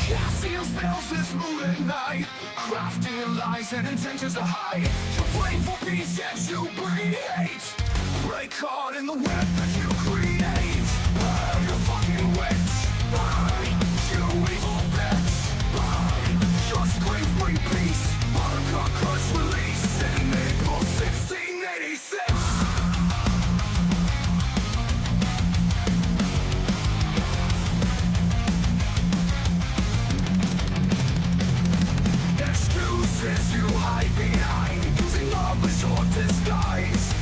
Casting spells this moon at night, crafting lies and intentions to hide. Your flame for peace, yet you breed hate. Break caught in the web that you create. Burn your fucking witch. Burn, you evil bitch. Burn, your screams bring peace. Burn, your curse release in April 1686. Excuses you hide behind, using love as your disguise.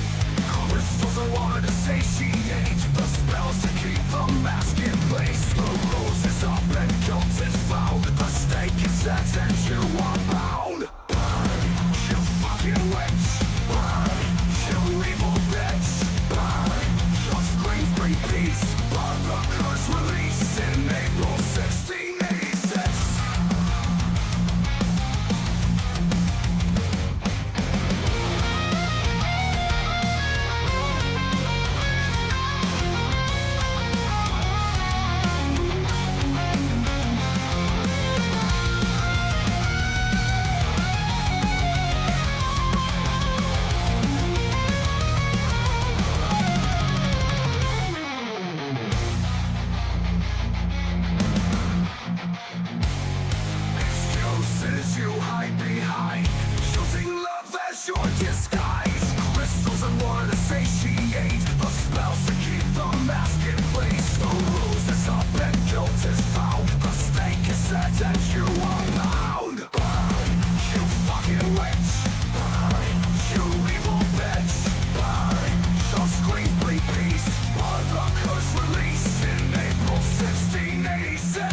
Crystals are water to satiate, the spells to keep the mask in place. The rose is up and guilt is found, the stake is set and you are bound. Burn, you fucking witch. Burn, you evil bitch. Burn, your screams bring peace. Burn, the curse release in April 1686. Excuses you hide behind, using love as your disguise. Crystals and water to satiate, the spells to keep the mask in place. The ruse is up and guilt is found, the stake is set and you are bound. Burn, you fucking witch. Burn, you evil bitch. Burn, your screams bleed peace. Burn, the curse release in April 1686.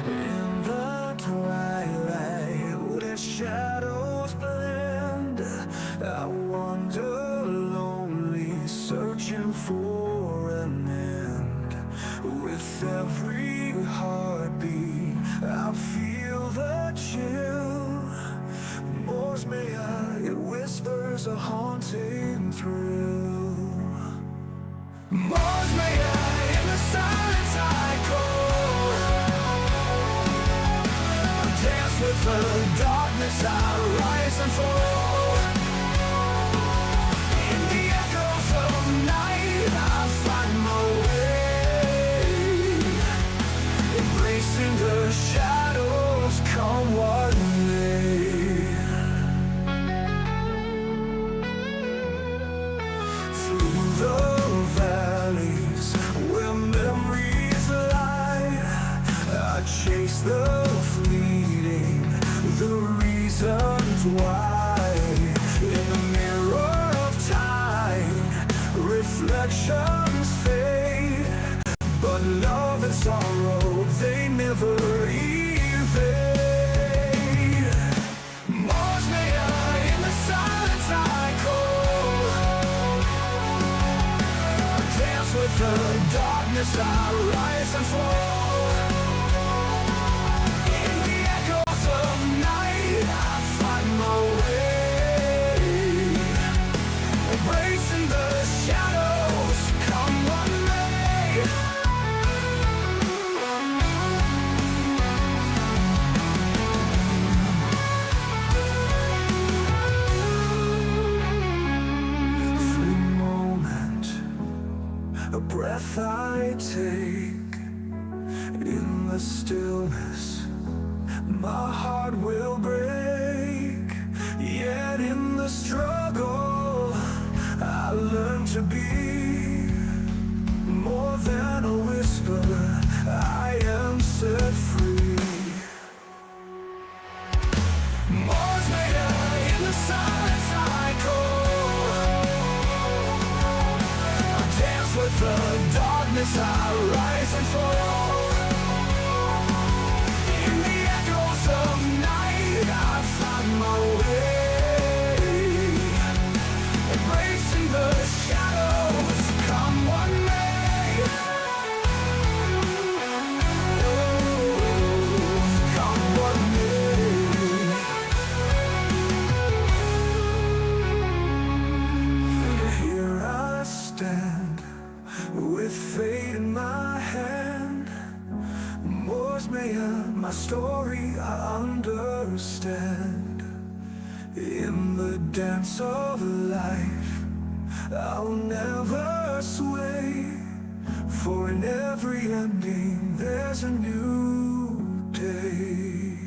In the twilight, where the shadows blend, I wander lonely, searching for an end. With every heartbeat, I feel the chill. More's may I, it whispers a haunting thrill. More's may I, in the silence I go. Dance with the darkness, I rise and fall. In the echoes of night, I find my way. Embracing the shadows, come what may. Through the valleys where memories lie, I chase the fleeting, the reasons why. In the mirror of time, reflections fade, but love and sorrow, they never evade. More's may I, in the silence I go. Dance with the darkness, I rise and fall. In the echoes of night, I find my way. Embracing the shadows, come what may. Every moment, a breath I take, in the stillness, my heart will break. struggle, I learned to be more than a whisper. I am set free. Moza in the silence I call. I dance with the darkness, I rise and fall. In the echoes of night, I find my way. Embracing the shadows, come what may. Come what may. Here I stand, with fate in my hand. Moza, my story I understand. In the dance of life, I'll never sway. For in every ending, there's a new day.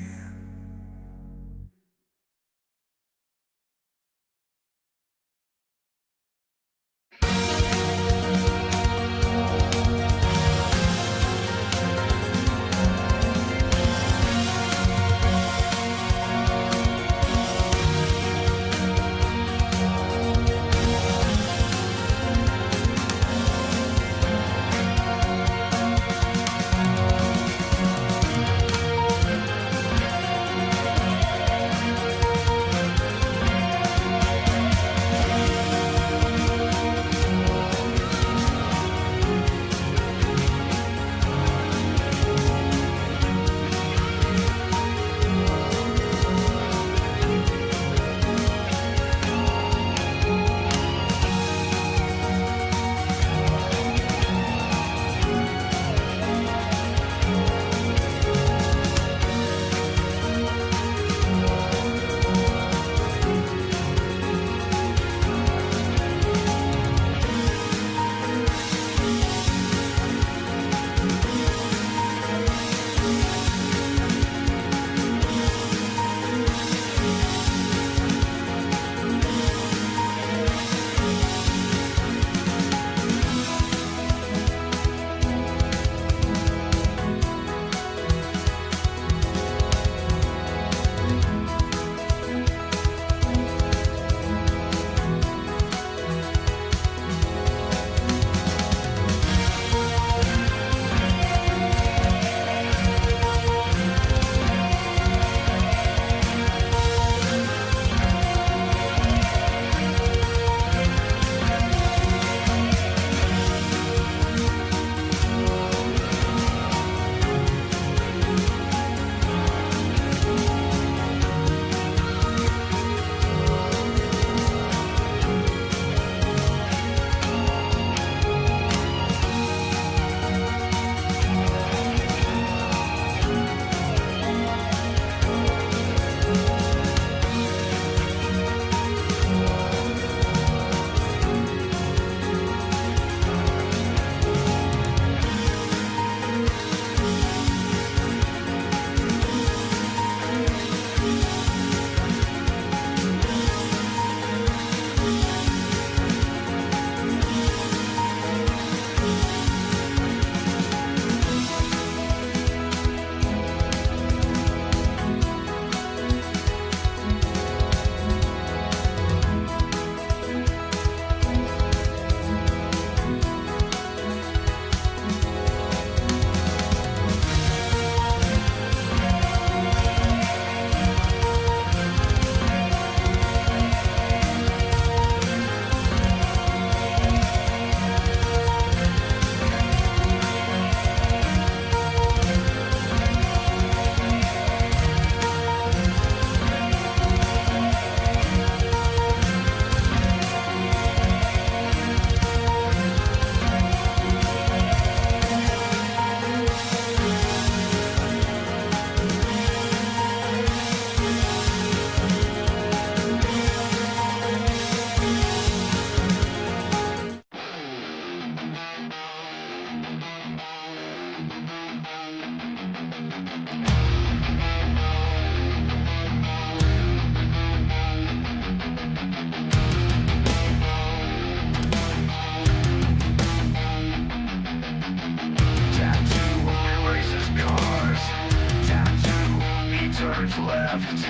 turns left.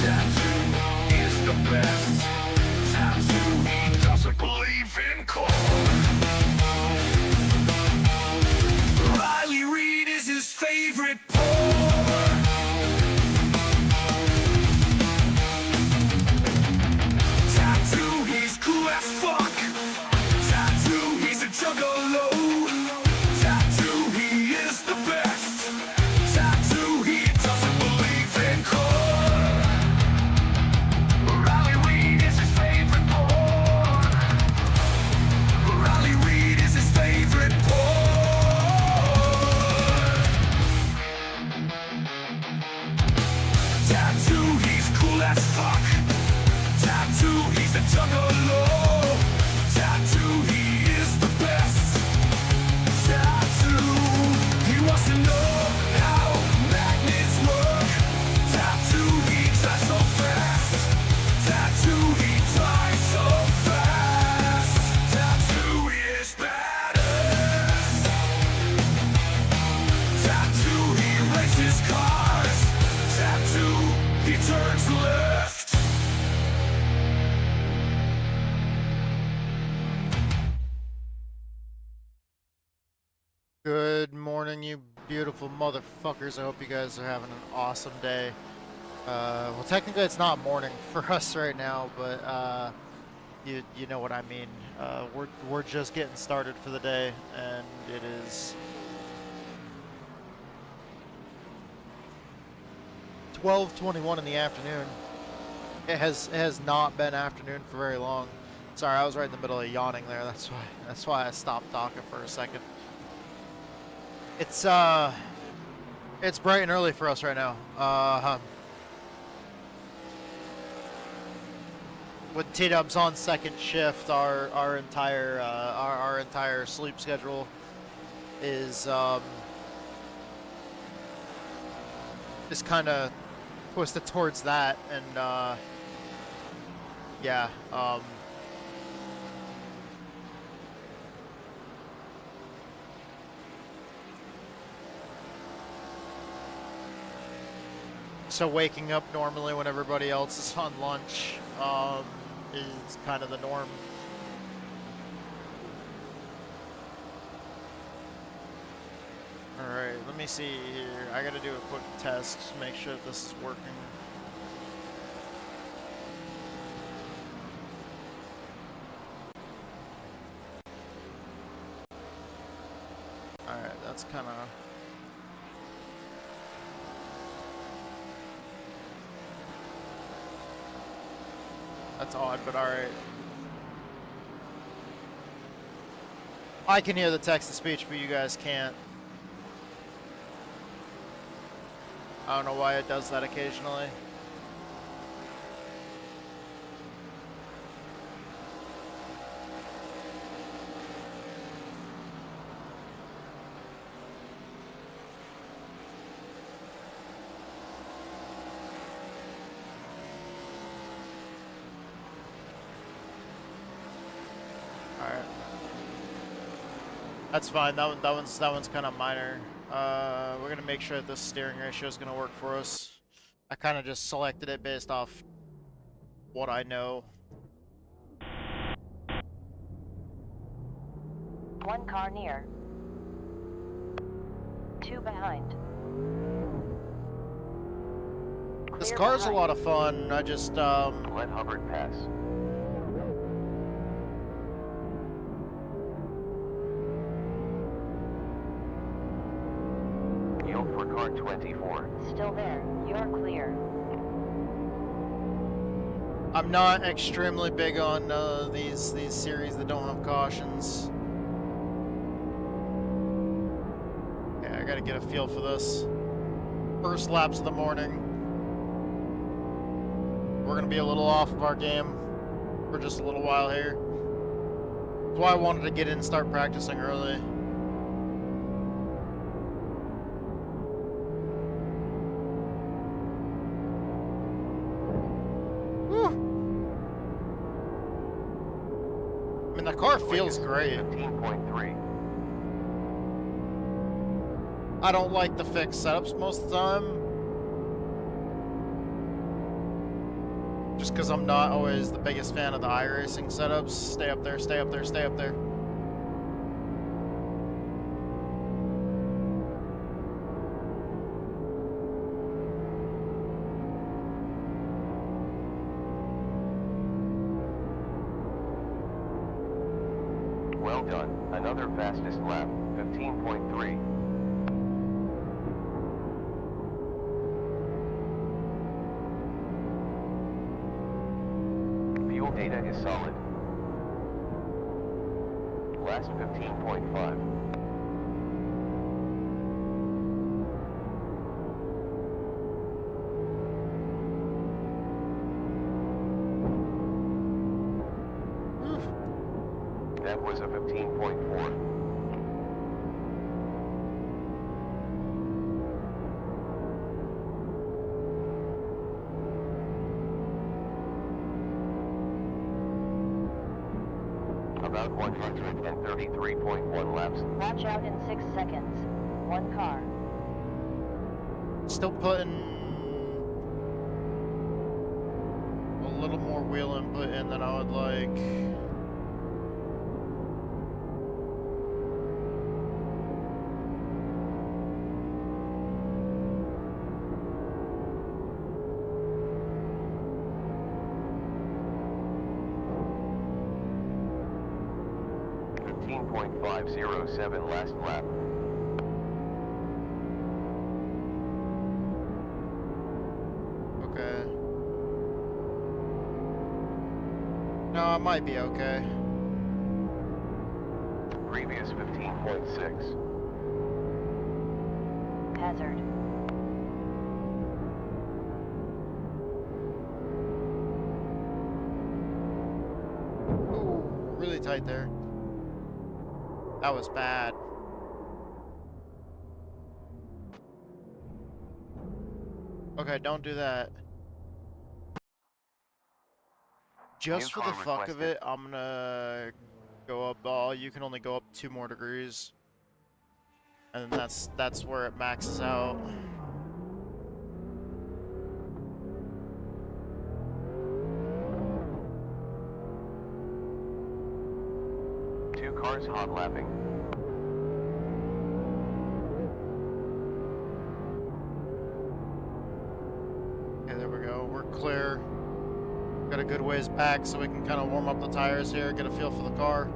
Tattoo is the best. Tattoo, he doesn't believe in cold. Riley Reid is his favorite pour. Tattoo, he's cool as fuck. Tattoo, he's a juggalo. Tattoo, he is the best. Tattoo, he doesn't believe in core. Riley Reid is his favorite pour. Riley Reid is his favorite pour. Tattoo, he's cool as fuck. Tattoo, he's a juggalo. Tattoo, he is the best. Tattoo, he wants to know how magnets work. Tattoo, he drives so fast. Tattoo, he drives so fast. Tattoo is badass. Tattoo, he races cars. Tattoo, he turns left. Good morning, you beautiful motherfuckers. I hope you guys are having an awesome day. Well, technically it's not morning for us right now, but you know what I mean. We're just getting started for the day, and it is 12:21 in the afternoon. It has not been afternoon for very long. Sorry, I was right in the middle of yawning there. That's why I stopped talking for a second. It's bright and early for us right now. With T-Dubs on second shift, our entire sleep schedule is kind of twisted towards that, and yeah. So waking up normally when everybody else is on lunch is kind of the norm. Alright, let me see here. I gotta do a quick test to make sure that this is working. Alright, that's kind of... That's odd, but alright. I can hear the text-to-speech, but you guys can't. I don't know why it does that occasionally. That's fine. That one's kind of minor. We're gonna make sure that this steering ratio is gonna work for us. I kind of just selected it based off what I know. One car near. Two behind. This car's a lot of fun. I just Let Hubbard pass. Yield for car 24. Still there. You're clear. I'm not extremely big on these series that don't have cautions. Yeah, I gotta get a feel for this. First laps of the morning. We're gonna be a little off of our game for just a little while here. That's why I wanted to get in and start practicing early. I mean, the car feels great. 15.3. I don't like the fixed setups most of the time. Just because I'm not always the biggest fan of the iRacing setups. Stay up there, stay up there, stay up there. Well done. Another fastest lap, 15.3. Fuel data is solid. Last 15.5. That was a 15.4. About 133.1 laps. Watch out in 6 seconds. One car. Still putting a little more wheel input in than I would like. .507 last lap. Okay. No, I might be okay. Previous 15.6. Hazard. Ooh, really tight there. That was bad. Okay, don't do that. Just for the fuck of it, I'm gonna go up. You can only go up 2 more degrees, and then that's where it maxes out. Cars hot lapping. Okay, there we go. We're clear. Got a good ways back so we can kind of warm up the tires here, get a feel for the car.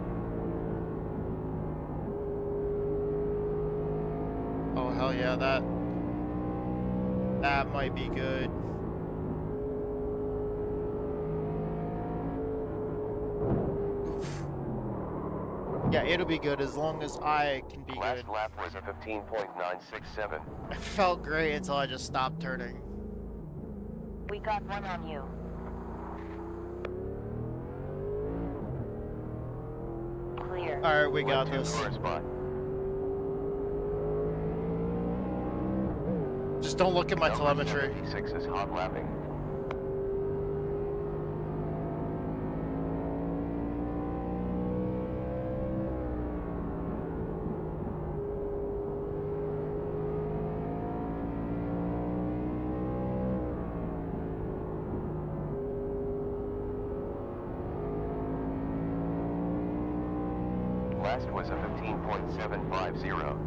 Oh, hell yeah, that might be good. Yeah, it'll be good as long as I can be good. Last lap was a 15.967. It felt great until I just stopped turning. We got one on you. Clear. Alright, we got Went to this. car spot. Just don't look at my Number telemetry. 76 is hot lapping. Last was a 15.750.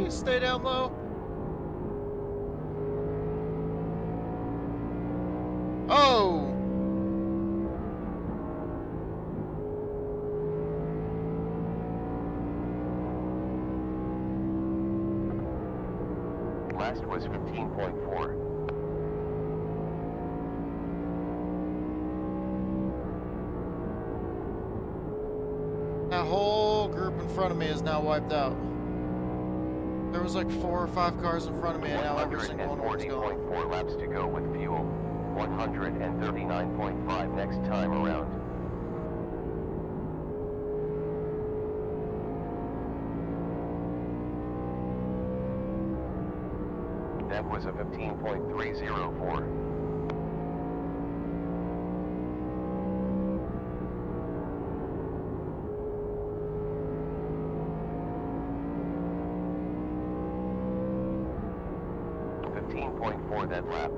Stay down low. Oh! Last was 15.4. That whole group in front of me is now wiped out. There was like 4 or 5 cars in front of me, and now every single one was gone. 140.4 laps to go with fuel. 139.5 next time around. That was a 15.304. That lap.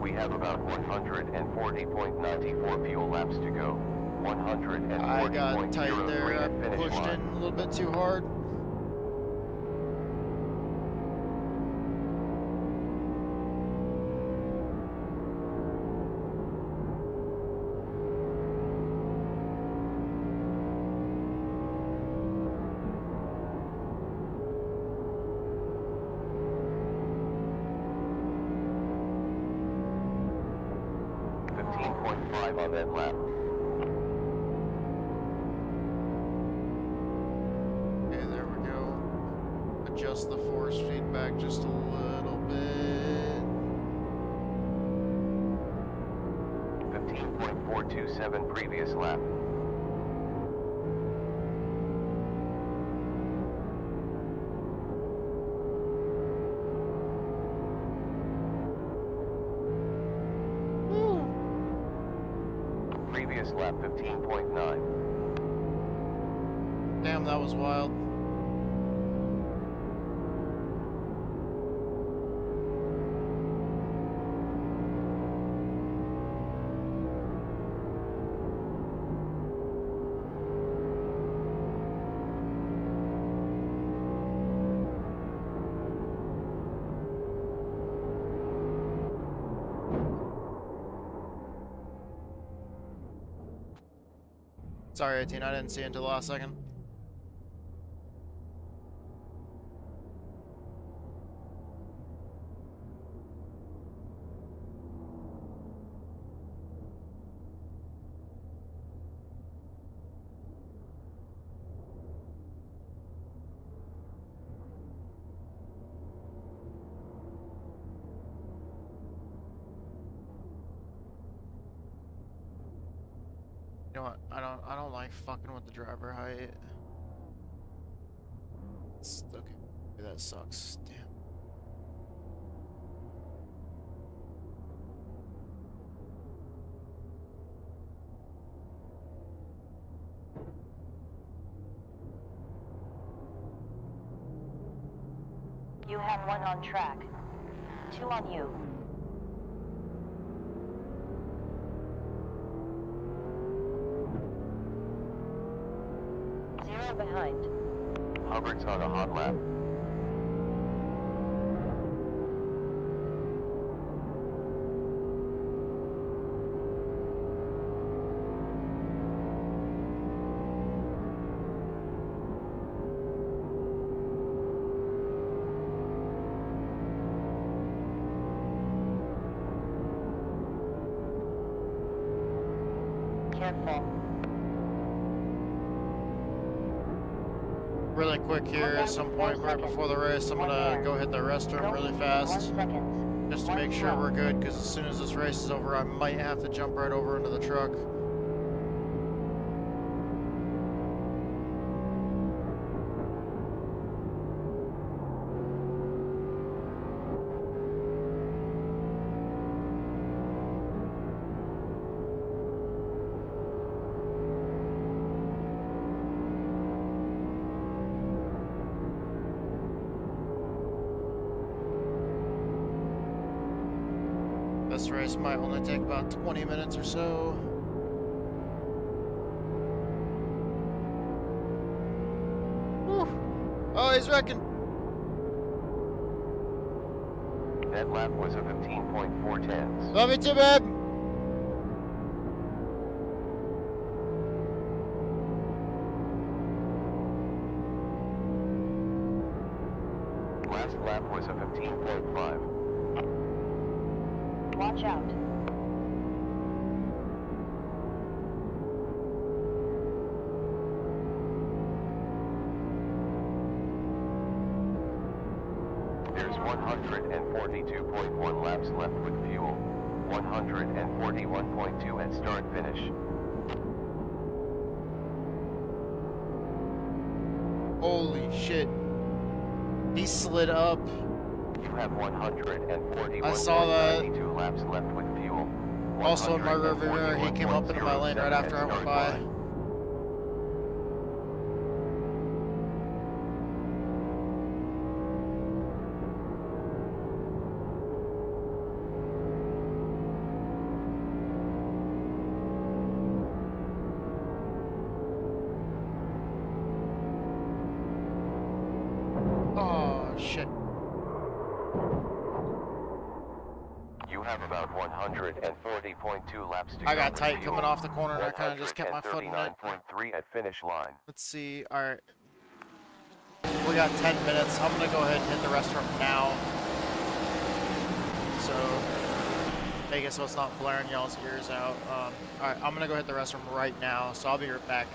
We have about 140.94 fuel laps to go. 140.03 I got tight there. I at finish pushed line. in a little bit too hard. On that lap. Okay, there we go. Adjust the force feedback just a little bit. 15.427 previous lap. Previous lap 15.9. Damn, that was wild. Sorry, 18, I didn't see it until the last second. You know what? I don't like fucking with the driver height. Okay, that sucks. Damn. You have 1 on track. 2 on you. Behind. Hubbard's on a hot lap. Careful. Really quick here, at some point right before the race, I'm gonna go hit the restroom really fast, 1 second. just to make sure we're good, because as soon as this race is over, I might have to jump right over into the truck. This race might only take about 20 minutes or so. Whew. Oh, he's wrecking. That lap was a 15.410. Love you too, babe. Last lap was a 15.5. Watch out. 142.1 laps left with fuel. 141.2 at start finish. Holy shit. He slid up. You have 141.92 I saw that. laps left with fuel. Also in my rearview mirror, he came up into my lane right after I went by. Oh shit. You have about 140.2 laps to go. I got with tight fuel. coming off the corner and I kind of just kept my foot in it. 139.3 at finish line. Let's see. Alright. We got 10 minutes. I'm going to go ahead and hit the restaurant now. So, make it so it's not blaring y'all's ears out. Alright, I'm going to go hit the restaurant right now. So I'll be right back.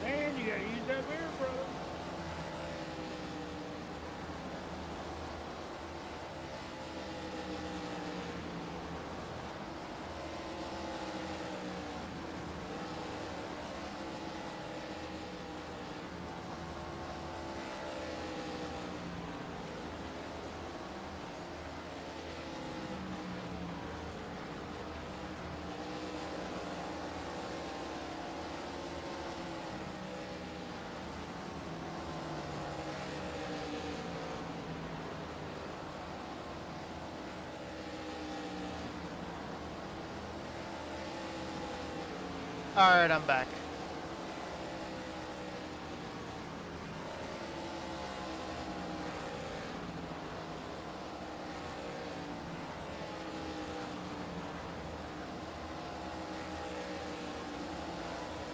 Man, you gotta use that beer, brother. Alright, I'm back.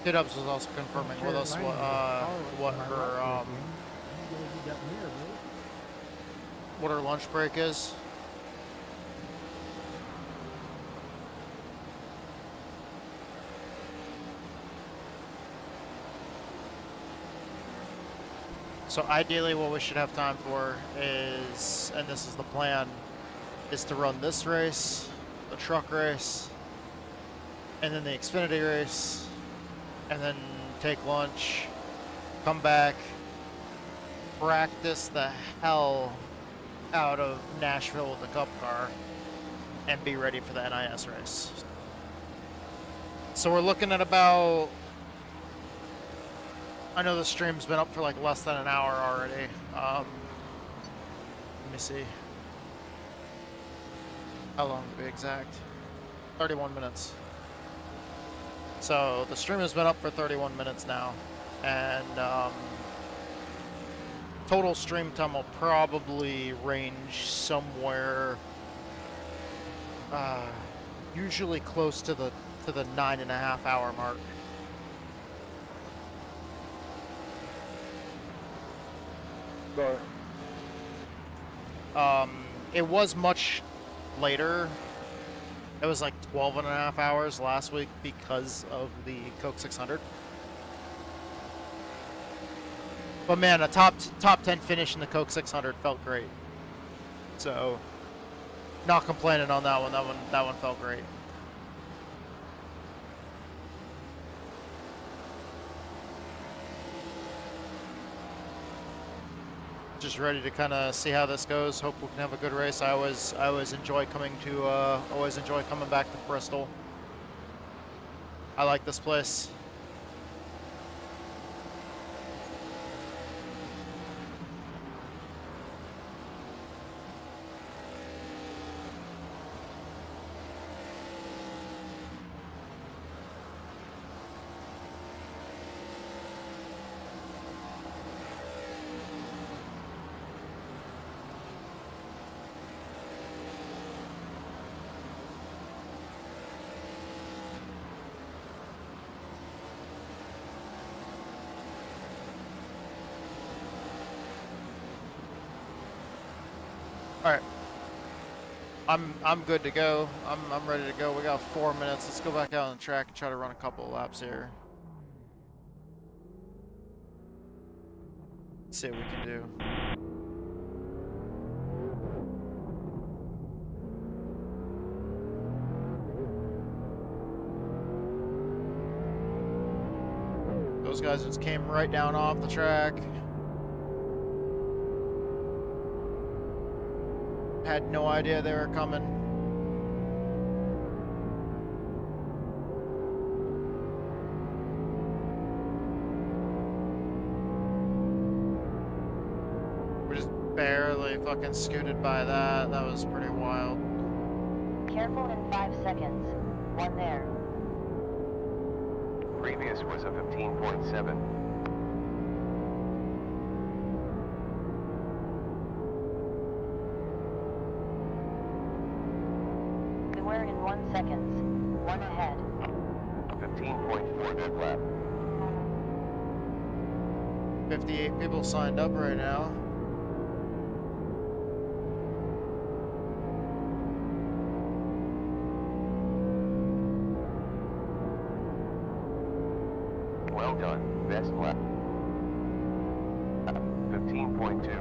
Dubs was also confirming with us what her lunch break is. So ideally what we should have time for is, and this is the plan, is to run this race, the truck race, and then the Xfinity race, and then take lunch, come back, practice the hell out of Nashville with the Cup car, and be ready for the NIS race. So we're looking at about, I know the stream's been up for like less than an hour already. Let me see. How long to be exact? 31 minutes. So the stream has been up for 31 minutes now. And total stream time will probably range somewhere usually close to the 9.5 hour mark. It was much later. It was like 12.5 hours last week because of the Coke 600. But man, a top 10 finish in the Coke 600 felt great. So, not complaining on that one. That one felt great. Just ready to kind of see how this goes. Hope we can have a good race. I always enjoy coming back to Bristol. I like this place. Alright. I'm good to go. I'm ready to go. We got 4 minutes. Let's go back out on the track and try to run a couple of laps here. See what we can do. Those guys just came right down off the track. Had no idea they were coming. We just barely fucking scooted by that. That was pretty wild. Careful in 5 seconds. One there. Previous was a 15.7. Beware in 1 second. One ahead. 15.4 dead lap. 58 people signed up right now. Well done. Best lap. 15.2.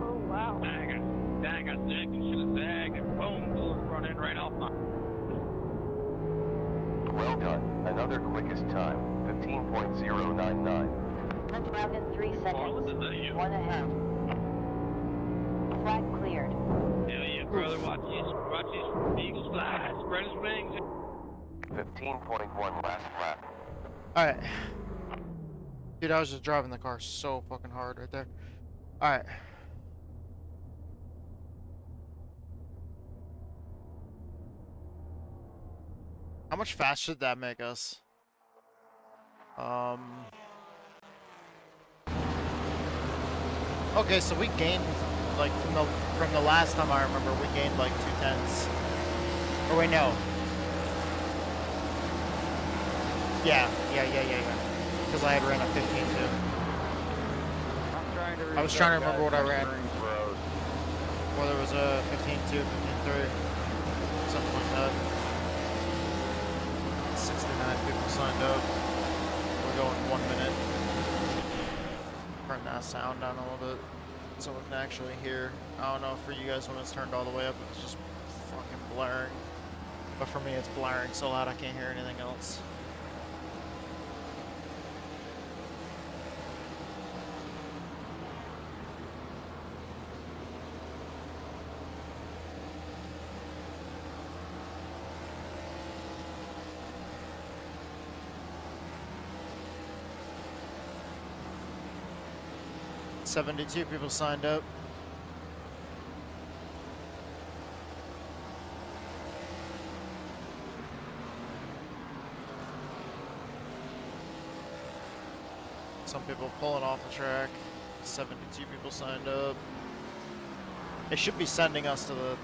Oh, wow. Dang, I zigged and should have zagged, and boom, bullet run in right off my... Well done. Another quickest time. 15.099. Round in 3 seconds. One ahead. Flag cleared. Hell yeah, brother. Watch these eagles fly. Spread his wings. 15.1 last lap. Alright. Dude, I was just driving the car so fucking hard right there. Alright. How much faster did that make us? Okay, so we gained, like, from the last time I remember, we gained like 2/10. Or wait, no. Yeah. Because I had ran a 15 too. I was trying to remember what I ran. Whether it was a 15.2, 15.3, something like that. 69 people signed up. gonna go in 1 minute. Turn that sound down a little bit so we can actually hear. I don't know for you guys when it's turned all the way up, it's just fucking blaring. But for me, it's blaring so loud I can't hear anything else. $72 people signed up. Some people pulling off the track. 72 people signed up. They should be sending us to the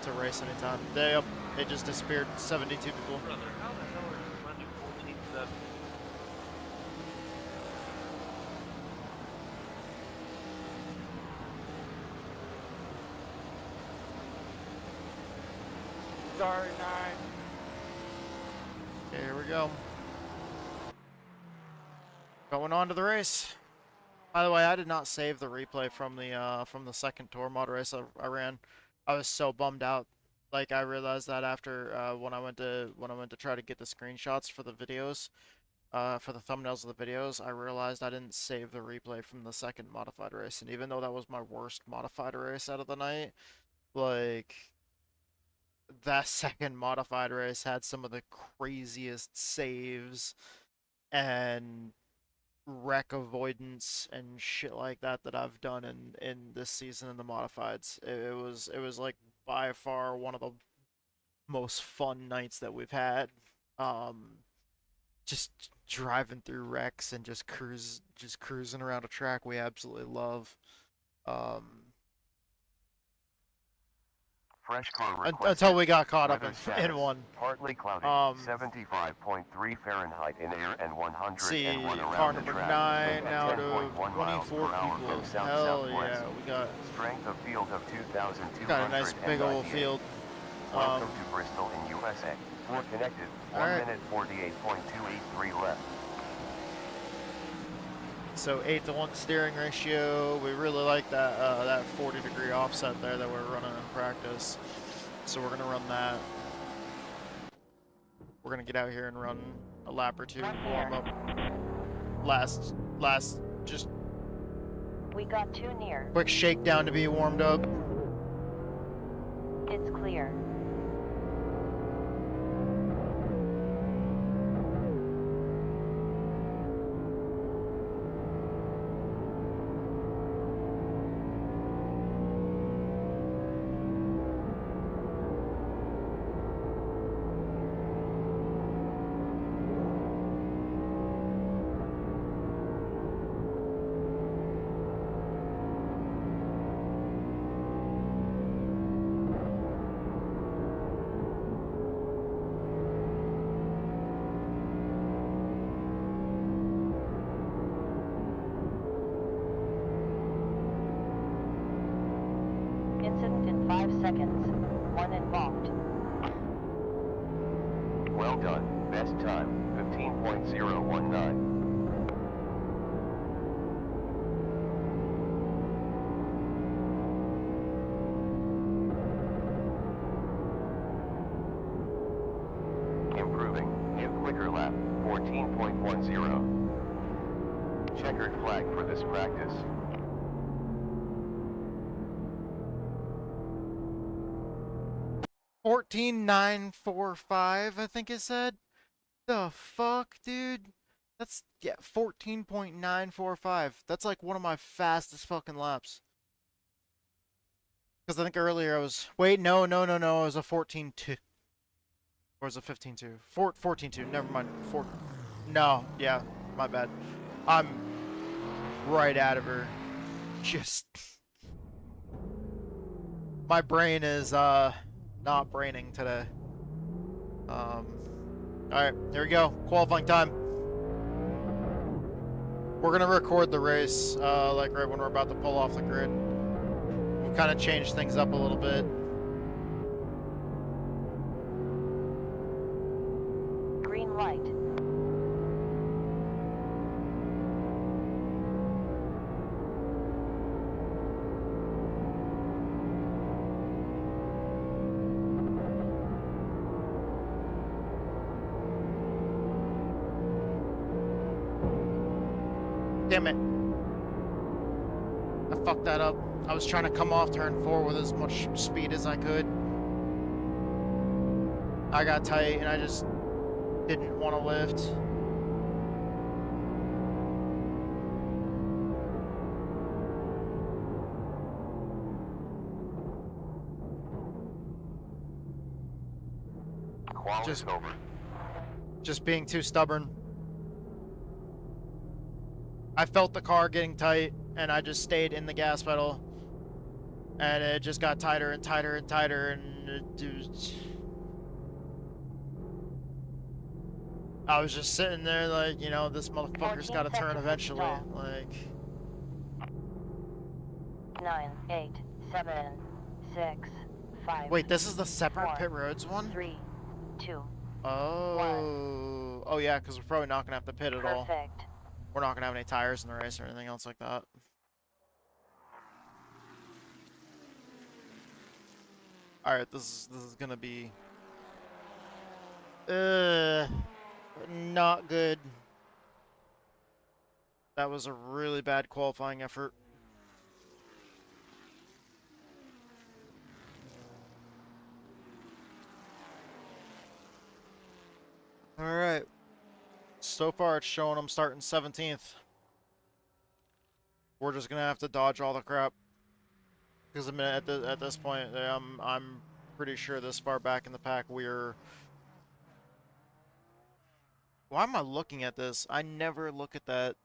to race anytime. They just disappeared. 72 people. Brother, how the hell are you running 14-7? Sorry, 9. Okay, here we go. Going on to the race. By the way, I did not save the replay from the second tour mod race I ran. I was so bummed out. Like I realized that after when I went to try to get the screenshots for the videos, for the thumbnails of the videos, I realized I didn't save the replay from the second modified race. And even though that was my worst modified race out of the night, like that second modified race had some of the craziest saves and wreck avoidance and shit like that I've done in this season in the modifieds. It was like by far one of the most fun nights that we've had. Just driving through wrecks and just cruising around a track we absolutely love. Fresh car Until we got caught up Weather in status, one. Partly cloudy. 75.3 Fahrenheit in air and 101 See, around car the number track. 9 Wind at out of 10.1 miles 24 per hour people. from south Hell southwest. yeah, we got Strength of field of 2,298. got a nice big old field. Welcome to Bristol in USA. 4 connected. 1 Alright. minute 48.283 left. So 8-to-1 steering ratio. We really like that that 40-degree offset there that we're running in practice. So we're gonna run that. We're gonna get out here and run a lap or two, warm up. Last, just We got too near. quick shakedown to be warmed up. It's clear. Incident in 5 seconds. 1 involved. Well done. Best time. 15.019. Improving. New quicker lap. 14.10. Checkered flag for this practice. 14.945, I think it said. The fuck, dude? That's, yeah, 14.945. That's like one of my fastest fucking laps. Because I think earlier I was, wait, no, it was a 14.2. Or was it 15.2? 14.2, never mind. No, yeah, my bad. I'm right out of her. Just, my brain is, not braining today. Alright, here we go. Qualifying time. We're gonna record the race, like right when we're about to pull off the grid. We'll kind of change things up a little bit. Green light. Damn it. I fucked that up. I was trying to come off turn 4 with as much speed as I could. I got tight and I just didn't want to lift. Quality's over. Just being too stubborn. I felt the car getting tight and I just stayed in the gas pedal. And it just got tighter and tighter and tighter, and I was just sitting there like, you know, this motherfucker's got to turn eventually. Like, 9, 8, 7, 6, 5. wait, this is the separate 4, pit roads one? 3, 2. Oh, oh yeah, because we're probably not gonna have to pit at all. Perfect. We're not gonna have any tires in the race or anything else like that. All right, this is gonna be not good. That was a really bad qualifying effort. All right. So far, it's showing I'm starting 17th. We're just gonna have to dodge all the crap. Because I mean, at this point, I'm pretty sure this far back in the pack we're. Why am I looking at this? I never look at that.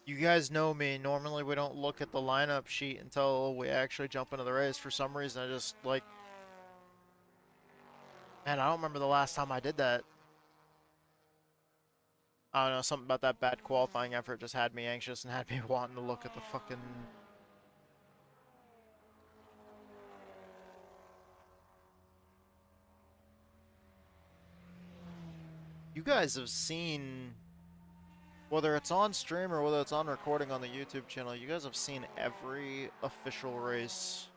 You guys know me. Normally, we don't look at the lineup sheet until we actually jump into the race. For some reason, I just like. Man, I don't remember the last time I did that. I don't know, something about that bad qualifying effort just had me anxious and had me wanting to look at the fucking... You guys have seen, whether it's on stream or whether it's on recording on the YouTube channel, you guys have seen every official race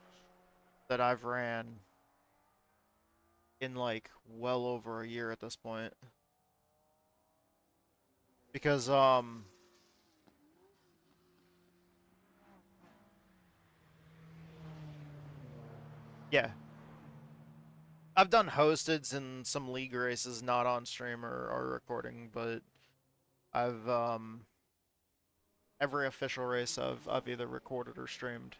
that I've ran in like well over a year at this point. Because, yeah. I've done hosteds in some league races, not on stream or recording, but I've, every official race I've either recorded or streamed.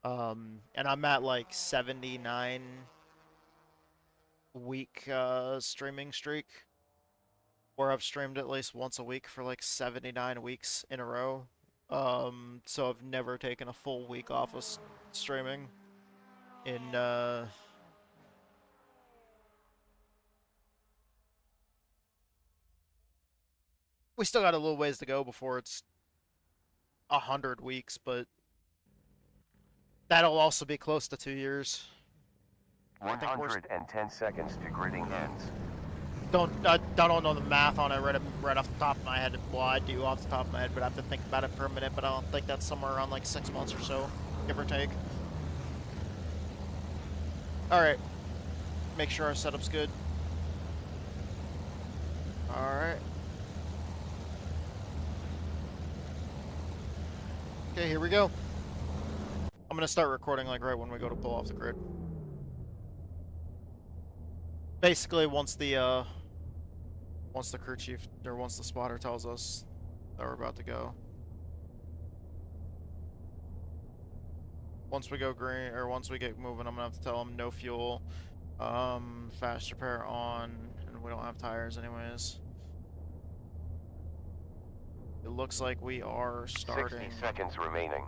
And I'm at like 79 week, streaming streak, where I've streamed at least once a week for like 79 weeks in a row. So I've never taken a full week off of streaming in, we still got a little ways to go before it's 100 weeks, but that'll also be close to 2 years. 110 seconds to gridding ends. I don't know the math on it right off the top of my head. Well, I do off the top of my head, but I have to think about it for a minute. But I don't think that's somewhere around like 6 months or so, give or take. All right, make sure our setup's good. All right. Okay, here we go. I'm gonna start recording like right when we go to pull off the grid. Basically, once the crew chief or once the spotter tells us that we're about to go. Once we go green, or once we get moving, I'm gonna have to tell them no fuel, fast repair on, and we don't have tires anyways. It looks like we are starting. 60 seconds remaining.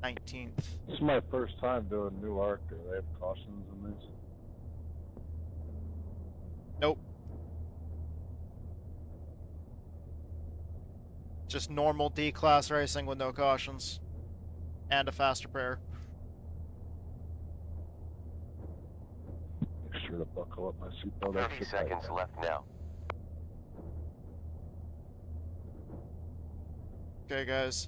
$19th. This is my first time doing new arc. Do they have cautions in this? Nope. Just normal D-class racing with no cautions. And a fast repair. Make sure to buckle up my seatbelt. 30 seconds left now. Okay, guys.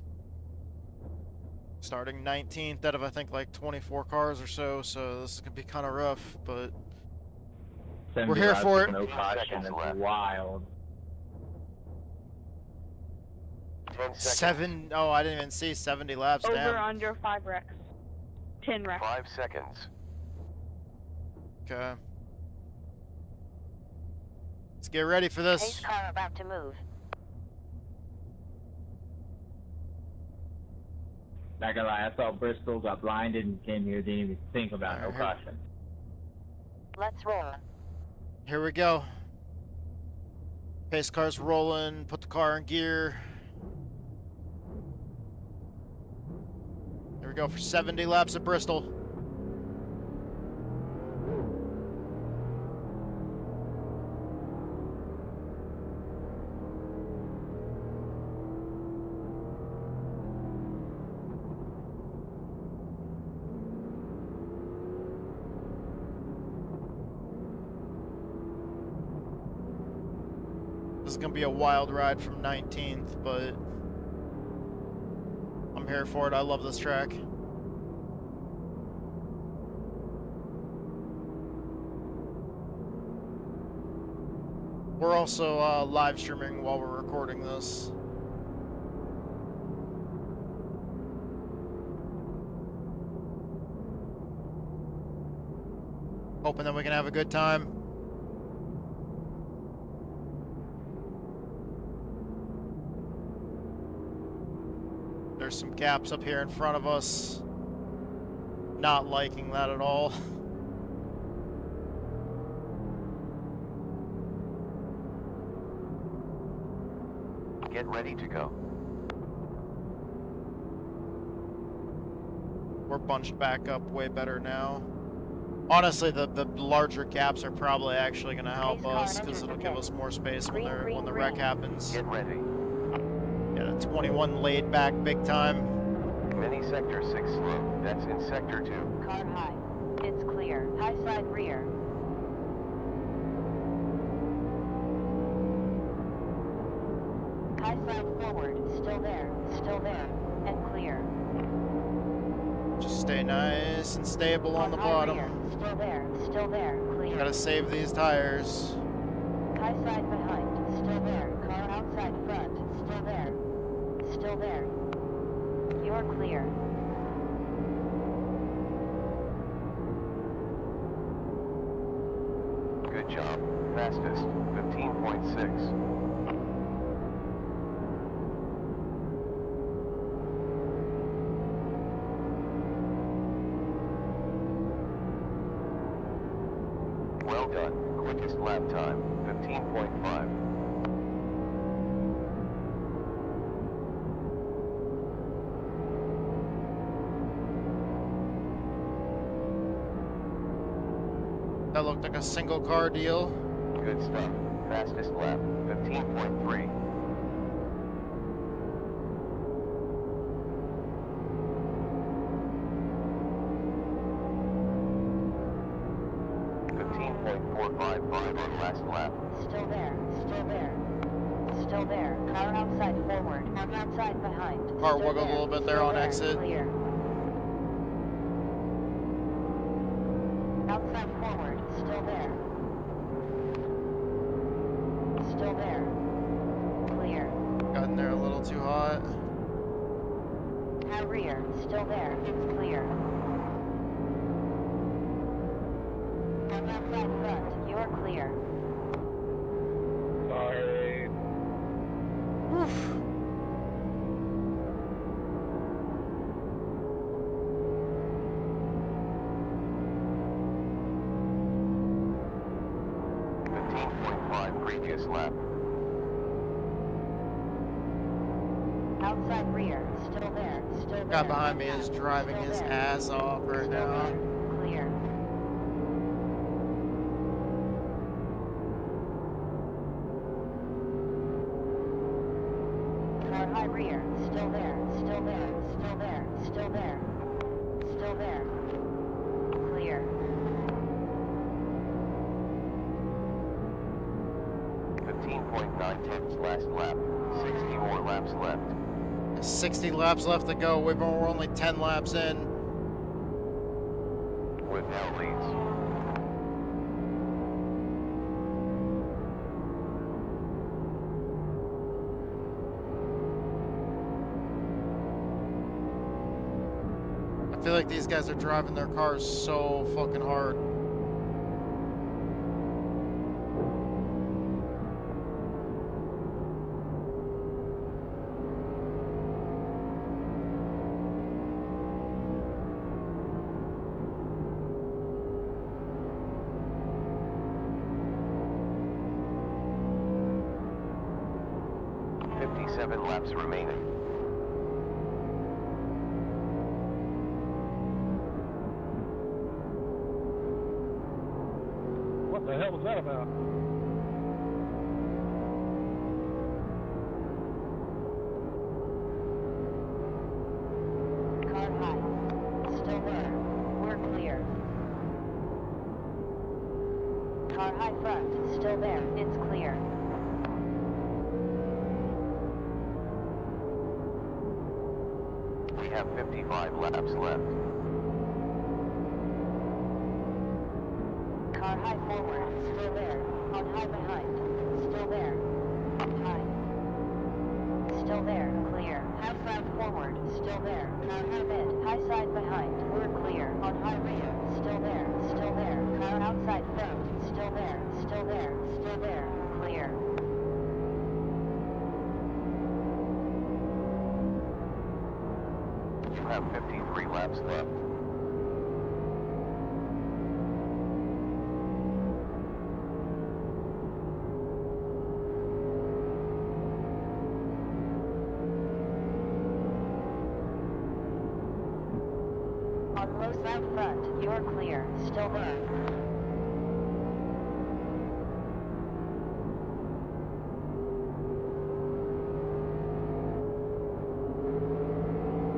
Starting 19th out of I think like 24 cars or so, so this is gonna be kind of rough, but we're here for it. No caution, it's wild. 10 seconds. Oh, I didn't even see 70 laps. Over Damn. under 5 wrecks. 10 wrecks. 5 seconds. Okay. Let's get ready for Pace this. car about to move. Not gonna lie, I saw Bristol, got blinded, and came here, didn't even think about no Alright. caution. Let's roll. Here we go. Pace car's rolling. Put the car in gear. Here we go for 70 laps at Bristol. This is gonna be a wild ride from 19th, but I'm here for it. I love this track. We're also live streaming while we're recording this. Hoping that we can have a good time. There's some gaps up here in front of us. Not liking that at all. Get ready to go. We're bunched back up way better now. Honestly, the larger gaps are probably actually going to help us because it'll give us more space when the wreck happens. Get ready. Yeah, the 21 laid back big time. Mini sector 6 slow. That's in sector 2. Car high. It's clear. High side rear. High side forward. Still there. Still there. And clear. Just stay nice and stable on the Car high bottom. rear. Still there. Still there. Clear. Gotta save these tires. High side behind. Still there. Car outside front. Still there. Still there. You're clear. Good job. Fastest. 15.6. Well done. Quickest lap time. 15.5. That looked like a single car deal. Good stuff. Fastest lap. 15.3. on last lap. Still there. Still there. Still there. Car outside forward. Car outside behind. Car Still wiggled a little bit there Still on exit. Clear. Outside forward. Still there. Still there. Clear. Got in there a little too hot. Car rear. Still there. It's clear. Car outside front. You're clear. Sorry. Oof. Previous lap. Outside rear. Still there. Still there. Guy behind me is driving Still his there. ass off right Still now. there. Clear. Car high rear. Still there. Still there. Still there. Still there. Still there. Clear. .9 tenths last lap. 60 more laps left. 60 laps left to go. We're only 10 laps in. Wood now leads. I feel like these guys are driving their cars so fucking hard. Laps remaining. What the hell was that about? Car high. Still there. We're clear. Car high front. Still there. It's clear. We have 55 laps left. Car high forward. Still there. On high behind. Still there. High. Still there. Clear. High front forward. Still there. Car high mid. High side behind. We're clear. On high rear. Still there. Still there. Car outside front. Still there. Still there. Still there. Clear. You have 53 laps left. On Moza out front. You're clear. Still there.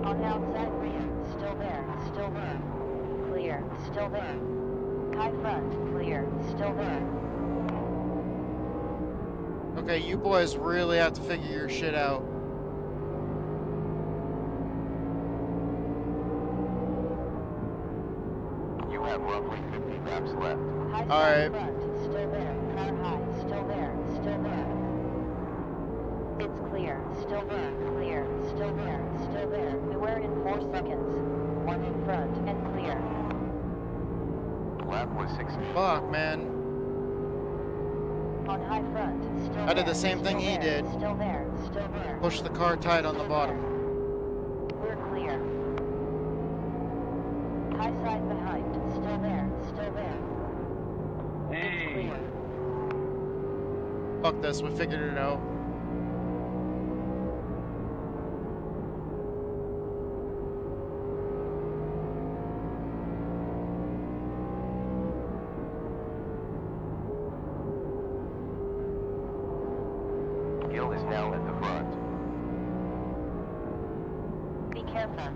On outside rear. Still there. Still there. Clear. Still there. High front. Clear. Still there. Okay, you boys really have to figure your shit out. You have roughly 50 laps left. High All side right. front. Still there. Car high. Still there. Still there. It's clear. Still there. Clear. Still there. Still there. We're in 4 seconds. 1 in front and clear. Lap was 60. Fuck, man. On high front. Still I did there. the same thing Still he there. did. Still there. Still there. Push the car tight on the bottom. We're clear. High side behind. Still there. Still there. It's Hey. clear. Fuck this, we figured it out. Gill is now at the front. Be careful.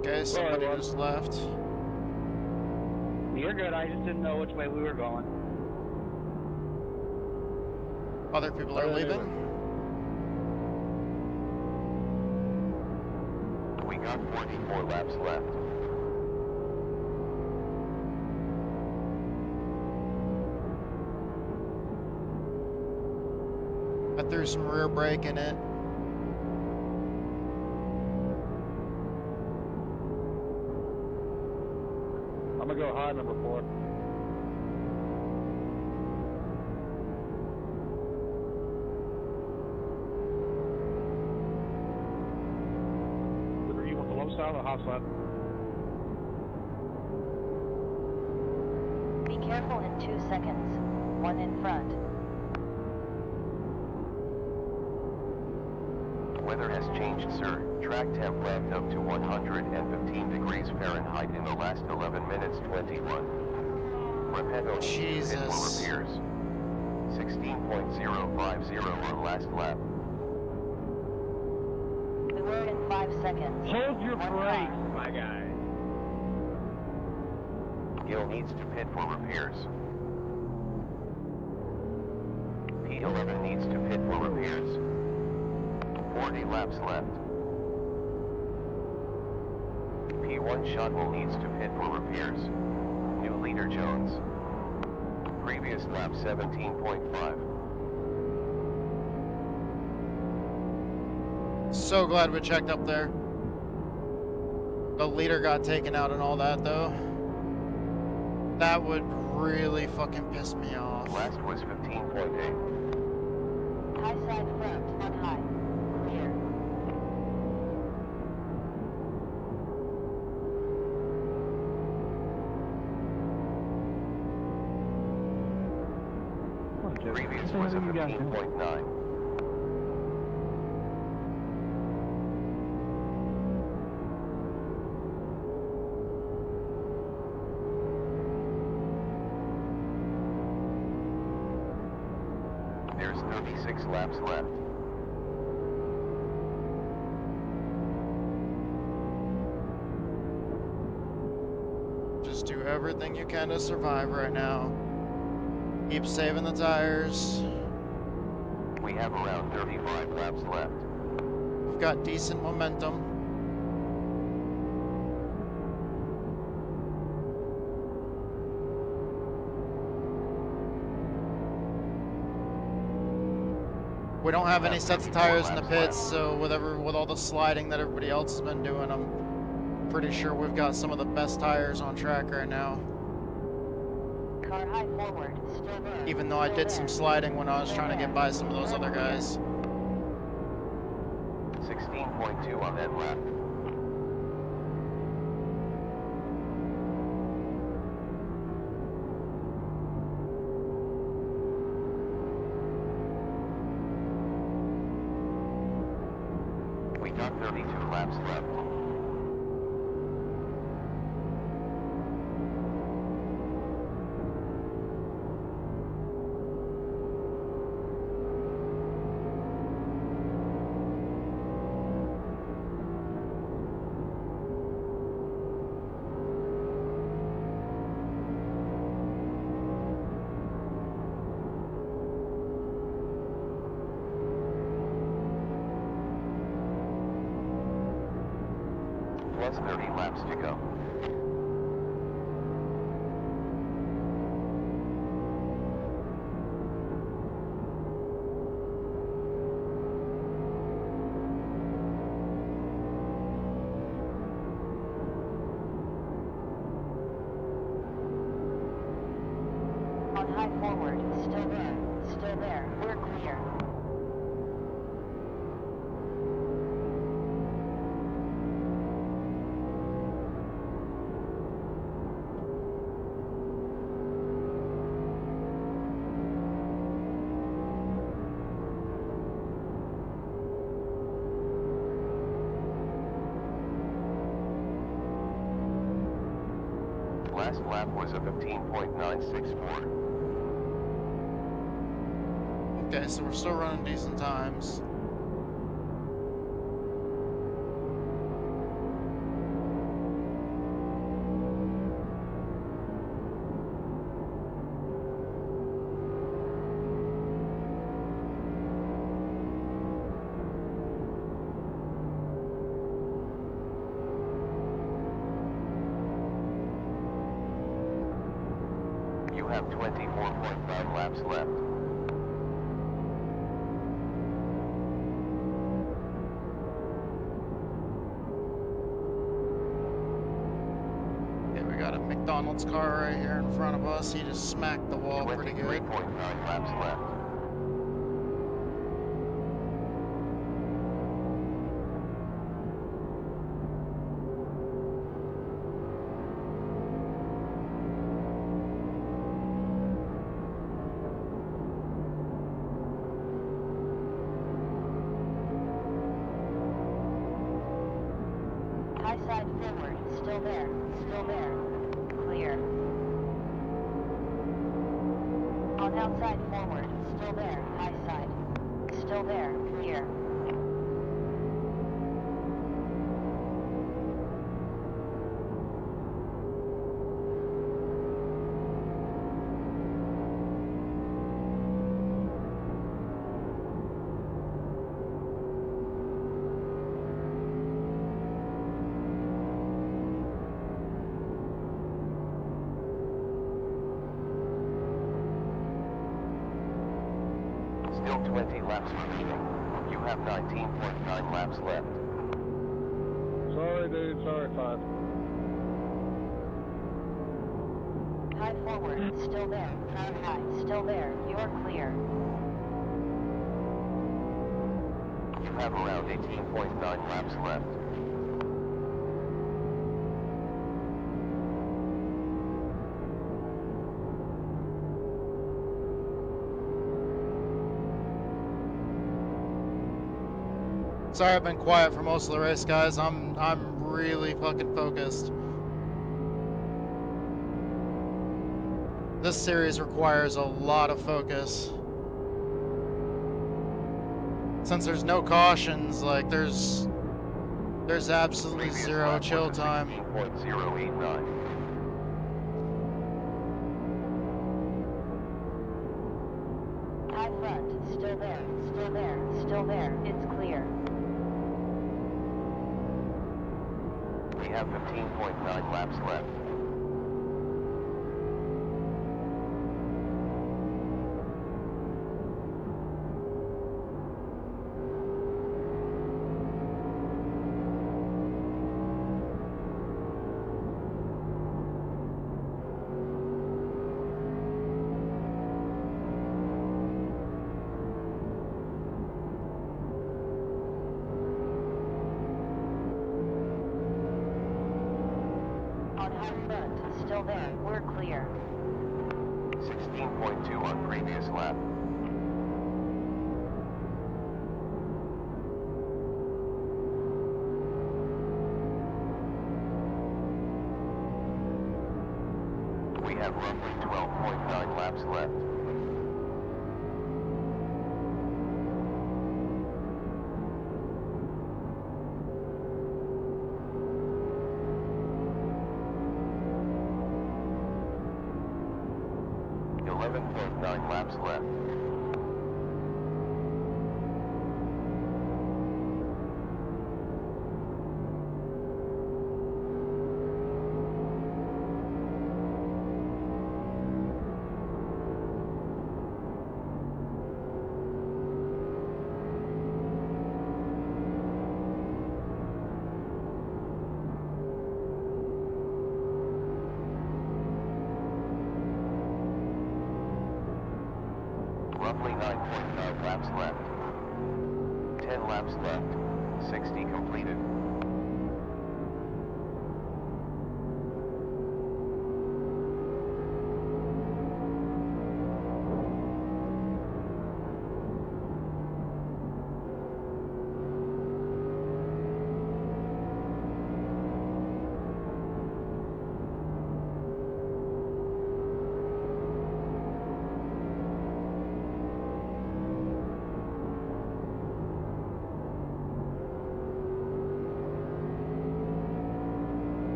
Okay, somebody just left. You're good. I just didn't know which way we were going. Other people are leaving. We got 44 laps left. I threw some rear brake in it. I'm gonna go high number 4. You want the low side or the high side? Be careful in 2 seconds. 1 in front. Weather has changed, sir. Track temp left up to 115 degrees Fahrenheit in the last 11 minutes 21. Repeto needs to pit for Jesus. repairs. 16.050 on last lap. We were in 5 seconds. Hold your One brakes, car. my guy. Gill needs to pit for repairs. P11 needs to pit for repairs. 40 laps left. P1 shuttle needs to pit for repairs. New leader Jones. Previous lap 17.5. So glad we checked up there. The leader got taken out and all that though. That would really fucking piss me off. Last was 15.8. High side front, on high. Clear. Previous was a 15.9. There's 36 laps left. Just do everything you can to survive right now. Keep saving the tires. We have around 35 laps left. We've got decent momentum. We don't have any sets of tires in the pits, so with all the sliding that everybody else has been doing, I'm pretty sure we've got some of the best tires on track right now. Car high forward, still there. Even though I Still did there. some sliding when I was trying to get by some of those other guys. 16.2 on that lap. We got 32 laps left. Plus 30 laps to go. On high forward, still there. Still there. We're clear. Last lap was a 15.964. Okay, so we're still running decent times. You have 24.5 laps left. Okay, we got a McDonald's car right here in front of us. He just smacked the wall pretty good. 23.9 laps left. High side forward, still there, clear. On outside forward, still there, high side, still there, clear. Still 20 laps remaining. You have 19.9 laps left. Sorry, dude. Sorry, 5. High forward, still there, car high, still there, you're clear. You have around 18.9 laps left. Sorry, I've been quiet for most of the race, guys. I'm really fucking focused. This series requires a lot of focus. Since there's no cautions, like there's absolutely Previous zero lap chill was a time. 16.089. High front, still there, it's clear. We have 15.9 laps left. On high front, still there, we're clear. 16.2 on previous lap. We have roughly 12.9 laps left. Laps left. Roughly 9.9 laps left. 10 laps left. 60 completed.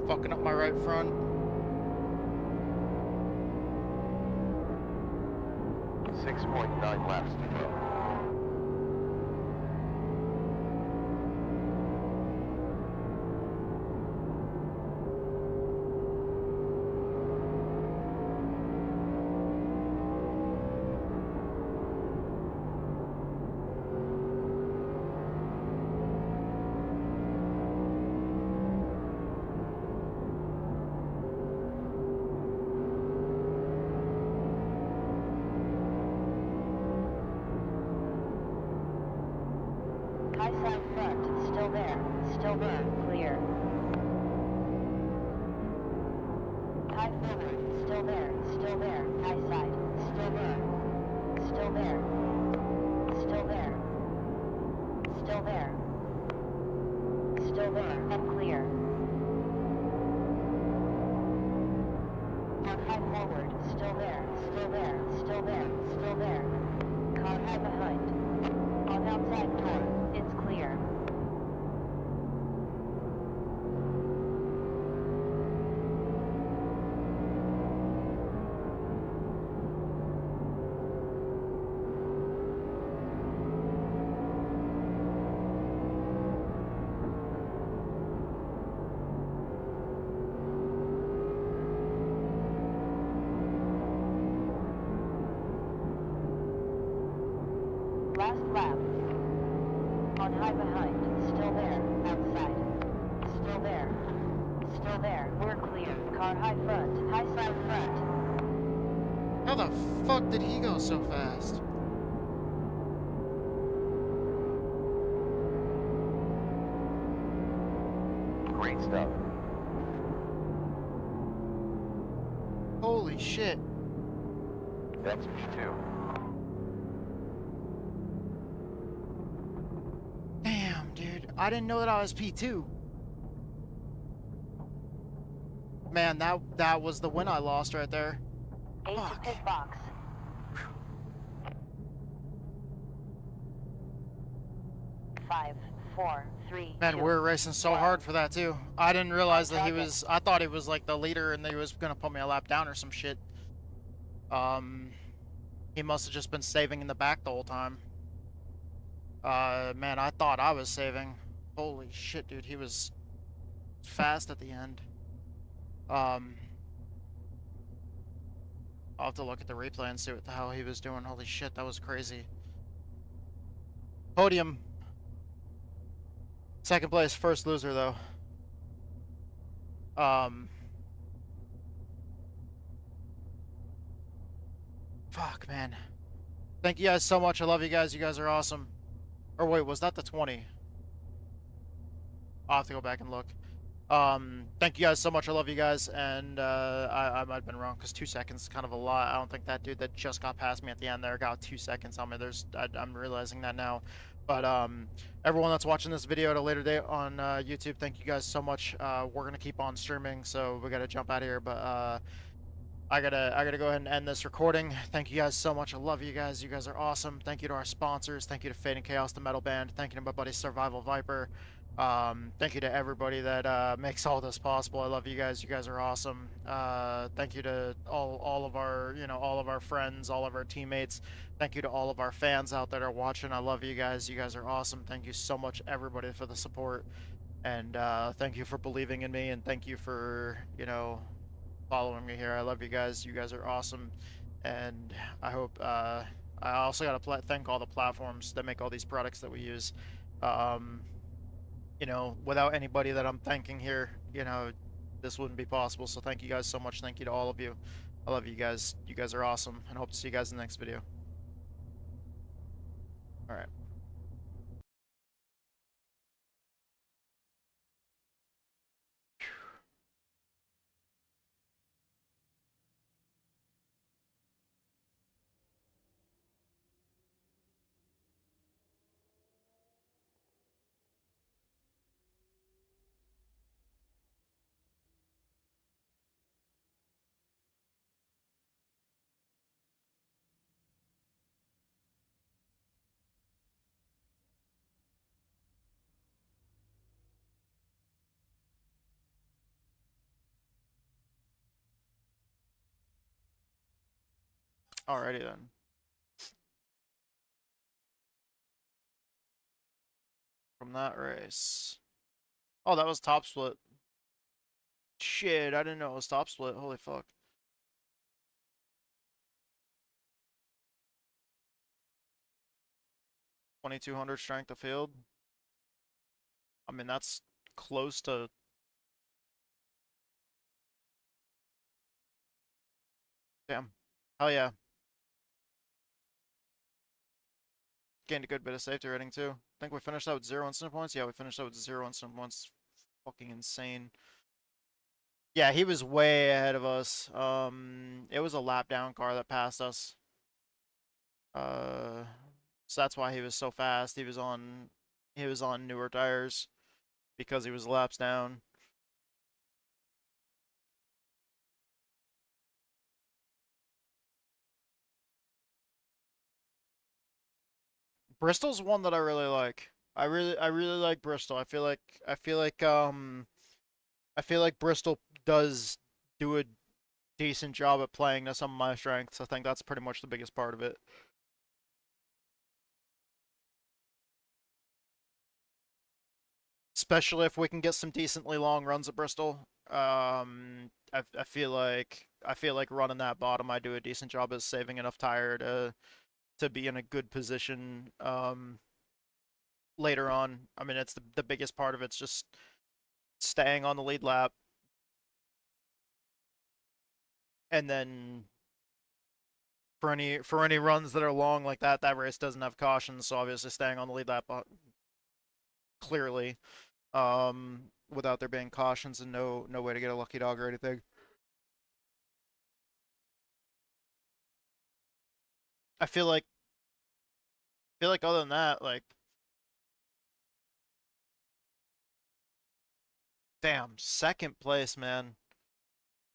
Fucking up my right front. 6.9 laps to go. High side front, still there, clear. High forward, still there, high side, still there, still there. Still there. Still there. And clear. On high forward. Still there. Still there. Still there. Still there. Car high behind. On outside door. It's clear. Last lap. On high behind. Still there. Outside. Still there. Still there. We're clear. Car high front. High side front. How the fuck did he go so fast? Great stuff. Holy shit. That's P2. Damn, dude. I didn't know that I was P2. Man, that was the win I lost right there. 8 to Fuck. pit box. Five, four, three, Man, two, we were racing so one. hard for that too. I didn't realize that he target. was. I thought he was like the leader, and that he was gonna put me a lap down or some shit. He must have just been saving in the back the whole time. Man, I thought I was saving. Holy shit, dude, he was fast at the end. I'll have to look at the replay and see what the hell he was doing. Holy shit, that was crazy. Podium. Second place, first loser though. Fuck, man. Thank you guys so much. I love you guys. You guys are awesome. Or wait, was that the 20? I'll have to go back and look. Thank you guys so much. I love you guys. And I might have been wrong because 2 seconds is kind of a lot. I don't think that dude that just got past me at the end there got 2 seconds on me. I'm realizing that now. But everyone that's watching this video at a later date on YouTube, thank you guys so much. We're gonna keep on streaming, so we gotta jump out of here. But I gotta go ahead and end this recording. Thank you guys so much. I love you guys. You guys are awesome. Thank you to our sponsors. Thank you to Fate and Chaos, the metal band. Thank you to my buddy Survival Viper. Thank you to everybody that makes all this possible. I love you guys. You guys are awesome. Thank you to all of our, all of our friends, all of our teammates. Thank you to all of our fans out there that are watching. I love you guys. You guys are awesome. Thank you so much, everybody, for the support. And thank you for believing in me, and thank you for, following me here. I love you guys. You guys are awesome. And I hope, I also got to thank all the platforms that make all these products that we use. Without anybody that I'm thanking here, this wouldn't be possible. So thank you guys so much. Thank you to all of you. I love you guys. You guys are awesome, and hope to see you guys in the next video. All right. Alrighty then. From that race. Oh, that was top split. Shit, I didn't know it was top split. Holy fuck. $2,200 strength of field. I mean, that's close to... Damn. Hell yeah. Gained a good bit of safety rating too. I think we finished out with 0 incident points. Yeah, we finished out with 0 incident points. Fucking insane. Yeah, he was way ahead of us. It was a lap down car that passed us. So that's why he was so fast. He was on he was on newer tires because he was laps down. Bristol's one that I really like. I really like Bristol. I feel like Bristol does do a decent job at playing to some of my strengths. I think that's pretty much the biggest part of it. Especially if we can get some decently long runs at Bristol. I feel like running that bottom, I do a decent job of saving enough tire to be in a good position later on. I mean, it's the biggest part of it's just staying on the lead lap. And then for any runs that are long like that, that race doesn't have cautions, so obviously staying on the lead lap clearly, without there being cautions and no way to get a lucky dog or anything. I feel like other than that, like, damn, second place, man.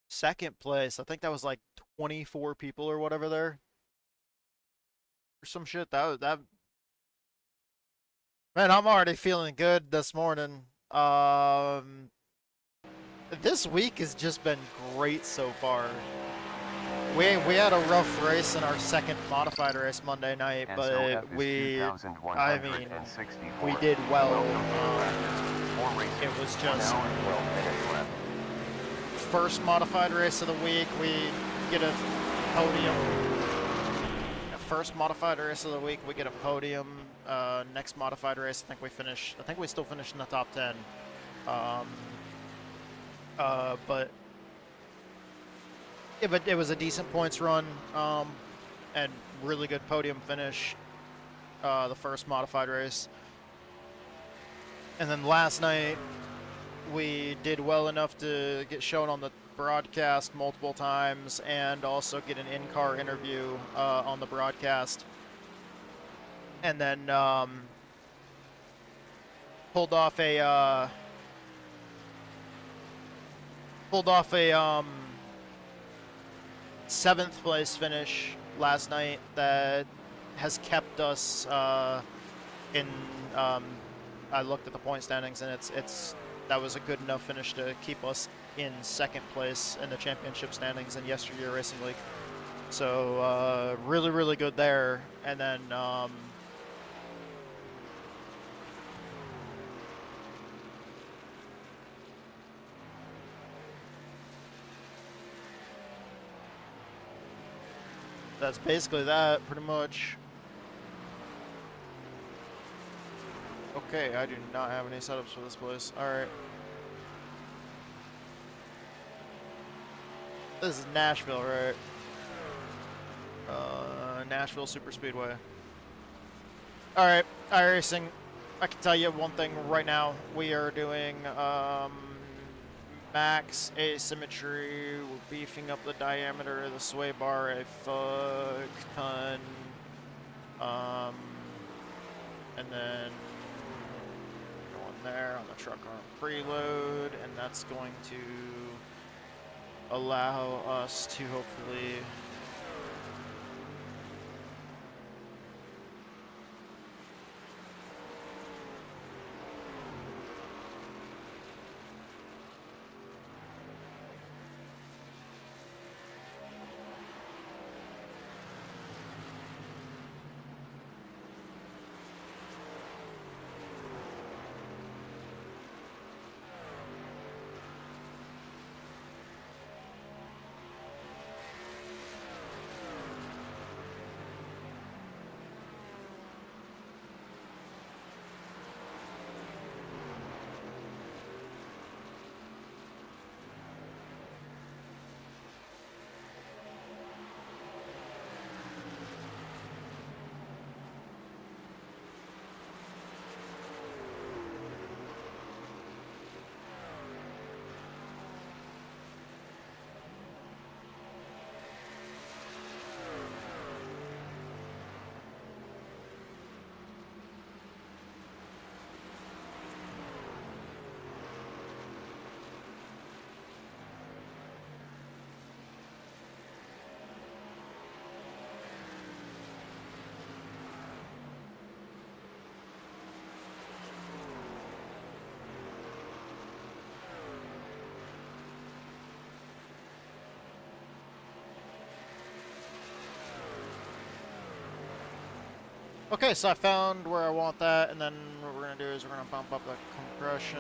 Second place. I think that was like 24 people or whatever there. Or some shit. That man, I'm already feeling good this morning. This week has just been great so far. We had a rough race in our second modified race Monday night, but we did well. It was just first modified race of the week. We get a podium. First modified race of the week, we get a podium. Next modified race, I think we still finish in the top 10. But it was a decent points run, and really good podium finish, the first modified race. And then last night, we did well enough to get shown on the broadcast multiple times and also get an in-car interview on the broadcast. And then pulled off a seventh place finish last night that has kept us in. I looked at the point standings, and that was a good enough finish to keep us in second place in the championship standings in Yesteryear Racing League. So really, really good there. And then that's basically that, pretty much. Okay, I do not have any setups for this place. Alright. This is Nashville, right? Nashville Super Speedway. Alright, iRacing. I can tell you one thing right now. We are doing max asymmetry. We're beefing up the diameter of the sway bar a fuck ton. And then going there on the truck arm preload, and that's going to allow us to hopefully Okay, so I found where I want that, and then what we're gonna do is we're gonna bump up the compression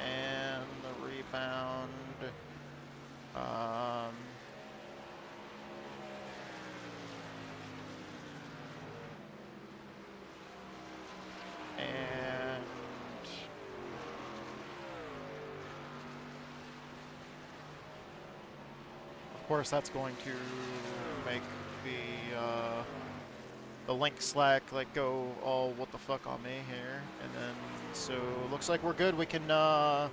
and the rebound. And of course, that's going to make the link slack like go all what the fuck on me here, and then so looks like we're good. We can oh,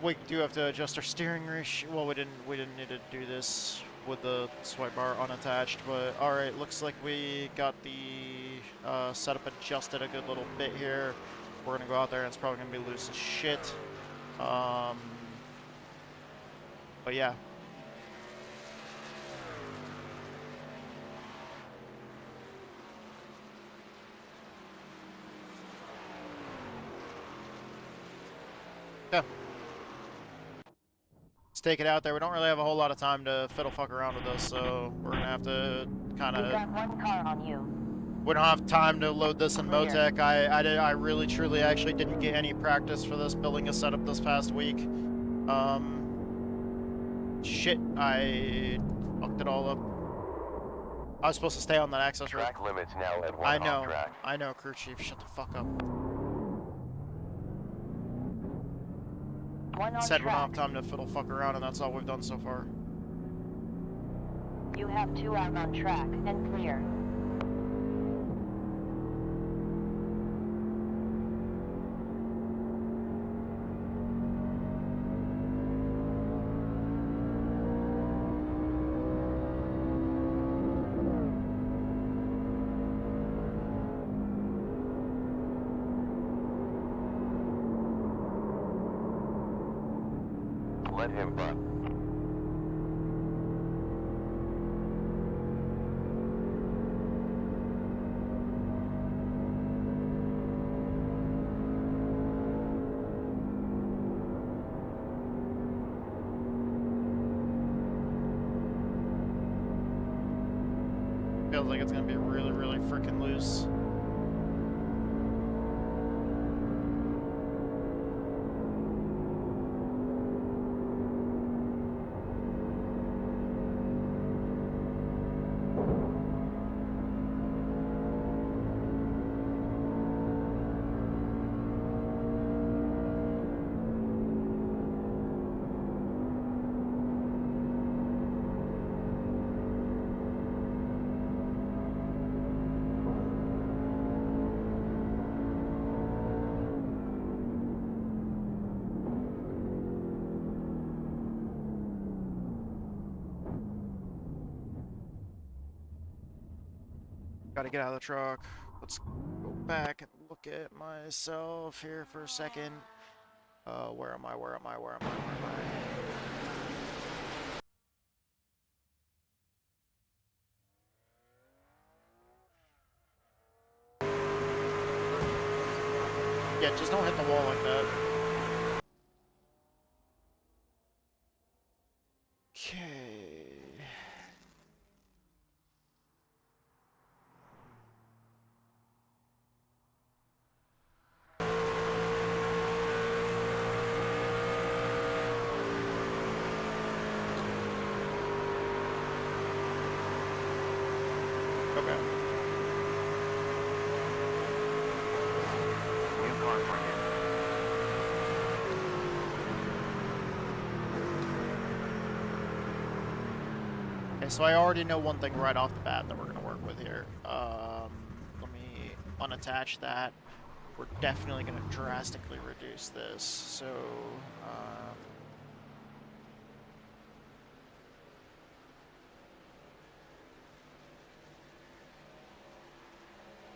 we do have to adjust our steering ratio. Well, we didn't need to do this with the swipe bar unattached, but all right, looks like we got the setup adjusted a good little bit here. We're gonna go out there and it's probably gonna be loose as shit, but yeah. Yeah. Let's take it out there. We don't really have a whole lot of time to fiddle fuck around with this, so we're gonna have to kind We of. got one car on you. We don't have time to load this in Motec. I really truly actually didn't get any practice for this building a setup this past week. Shit, I fucked it all up. I was supposed to stay on that access road. Track limits now at 1 I know, off track. I know, crew chief. Shut the fuck up. One on Said we don't track. have time to fiddle fuck around, and that's all we've done so far. You have 2 out on track and clear. Let him butt. Feels like it's gonna be really, really freaking loose. Gotta get out of the truck. Let's go back and look at myself here for a second. Where am I? Where am I? Where am I? Where am I? Yeah, just don't hit the wall like that. Okay. Okay. New car for you. Okay, so I already know one thing right off the bat that we're gonna work with here. Let me unattach that. We're definitely gonna drastically reduce this. So,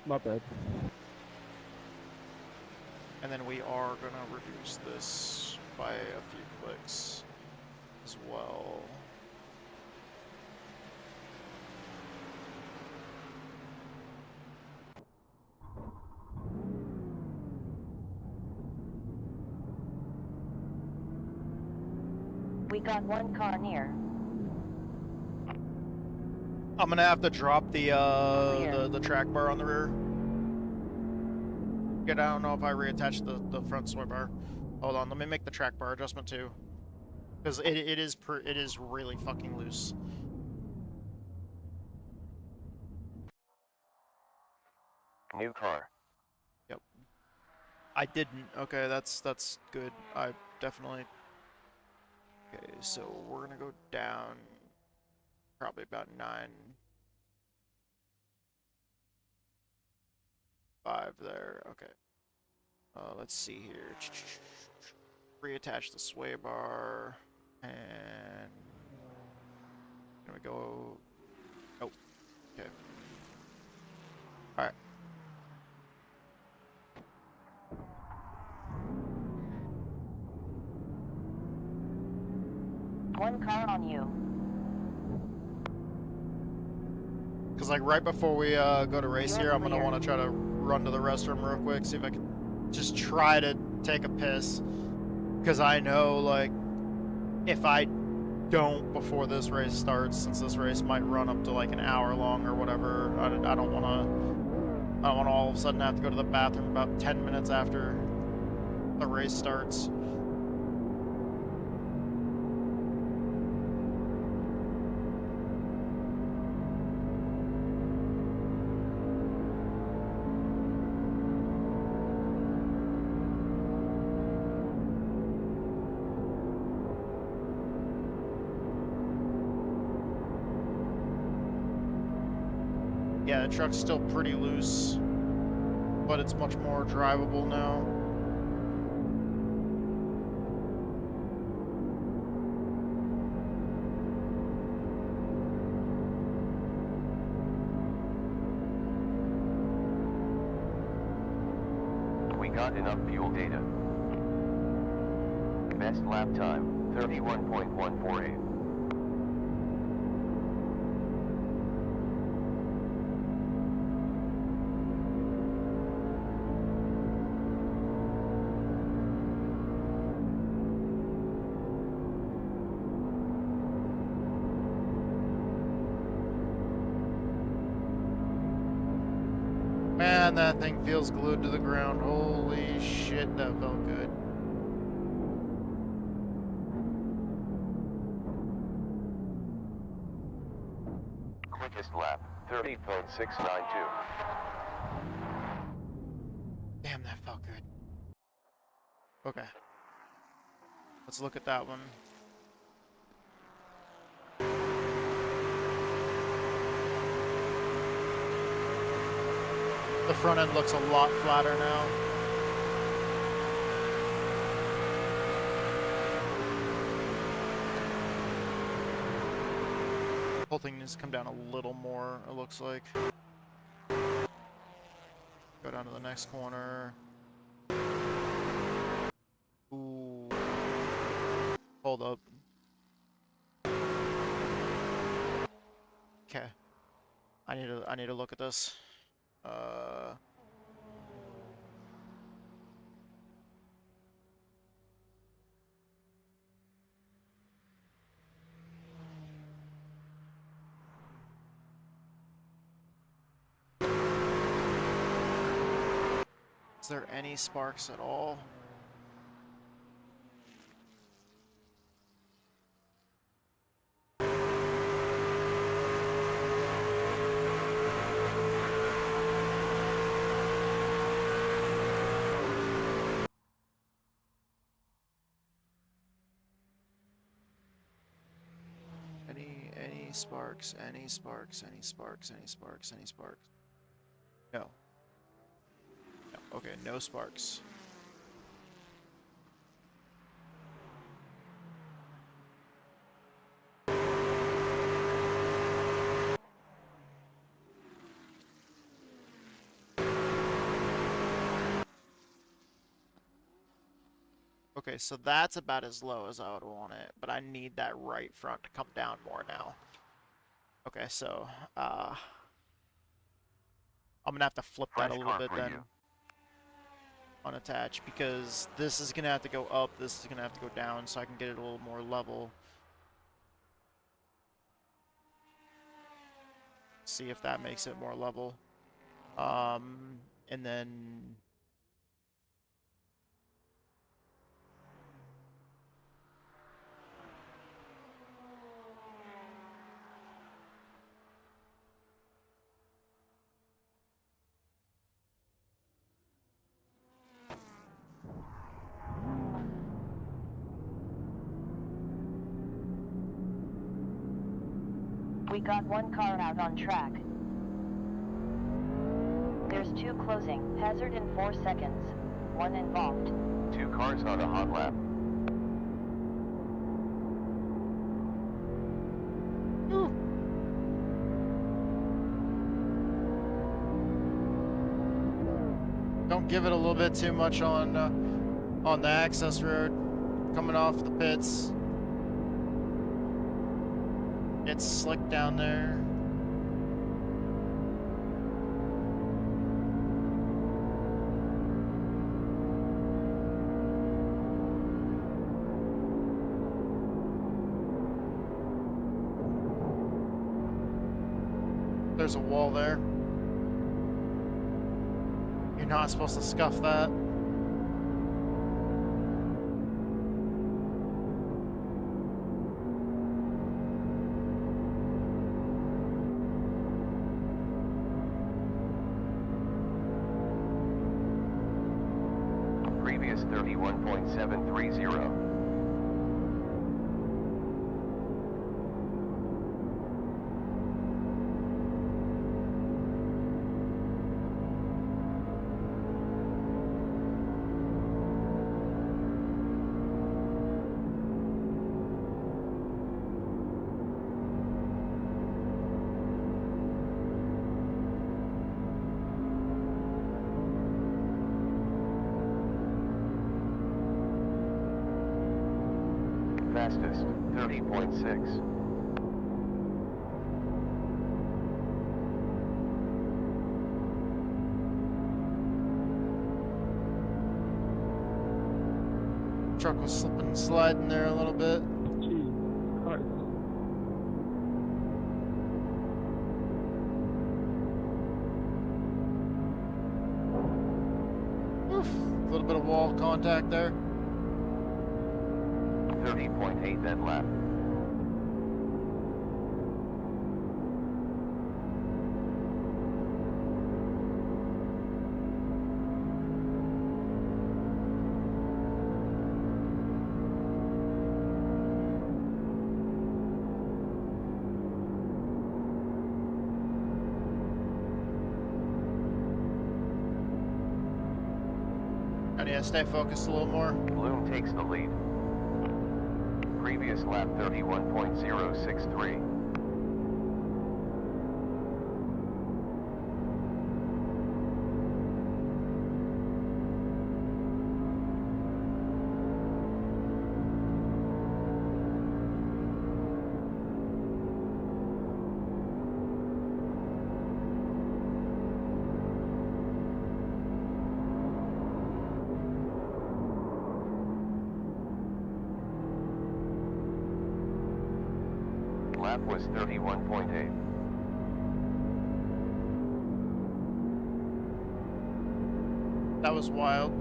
My bad. and then we are gonna reduce this by a few clicks as well. We got one car near. I'm gonna have to drop the track bar on the rear. Good, I don't know if I reattached the front sway bar. Hold on, let me make the track bar adjustment too, because it is really fucking loose. New car. Yep. I didn't. Okay, that's good. I definitely. Okay, so we're gonna go down probably about 9.5 there. Okay. Let's see here. Reattach the sway bar, and there we go. Oh, okay. All right. One car on you. Because like right before we go to race You're here, I'm gonna clear. want to try to run to the restroom real quick, see if I can just try to take a piss. Because I know like if I don't before this race starts, since this race might run up to like an hour long or whatever, I don't want to all of a sudden have to go to the bathroom about 10 minutes after the race starts. Yeah, the truck's still pretty loose, but it's much more drivable now. We got enough fuel data. Best lap time, 31.148. Man, that thing feels glued to the ground. Holy shit, that felt good. Quickest lap, 30.692. Damn, that felt good. Okay. Let's look at that one. The front end looks a lot flatter now. The whole thing needs to come down a little more, it looks like. Go down to the next corner. Ooh. Hold up. Okay. I need to look at this. Is there any sparks at all? Any sparks, any sparks, any sparks, any sparks, any sparks? No. No. Okay, no sparks. Okay, so that's about as low as I would want it, but I need that right front to come down more now. Okay, so I'm gonna have to flip that a little bit then. Unattach, because this is gonna have to go up, this is gonna have to go down, so I can get it a little more level. see if that makes it more level. And then We got one car out on track. There's 2 closing. Hazard in 4 seconds. 1 involved. 2 cars on a hot lap. don't give it a little bit too much on the access road coming off the pits. It's slick down there. There's a wall there. You're not supposed to scuff that. Previous 31.730. Fastest, 30.6. Truck was slipping and sliding there a little bit. Oof, a little bit of wall contact there. 30.8 that lap. I need to stay focused a little more. Bloom takes the lead. Previous lap 31.063. Lap was 31.8. That was wild.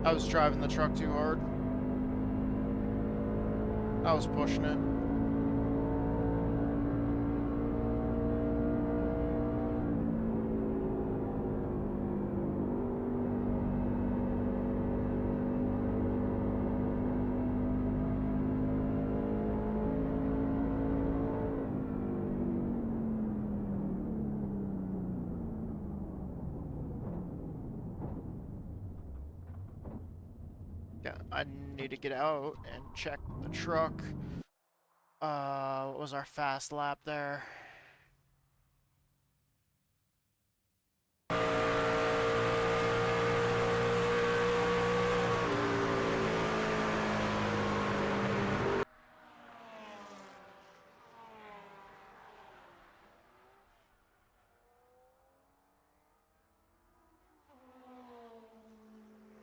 I was driving the truck too hard. I was pushing it. Yeah, I need to get out and check the truck. What was our fast lap there?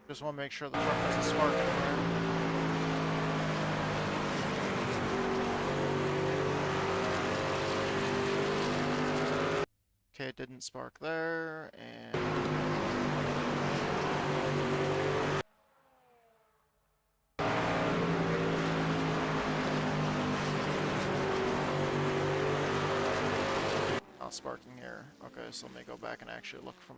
Just want to make sure the truck doesn't spark anywhere. Okay, it didn't spark there, and... not sparking here. Okay, so let me go back and actually look from...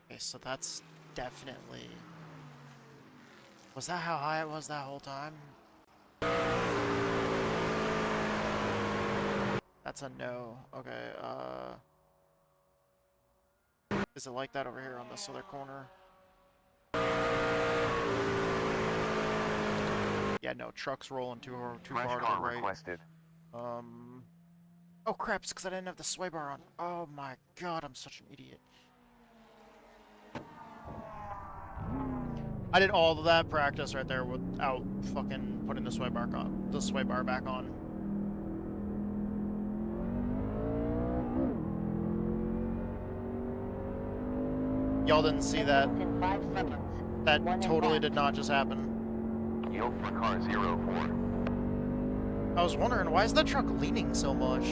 Okay, so that's definitely... Was that how high it was that whole time? That's a no. Okay, is it like that over here on this other corner? Yeah, no, truck's rolling too hard to the right. Requested. Oh crap, it's because I didn't have the sway bar on. Oh my god, I'm such an idiot. I did all of that practice right there without fucking putting the sway bar back on. Y'all didn't see that. In 5 seconds. That One totally and did not just happen. Yield for car 04. I was wondering, why is that truck leaning so much?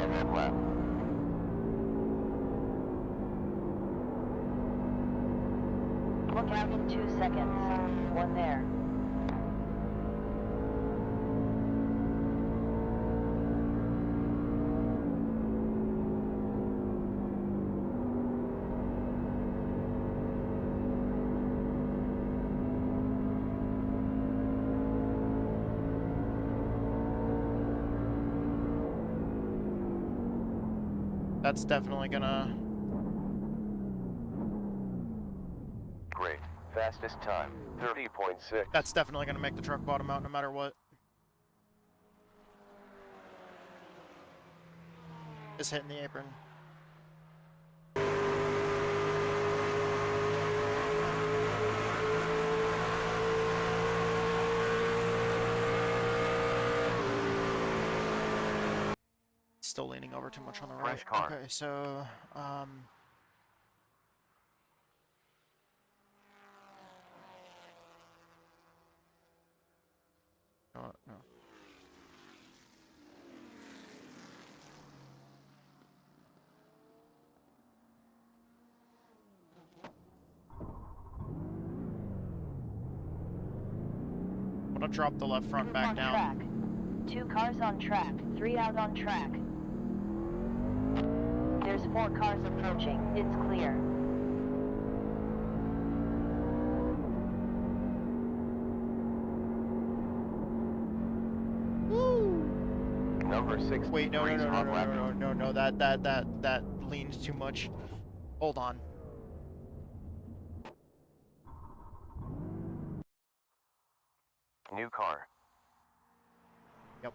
on that lap. Look out in 2 seconds. One there. That's definitely gonna... Great. Fastest time, 30.6. That's definitely gonna make the truck bottom out no matter what. Just hitting the apron. Still leaning over too much on the right. Fresh car. Okay, so no. I'm gonna drop the left front back on down. Track. 2 cars on track, 3 out on track. There's 4 cars approaching. It's clear. Number 6. Wait, no, that leaned too much. Hold on. New car. Yep.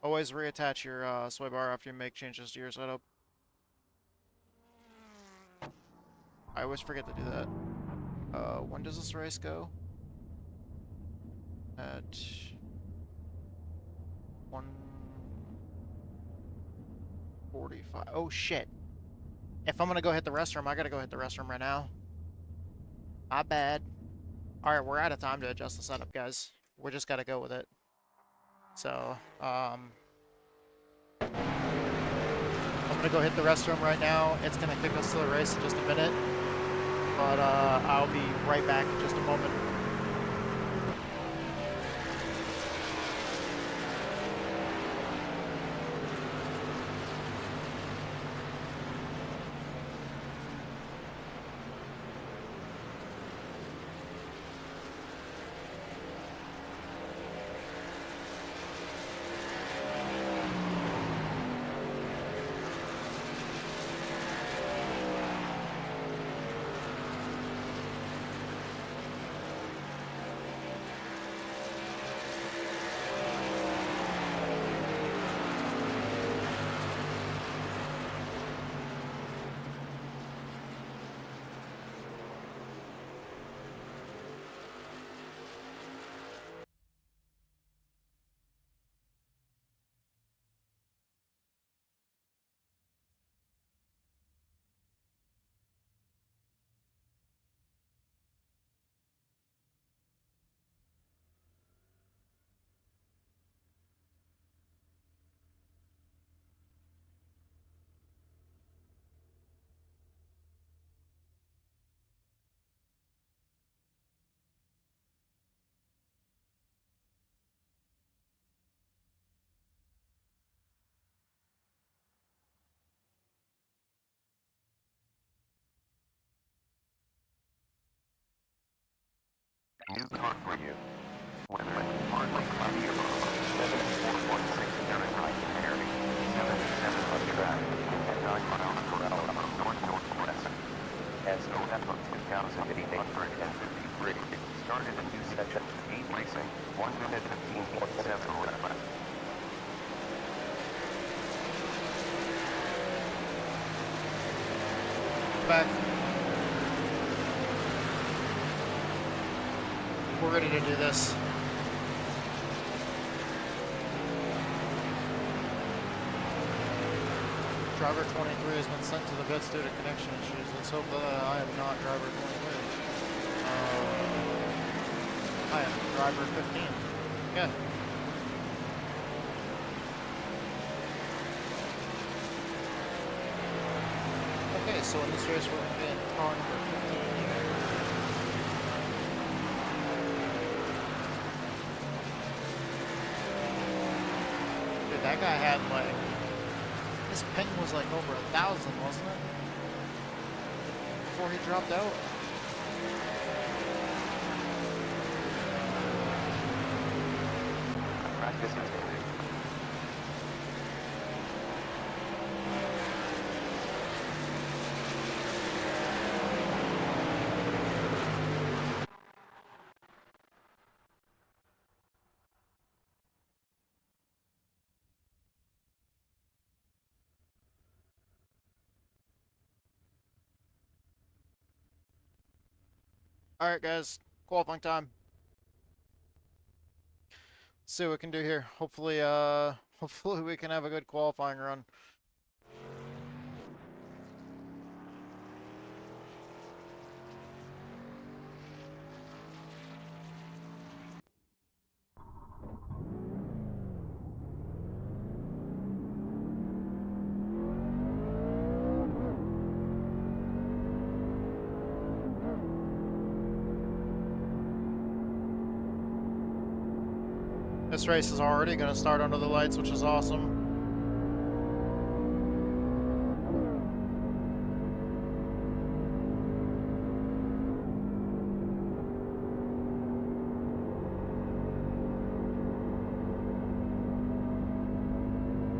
Always reattach your sway bar after you make changes to your setup. I always forget to do that. When does this race go? At 1:45. Oh shit. If I'm gonna go hit the restroom, I gotta go hit the restroom right now. My bad. Alright, we're out of time to adjust the setup, guys. We just gotta go with it. So, I'm gonna go hit the restroom right now. It's gonna kick us to the race in just a minute. But, I'll be right back in just a moment. New car for you. Weather, partly cloudy above, 74.6 Fahrenheit in area, 77 on track, at 9 miles per hour from north-northwest. SOF of 2,853, started a new section, 8 racing, 1 minute 15.7 lap. Back. We're ready to do this. Driver 23 has been sent to the pits due to connection issues. Let's hope that I am not driver 23. I am driver 15. Yeah. Okay, so in this race we're going to be in car number 15 here. Dude, that guy had like, his ping was like over 1,000, wasn't it? Before he dropped out. Practice is ended. Alright guys, qualifying time. Let's see what we can do here. Hopefully, hopefully we can have a good qualifying run. This race is already going to start under the lights, which is awesome.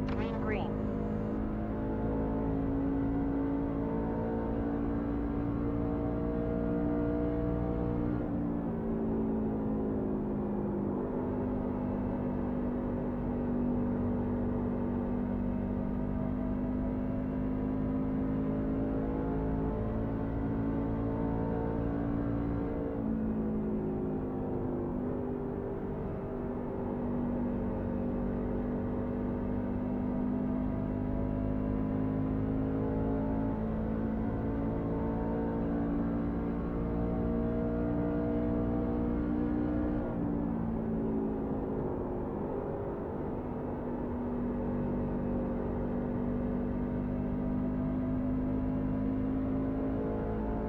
Green, green.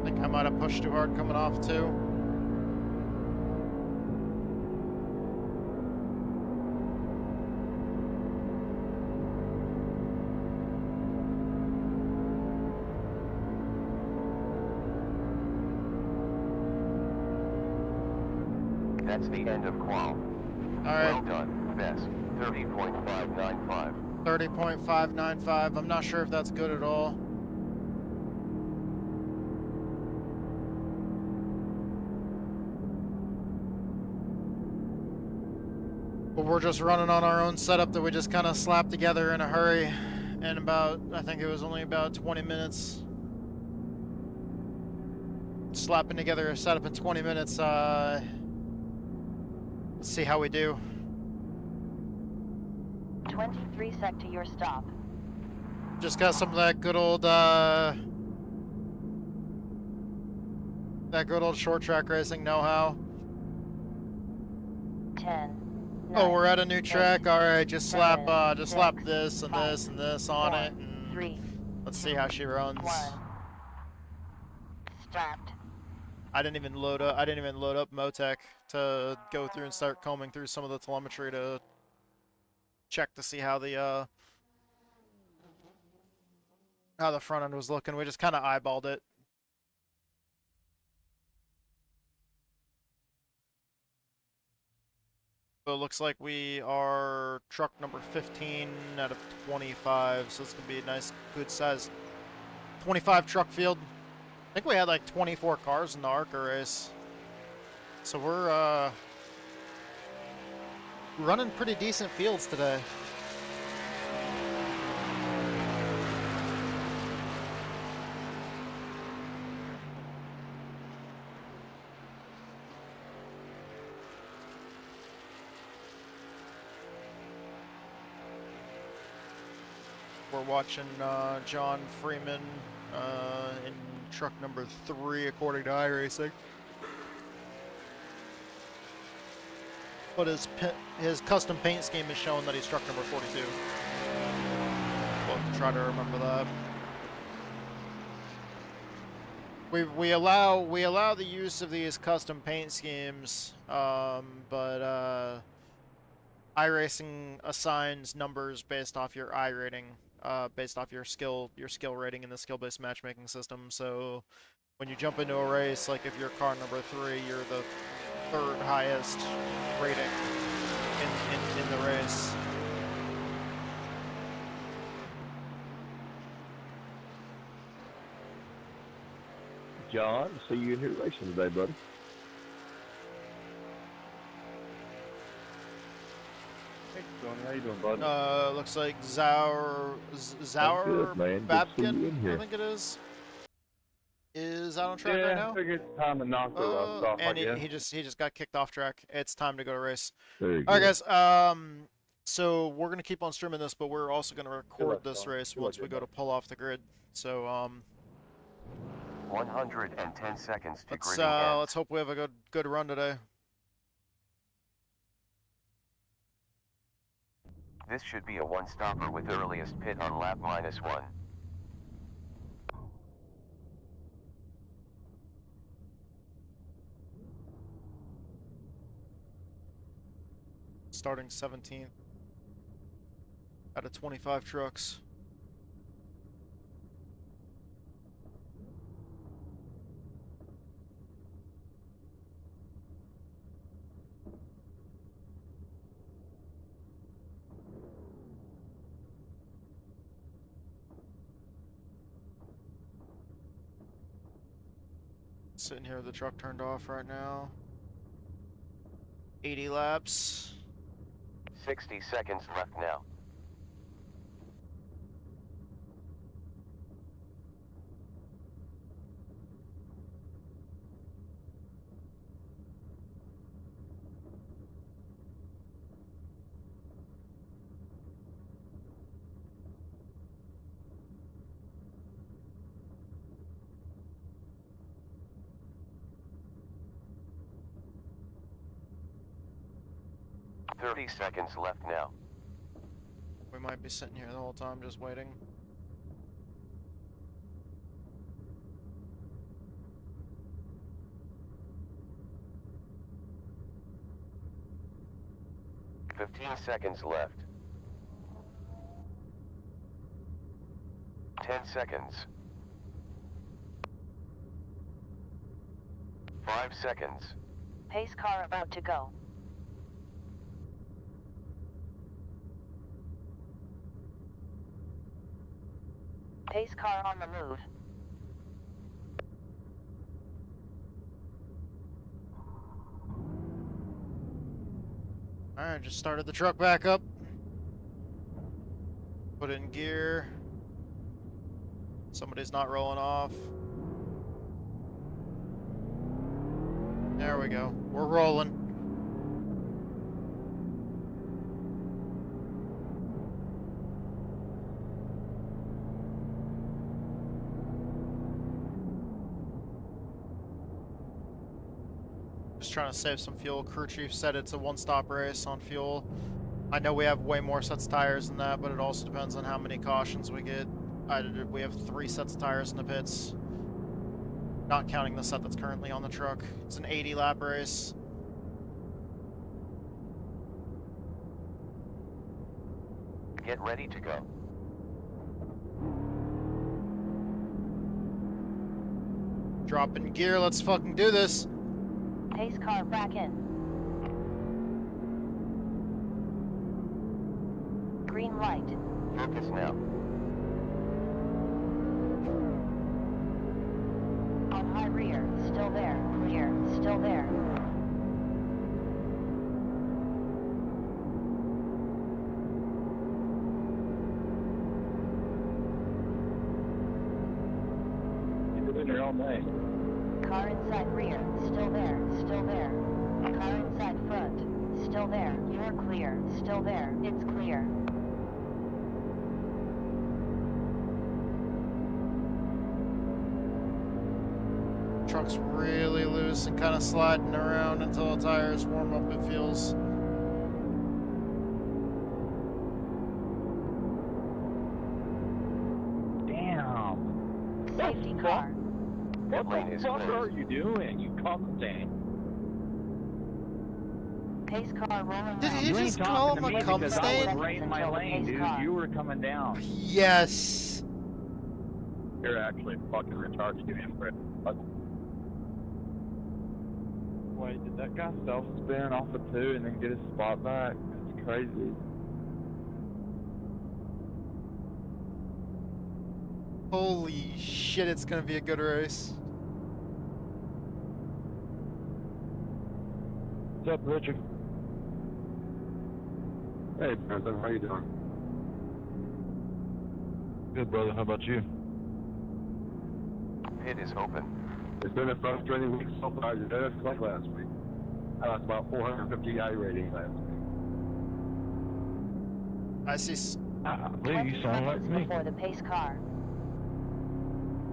think I might have pushed too hard coming off too. That's the end of qual. Alright. Well done. Best. 30.595. 30.595. I'm not sure if that's good at all. But we're just running on our own setup that we just kind of slapped together in a hurry. And about, I think it was only about 20 minutes. Slapping together a setup in 20 minutes. Let's see how we do. 23 sec to your stop. Just got some of that good old short track racing know-how. 10. Oh, we're at a new track. All right, just slap seven, this and five, this and this on it, and 3, let's see how she runs. 1. Strapped. I didn't even load up Motec to go through and start combing through some of the telemetry to check to see how the front end was looking. We just kind of eyeballed it. So it looks like we are truck number 15 out of 25, so it's gonna be a nice, good size 25 truck field. I think we had like 24 cars in the ARCA race, so we're running pretty decent fields today. We're watching John Freeman in truck number 3, according to iRacing. But his custom paint scheme is showing that he's truck number 42. We'll have to try to remember that. We allow the use of these custom paint schemes, but iRacing assigns numbers based off your I rating. Based off your skill rating in the skill-based matchmaking system. So when you jump into a race, like if you're car number 3, you're the 3rd highest rating in the race. John, see you in here racing today, buddy. Hey, Tony, how you doing, bud? Looks like Zaur good, man. Good to see you in Babkin, here. I think it is out on track right now. I figured it's time to knock the rust off, And I guess. he just got kicked off track. It's time to go to race. Very All right, good. guys. So we're gonna keep on streaming this, but we're also gonna record luck, this Tom. race Good luck, once we go to pull off the grid. So 110 seconds to grid end. let's hope we have a good run today. This should be a one-stopper with earliest pit on lap -1. Starting 17th out of 25 trucks. Sitting here with the truck turned off right now. 80 laps. 60 seconds left now. Thirty seconds left now. We might be sitting here the whole time just waiting. 15 seconds left. 10 seconds. 5 seconds. Pace car about to go. Pace car on the move. Alright, just started the truck back up. Put it in gear. Somebody's not rolling off. There we go. We're rolling. Just trying to save some fuel. Crew chief said it's a one-stop race on fuel. I know we have way more sets of tires than that, but it also depends on how many cautions we get. We have 3 sets of tires in the pits, not counting the set that's currently on the truck. It's an 80-lap race. Get ready to go. Drop in gear, let's fucking do this. Pace car back in. Green light. Focus now. On high rear. Still there. Clear. Still there. You've been in there all night. Car inside rear. Still there. Still there. Car inside front. Still there. You're clear. Still there. It's clear. Truck's really loose and kind of sliding around until the tires warm up, it feels. Damn. Safety car. What Lane the is fuck clear. are you doing? You commenting. Pace car rolling Did out. he You ain't just call talking him to a me cum because I stain? was right in my lane, dude. You were coming down. Yes. You're actually fucking retarded, you inbred. Wait, did that guy self-spin off of 2 and then get his spot back? That's crazy. Holy shit, it's gonna be a good race. What's up, Richard? Hey, Brandon, how you doing? Good, brother. How about you? Pit is open. It's been a frustrating week so far. It's like last week. I lost about 450 I rating last week. I see. Lee, you sound like me. Before the pace car.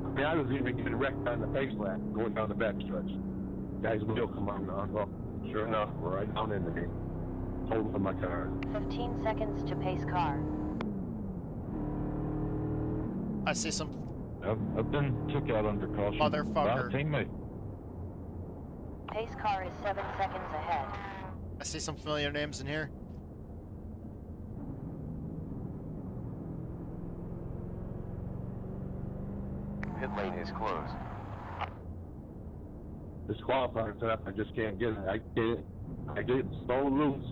I mean, I was even getting wrecked on the pace lap going down the backstretch. Guys wheel come on. Well, sure enough, we're right down into me. Total of my car. 15 seconds to pace car. I see some I've been took out under caution by a motherfucker. teammate. Pace car is 7 seconds ahead. I see some familiar names in here. Pit lane is closed. This qualifying setup, I just can't get it. I get it so loose.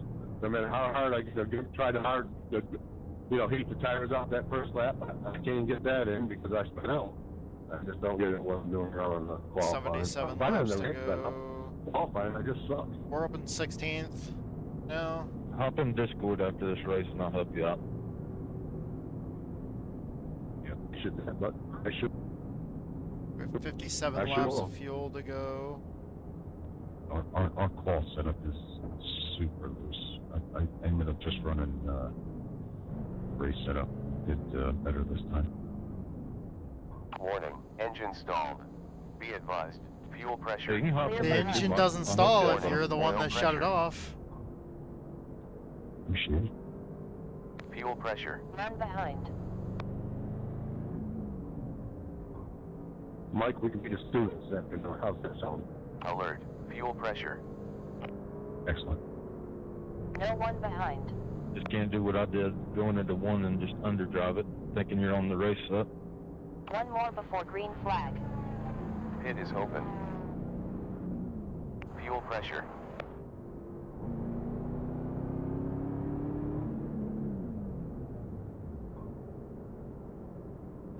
No matter how hard I try to heat the tires off that first lap, I can't get that in because I spin out. I just don't get it what I'm doing wrong on the qualifying. 77 Fine, laps I to never get that. go. Qualifying, I just suck. We're up in 16th. No. Hop in Discord after this race and I'll help you out. Yeah, I should have, but I should. We have 57 I sure laps will. of fuel to go. Our qual setup is super loose. I ended up just running race setup. Did better this time. Warning, engine stalled. Be advised, fuel So pressure. you can hop The in The there. engine I'll doesn't help stall you if out. you're the one Oil that shut it pressure. off. Appreciate it. Fuel pressure. Run behind. Mike, we can be the students after. How's that sound? Alert, fuel pressure. Excellent. No one behind. Just can't do what I did, going into one and just underdrive it, thinking you're on the race up. One more before green flag. Pit is open. Fuel pressure.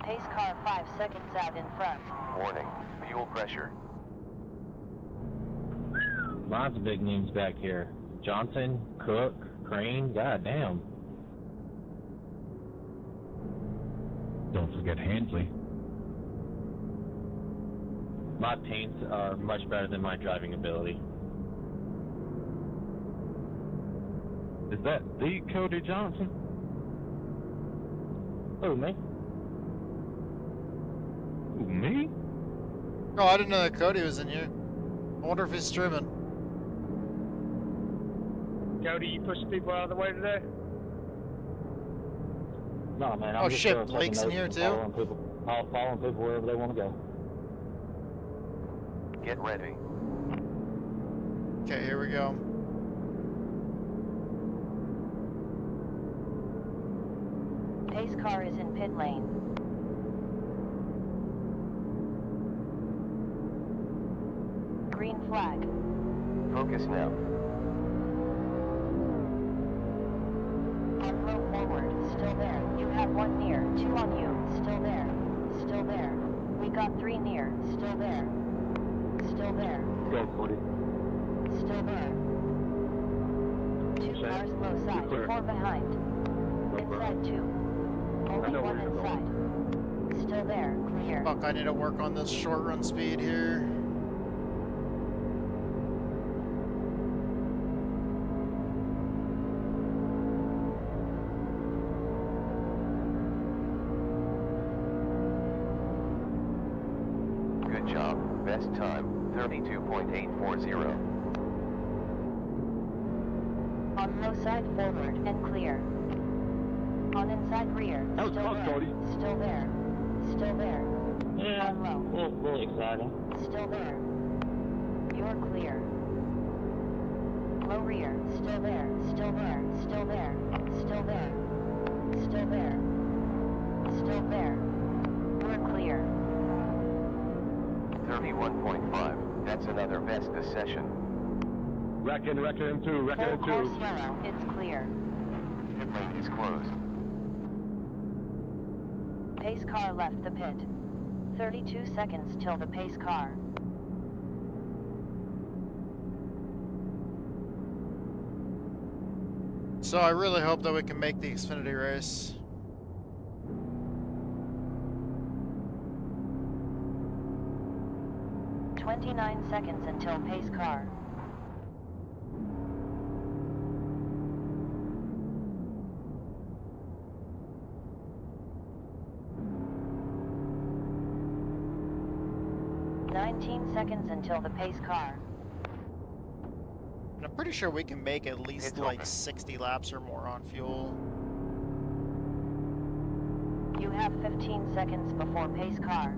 Pace car 5 seconds out in front. Warning. Fuel pressure. Lots of big names back here. Johnson, Cook, Crane, goddamn. Don't forget Handley. My paints are much better than my driving ability. Is that the Cody Johnson? Oh, me? Who, me? Oh, I didn't know that Cody was in here. I wonder if he's streaming. Cody, you pushing people out of the way today? No, man. Oh, I'm just shit, taking Blake's in notes here, and too? following people wherever they want to go. Get ready. Okay, here we go. Pace car is in pit lane. Green flag. Focus now. On low forward. Still there. You have one near. 2 on you. Still there. Still there. We got 3 near. Still there. Still there. Go, Cody. Still there. 2 cars low side. clear. 4 behind. Inside 2. Only know 1 where you're inside. Still there. Clear. Fuck, I need to work on this short run speed here. Good job. Best time, 32.840. On low side forward and clear. On inside rear. That was Still close, there. Cody. Still there. Still there. Yeah, On low. really exciting. Still there. You're clear. Low rear. Still there. Still there. Still there. Still there. Still there. Still there. You're clear. 31.5. That's another Vesta session. Wrecking him too, wrecking Full him course too. yellow. It's clear. Pit lane is closed. Pace car left the pit. 32 seconds till the pace car. So I really hope that we can make the Xfinity race. "29 seconds until pace car. Seconds until the pace car. And I'm pretty sure we can make at least It's like open. 60 laps or more on fuel. You have 15 seconds before pace car.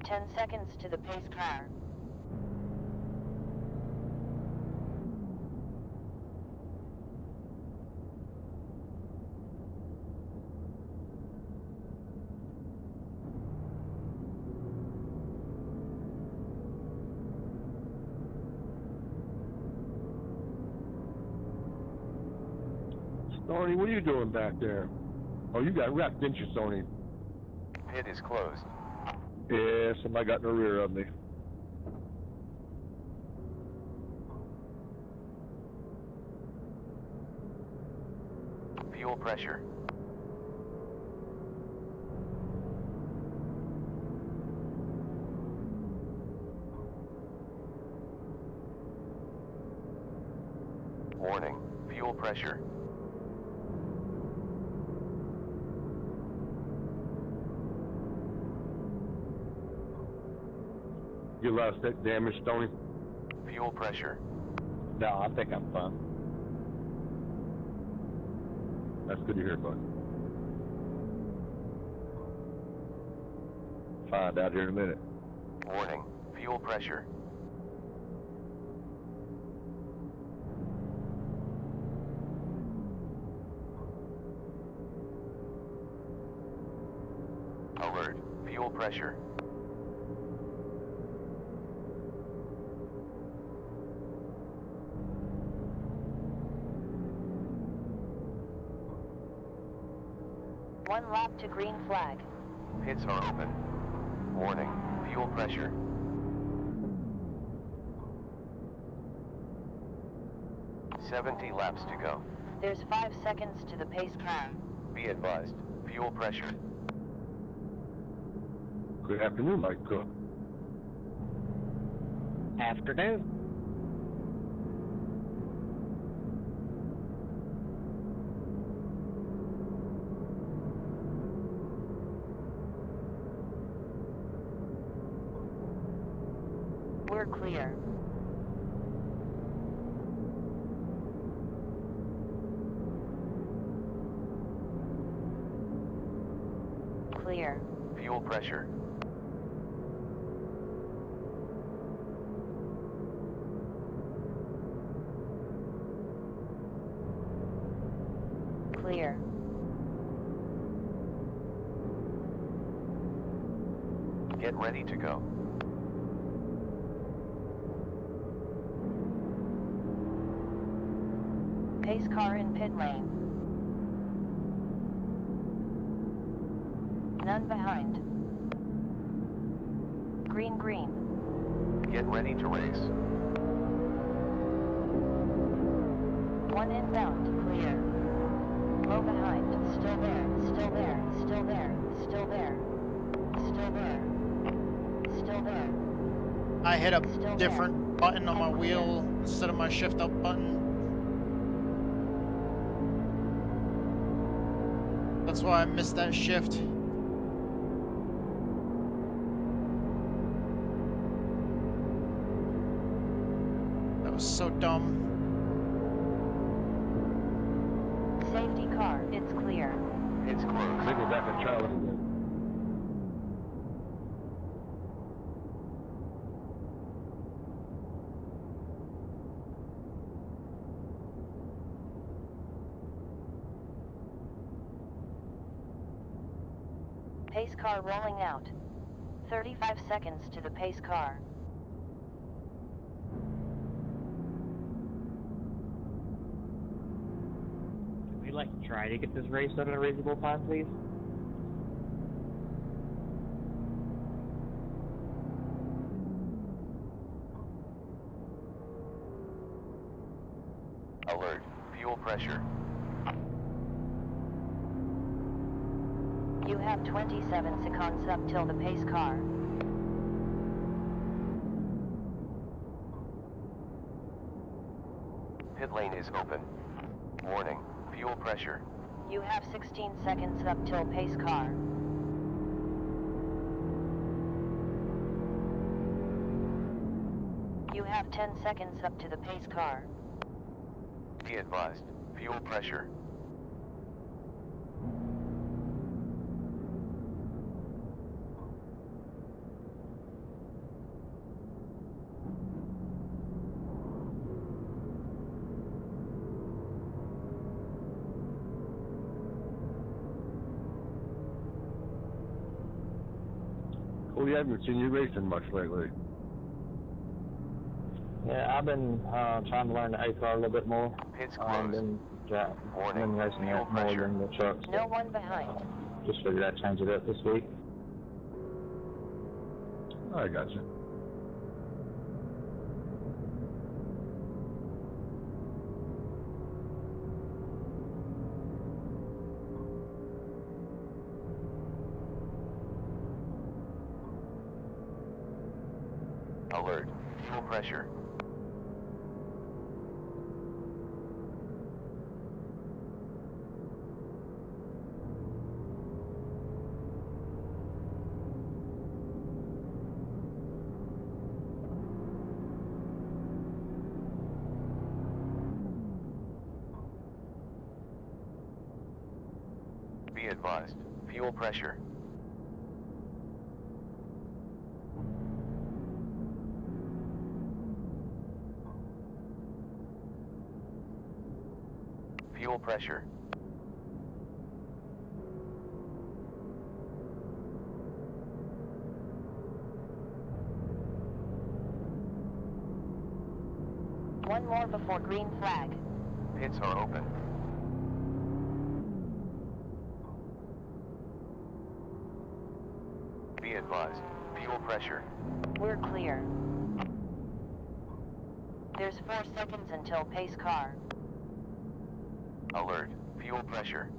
"10 seconds to the pace car. Sony, what are you doing back there? Oh, you got wrecked, didn't you, Sony? Pit is closed. Yeah, somebody got in the rear of me. Fuel pressure. Warning. Fuel pressure. You get a lot of stick damage, Sony. Fuel pressure. No, I think I'm fine. That's good to hear, bud. find out here in a minute. Warning, fuel pressure. Alert, fuel pressure. One lap to green flag. Pits are open. Warning, fuel pressure. $70 laps to go. There's 5 seconds to the pace car. Be advised, fuel pressure. Good afternoon, Mike Cook. Afternoon. We're clear. Clear. Fuel pressure. Clear. Get ready to go. Pace car in pit lane. None behind. Green, green. Get ready to race. One inbound, clear. Low behind, still there, still there, still there, still there, still there, still there. I hit a Still different there. button on my And wheel instead of my shift up button. That's why I missed that shift. That was so dumb. Safety car, it's clear. It's closed. Signal back to Charlie. Pace car rolling out. 35 seconds to the pace car. Would we like to try to get this race done in a reasonable time, please? Alert, fuel pressure. You have 27 seconds up till the pace car. Pit lane is open. Warning, fuel pressure. You have 16 seconds up till pace car. You have 10 seconds up to the pace car. Be advised, fuel pressure. We haven't seen you racing much lately. Yeah, I've been trying to learn the A car a little bit more. Pits closed. Been Warning, racing fuel that more pressure. than the trucks. No one behind. Just figured I'd change it up this week. I got you. Alert, fuel pressure. Be advised, fuel pressure. Fuel pressure. One more before green flag. Pits are open. Be advised. Fuel pressure. We're clear. There's 4 seconds until pace car. Alert. Fuel pressure.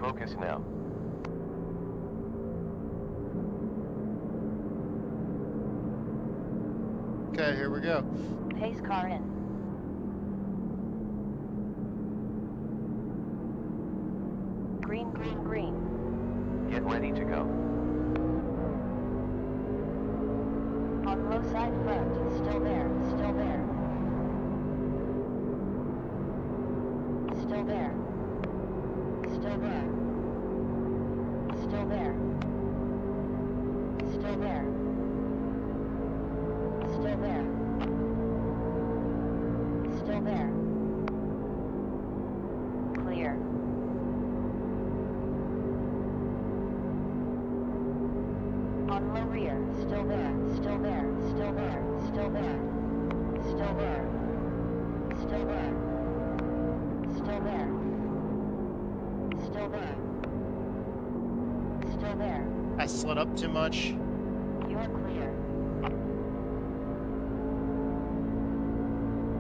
Focus now. Okay, here we go. Pace car in. Green, green, green. Get ready to go. On low side front. Still there. Still there. Still there. Still there. Still there. Still there. Still there. Still there. Clear. On low rear. Still there. Still there. Still there. Still there. Still there. Still there. Still there. Still there. Still there. I slid up too much. You're clear.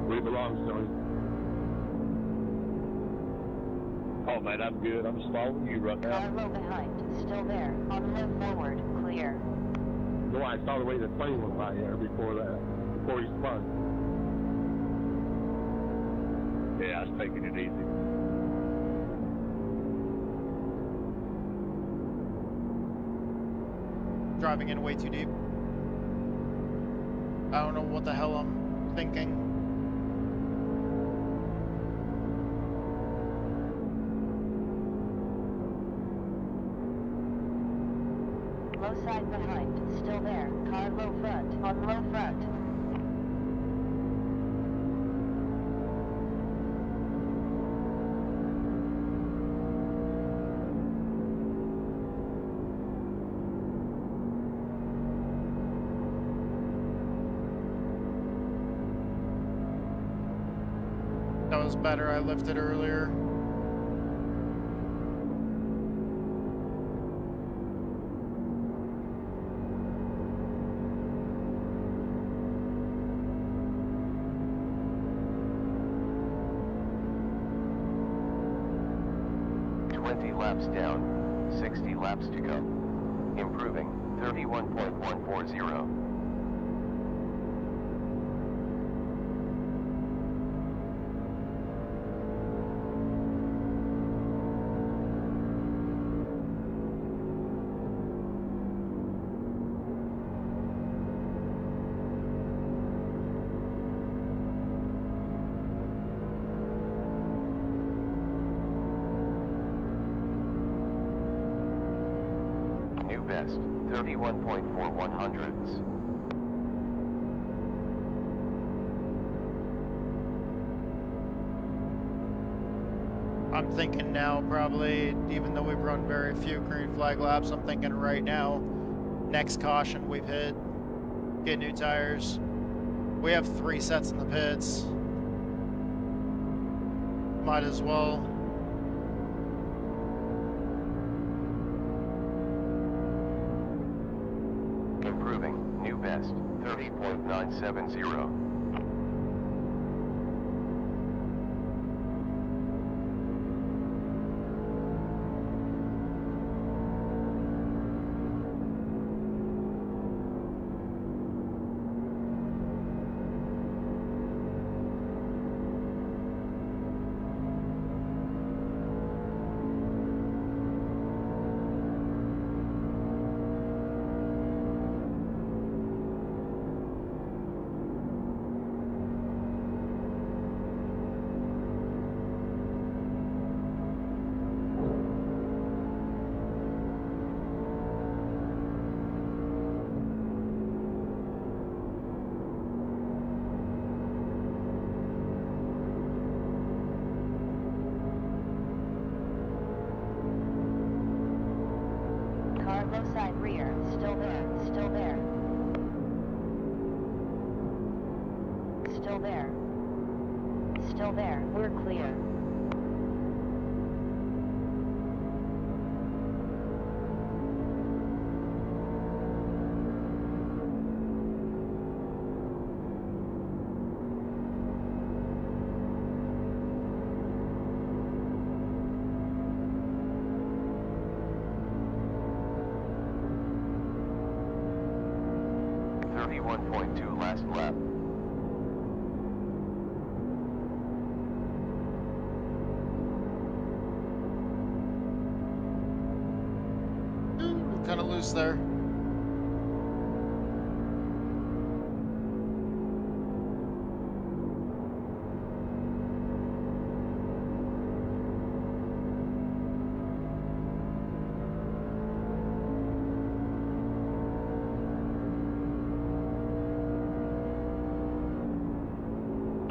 Where you belong, Sonny. Oh man, I'm good. I'm just following you right now. Car low behind. Still there. On low forward. Clear. No, I saw the way the plane went by there before he spun. Yeah, I was taking it easy. Driving in way too deep. I don't know what the hell I'm thinking. Low side behind. Still there. Car low front. On low front. That was better. I lifted earlier. Laps down, 60 laps to go. Improving, 31.140. Best, 31.4100s. I'm thinking now probably, even though we've run very few green flag laps, I'm thinking right now, next caution we've hit, get new tires. We have 3 sets in the pits. Might as well. Improving, new best, 30.970. clear. Still there. Still there. Still there. Still there. We're clear. Last lap. Kind of loose there.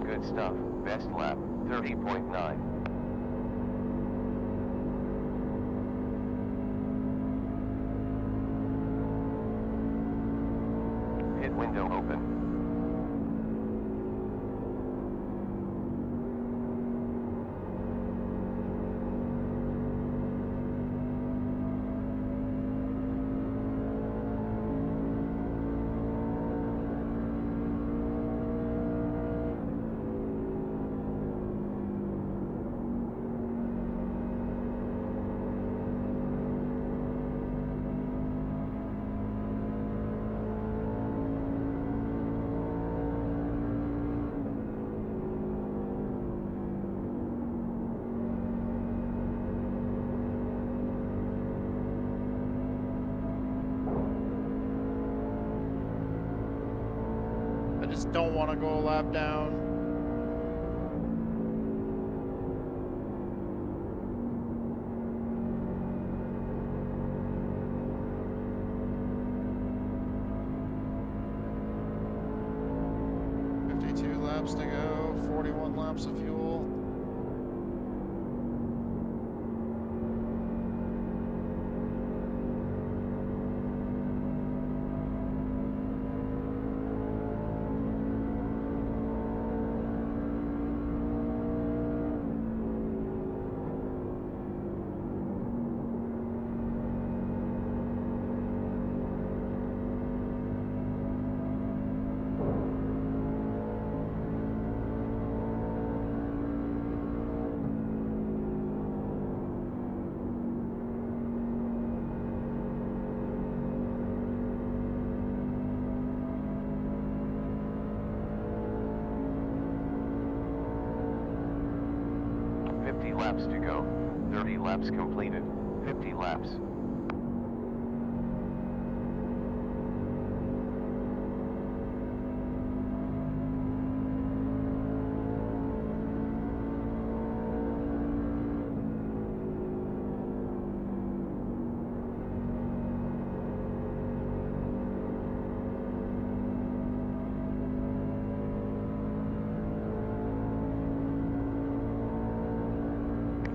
Good stuff. Best lap, 30.9. Pit window open. Just don't want to go a lap down. Laps to go, 41 laps of fuel. Laps to go. 30 laps completed. 50 laps.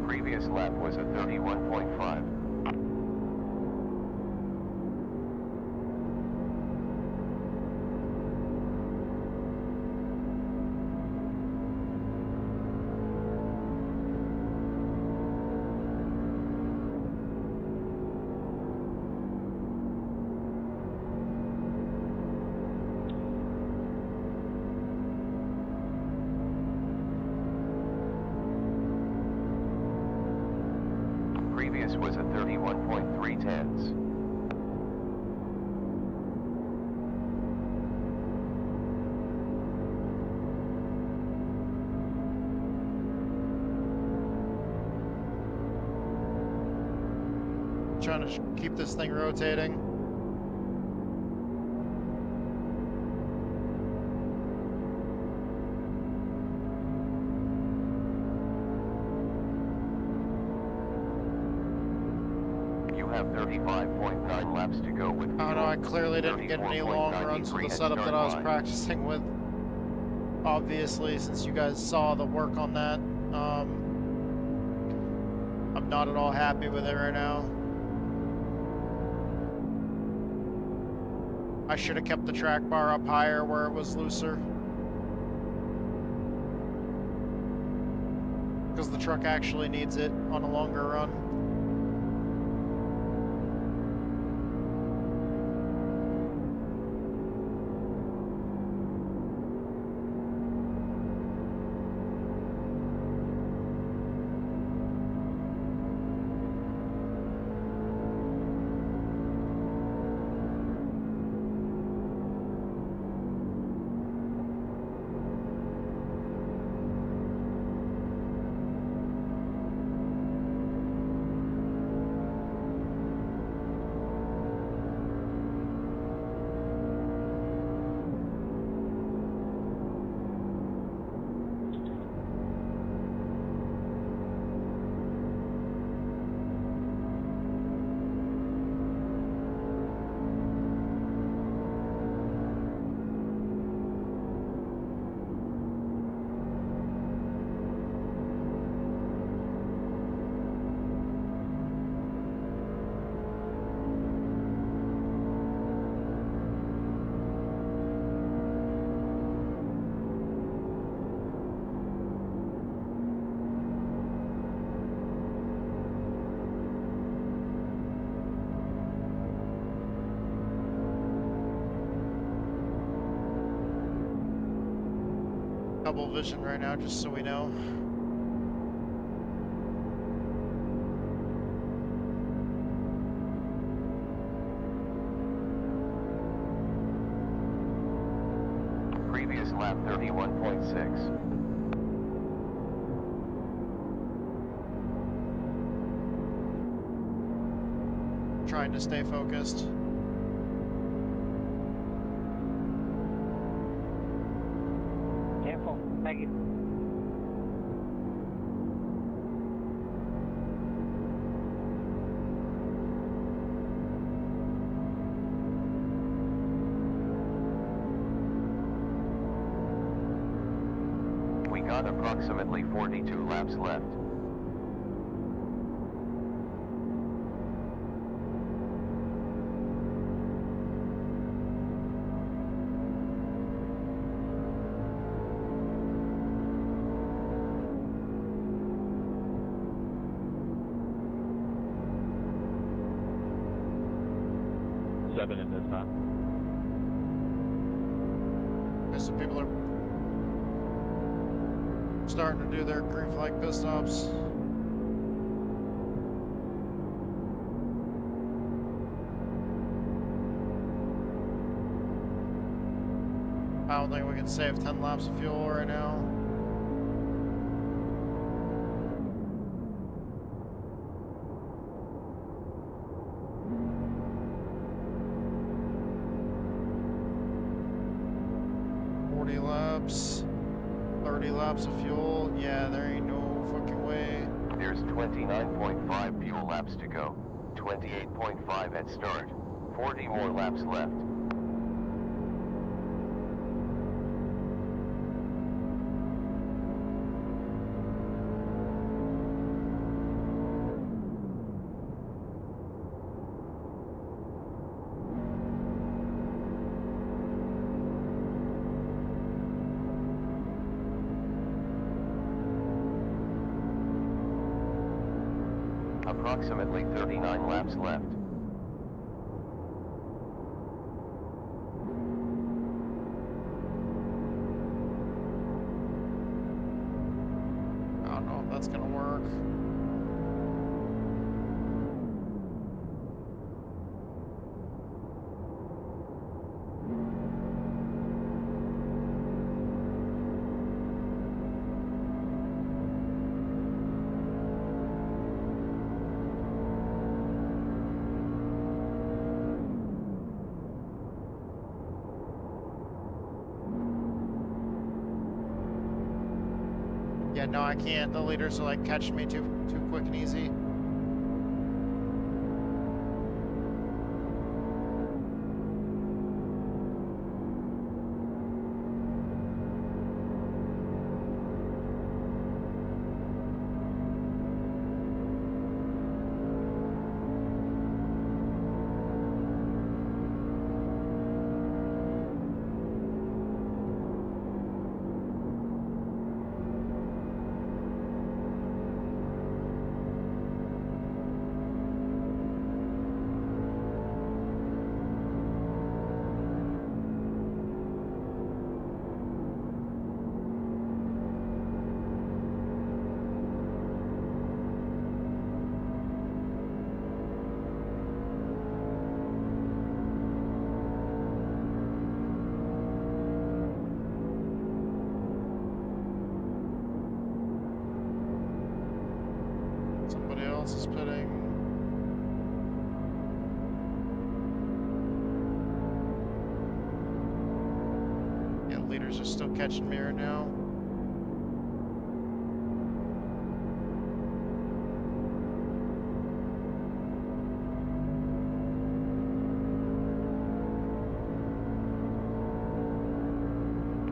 Previous lap was a 31.5. Previous was a 31.3 tenths. Trying to keep this thing rotating. Have 35.9 laps to go with. Oh no, I clearly didn't get any long runs with the setup that I was practicing with. Obviously, since you guys saw the work on that, I'm not at all happy with it right now. I should have kept the track bar up higher where it was looser. Because the truck actually needs it on a longer run. Double vision right now, just so we know. Previous lap 31.6. Trying to stay focused. Careful. Thank you. We got approximately 42 laps left. Seven in this time. Because some people are starting to do their green flag pit stops. I don't think we can save 10 laps of fuel right now. Laps, 30 laps of fuel. Yeah, there ain't no fucking way. There's 29.5 fuel laps to go. 28.5 at start. 40 more laps left. Approximately 39 laps left. I don't know if that's gonna work. Yeah, no, I can't. The leaders are like catching me too quick and easy. else is pitting? Yeah, leaders are still catching me right now.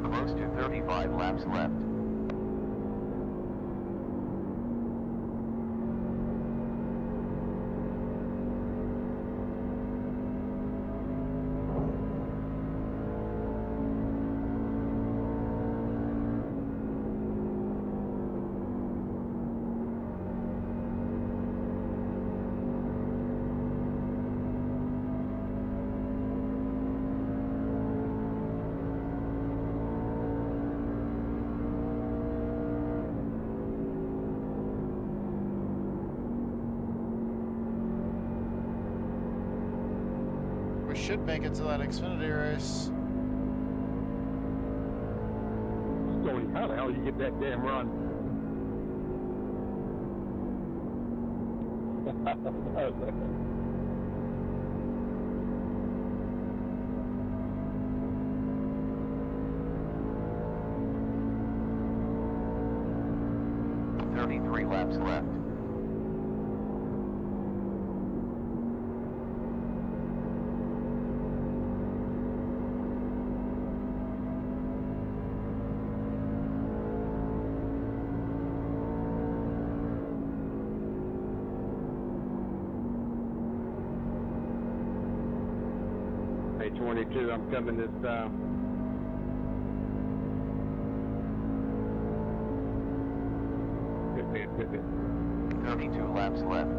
Close to 35 laps left. We should make it to that Xfinity race. Tony, how the hell you get that damn run? 33 laps left. Hey, 22, I'm coming this time. Hit me. 32 laps left.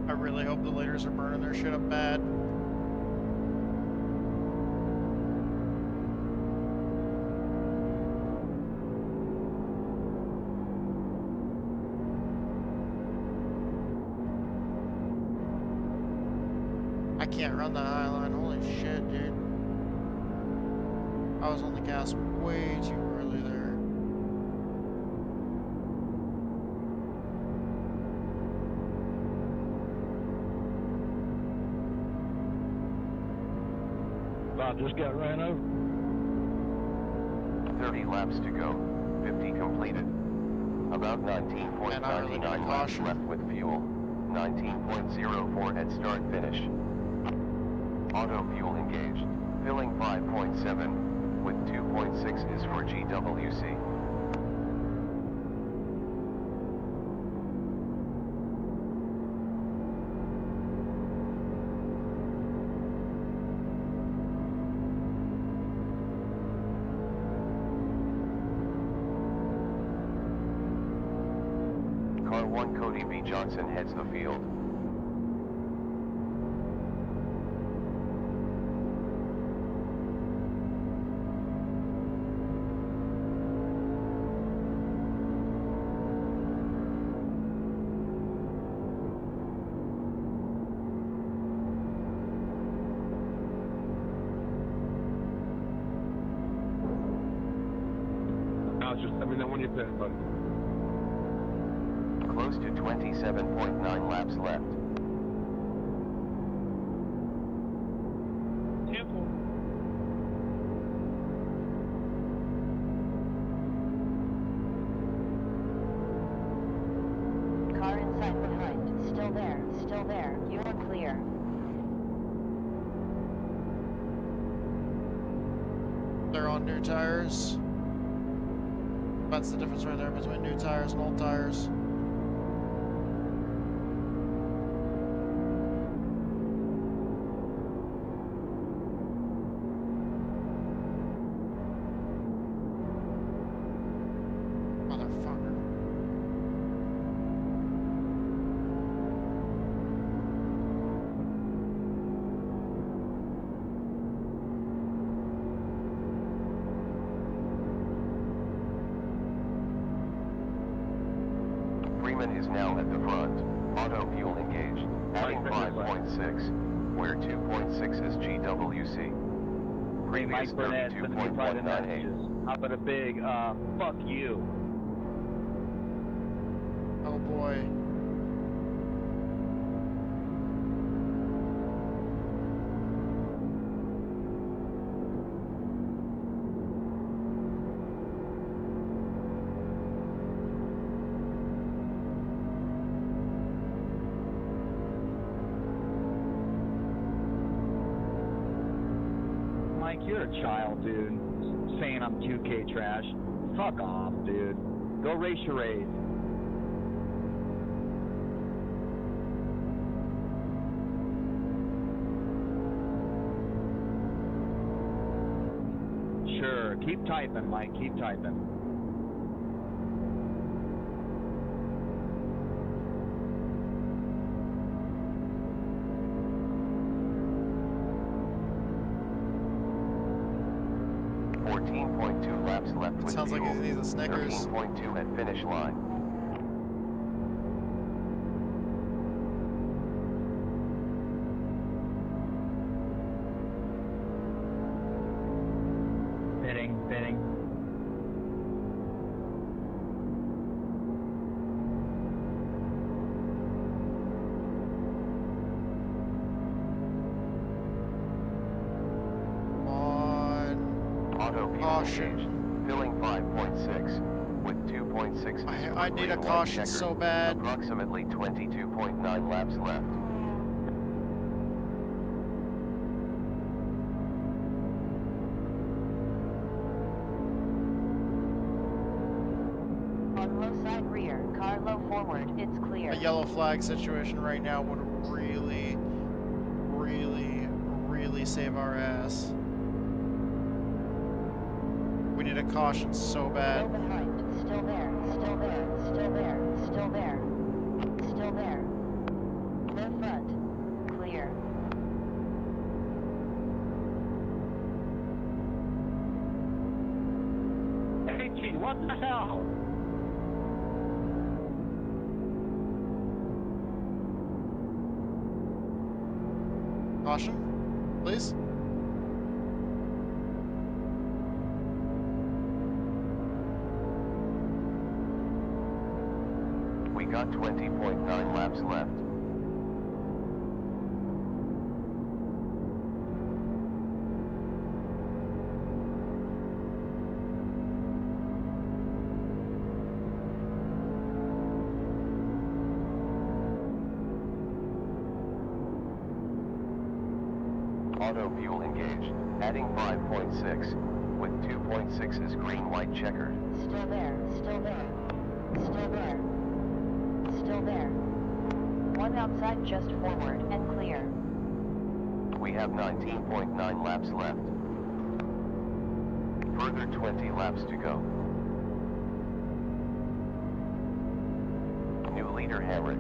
I really hope the leaders are burning their shit up bad. I can't run that high line. Holy shit, dude. I was on the gas way too early there. I just got ran over. 30 laps to go. 50 completed. About 19.99 laps left with fuel. 19.04 at start finish. Auto fuel engaged. Filling 5.7, with 2.6 is for GWC. Car 1 Cody B. Johnson heads the field. Let me know when you're finished, buddy. Close to 27.9 laps left. Temple. Car inside behind. Still there. Still there. You are clear. They're on new tires. That's the difference right there between new tires and old tires. Motherfucker. Freeman is now at the front. Auto fuel engaged. Adding 5.6, where 2.6 is GWC. Previous Mike Burnett, send me private 32.198. messages. How about a big, fuck you? Oh boy. Mike, you're a child, dude. Saying I'm 2K trash. Fuck off, dude. Go race your race. Sure, keep typing, Mike, keep typing. Laps left with Sounds like fuel. he needs a Snickers. 13.2 at finish line. Fitting. Auto fuel Caution. engaged. Filling 5.6 with 2.6. I need a caution so bad. Approximately 22.9 laps left. On low side rear, car low forward, it's clear. A yellow flag situation right now would really, really, really save our ass. We need a caution so bad. Still behind, still there, still there, still there, still there, still there. Clear front, clear. Hey, what the hell? Caution, please. We got 20.9 laps left. Auto fuel engaged. Adding 5.6 with 2.6 is green white checkered. Still there, still there, still there, still there. One outside just forward and clear. We have 19.9 laps left. Further 20 laps to go. New leader Hamrick.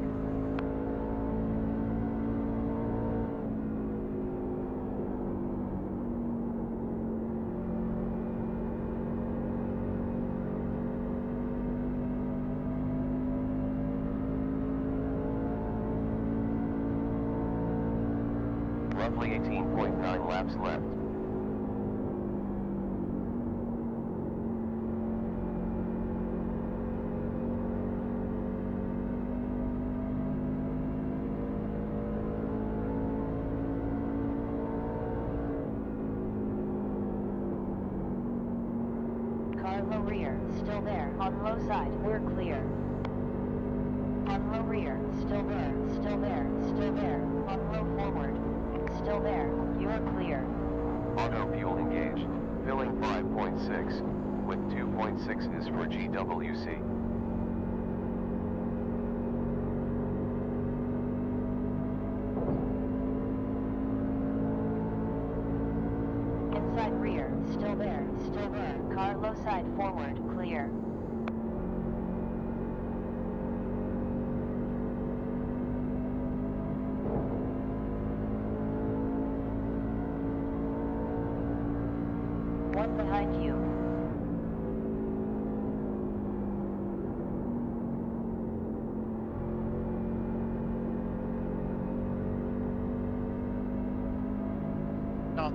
Roughly 18.9 laps left. Car low rear, still there. On low side, we're clear. On low rear, still there, still there, still there. On low forward, still there. You're clear. Auto fuel engaged. Filling 5.6 with 2.6 is for GWC. Inside rear, still there, still there. Car low side forward, clear. One behind you.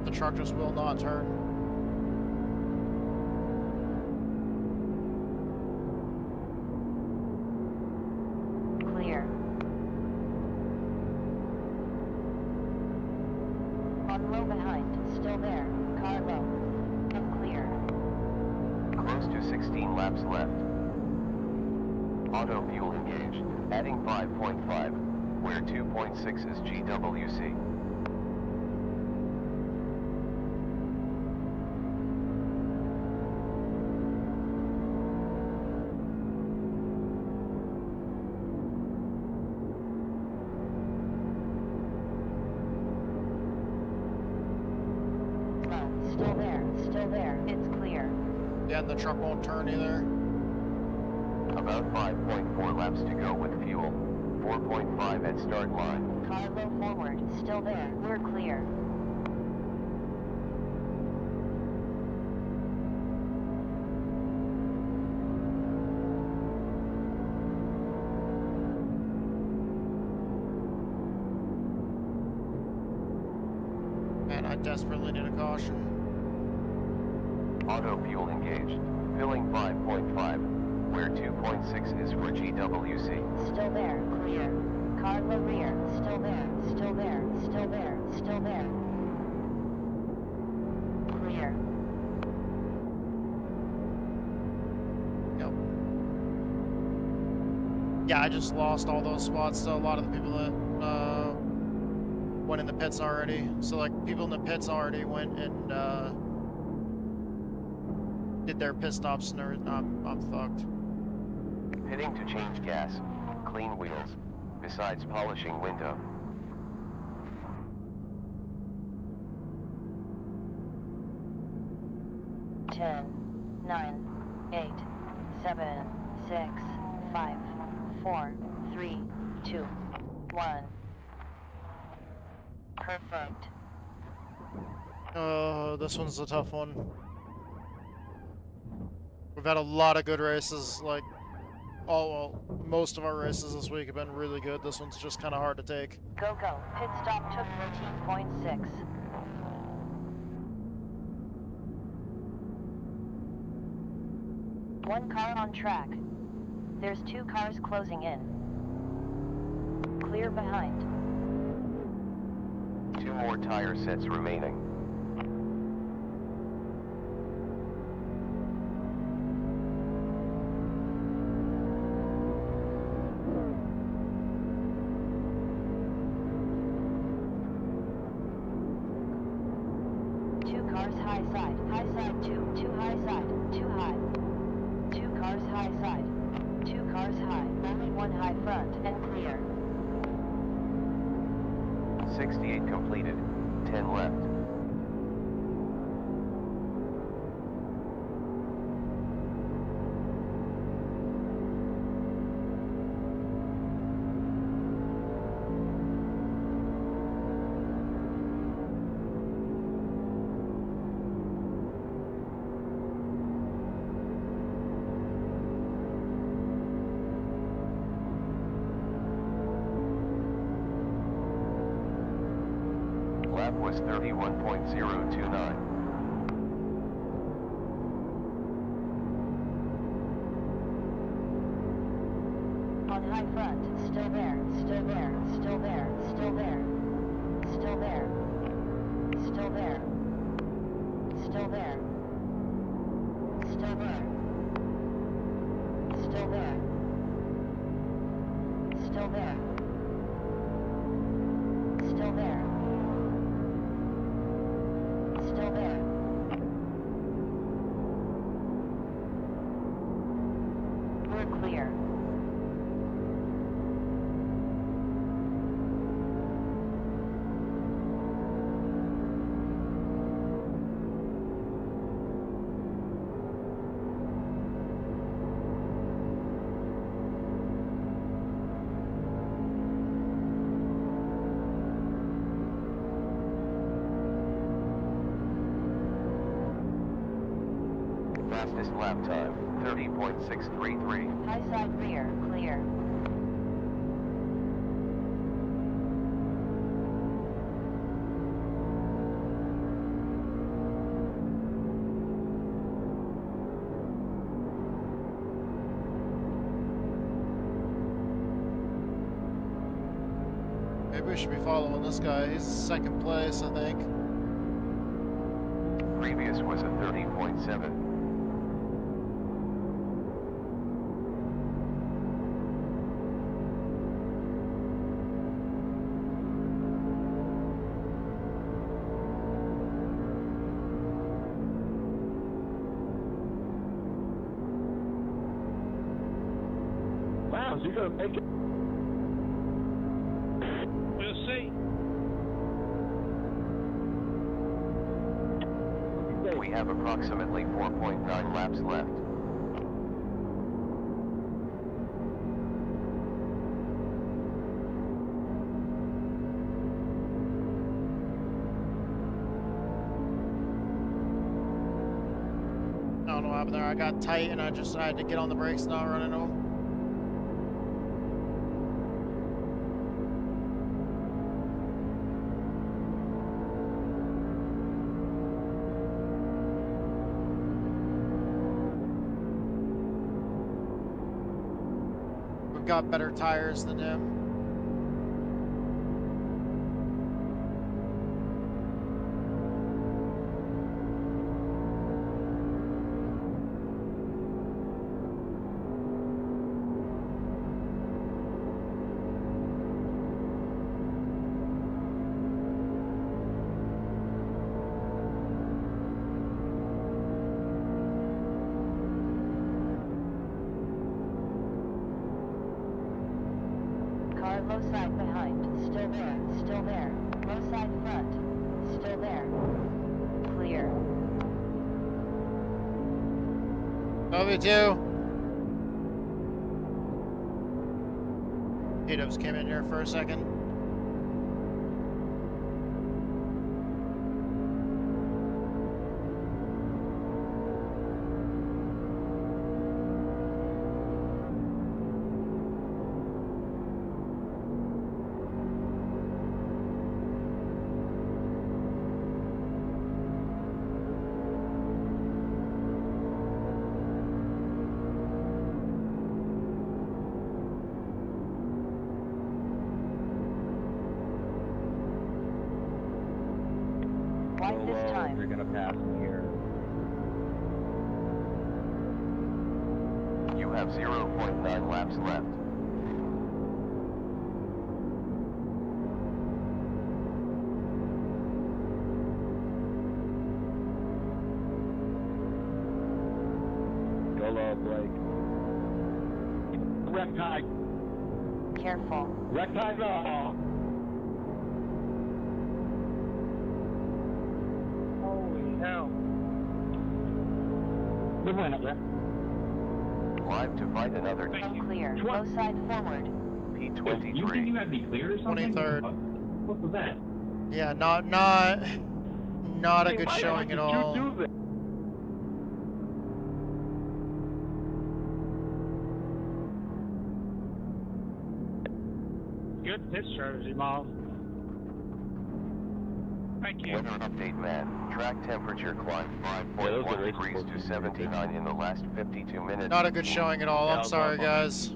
The truck just will not turn. Clear. On low behind, still there. Car low. Unclear. Close to 16 laps left. Auto fuel engaged. Adding 5.5. Where 2.6 is GWC. Still there. Still there. It's clear. Yeah, and the truck won't turn either. About 5.4 laps to go with fuel. 4.5 at start line. Car low forward. Still there. We're clear. Man, I desperately need a caution. Auto fuel engaged. Filling 5.5. Where 2.6 is for GWC. Still there. Clear. Car low rear. Still there. Still there. Still there. Still there. Clear. Yep. Yeah, I just lost all those spots to a lot of the people that went in the pits already. So like people in the pits already went and did their pit stops and everything. I'm fucked. Pitting to change gas. Clean wheels. Besides polishing window. Ten, 9, 8, 7, 6, 5, 4, 3, 2, 1. Perfect. This one's a tough one. We've had a lot of good races, like, most of our races this week have been really good. This one's just kind of hard to take. Go, go. Pit stop took 13.6. One car on track. There's 2 cars closing in. Clear behind. 2 more tire sets remaining. High side 2, 2 high side, 2 high. 2 cars high side, 2 cars high, only 1 high front, and clear. 68 completed, 10 left. Lap was 31.029. On high front, still there, still there, still there, still there. Still there. Still there. Still there. Still there. Still there. Still there. Still there. Still there. We're clear. Fastest lap time, 30.633. High side rear, clear. maybe we should be following this guy. He's second place, I think. Previous was a 30.7. Wow, is he gonna make it? We'll see. We have approximately 4.9 laps left. I don't know what happened there. I got tight and I had to get on the brakes, not running them. We've got better tires than him. Car low side behind, still there, still there. Low side front, still there. Clear. W2. P-dubs came in here for a second. Wide this time. You're gonna pass me here. You have 0.9 laps left. Go low, Blake. Rectide. Careful. Rectide off. Holy hell. Live to fight another Thank you. Clear. Low side forward. P23. had me cleared or something? 23rd. What was that? Yeah, not a good showing at all. Good pitch strategy, Miles. Thank you. Weather update, man. Track temperature climbed 5.1 degrees to 79 in the last 52 minutes. Not a good showing at all. I'm sorry, guys.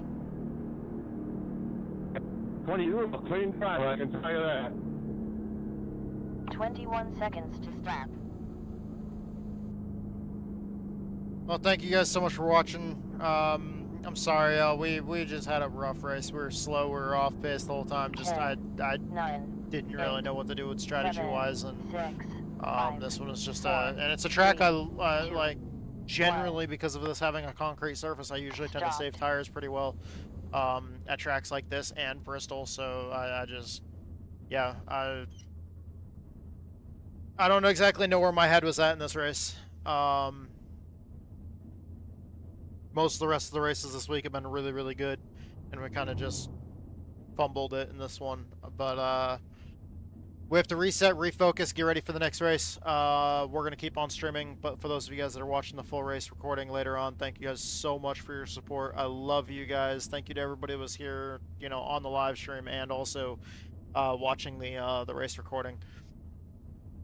20, you were a clean drive, I can tell you that. 21 seconds to stop. Well, thank you guys so much for watching. I'm sorry, we just had a rough race. We were slow, we were off pace the whole time. Just I 9, didn't really know what to do with strategy-wise, and 6, 5, this one is just 4, and it's a track 3, I 2, like. Generally, because of this having a concrete surface, I usually tend to save tires pretty well at tracks like this and Bristol. So I just, yeah, I don't exactly know where my head was at in this race. Most of the rest of the races this week have been really, really good, and we kind of just fumbled it in this one. But we have to reset, refocus, get ready for the next race. We're going to keep on streaming, but for those of you guys that are watching the full race recording later on, thank you guys so much for your support. I love you guys. Thank you to everybody who was here, you know, on the live stream and also watching the race recording.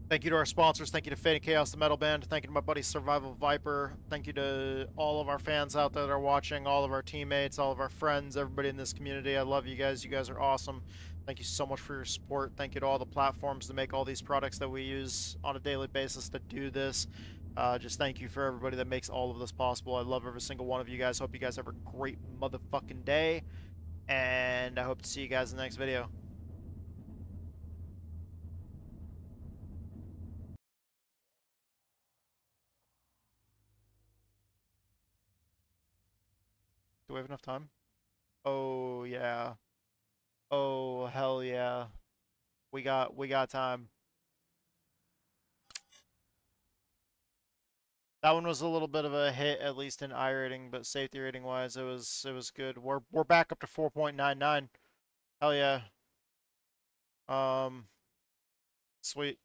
Thank you to our sponsors. Thank you to Fate and Chaos, the metal band. Thank you to my buddy Survival Viper. Thank you to all of our fans out there that are watching, all of our teammates, all of our friends, everybody in this community. I love you guys. You guys are awesome. Thank you so much for your support. Thank you to all the platforms that make all these products that we use on a daily basis to do this. Just thank you for everybody that makes all of this possible. I love every single one of you guys. Hope you guys have a great motherfucking day. And I hope to see you guys in the next video. Do we have enough time? Oh, yeah. Oh, hell yeah. We got time. That one was a little bit of a hit, at least in I rating, but safety rating wise, it was good. We're back up to 4.99. Hell yeah. Sweet.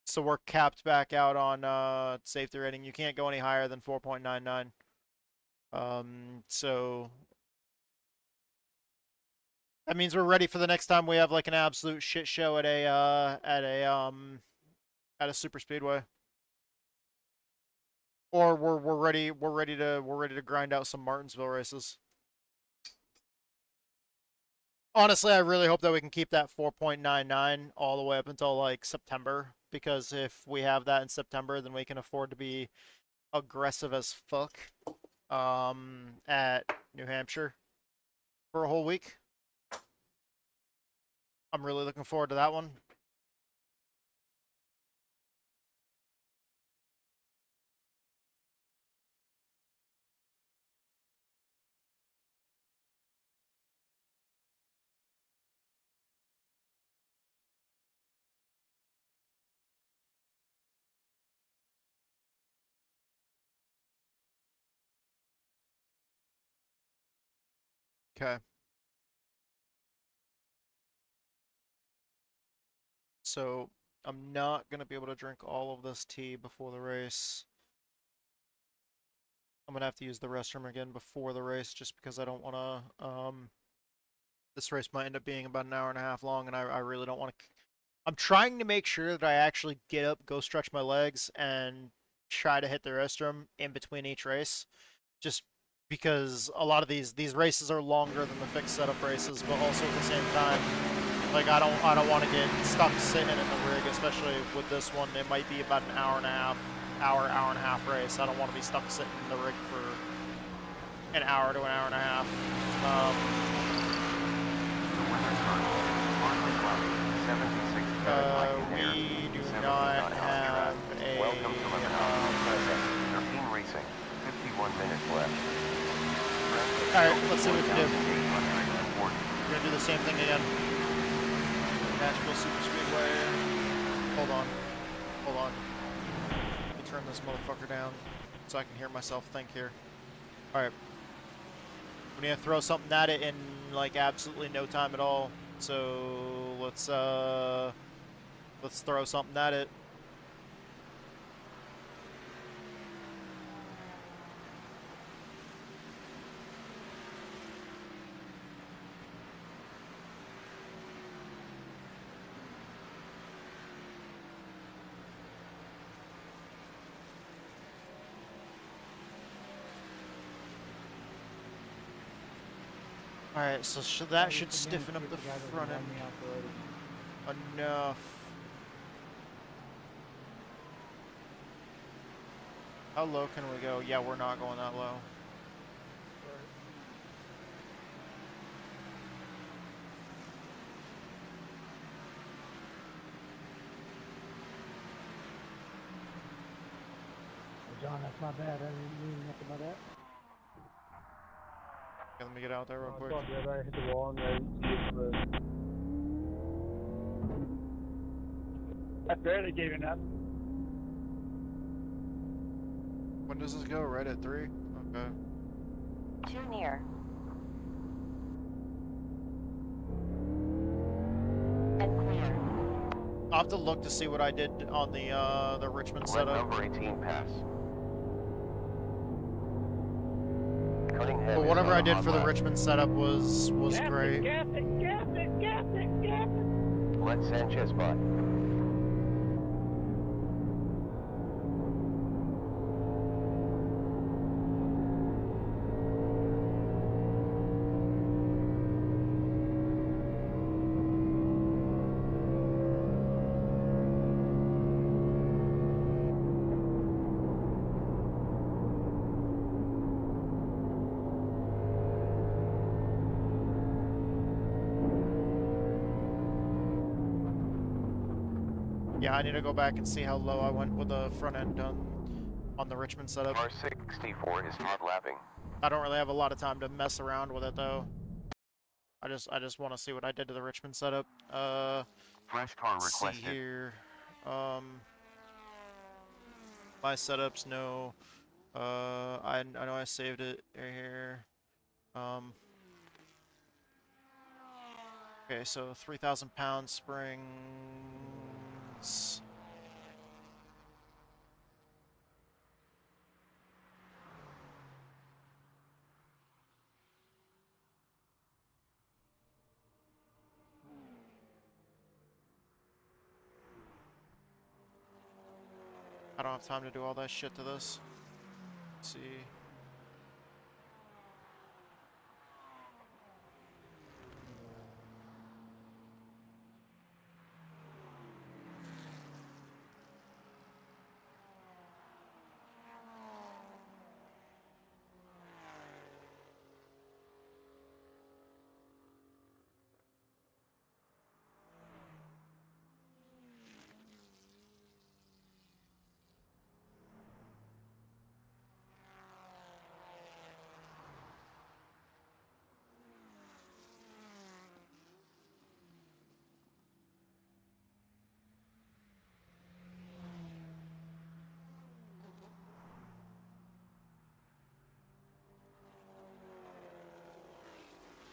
So we're capped back out on safety rating. You can't go any higher than 4.99. So that means we're ready for the next time we have like an absolute shit show at a super speedway. Or we're ready to grind out some Martinsville races. Honestly, I really hope that we can keep that 4.99 all the way up until like September, because if we have that in September, then we can afford to be aggressive as fuck at New Hampshire for a whole week. I'm really looking forward to that one. Okay. So I'm not going to be able to drink all of this tea before the race. I'm going to have to use the restroom again before the race just because I don't want to, this race might end up being about an hour and a half long, and I really don't want to, I'm trying to make sure that I actually get up, go stretch my legs, and try to hit the restroom in between each race, just because a lot of these races are longer than the fixed setup races, but also at the same time, like I don't want to get stuck sitting in the rig, especially with this one. It might be about an hour and a half race. I don't want to be stuck sitting in the rig for an hour to an hour and a half. We do not have a. Welcome to Moza. Racing. 51 minutes left. Alright, let's see what we can do. We're gonna do the same thing again. Nashville Super Speedway. Hold on. Let me turn this motherfucker down so I can hear myself think here. Alright. We need to throw something at it in like absolutely no time at all. So let's throw something at it. Alright, so that should stiffen up the front end enough. How low can we go? Yeah, we're not going that low. John, that's my bad. I didn't mean nothing about that. Okay, let me get out there real quick. I hit the wall and I barely gave it up. When does this go? Right at 3? Okay. Too near. And clear. I'll have to look to see what I did on the Richmond setup. Number 18 pass. But whatever I did for the Richmond setup was great. Gas it. Let Sanchez by. Yeah, I need to go back and see how low I went with the front end on the Richmond setup. R64 is hot lapping. I don't really have a lot of time to mess around with it though. I just want to see what I did to the Richmond setup. Flash car Let's see requested. here. My setups, no. I know I saved it right here. Okay, so 3,000 pound springs. I don't have time to do all that shit to this. Let's see.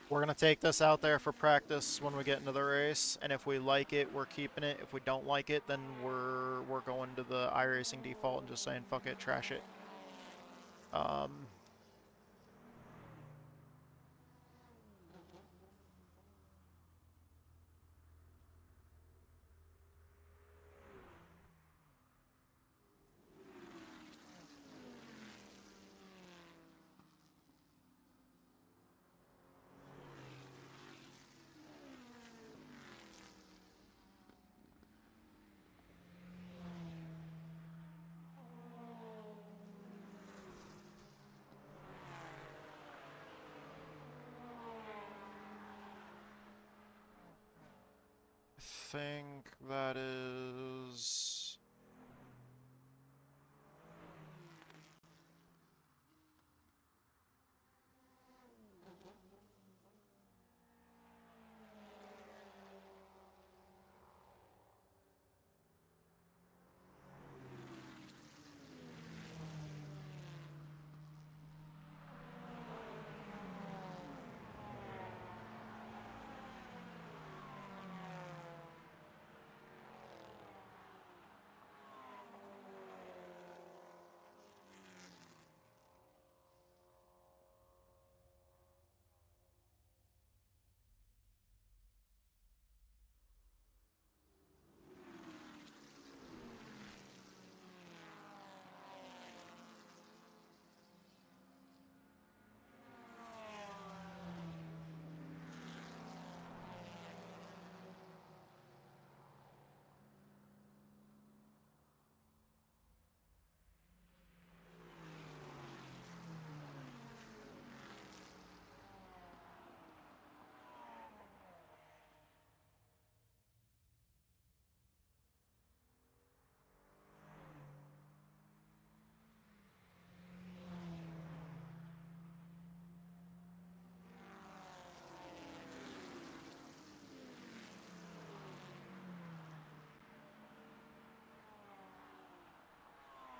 We're going to take this out there for practice when we get into the race, and if we like it, we're keeping it. If we don't like it, then we're going to the iRacing default and just saying, fuck it, trash it. I think that is...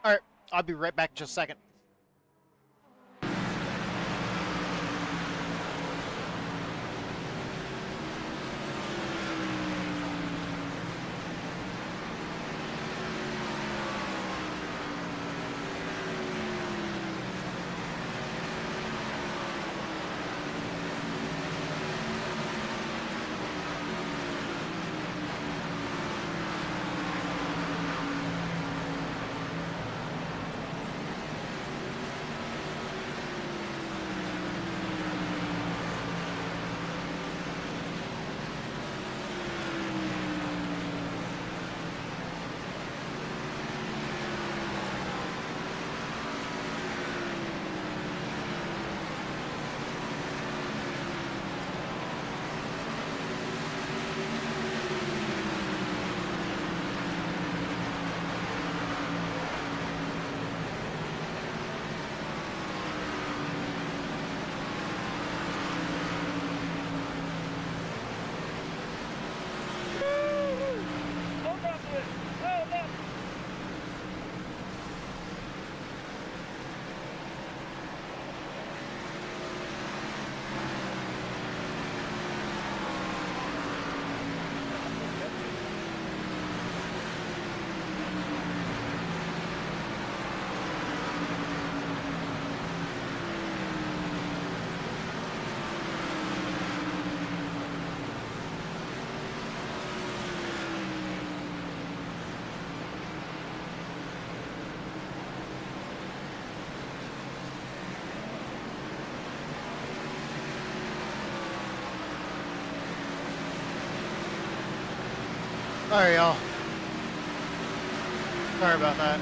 Alright, I'll be right back in just a second. Alright, y'all. Sorry about that.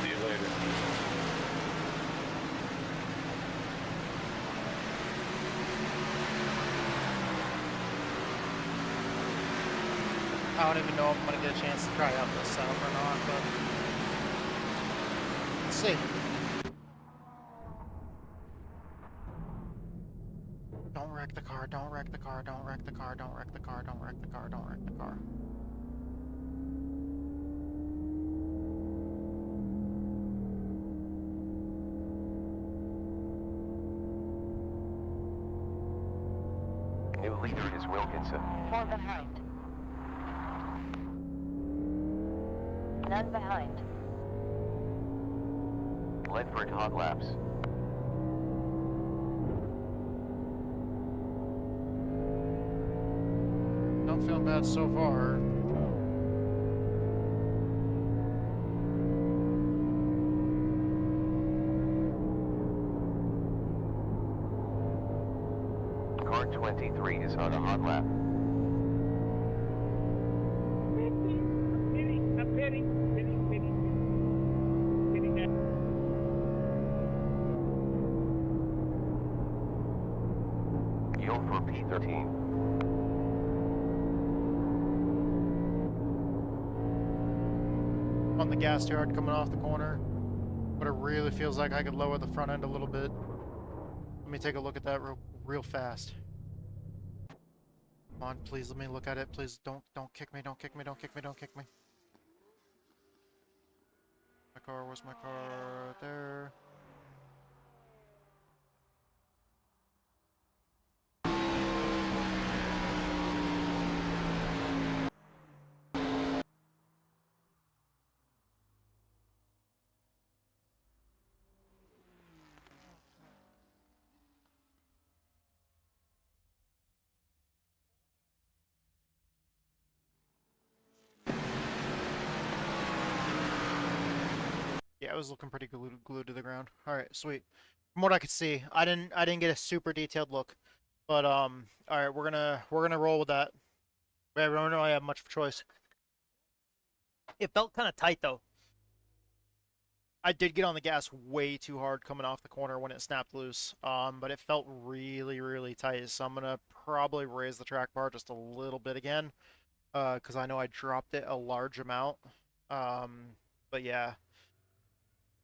See you later. I don't even know if I'm gonna get a chance to try out this setup or not, but let's see. Don't wreck the car, don't wreck the car, don't wreck the car, don't wreck the car, don't wreck the car, don't wreck the car. New leader is Wilkinson. 4 behind. None behind. Ledford hot laps. Don't feel bad so far. Car 23 is on a hot lap. Yield for P13. On the gas yard coming off the corner, but it really feels like I could lower the front end a little bit. Let me take a look at that real fast. Come on, please let me look at it. Please don't kick me, don't kick me, don't kick me, don't kick me. My car, where's my car? There. Yeah, it was looking pretty glued to the ground. All right, sweet. From what I could see, I didn't get a super detailed look, but all right, we're gonna roll with that. We don't really have much of a choice. It felt kind of tight though. I did get on the gas way too hard coming off the corner when it snapped loose, but it felt really tight. So I'm gonna probably raise the track bar just a little bit again, because I know I dropped it a large amount. But yeah.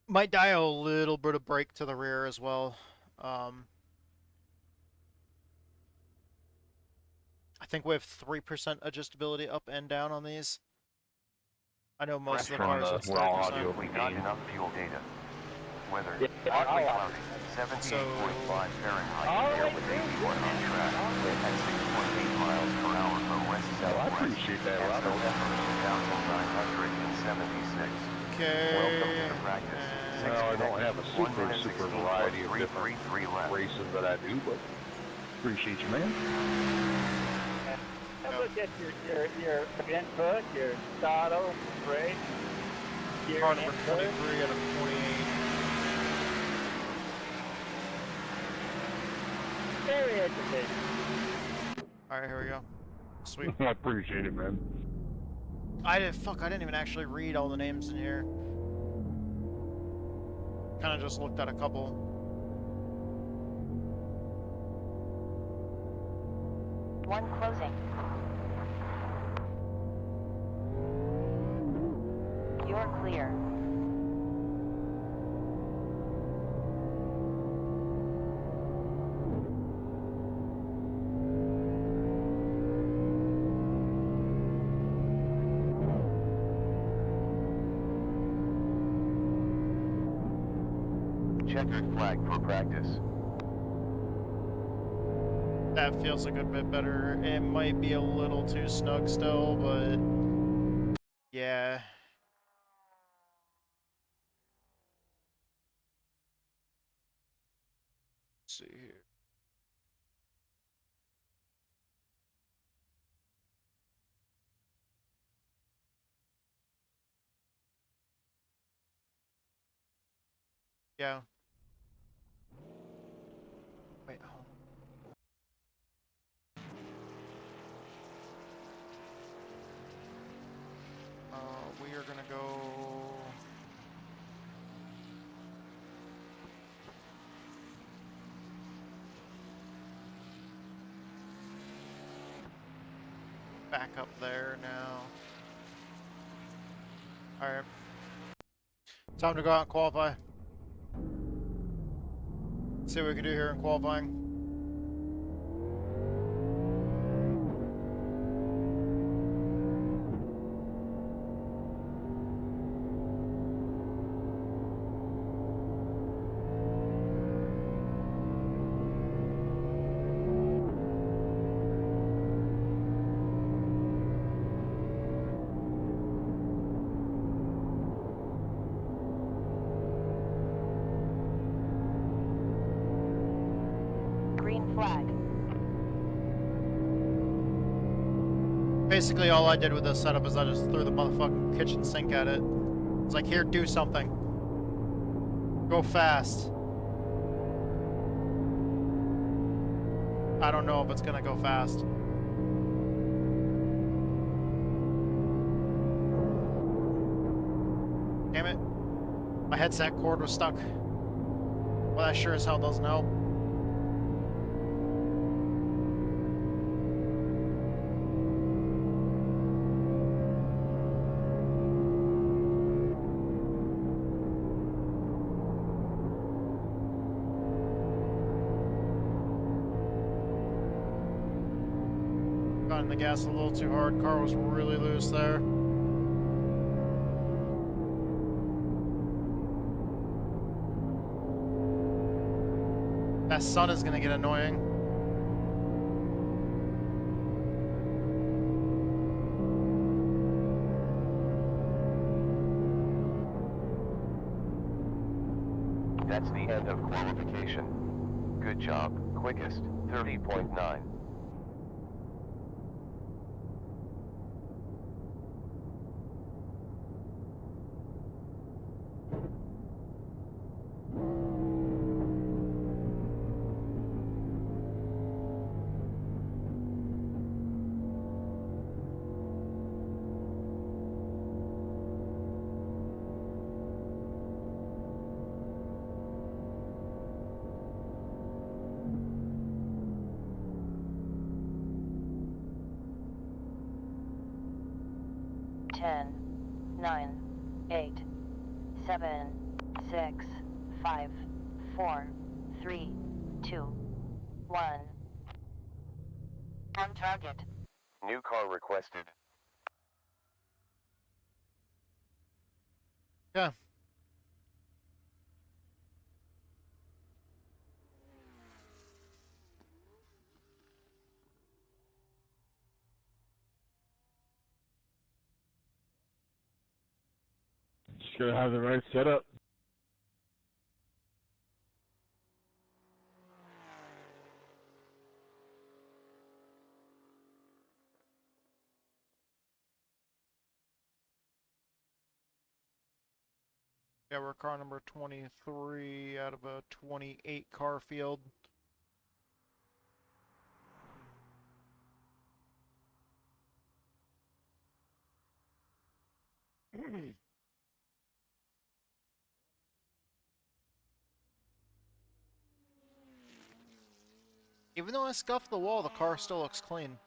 Might dial a little bit of brake to the rear as well. I think we have 3% adjustability up and down on these. I know most of the cars it's 3%. We got enough fuel data. Weather, Yeah, partly I'll- cloudy, 78.5 Fahrenheit, air with 81 on track, at 6.8 miles per hour from west southwest. I appreciate that, and Rob. so 2,976. Okay. Welcome to the practice. Well, I don't have a 1 minute, super 16 variety of plus different 333 left. races that I do, but appreciate you, man. Now look at your input, your throttle, brake, gear Car number input. 23 out of 28. Very educated. All right, here we go. Sweet. I appreciate it, man. I didn't even actually read all the names in here. Kind of just looked at a couple. One closing. You're clear. Checkered flag for practice. That feels a good bit better. It might be a little too snug still, but yeah. Let's see here. Yeah. Wait, hold on. We are gonna go. Back up there now. Alright. Time to go out and qualify. See what we can do here in qualifying. Green flag. Basically, all I did with this setup is I just threw the motherfucking kitchen sink at it. It's like, here, do something. Go fast. I don't know if it's gonna go fast. Damn it. My headset cord was stuck. Well, that sure as hell doesn't help. Got in the gas a little too hard. Car was really loose there. That sun is gonna get annoying. That's the end of qualification. Good job, quickest, 30.9. Ten, 9, 8, 7, 6, 5, 4, 3, 2, 1. On target. New car requested. Yeah. Just gotta have the right setup. Yeah, we're car number 23 out of a 28 car field. Even though I scuffed the wall, the car still looks clean.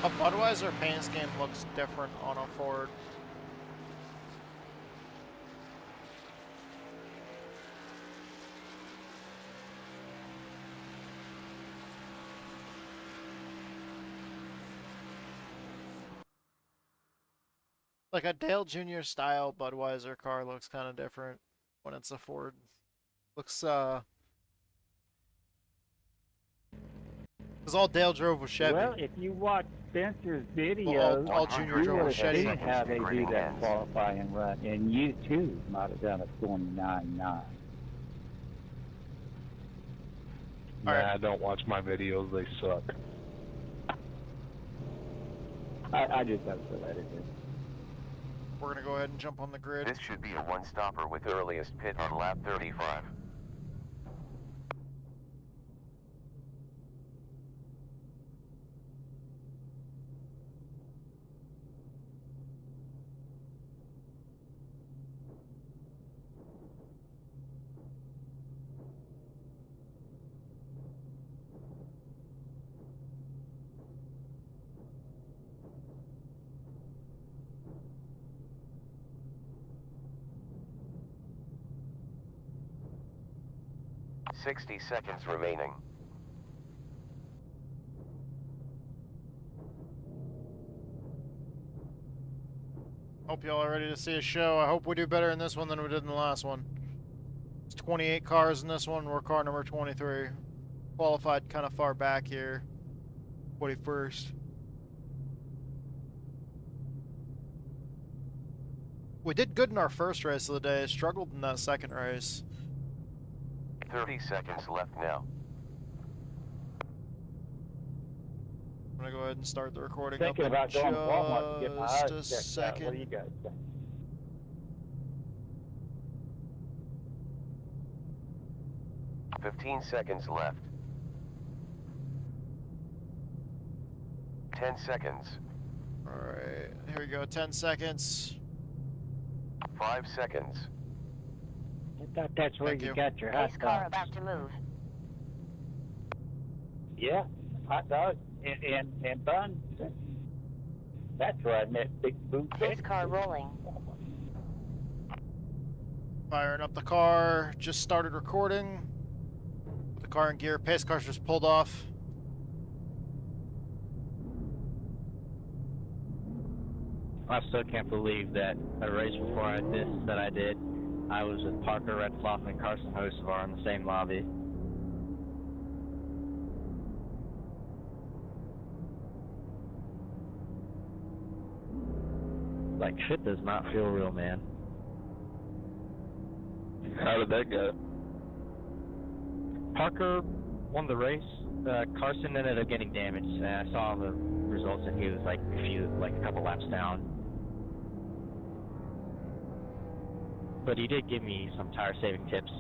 A Budweiser paint scheme looks different on a Ford. Like a Dale Jr. style Budweiser car looks kind of different when it's a Ford. Looks Because all Dale drove was Chevy. Well, if you watch Spencer's videos, Well, all Junior you drove would was have Chevy. seen how they do that qualifying run, and you too might have done a 29.9. Nah, I don't watch my videos. They suck. I just have to let it in. We're going to go ahead and jump on the grid. This should be a one-stopper with earliest pit on lap 35. $60 seconds remaining. Hope y'all are ready to see a show. I hope we do better in this one than we did in the last one. It's 28 cars in this one. We're car number 23. Qualified kind of far back here. 21st. We did good in our first race of the day. Struggled in that second race. 30 seconds left now. I'm gonna go ahead and start the recording Thinking up in about going to Walmart to get my eyes just a checked out. What do second. you guys think? $15 seconds left. 10 seconds. Alright, here we go. 10 seconds. 5 seconds. I thought that's where Thank you you. got your hot Pace car dogs. about to move. Yeah, hot dogs and buns. That's where I met Big Boot. Pace car rolling. Firing up the car. Just started recording. Put the car in gear. Pace car's just pulled off. I still can't believe that a race before that I did, I was with Parker Retzloff and Carson Hocevar in the same lobby. Like, shit does not feel real, man. How did that go? Parker won the race. Carson ended up getting damaged. I saw the results, and he was like a couple laps down. But he did give me some tire saving tips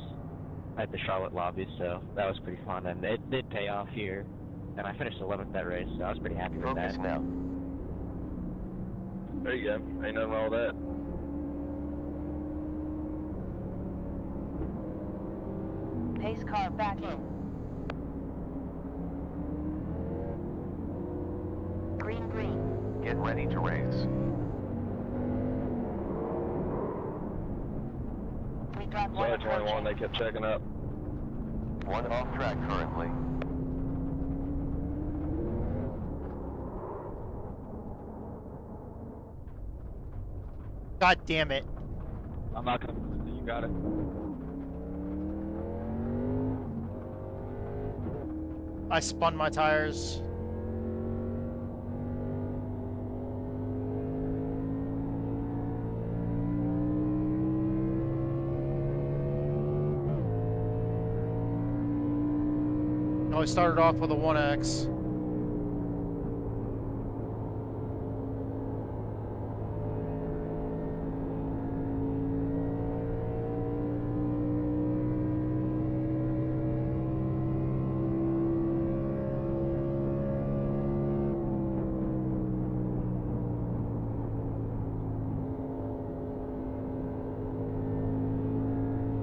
at the Charlotte lobby, so that was pretty fun, and it did pay off here. And I finished 11th that race, so I was pretty happy with Focus that. now. There you go. Ain't nothing wrong with that. Pace car back in. Green, green. Get ready to race. We got one Sorry, 21, approaching. they kept checking up. One off track currently. God damn it. I'm not gonna. You got it. I spun my tires. I started off with a 1X.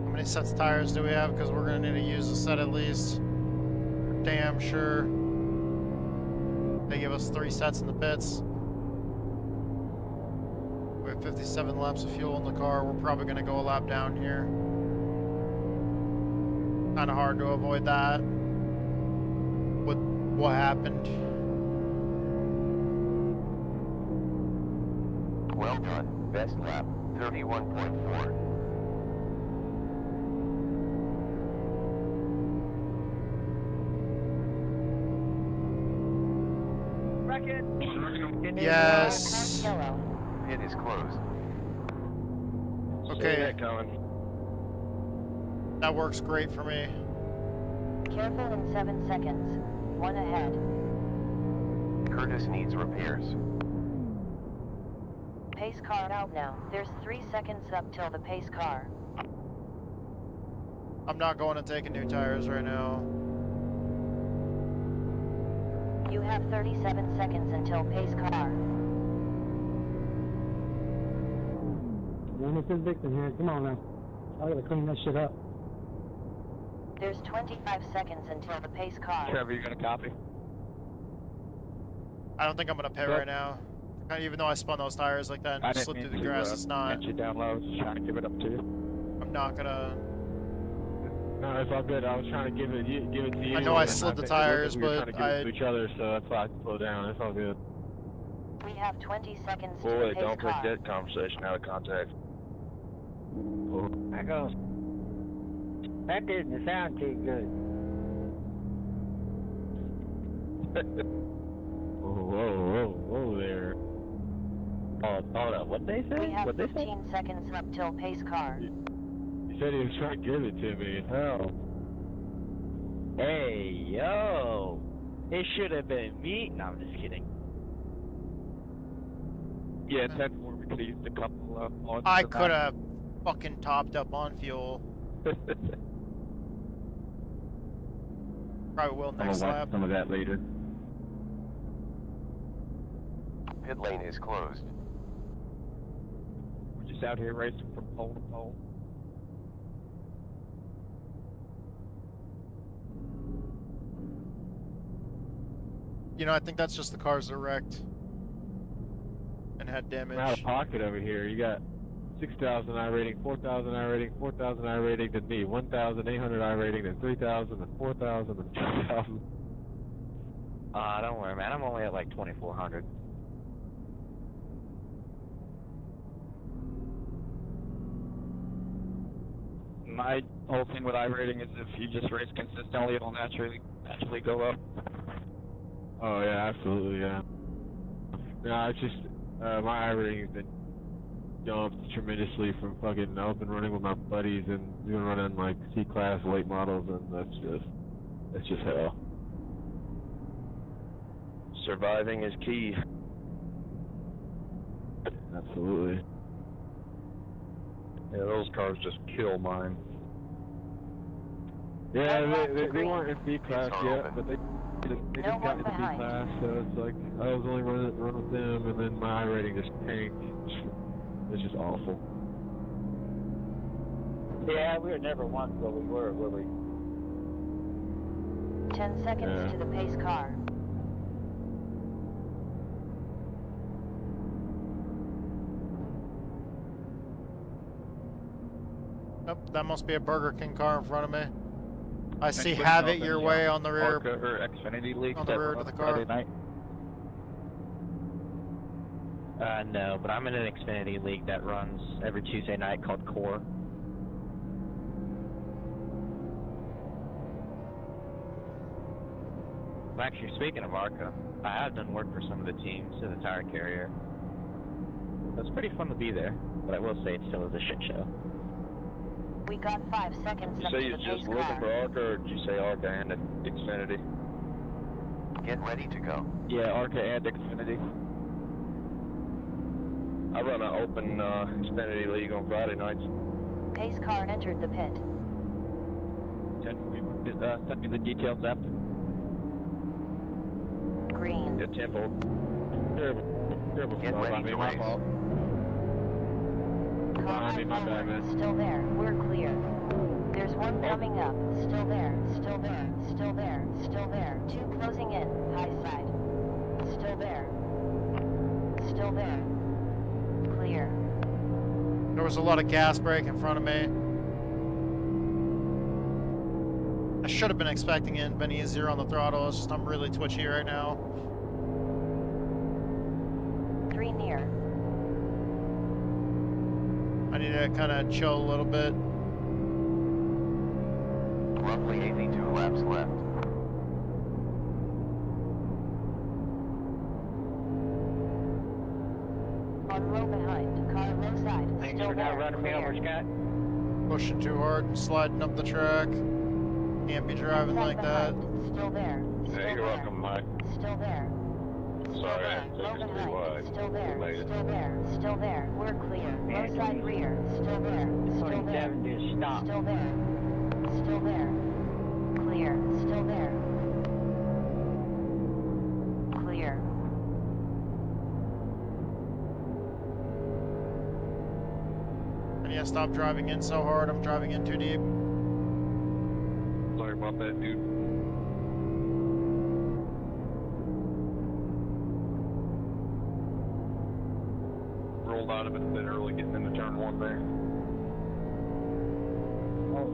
How many sets of tires do we have? Because we're going to need to use a set at least. Damn sure. They give us 3 sets in the pits. We have 57 laps of fuel in the car. We're probably going to go a lap down here. Kind of hard to avoid that with what happened. Well done. Best lap. 31.4. second. Yes. Yellow. Pit is closed. Okay, coming. that works great for me. Careful in 7 seconds. 1 ahead. Curtis needs repairs. Pace car out now. There's 3 seconds up till the pace car. I'm not going to take new tires right now. You have 37 seconds until pace car. It's Victor here. Come on now. I gotta clean that shit up. There's 25 seconds until the pace car. Trevor, you gonna copy? I don't think I'm gonna pit right now. Even though I spun those tires like that and slipped through the grass, it's not. Get you down low. Just trying to give it up to you. I'm not gonna. No, it's all good. I was trying to give it to you. I know I slid the think tires, we were but trying to give it to each other, so that's why I slowed down. It's all good. We have 20 seconds to Boy, the pace don't car. take that conversation out of context. That goes. That didn't sound too good. Whoa there. Hold up. What'd they say? We have What'd they say? 15 seconds up till pace car. He said he was trying to give it to me. Hell. Hey, yo. It should have been me. No, I'm just kidding. Yeah, 10-4. We could have used a couple on. I could have fucking topped up on fuel. Probably will I'm gonna next watch lap. some of that later. Pit lane is closed. We're just out here racing from pole to pole. You know, I think that's just the cars that wrecked and had damage. I'm out of pocket over here. You got 6,000 I rating, 4,000 I rating, 4,000 I rating, then me, 1,800 I rating, then 3,000, then 4,000, then 2,000. Don't worry, man. I'm only at like 2,400. My whole thing with iRating is if you just race consistently, it'll naturally go up. Oh yeah, absolutely, yeah. No, it's just my iRating has been jumped tremendously from fucking. I've been running with my buddies and we've been running like C-class late models, and that's just hell. Surviving is key. Absolutely. Yeah, those cars just kill mine. Yeah, they weren't in B-class yet, but they just got into B-class, so it's like I was only running with them, and then my iRating just tanked. It's just awful. Yeah, we were never once what we were we? 10 seconds to the pace car. Nope, that must be a Burger King car in front of me. I see Have It Your Way on the rear. Orca or Xfinity League On the rear of the car. Friday night. No, but I'm in an Xfinity League that runs every Tuesday night called Core. Actually, speaking of ARCA, I have done work for some of the teams in the tire carrier. It's pretty fun to be there, but I will say it still is a shit show. We got 5 seconds You up say to you're the just pace looking car. for ARCA, or did you say ARCA and Xfinity? Get ready to go. Yeah, ARCA and Xfinity. I run an open Xfinity League on Friday nights. Pace car entered the pit. Send me the details after. Green. Yeah, Temple. Terrible Get stuff. ready I mean, to my race. fault. Car my bad, man. still there. We're clear. There's one coming up. Still there. Still there. Still there. Still there. 2 closing in. High side. Still there. Still there. Clear. There was a lot of gas brake in front of me. I should have been expecting it and been easier on the throttle. It's just I'm really twitchy right now. 3 near. I need to kind of chill a little bit. Roughly 82 laps left. On row behind. Car low side. Thanks Still for there. not running me over, Clear. Scott. Pushing too hard and sliding up the track. Can't be driving Side like that. behind. Still there. Still Hey, you're there. welcome, Mike. Still there. Sorry, I Still had to there. take us Low too behind. wide. Still there. We made it. Still there. Still there. We're clear. Yeah, Low side rear. Still there. Still there. 27 just stop. Still there. Still there. Clear. Still there. Clear. And yeah, stop driving in so hard. I'm driving in too deep. Sorry about that, dude. Rolled out of it a bit early getting into turn one there. Oh,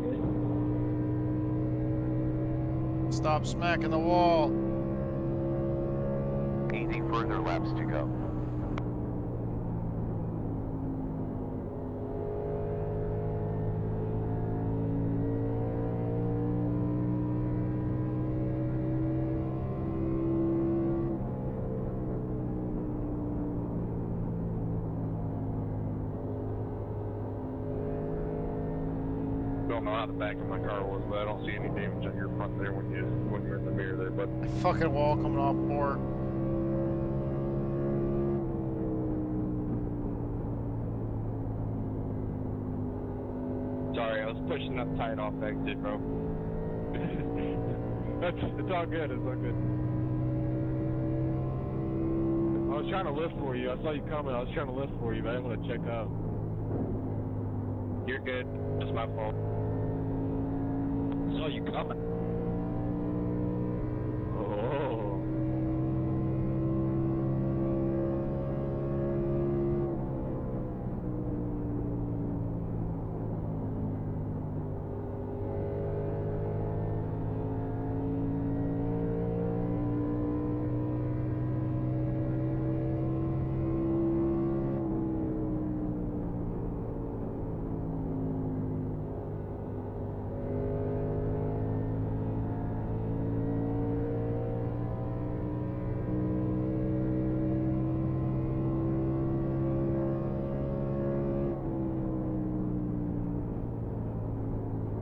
good. Stop smacking the wall. 80 further laps to go. Don't know how the back of my car was, but I don't see any damage on your front there when you're in the mirror there, but Fucking wall coming off more. Sorry, I was pushing up tight off exit, bro. It's all good, it's all good. I was trying to lift for you. I saw you coming. I was trying to lift for you, but I didn't want to check out. you're good. It's my fault. Saw you coming. Oh.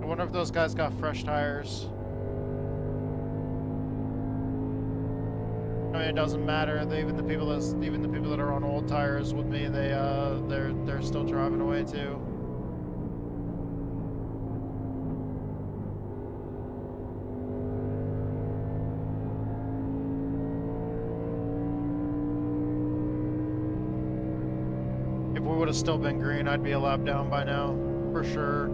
I wonder if those guys got fresh tires. I mean, it doesn't matter. Even the people that are on old tires with me, they're still driving away too. If we would have still been green, I'd be a lap down by now, for sure.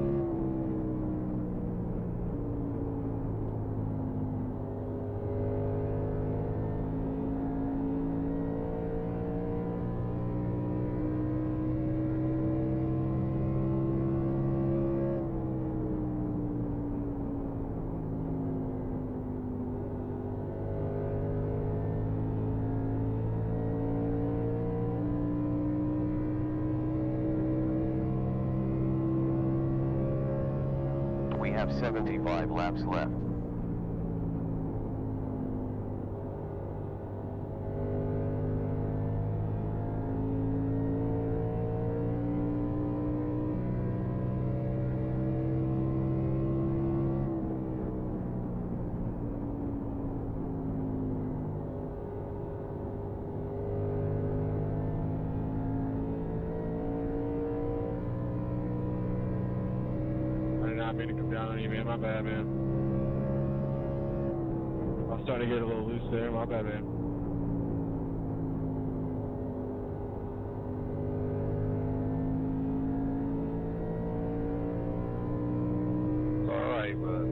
We have 75 laps left. I did not mean to come down on you, man. My bad, man. I was starting to get a little loose there. My bad, man. It's alright, but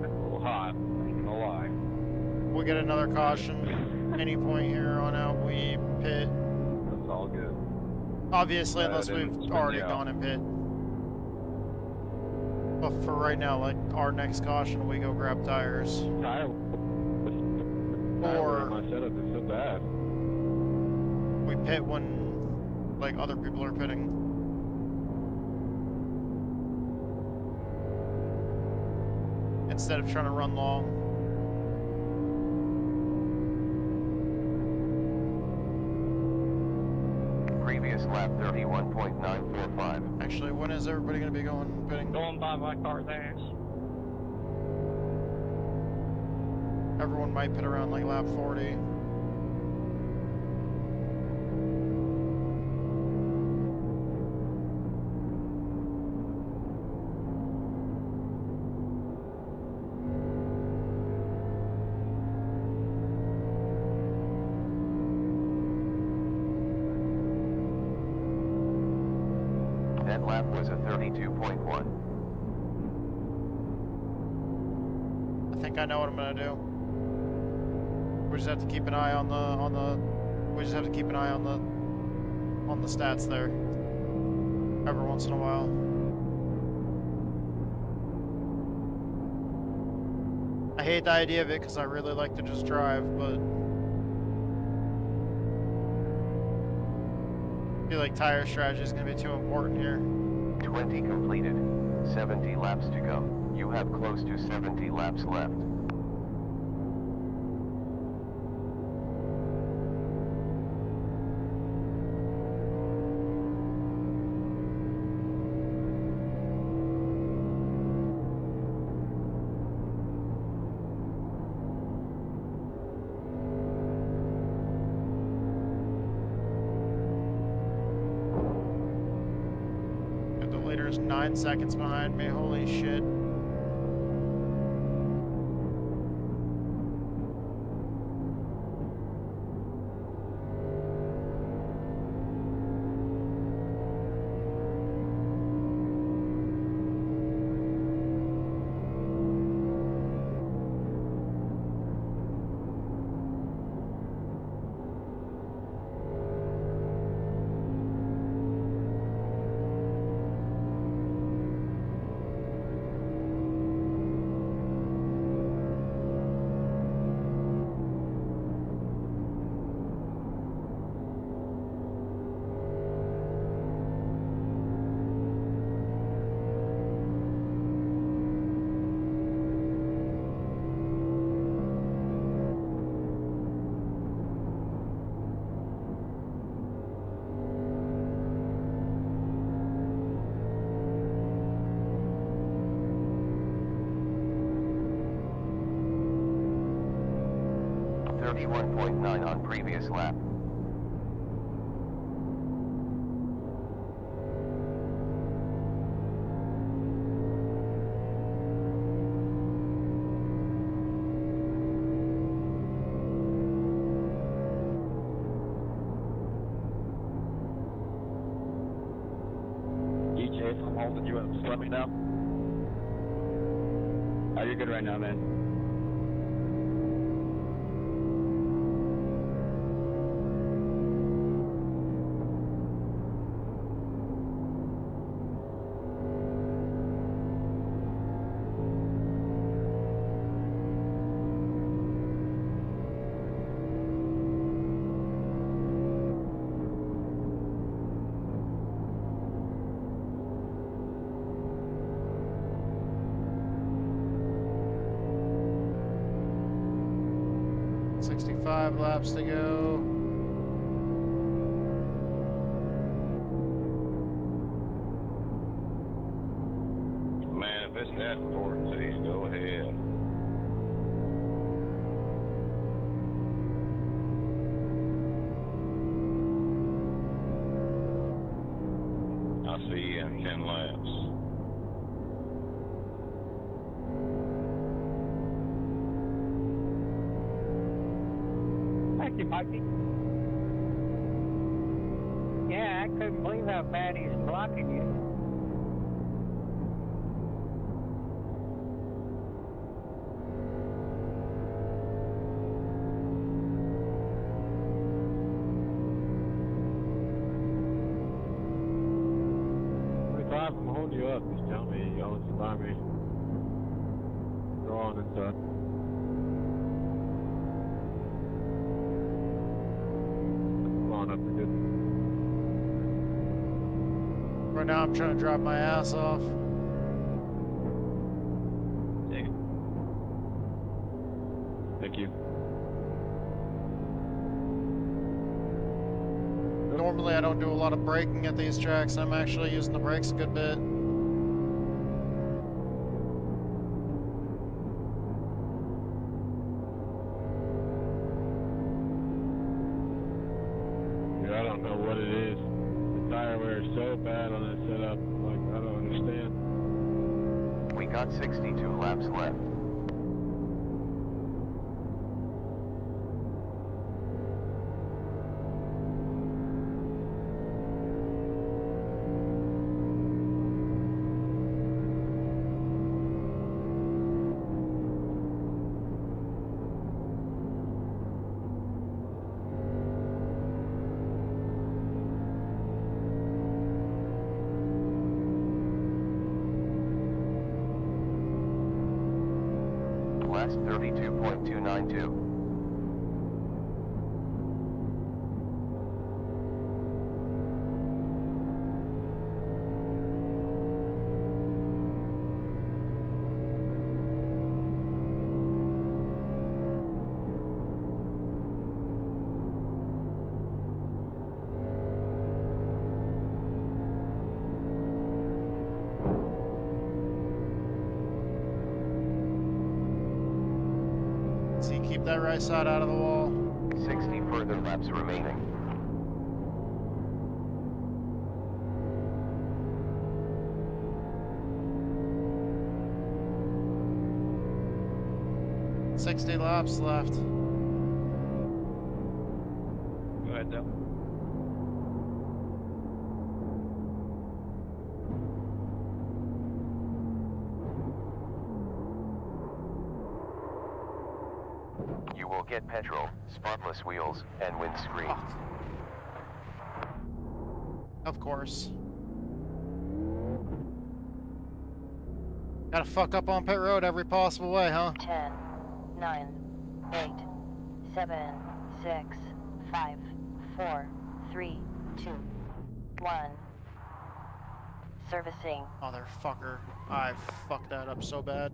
it's a little hot, I ain't gonna lie. We get another caution. Any point here on out, we pit. That's all good. Obviously, unless didn't we've spin already you out. gone and pit. But for right now, like our next caution, we go grab tires. Tire. Or My setup is so bad. we pit when like other people are pitting. instead of trying to run long. Previous lap 31.945. Actually, when is everybody going to be going pitting? Going by my car's ass. Everyone might pit around like lap 40. That lap was a 32.1. I think I know what I'm going to do. We just have to keep an eye on the we just have to keep an eye on the stats there every once in a while. I hate the idea of it because I really like to just drive, but I feel like tire strategy is going to be too important here. 20 completed. 70 laps to go. You have close to 70 laps left. The leader's 9 seconds behind me. Holy shit. .9 on previous lap. DJ, if I'm holding you up, just let me know. Oh, you're good right now, man. Five laps to go. Man, if it's that important to you, go ahead. I'll see you in 10 laps. Thank you, Mikey. Yeah, I couldn't believe how bad he's blocking you. If I'm holding you up, just tell me. Y'all just buy me. Go on inside. Up good. Right now I'm trying to drive my ass off. Dang it. Thank you. Normally I don't do a lot of braking at these tracks. I'm actually using the brakes a good bit. Dude, I don't know what it is. The tire wear is so bad on that setup. Like, I don't understand. We got 62 laps left. Last 32.292. See, keep that right side out of the wall. 60 further laps remaining. $60 laps left. Go ahead, Dale. You will get petrol, spotless wheels, and windscreen. Of course. Gotta fuck up on pit road every possible way, huh? 10, 9, 8, 7, 6, 5, 4, 3, 2, 1. Servicing. Motherfucker. I fucked that up so bad.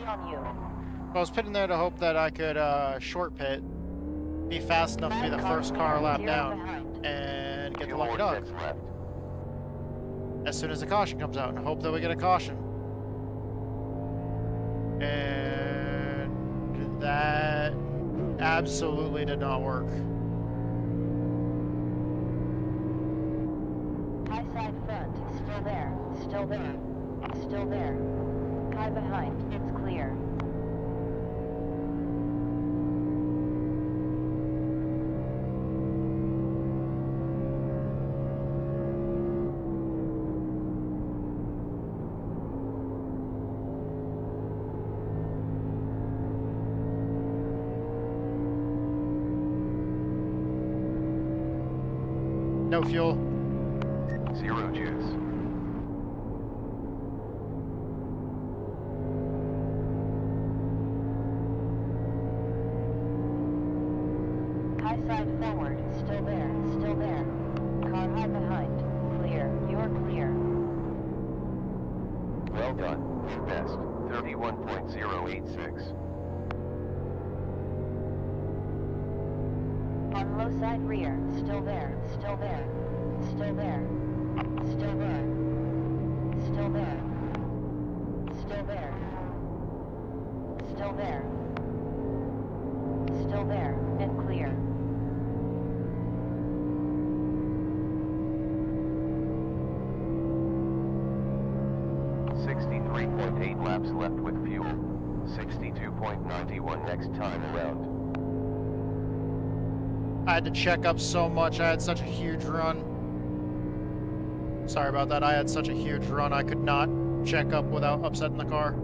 On you. I was pitting there to hope that I could short pit, be fast enough to be the first car lap down, and get the lucky dog. As soon as the caution comes out, and hope that we get a caution. And that absolutely did not work. High side front, still there, still there, still there. High behind, it's clear. No fuel. Zero juice. High side forward, still there, still there. Car high behind, clear, you're clear. Well done. Your best. 31.086. On low side rear, still there, still there, still there, still there, still there, still there, still there, still there, and clear. .8 laps left with fuel. 62.91 next time around. I had to check up so much. I had such a huge run. Sorry about that. I had such a huge run. I could not check up without upsetting the car.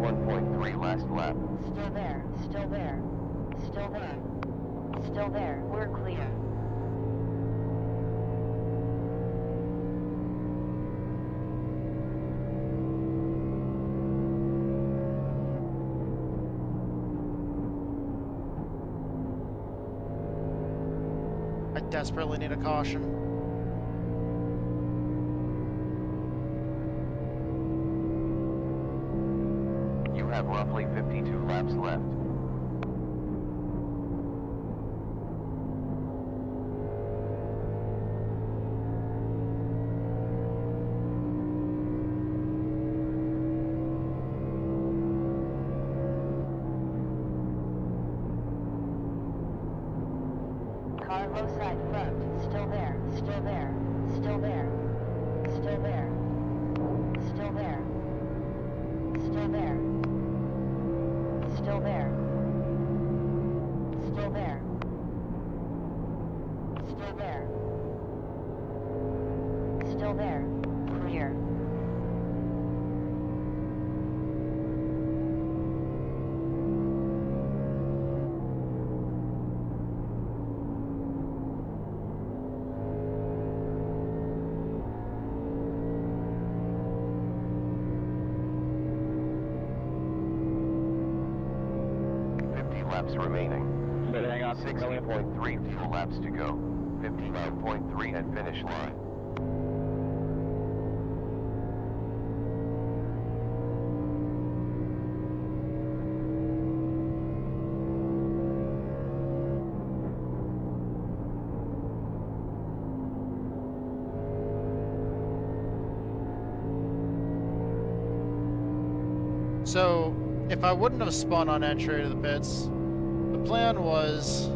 61.3 last lap. Still there, still there, still there, still there. We're clear. I desperately need a caution. You have roughly 52 laps left. Car low side front. Still there, still there, still there, still there, still there, still there, still there, still there, still there, still there. Clear. Laps remaining. But hang on. 60.3 fuel laps to go. 55.3 at finish line. So, if I wouldn't have spun on entry to the pits, the plan was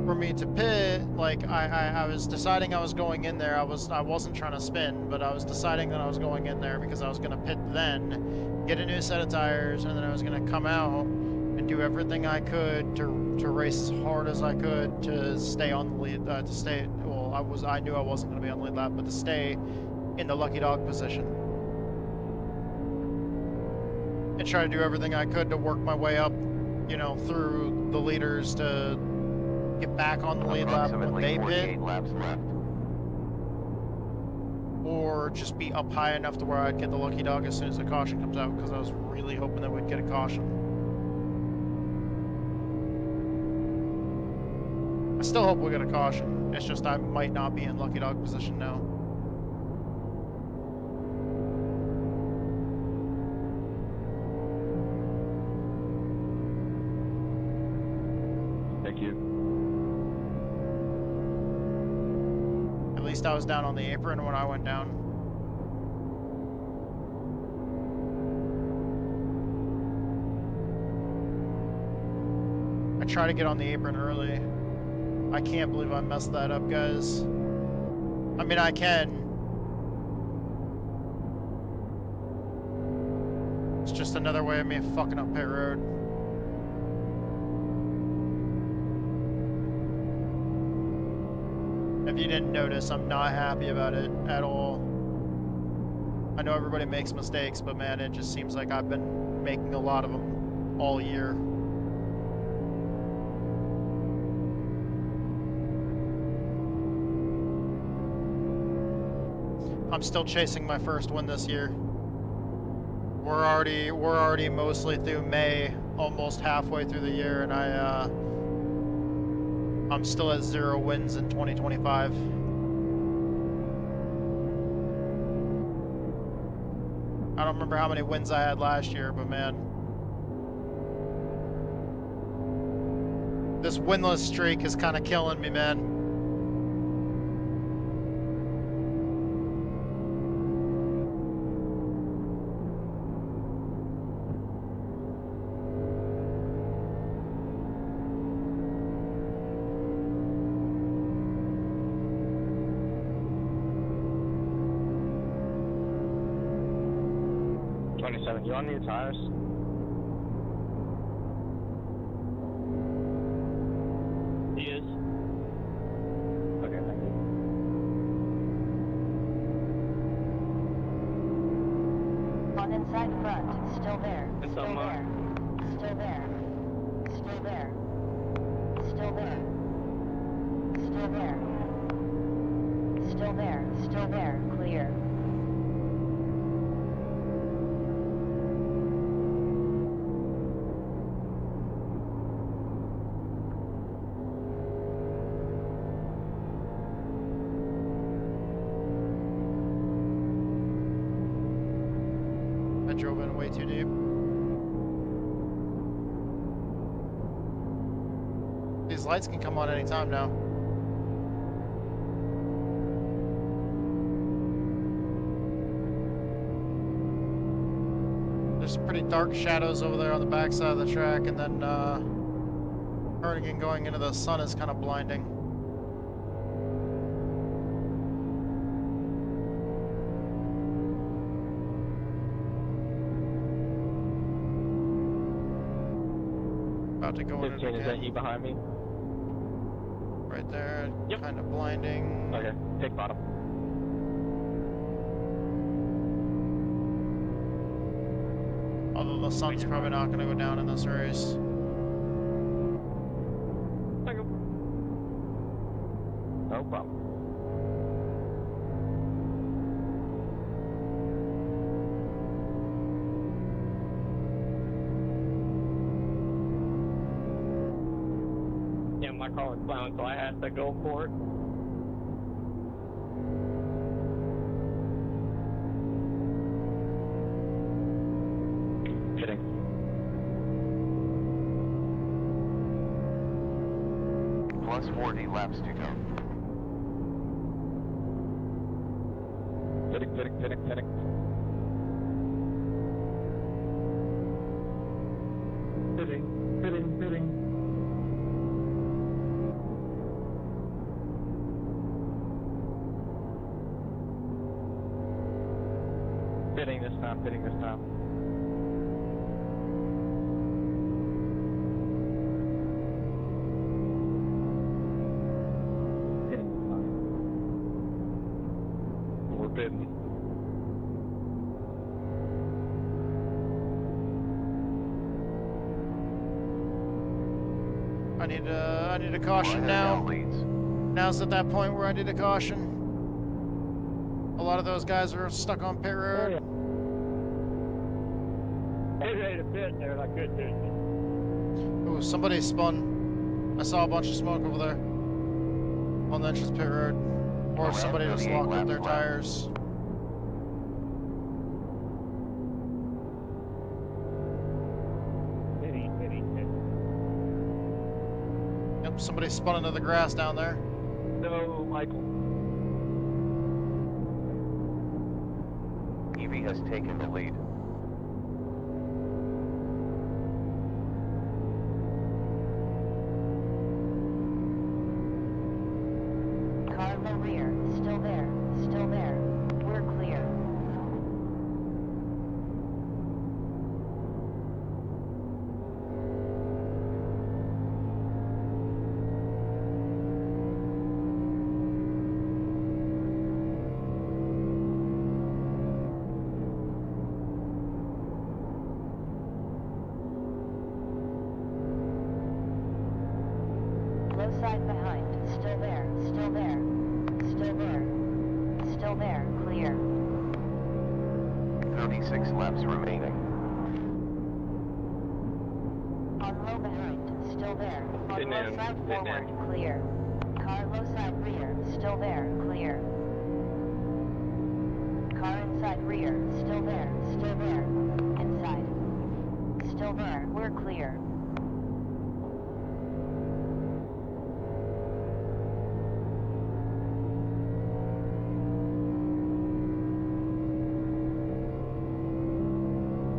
for me to pit. Like I was deciding I was going in there. I wasn't trying to spin, but I was deciding that I was going in there because I was gonna pit then, get a new set of tires, and then I was gonna come out and do everything I could to race as hard as I could to stay on the lead. To stay. Well, I knew I wasn't gonna be on the lead lap, but to stay in the lucky dog position. And try to do everything I could to work my way up, you know, through the leaders to get back on the lead lap when they pit. Laps left. Or just be up high enough to where I'd get the lucky dog as soon as the caution comes out, because I was really hoping that we'd get a caution. I still hope we get a caution. It's just I might not be in lucky dog position now. Thank you. At least I was down on the apron when I went down. I try to get on the apron early. I can't believe I messed that up, guys. I mean, I can. It's just another way of me fucking up pit road. If you didn't notice, I'm not happy about it at all. I know everybody makes mistakes, but man, it just seems like I've been making a lot of them all year. I'm still chasing my first win this year. We're already mostly through May, almost halfway through the year, and I'm still at 0 wins in 2025. I don't remember how many wins I had last year, but man, this winless streak is kind of killing me, man. You on new tires? He is. Okay, thank you. On inside front. front, still there, That's still on there, still there, still there, still there, still there, still there, still there, clear. I drove in way too deep. These lights can come on anytime now. There's some pretty dark shadows over there on the backside of the track, and then turning and going into the sun is kind of blinding. About to go in it 15, is that you again. behind me? Right there, Yep. kind of blinding. Okay, take bottom. Although the sun's probably not going to go down in this race. No problem. Yeah, my car was plowing, so I had to go for it. Fitting. Plus 40 laps to go. Fitting. Fitting. Fitting this time. We're bidding. I need a caution now. Now's at that point where I need a caution. A lot of those guys are stuck on pit road. Get ready to pit there like good dude. Ooh, somebody spun. I saw a bunch of smoke over there on the entrance pit road. Or somebody just locked up their tires. Yep, somebody spun into the grass down there. No, Michael. EV has taken the lead. Car low rear, still there, still there. We're clear. Low side behind, still there, still there, still there, still there, clear. 36 laps remaining. On low behind, still there. On low side forward, clear. Car low side rear, still there, clear. Car inside rear, still there, still there. Inside. Still there, we're clear.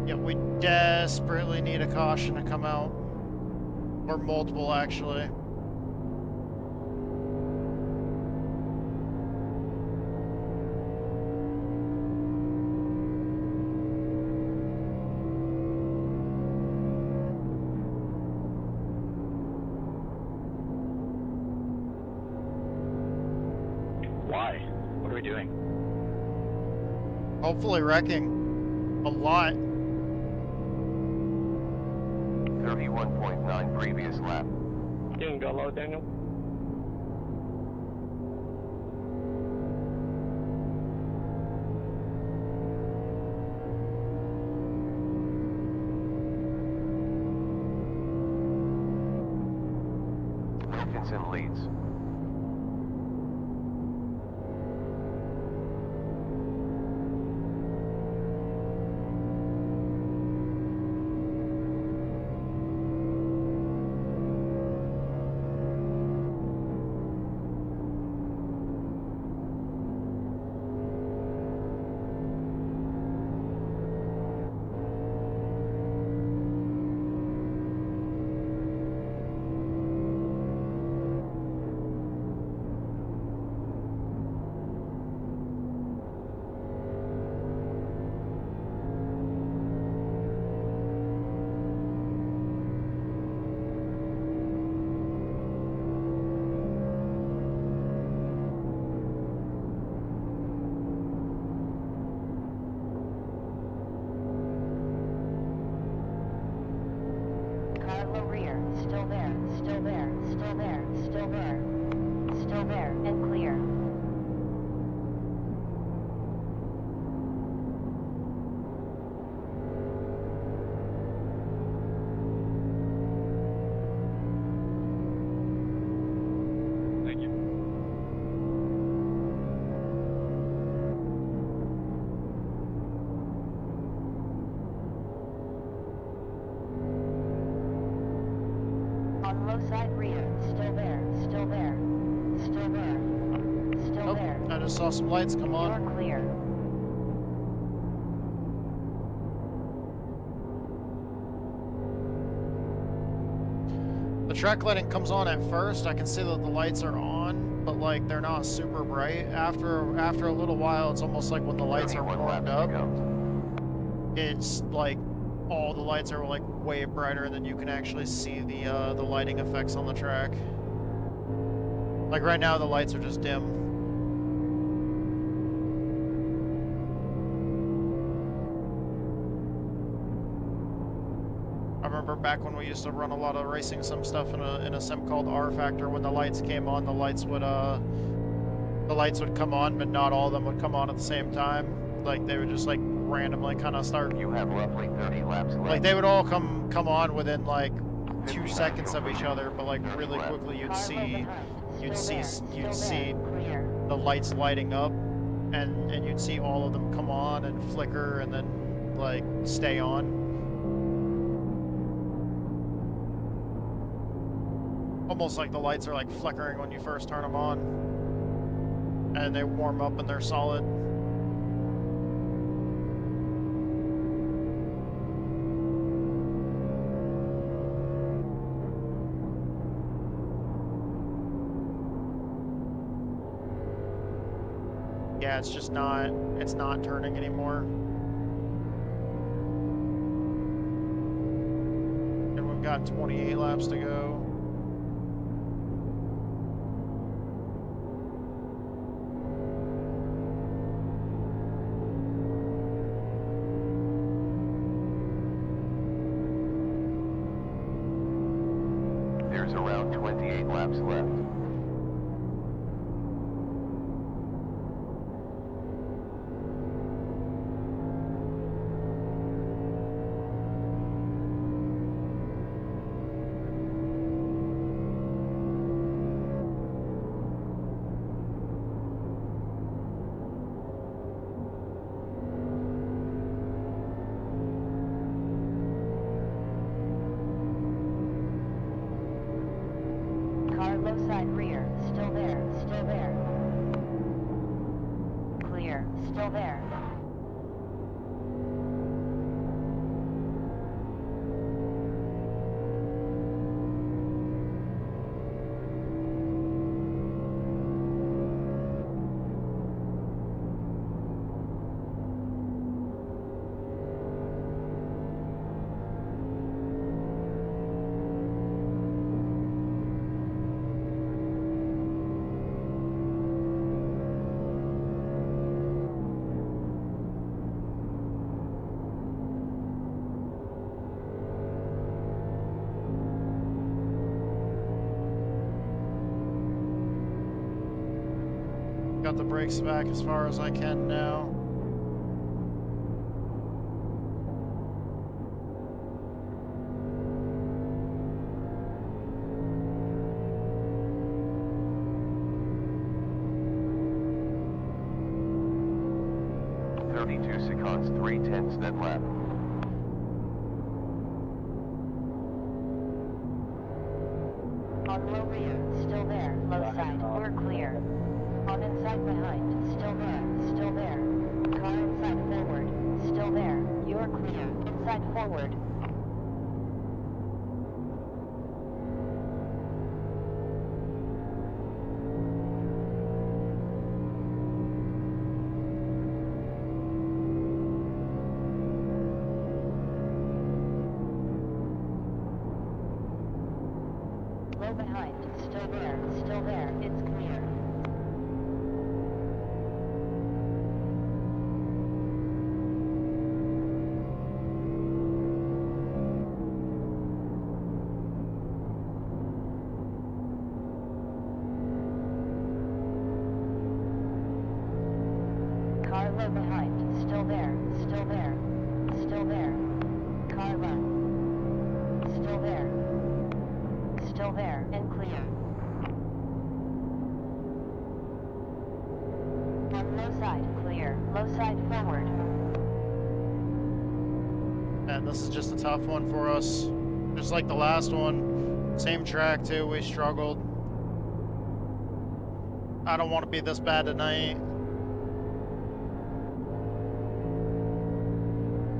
Yep, we desperately need a caution to come out. Or multiple, actually. Why? What are we doing? Hopefully wrecking a lot. 31.9 previous lap. You can go low, Daniel. Wilkinson leads. Carlo rear, still there, still there, still there, still there. Still there, and clear. Thank you. On low side rear, still there, still there, still there, still there. I just saw some lights come on. You're clear. The track lighting comes on at first. I can see that the lights are on, but like they're not super bright. After a little while, it's almost like when the lights are warmed up, it's like all the lights are like way brighter, and then you can actually see the lighting effects on the track. Like right now, the lights are just dim. I remember back when we used to run a lot of racing sim stuff in a sim called R Factor. When the lights came on, the lights would come on, but not all of them would come on at the same time. Like they would just like randomly kind of start. You have roughly 30 laps left. Like they would all come on within like 2 seconds of each other, but like really quickly you'd see the lights lighting up, and you'd see all of them come on and flicker and then like stay on. Almost like the lights are like flickering when you first turn them on, and they warm up and they're solid. Yeah, it's not turning anymore. And we've got 28 laps to go. There's around 28 laps left. Car low side rear, still there, still there. Clear, still there. Got the brakes back as far as I can now. Seconds, 3/10 dead lap. On low rear, still there. Low side, we're clear. On inside behind, still there. Still there. Car inside forward, still there. You're clear. Inside forward. Low behind, still there. Still there. It's clear. Car low behind, still there. Still there. Still there. Car low. Still there. Still there and clear. On low side, clear. Low side forward. Man, this is just a tough one for us. Just like the last one. Same track too, we struggled. I don't want to be this bad tonight.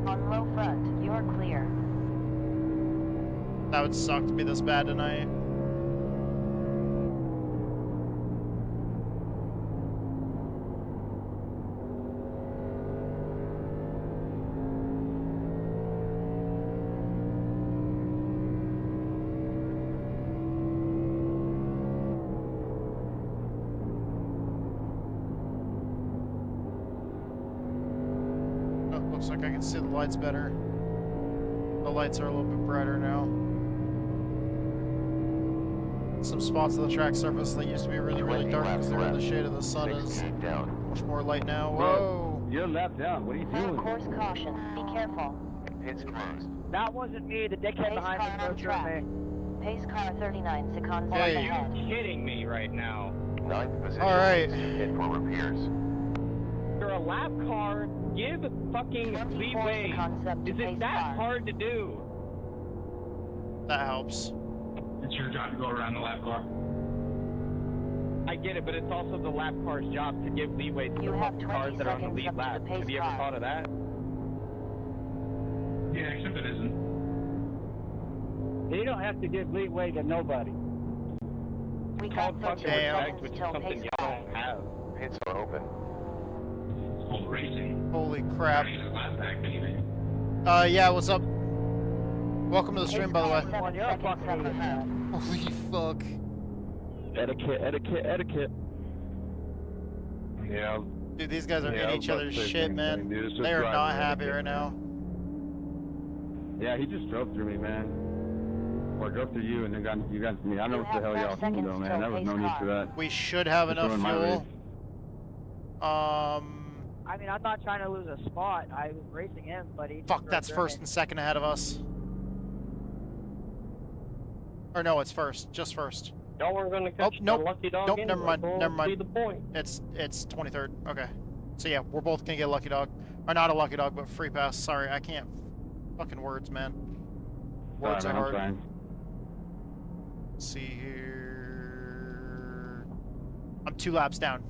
On low front, you're clear. That would suck to be this bad tonight. Oh, looks like I can see the lights better. The lights are a little bit brighter now. Some spots of the track surface that used to be really, really dark because they were in the shade of the sun is much more light now. Whoa! You're left down. What are you doing? Course caution. Be careful. It's closed. That wasn't me. The dickhead Pace behind car me on goes through track. me. Pace car 39 seconds Hey. ahead. You're kidding me right now. 9th position. All right. Hit for repairs. You're a lap car. Give fucking 24 leeway. seconds up to Is pace it that car. hard to do? That helps. It's your job to go around the lap car. I get it, but it's also the lap car's job to give leeway to You the have fucking 20 cars that are on the seconds lead up to lap. the pace Have you ever car. thought of that? Yeah, except it isn't. You don't have to give leeway to nobody. We It's got called fucking 13 respect, seconds which is till something pace y'all car. don't have. Pits are open. It's called racing. Holy crap. Running a lap back, baby. Yeah, what's up? Welcome to the stream, by the way. 7 seconds up ahead. Holy fuck. Etiquette, etiquette, etiquette. Yeah. Dude, these guys are Yeah, I in was each about to other's say the shit, same man. thing, dude. It's just They are driving not around happy again. right now. Yeah, he just drove through me, man. Or drove through you and then you got to me. I don't know You what the hell have y'all 5 doing seconds though, man. till There was no pace need car. for that. We should have Just enough ruined my fuel. race. I mean, I'm not trying to lose a spot. I was racing him, but he. Fuck, that's first and second ahead of us. Or no, it's first. Just first. Y'all were gonna catch nope. the lucky dog Nope, anyway, never mind. so Never mind. see the point. It's 23rd. Okay. So yeah, we're both gonna get lucky dog. Or not a lucky dog, but free pass. Sorry, I can't. Fucking words, man. Words Sorry, are man, hard. I'm trying. Let's see here. I'm 2 laps down.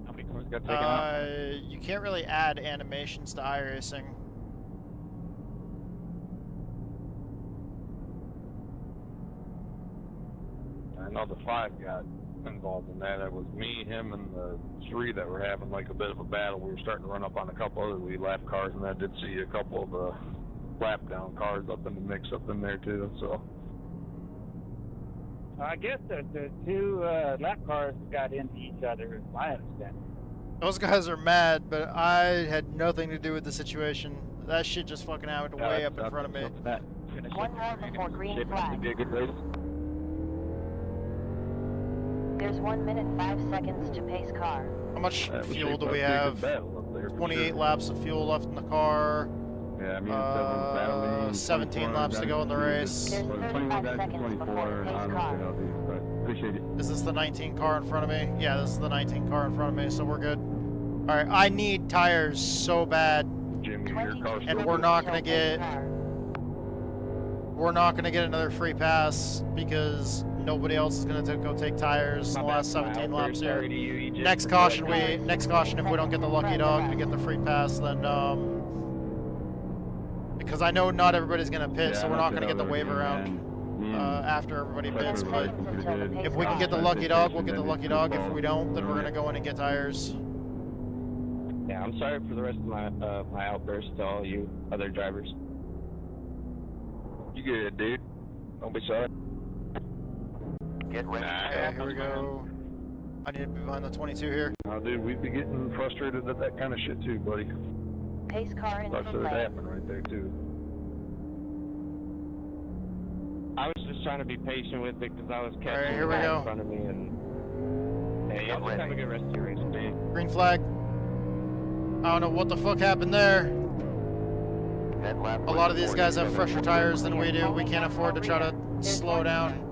How many cars got taken out? You can't really add animations to iRacing. I know the 5 got involved in that. It was me, him, and the 3 that were having like a bit of a battle. We were starting to run up on a couple other lead lap cars, and I did see a couple of lap down cars up in the mix up in there too. So I guess the two lap cars got into each other, is my understanding. Those guys are mad, but I had nothing to do with the situation. That shit just fucking happened way up in front of me. 1 hour before green flag. Be a good race. There's 1 minute 5 seconds to pace car. How much That was fuel shaped do up we to be a good have? battle up there for 28 sure. laps of fuel left in the car. Yeah, I mean, battling, 17 laps to go in the race. There's 35 seconds before the pace car. Appreciate it. Is this the 19 car in front of me? Yeah, this is the 19 car in front of me, so we're good. Alright, I need tires so bad. Jim, your car's And still we're good. not gonna get another free pass because nobody else is gonna go take tires in the last 17 laps here. Next caution if we don't get the lucky dog to get the free pass, then because I know not everybody's gonna pit, so we're not gonna get the wave around after everybody pits. But if we can get the lucky dog, we'll get the lucky dog. If we don't, then we're gonna go in and get tires. Yeah, I'm sorry for the rest of my outburst to all you other drivers. You good, dude? Don't be sorry. Get ready. Okay, here we go. I need to be behind the 22 here. Oh, dude, we'd be getting frustrated at that kind of shit too, buddy. Pace car in That's pit what lane. happened right there too. I was just trying to be patient with it because I was catching Alright, here we the guy go. in front of me and hey, y'all just have a good rest of your race, man. Green flag. I don't know what the fuck happened there. A lot of these guys have fresher tires than we do. We can't afford to try to slow down.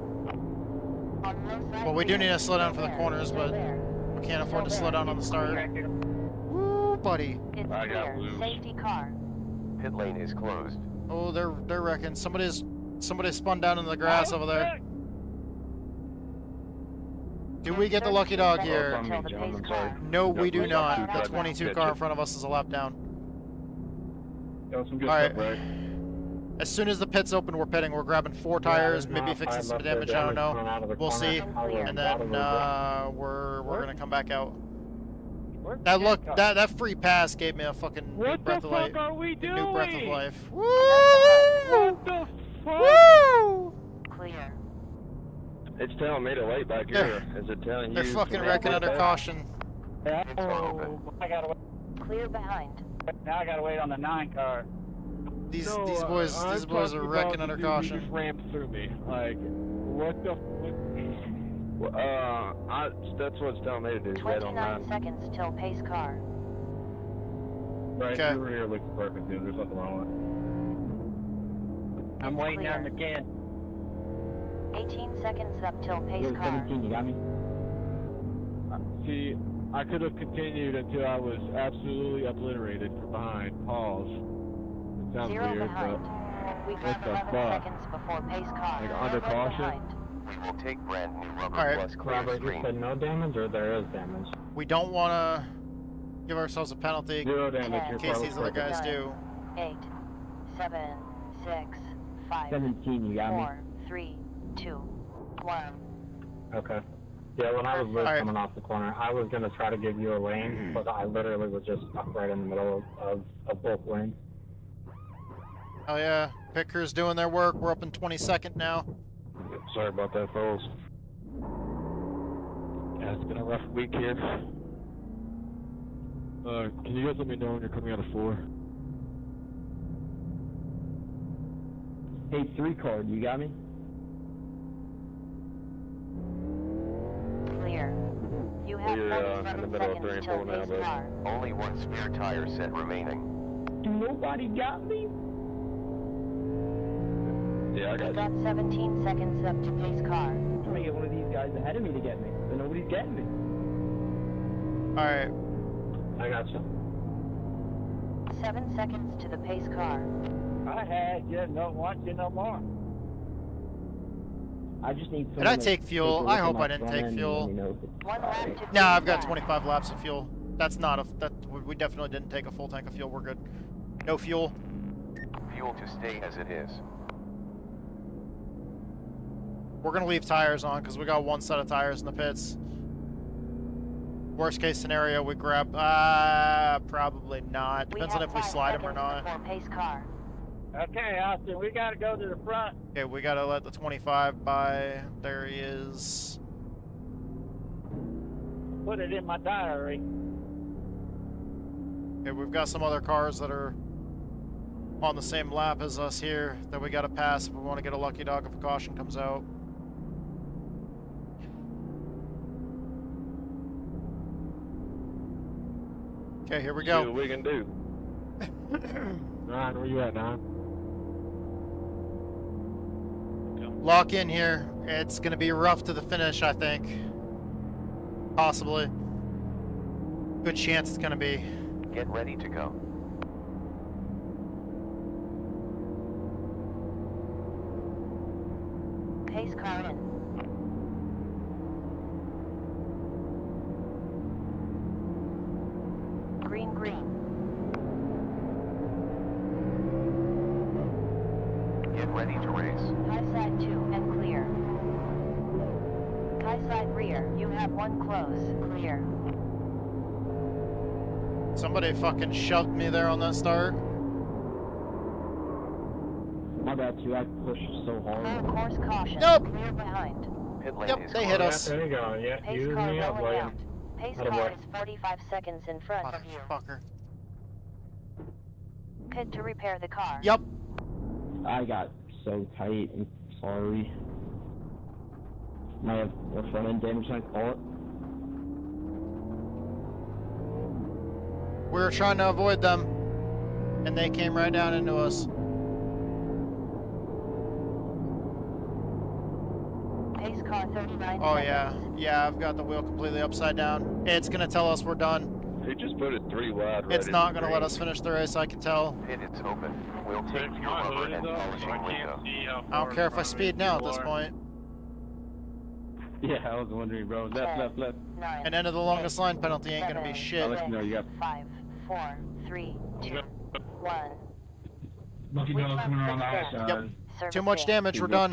Well, we do need to slow down for the corners, but we can't afford to slow down on the start. Woo, buddy. It's I got clear. loose. Safety car. Pit lane is closed. Oh, they're wrecking. Somebody spun down in the grass over there. Do we get the lucky dog here? Until the pace car. No, we do not. The 22 car in front of us is a lap down. Got some good Alright. stuff, right? As soon as the pit's open, we're pitting. We're grabbing 4 tires, maybe fixing some damage. I don't know. We'll see. And then we're gonna come back out. That free pass gave me a fucking new breath of life. are we doing? New breath of life. Woo! What the fuck? Woo! Clear. It's telling me to wait back They're- here. Is it telling you? They're fucking to wrecking wait under back? caution. Oh, I gotta wait. Clear behind. Now I gotta wait on the 9 car. These No, boys I'm are talking wrecking about under the dude who caution. just rammed through me. Like, what the fuck? That's what it's telling me to do. Is wait on 29 that. seconds till pace car. Right, Okay. over here looks perfect, dude. There's nothing wrong with it. I'm waiting Clear. on the can. 18 seconds up till pace car. You got me? See, I could have continued until I was absolutely obliterated from behind. Pause. It sounds 0 weird, behind. We What have the 11 fuck? seconds before pace car. Like, under 0 caution? behind. We will take brand new rubber Alright. plus clear Robert, you screen. said no damage or there is damage? We don't want to give ourselves a penalty 0 damage. In You're case probably these other perfect. guys do. 8, 7, 6, 5, 17, you got me? 4, 3, 2, 1. Okay. Yeah, when I was Alright. coming off the corner, I was gonna try to give you a lane, but I literally was just stuck right in the middle of both lanes. Oh yeah, pit crew's doing their work. We're up in 22nd now. Sorry about that, fellas. Yeah, it's been a rough week here. Can you guys let me know when you're coming out of 4? Hey, 3 card, you got me? Clear. You have We're in the 37 middle of seconds 3 and till 4 now, pace bud. car. Only one spare tire set remaining. Nobody got me? Yeah, I You got got 17 seconds up to pace car. I'm gonna get one of these guys ahead of me to get me, but nobody's getting me. Alright, I got you. 7 seconds to the pace car. I had you, don't want you no more. I just need someone did I to take a fuel? look I at hope my I didn't front take end and fuel. let me know if it's 1 lap to Nah, I've pace got car. 25 laps of fuel. That's not we definitely didn't take a full tank of fuel. We're good. No fuel. Fuel to stay as it is. We're gonna leave tires on because we got 1 set of tires in the pits. Worst case scenario, we grab. Probably not. Depends on if we slide them or not. Before pace car. Okay, Austin, we gotta go to the front. Okay, we gotta let the 25 by. There he is. Put it in my diary. Okay, we've got some other cars that are on the same lap as us here that we gotta pass if we want to get a lucky dog if a caution comes out. Okay, here we go. See what we can do. 9, where you at, 9? Lock in here. It's gonna be rough to the finish, I think. Possibly. Good chance it's gonna be. Get ready to go. Pace car in. Green, green. Get ready to race. High side 2 and clear. High side rear. You have one close. Clear. Somebody fucking shoved me there on that start. My bad too, I pushed so hard. Full course caution. Nope. Clear behind. Pit lane Yep, is they hit closed. us. There you go. Yeah, Pace you car me up, rolling William. out. Pace Atta car boy. is 45 seconds in front of you. Motherfucker. Pit to repair the car. Yep. I got so tight, I'm sorry. Might have a front end damage, I call it. We were trying to avoid them, and they came right down into us. Pace car 39 Oh seconds. yeah, yeah, I've got the wheel completely upside down. It's gonna tell us we're done. He just put it 3 wide. right It's in not the gonna let green. us finish the race, I can tell. Pit is open. We'll take your My rubber hood and is up, polishing so I window. can't see how I far don't care in if I front of me speed now at you this are. point. Yeah, I was wondering, bro. Left, left, left. 9, And end of the longest line penalty ain't gonna be 7, shit. I'll let you know you got 5, 4, 3, 2, 1. Lucky dog coming around the high side. Yep. Service Too much failed. damage, we're done.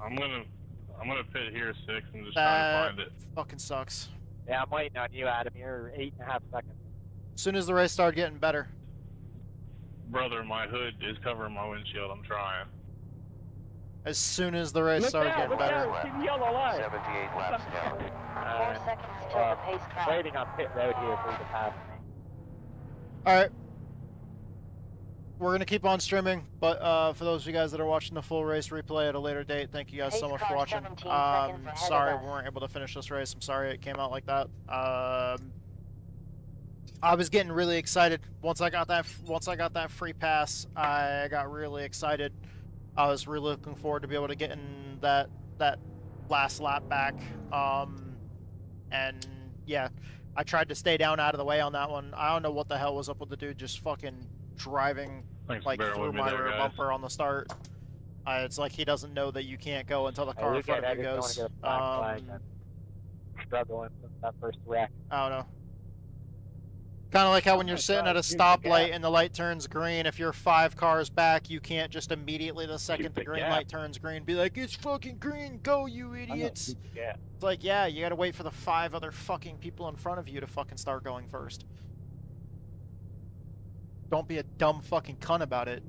I'm gonna pit here 6 and just trying That to find it. fucking sucks. Yeah, I'm waiting on you, Adam. You're 8.5 seconds. As soon as the race started getting better. Brother, my hood is covering my windshield. I'm trying. As soon as the race started getting better. See the yellow light. 78 laps down. 4 seconds till the pace car. Waiting on pit road here for you to pass me. Alright. We're gonna keep on streaming, but for those of you guys that are watching the full race replay at a later date, thank you guys so much for watching. 17 seconds ahead Sorry of us. we weren't able to finish this race. I'm sorry it came out like that. I was getting really excited once I got that free pass. I got really excited. I was really looking forward to be able to get in that last lap back. And yeah, I tried to stay down out of the way on that one. I don't know what the hell was up with the dude just fucking driving Thanks for like bearing through with me my there, rear guys. bumper on the start. It's like he doesn't know that you can't go until the Hey, car we in front get of you it. I goes. just don't want to get a black flag. I'm struggling since that first wreck. I don't know. Kind of like how when you're sitting at a Shoot the stoplight gap. and the light turns green, if you're 5 cars back, you can't just immediately the second the the green gap. light turns green be like, it's fucking green, go you idiots. Yeah. It's like, yeah, you gotta wait for the 5 other fucking people in front of you to fucking start going first. Don't be a dumb fucking cunt about it.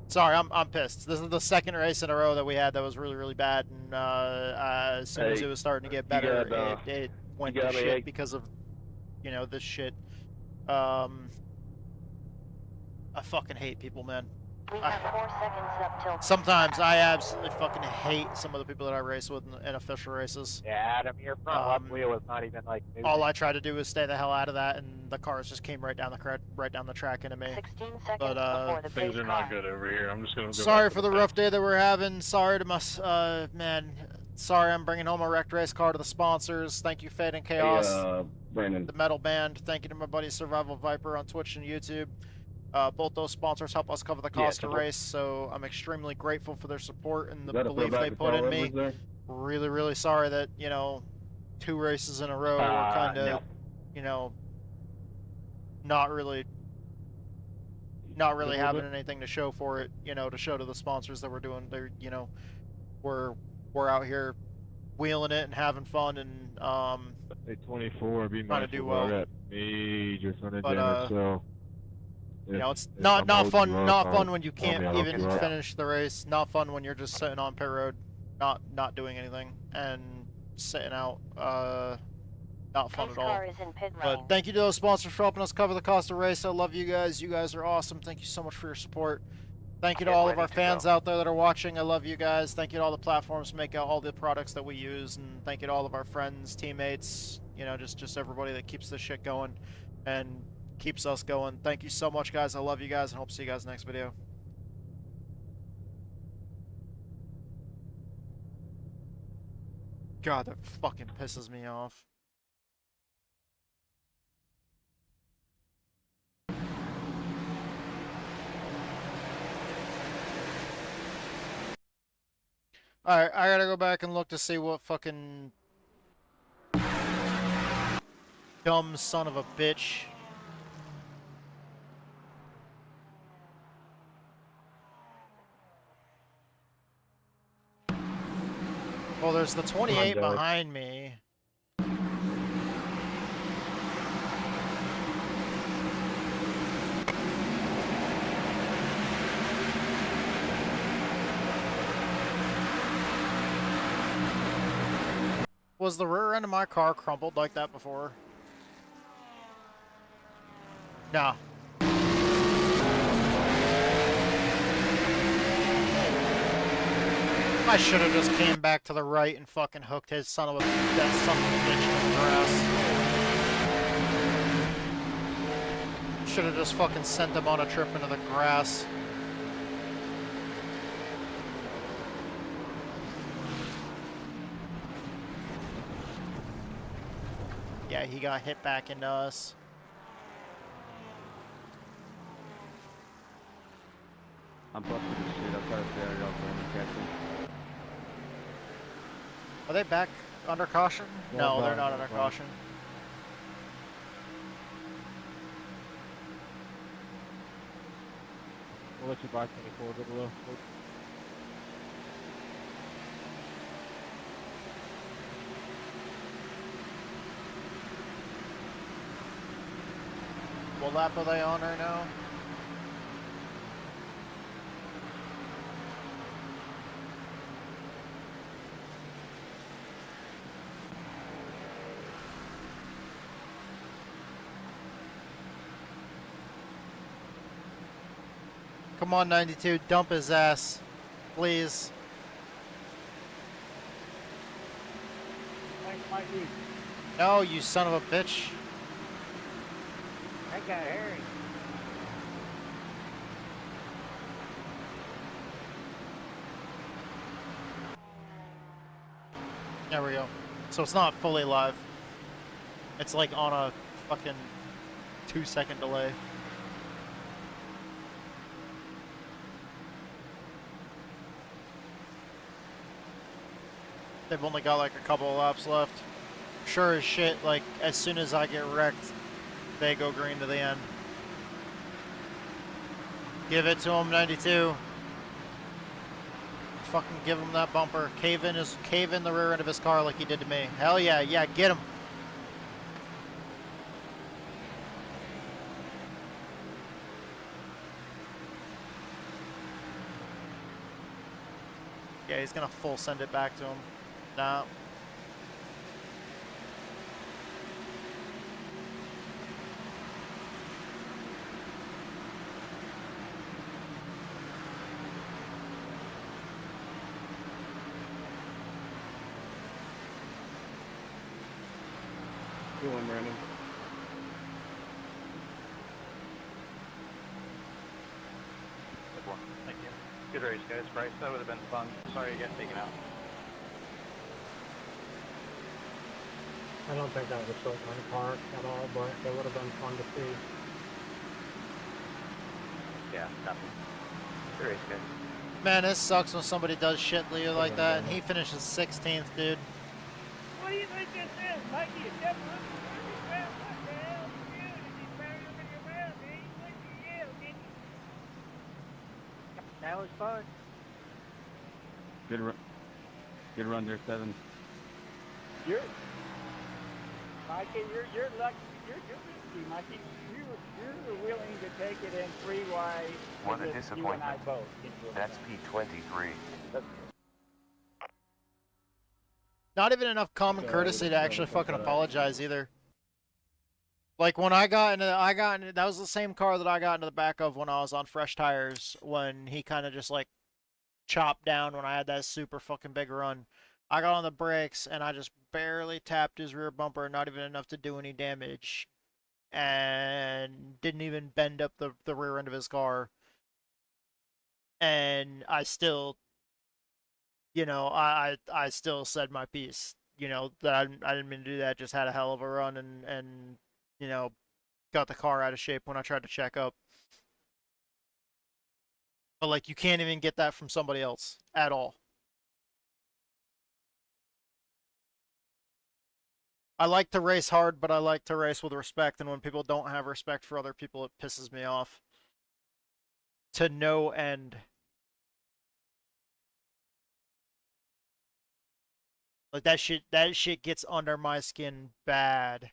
Sorry, I'm pissed. This is the second race in a row that we had that was really, really bad, and as soon as Hey, it was starting to get better, got, it went you to got shit a- because of, you know, this shit. I fucking hate people, man. We have 4 seconds up till. Sometimes I absolutely fucking hate some of the people that I race with in official races. Yeah, Adam, your front left wheel is not even like moving. All I tried to do was stay the hell out of that, and the cars just came right down the track into me. 16 seconds But, before the Things pace are car. not good over here. I'm just gonna go Sorry back for to the rough day that we're having. Sorry to my man. Sorry, I'm bringing home a wrecked race car to the sponsors. Thank you, Fate and Chaos, Brandon. the Metal Band. Thank you to my buddy Survival Viper on Twitch and YouTube. Both those sponsors help us cover the cost of the race, so I'm extremely grateful for their support and the belief they put in me. Really, really sorry that, you know, 2 races in a row were kind of, no. you know, not really having anything to show for it, you know, to show to the sponsors that we're doing. They're, you know, we're out here wheeling it and having fun, and Say 24, be Trying to mindful do of all well. that major front end But, damage, so You know, it's if not I'm fun. holding Not up, fun when you can't I'll even hook you up. finish the race. Not fun when you're just sitting on pit road, not doing anything, and sitting out. Not fun Pace at all. car is in pit But lane. thank you to those sponsors for helping us cover the cost of the race. I love you guys. You guys are awesome. Thank you so much for your support. Thank you to Get all of ready our to fans go. out there that are watching. I love you guys. Thank you to all the platforms that make out all the products that we use, and thank you to all of our friends, teammates, you know, just everybody that keeps this shit going and keeps us going. Thank you so much, guys. I love you guys, and hope to see you guys next video. God, that fucking pisses me off. Alright, I gotta go back and look to see what fucking dumb son of a bitch. Well, there's the 28 behind me. Was the rear end of my car crumpled like that before? No. I should have just came back to the right and fucking hooked his son of a bitch in the grass. Should have just fucking sent him on a trip into the grass. Yeah, he got hit back into us. I'm busting this shit. I'll try to stay out of and catch him. Are they back under caution? No, they're not under caution. We'll let you buy 24 double O. What lap are they on right now? Come on, 92, dump his ass, please. Thanks, Mikey. No, you son of a bitch. That got hairy. There we go. So it's not fully live. It's like on a fucking 2-second delay. They've only got like a couple of laps left. Sure as shit, like as soon as I get wrecked, they go green to the end. Give it to him, 92. Fucking give him that bumper. Cave in the rear end of his car like he did to me. Hell yeah, yeah, get him. Yeah, he's gonna full send it back to him. Nah. Good one, Brandon. Good one. Thank you. Good race, guys. Bryce, that would have been fun. Sorry you got taken out. I don't think that was a short run car at all, but it would have been fun to see. Yeah, nothing. Good race, guys. Man, this sucks when somebody does shit to you like that, and he finishes 16th, dude. What do you think this is, Mikey? You never looked at this man. What the hell is you? Did you bury him in your mouth, man? You went to yell, didn't you? That was fun. Good run there, 7. Mikey, you're lucky. You're lucky, Mikey. you're willing to take it in three-wide, What a just you and I disappointment. both. That's P23. Not even enough common courtesy to actually fucking apologize either. Like when I got into, that was the same car that I got into the back of when I was on fresh tires, when he kind of just like chopped down when I had that super fucking big run. I got on the brakes and I just barely tapped his rear bumper, not even enough to do any damage, and didn't even bend up the rear end of his car. And I still, you know, I still said my piece, you know, that I didn't mean to do that, just had a hell of a run and you know, got the car out of shape when I tried to check up. But like you can't even get that from somebody else at all. I like to race hard, but I like to race with respect, and when people don't have respect for other people, it pisses me off. To no end. Like that shit gets under my skin bad.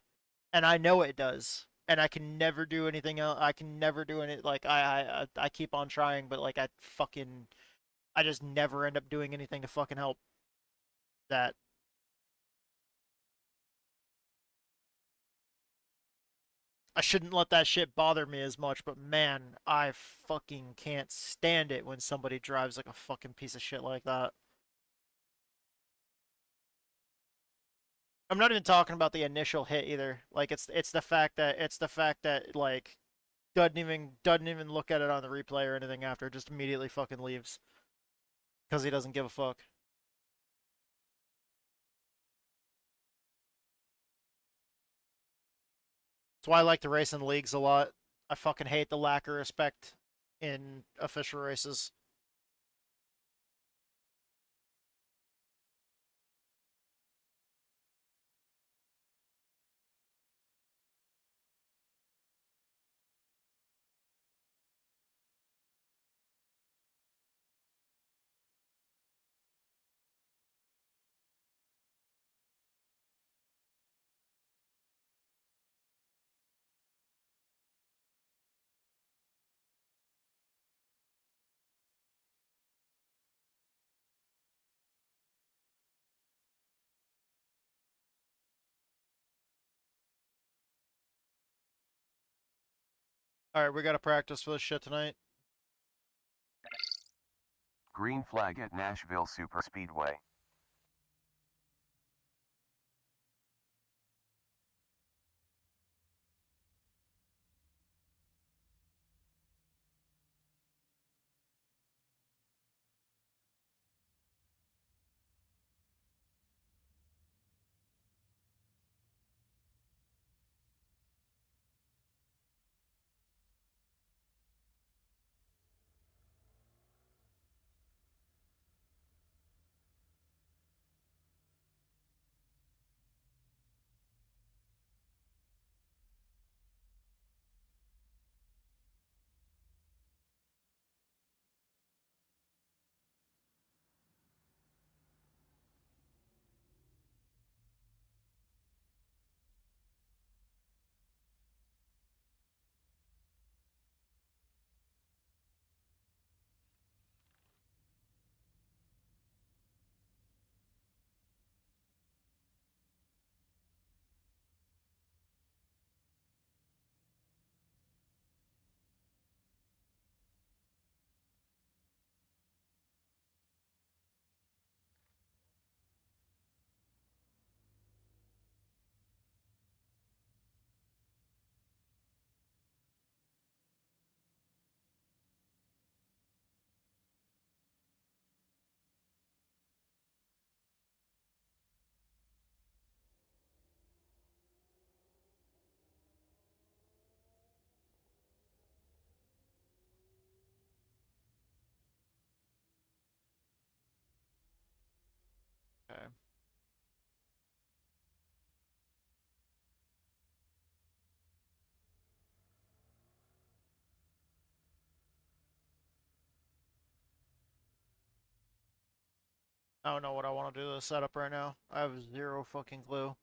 And I know it does. And I can never do anything else. I can never do it. Like I keep on trying, but like I just never end up doing anything to fucking help that. I shouldn't let that shit bother me as much, but man, I fucking can't stand it when somebody drives like a fucking piece of shit like that. I'm not even talking about the initial hit either. Like it's the fact that like doesn't even look at it on the replay or anything after, just immediately fucking leaves because he doesn't give a fuck. That's why I like to race in leagues a lot. I fucking hate the lack of respect in official races. Alright, we gotta practice for this shit tonight. Green flag at Nashville Superspeedway. Okay. I don't know what I want to do to the setup right now. I have zero fucking clue.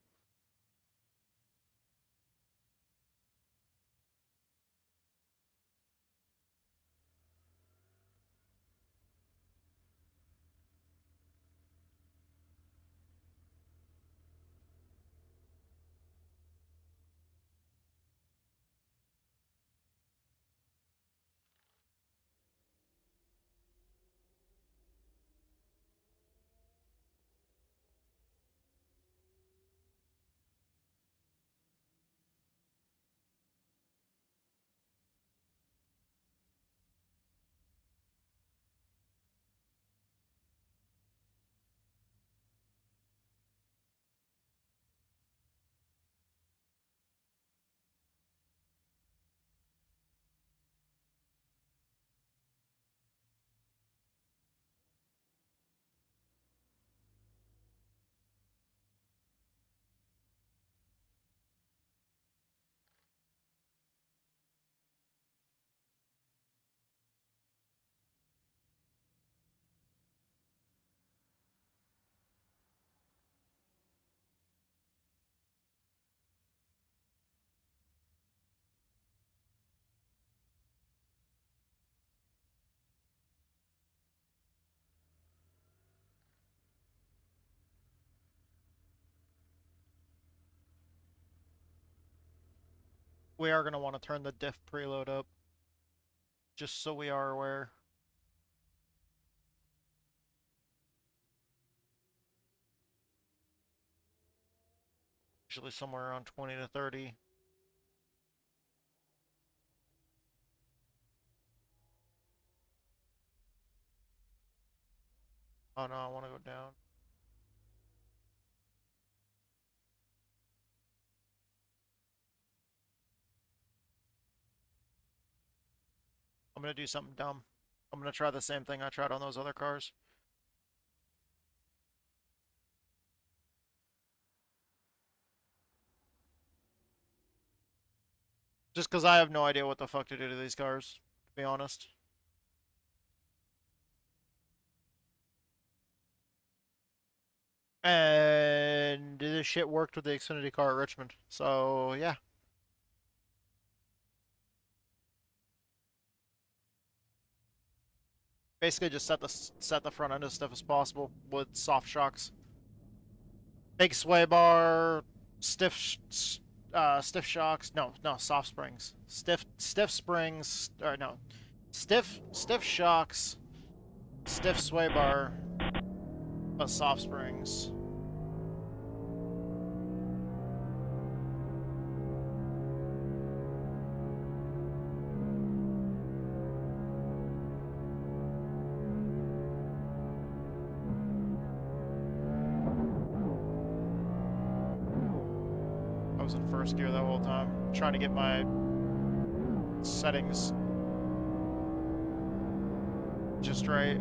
We are going to want to turn the diff preload up, just so we are aware. Usually somewhere around 20 to 30. Oh no, I want to go down. I'm going to do something dumb. I'm going to try the same thing I tried on those other cars. Just because I have no idea what the fuck to do to these cars, to be honest. And this shit worked with the Xfinity car at Richmond. So, yeah. Basically just set the front end as stiff as possible with soft shocks. Big sway bar, stiff shocks. No, soft springs. Stiff springs, or no. Stiff shocks, stiff sway bar, but soft springs. I was in first gear the whole time, trying to get my settings just right.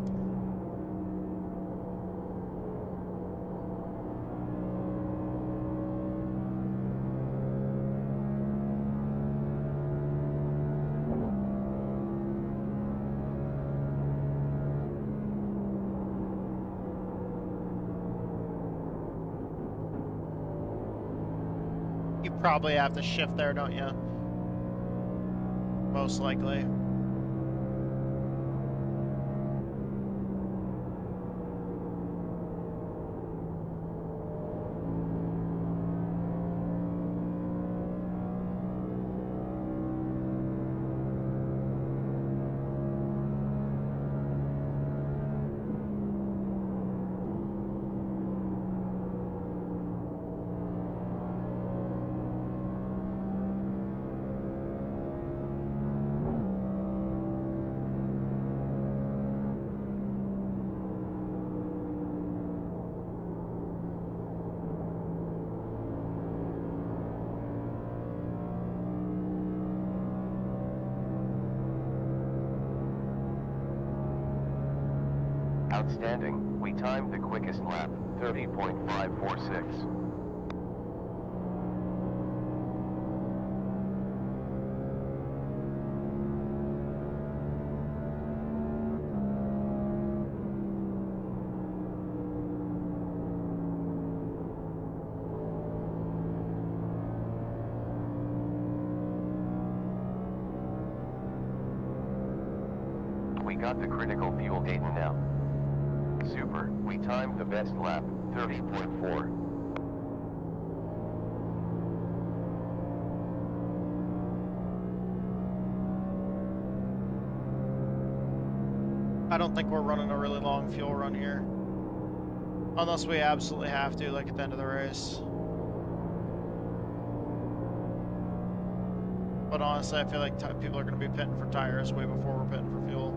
You probably have to shift there, don't you? Most likely. Outstanding. We timed the quickest lap, 30.546. We got the critical fuel data now. Super, we timed the best lap, 30.4. I don't think we're running a really long fuel run here. Unless we absolutely have to, like at the end of the race. But honestly, I feel like people are going to be pitting for tires way before we're pitting for fuel.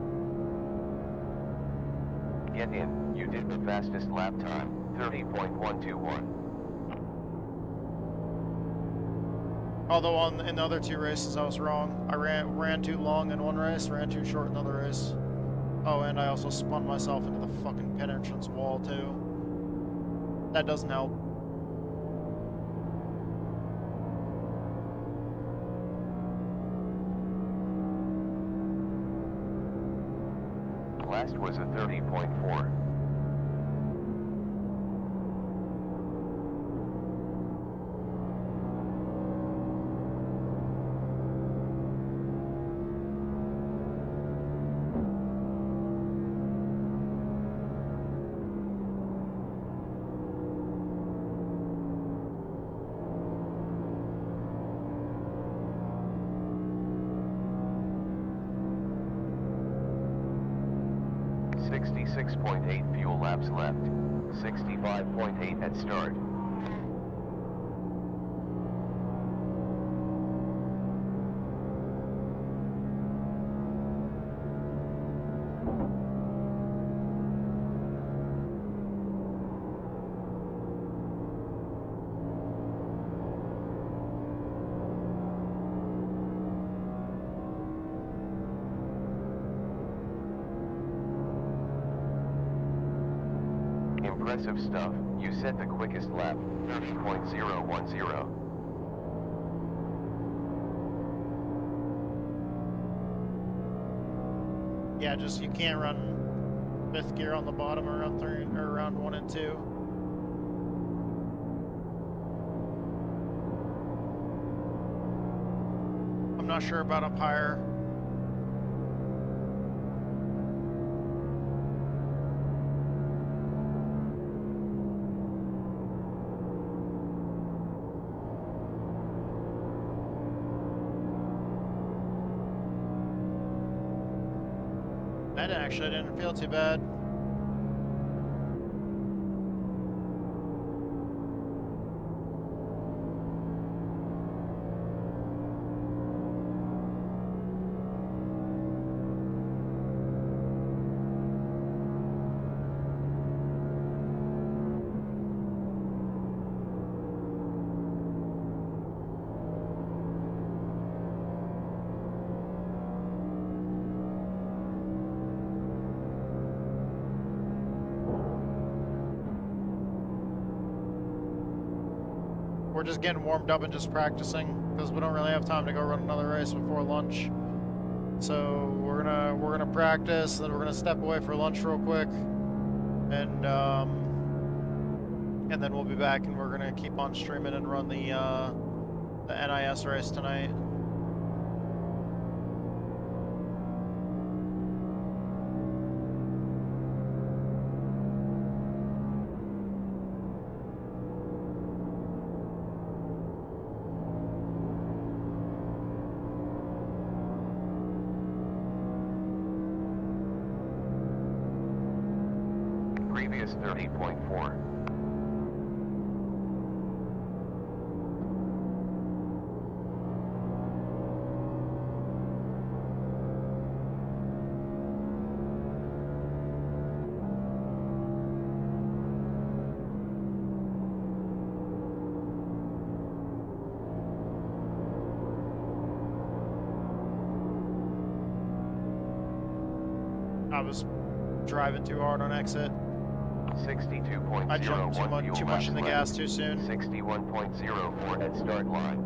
Get in, you did the fastest lap time, 30.121. Although in the other two races I was wrong. I ran too long in one race, ran too short in the other race. Oh, and I also spun myself into the fucking pit entrance wall too. That doesn't help. Last was a 30.4. 66.8 fuel laps left. 65.8 at start. Impressive stuff. You set the quickest lap, 30.010. Yeah, just you can't run 5th gear on the bottom around 3 or around 1 and 2. I'm not sure about up higher. That actually didn't feel too bad. We're just getting warmed up and just practicing because we don't really have time to go run another race before lunch. So we're gonna practice, then we're gonna step away for lunch real quick, and then we'll be back and we're gonna keep on streaming and run the NIS race tonight. Previous 30.4. I was driving too hard on exit. 62.01 I jumped too much in the gas too soon. 61.04 at start line.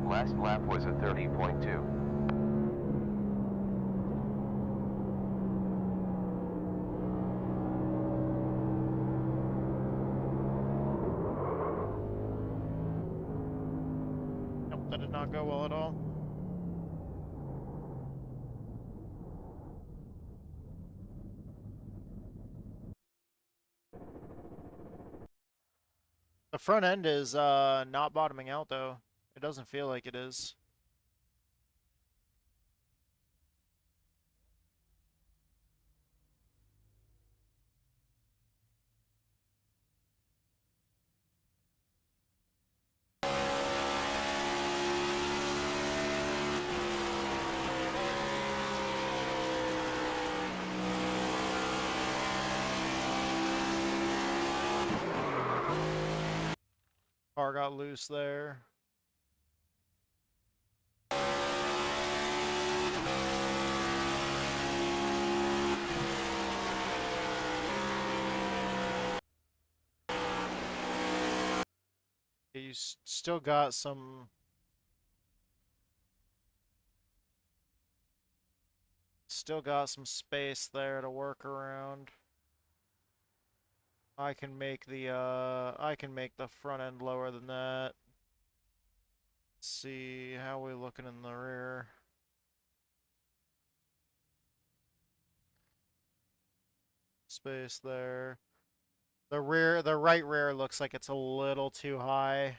Last lap was a 30.2. Nope, that did not go well at all. The front end is not bottoming out though. It doesn't feel like it is. Car got loose there. You still got some space there to work around. I can make the front end lower than that. Let's see how we looking in the rear. Space there. The right rear looks like it's a little too high.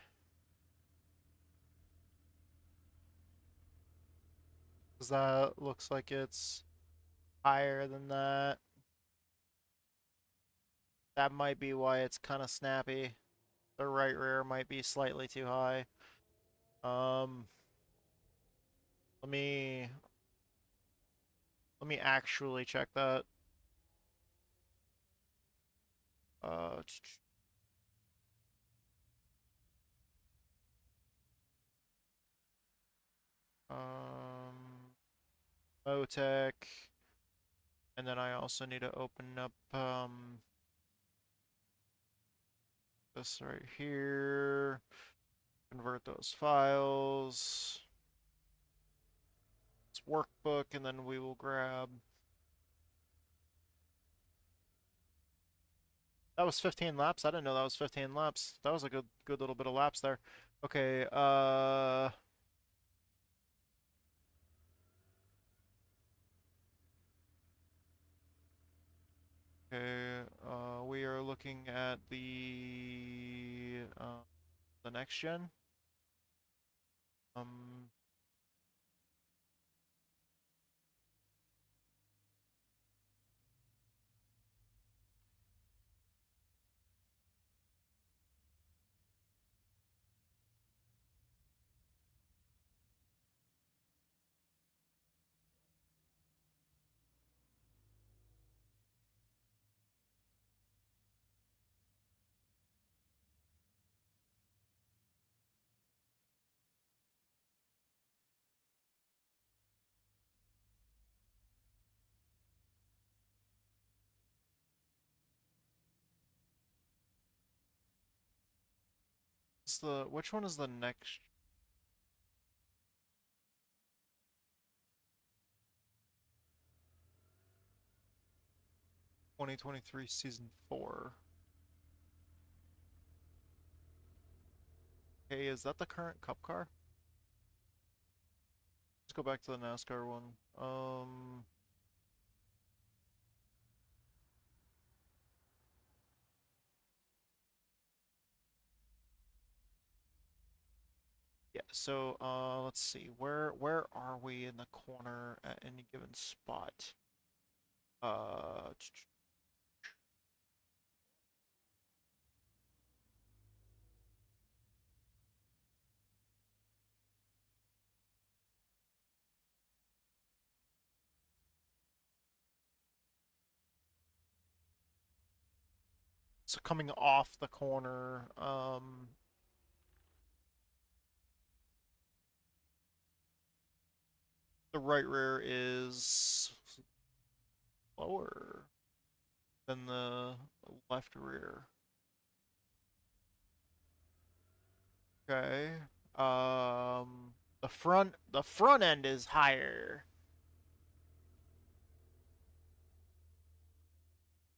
Cause that looks like it's higher than that. That might be why it's kind of snappy. The right rear might be slightly too high. Let me actually check that. Uh, Motec, and then I also need to open up this right here. Convert those files. It's workbook, and then we will grab. That was 15 laps. I didn't know that was 15 laps. That was a good little bit of laps there. Okay, okay, we are looking at the next gen. Which one is the next? (2023) Season 4. Okay, is that the current Cup car? Let's go back to the NASCAR one. Yeah, so let's see. Where are we in the corner at any given spot? So coming off the corner, the right rear is lower than the left rear. Okay. The front end is higher.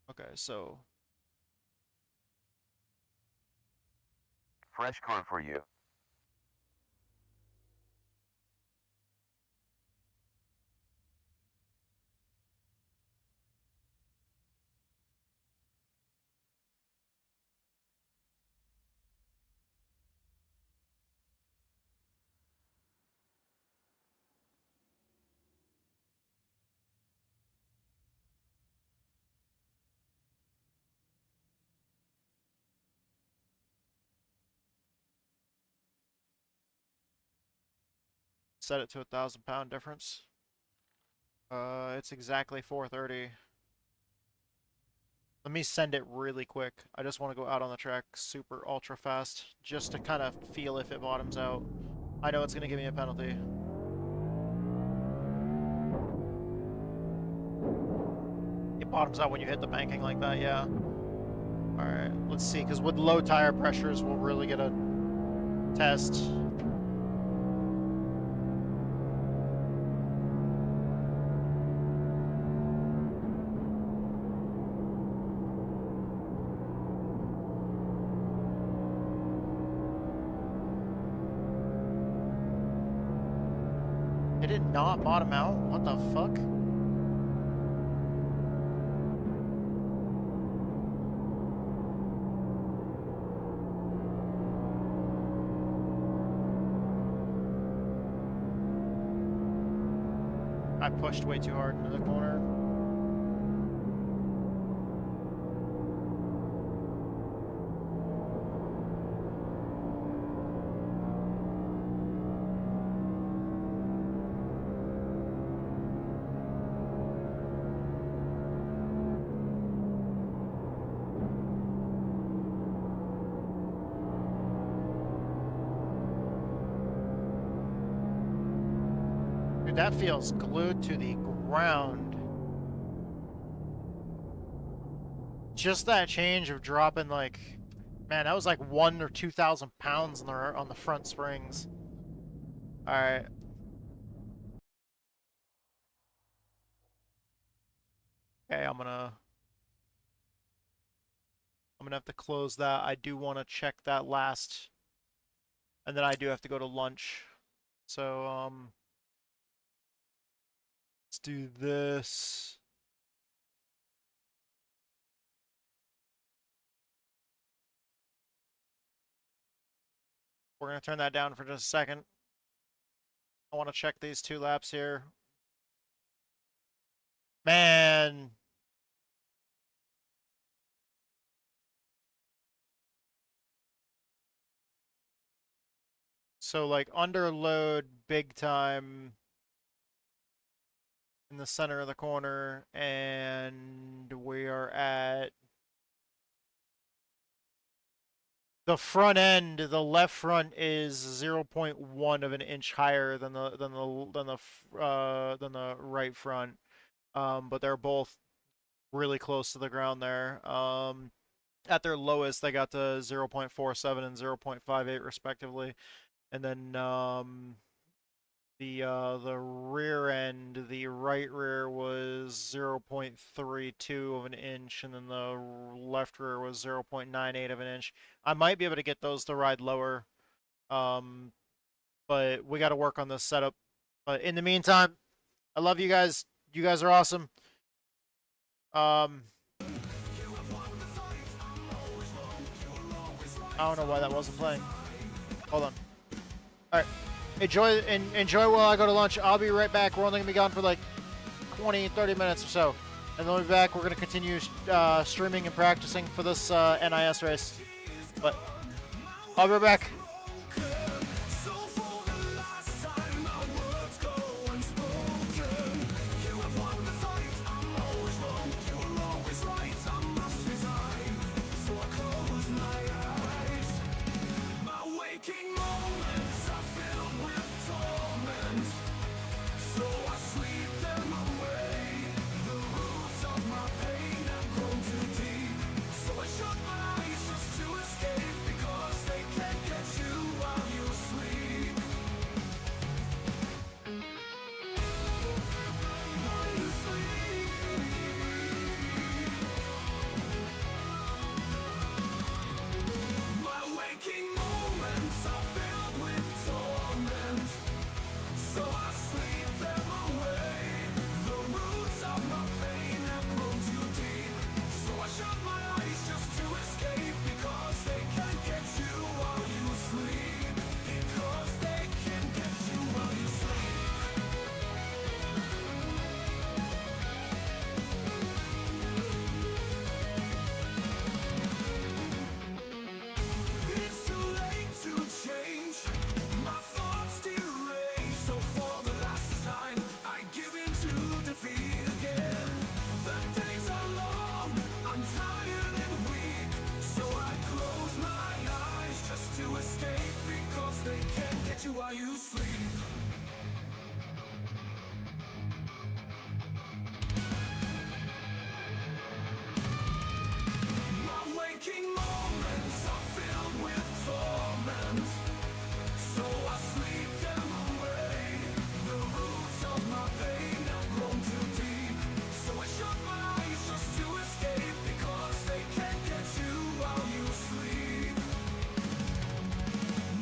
Okay, so Fresh car for you. set it to 1,000-pound difference. It's exactly 430. Let me send it really quick. I just want to go out on the track super ultra fast just to kind of feel if it bottoms out. I know it's going to give me a penalty. It bottoms out when you hit the banking like that, yeah. Alright, let's see, because with low tire pressures, we'll really get a test. Did it not bottom out? What the fuck? I pushed way too hard into the corner. That feels glued to the ground. Just that change of dropping like, man, that was like 1,000 or 2,000 pounds on the front springs. All right. Okay, I'm gonna have to close that. I do want to check that last, and then I do have to go to lunch. So let's do this. We're going to turn that down for just a second. I want to check these 2 laps here. Man. So like under load big time in the center of the corner, and we are at the front end. The left front is 0.1 of an inch higher than the right front, but they're both really close to the ground there. At their lowest, they got to 0.47 and 0.58 respectively, and then the rear end, the right rear was 0.32 of an inch, and then the left rear was 0.98 of an inch. I might be able to get those to ride lower, but we got to work on this setup. But in the meantime, I love you guys. You guys are awesome. I don't know why that wasn't playing. Hold on. All right. Enjoy while I go to lunch. I'll be right back. We're only going to be gone for like 20, 30 minutes or so. And then we'll be back. We're going to continue streaming and practicing for this NIS race. But I'll be right back. So I shut my eyes just to escape, because they can't get you. because they can't get you while you sleep. My waking moments are filled with torment, so I sleep them away. The roots of my pain have grown too deep, so I shut my eyes just to escape, because they can't get you while you sleep.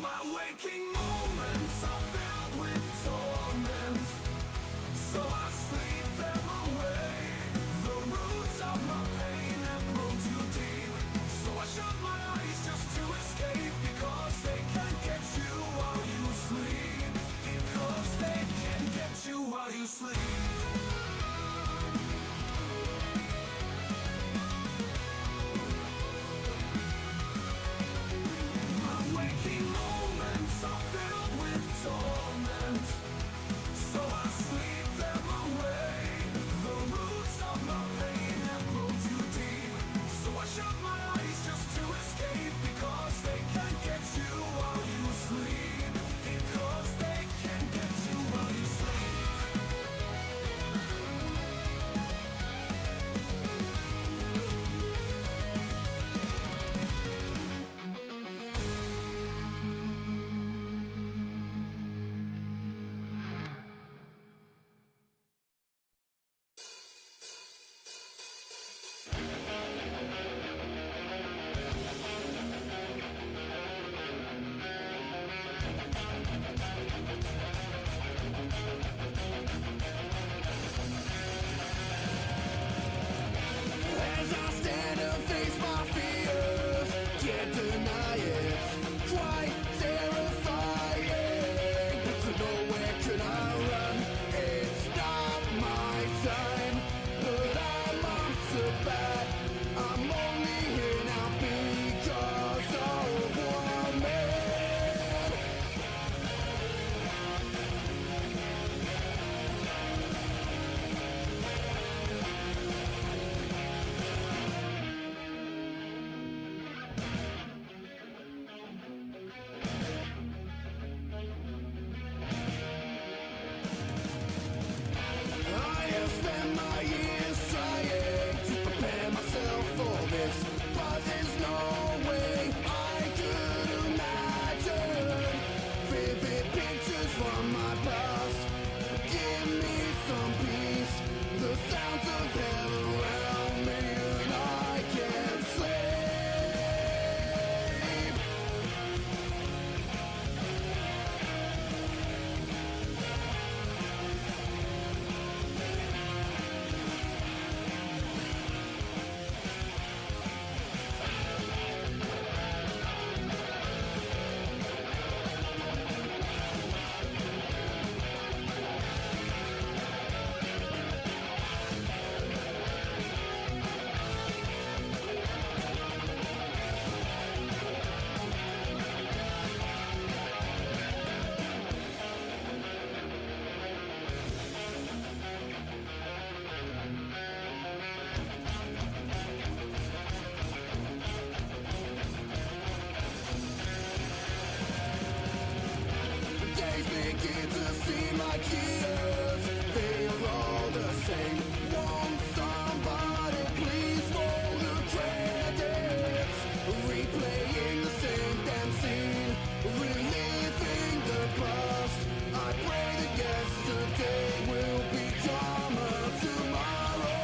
My waking moments are filled with torment, so I sleep them away. The roots of my pain have grown too deep, so I shut my eyes just to escape, because they can't get you while you sleep. Because they can't get you while you sleep. My waking moments are filled with torment, so I sleep them away. The roots of my pain have grown too deep, so I shut my eyes just to escape, because they can't get you while you sleep. Because they can't get you while you sleep. As I stand and face my fears, can't deny it, quite terrifying. But to nowhere can I run, it's not my time. But I'm up to bat, I'm only here now because of one man. I have spent my years trying to prepare myself for this, but there's no way I could imagine vivid pictures from my past. Give me some peace, the sounds of hell around me, and I can't sleep. Days begin to seem like years, they are all the same. Won't somebody please roll the credits? Replaying the same damn scene, reliving the past. I pray that yesterday will become a tomorrow.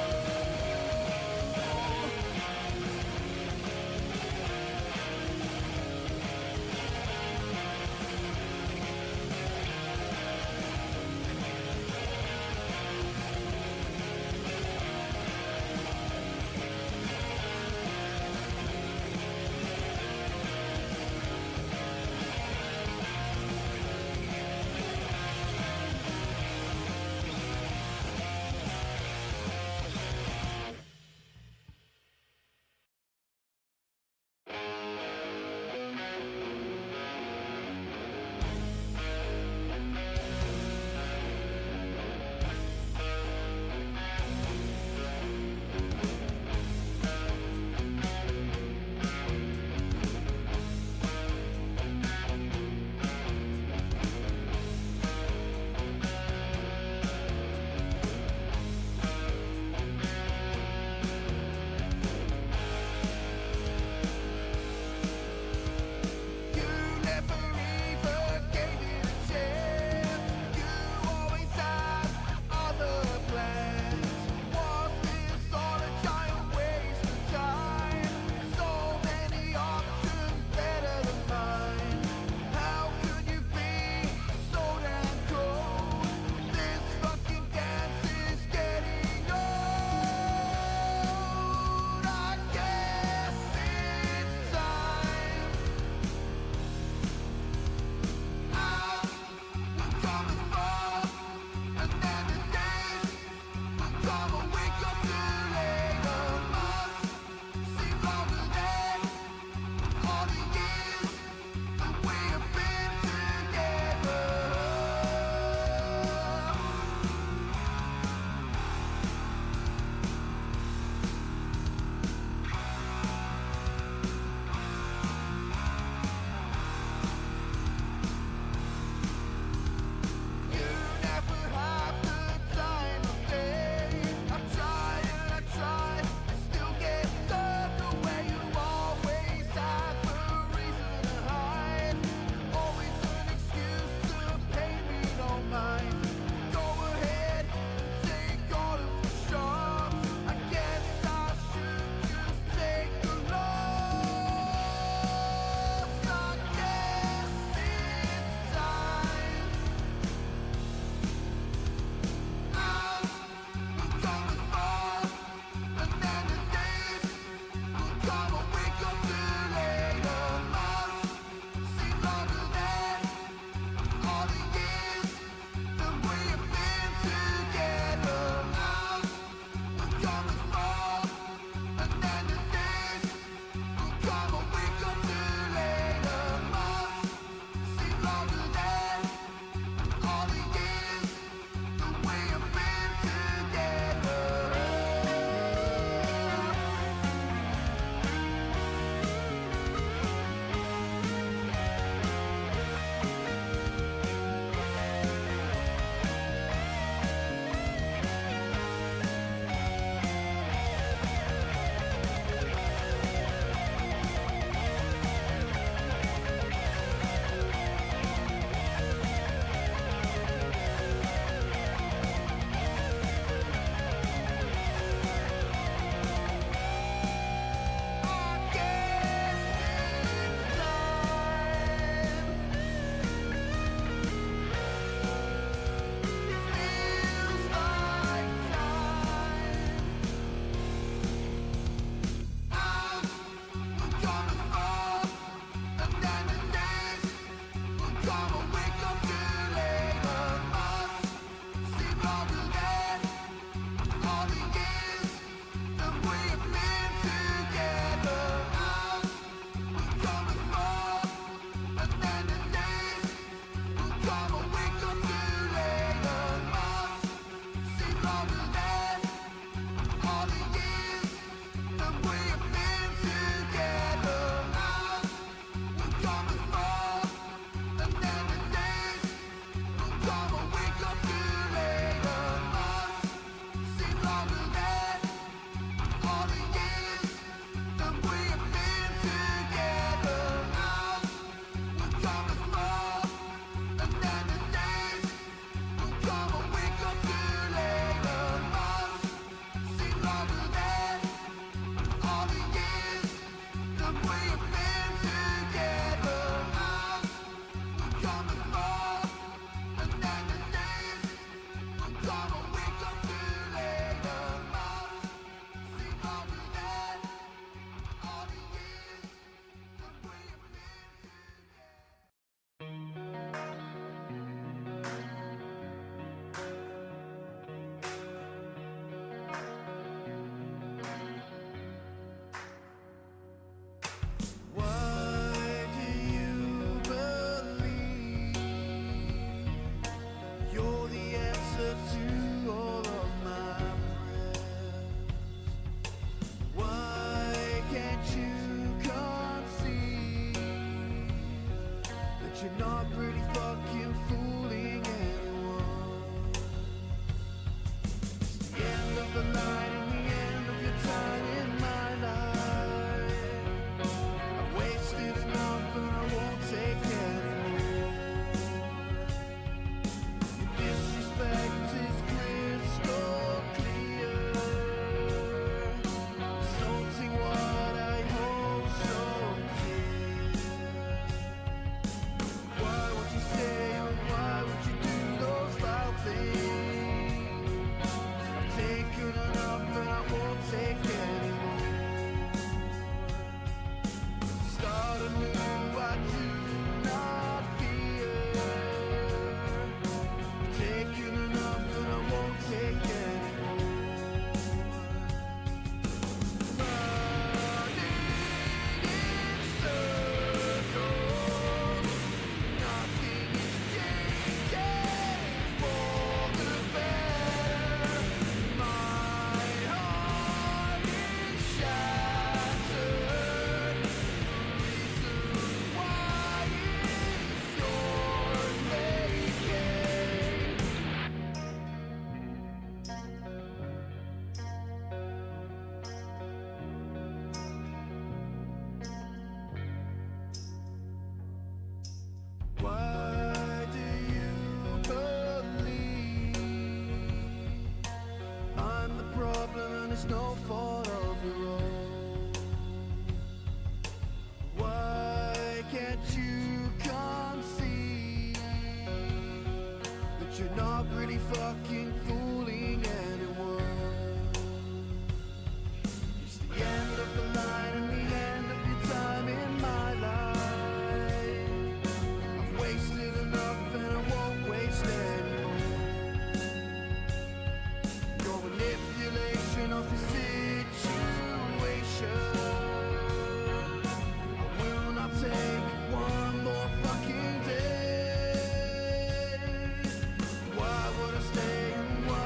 Why would I stay and why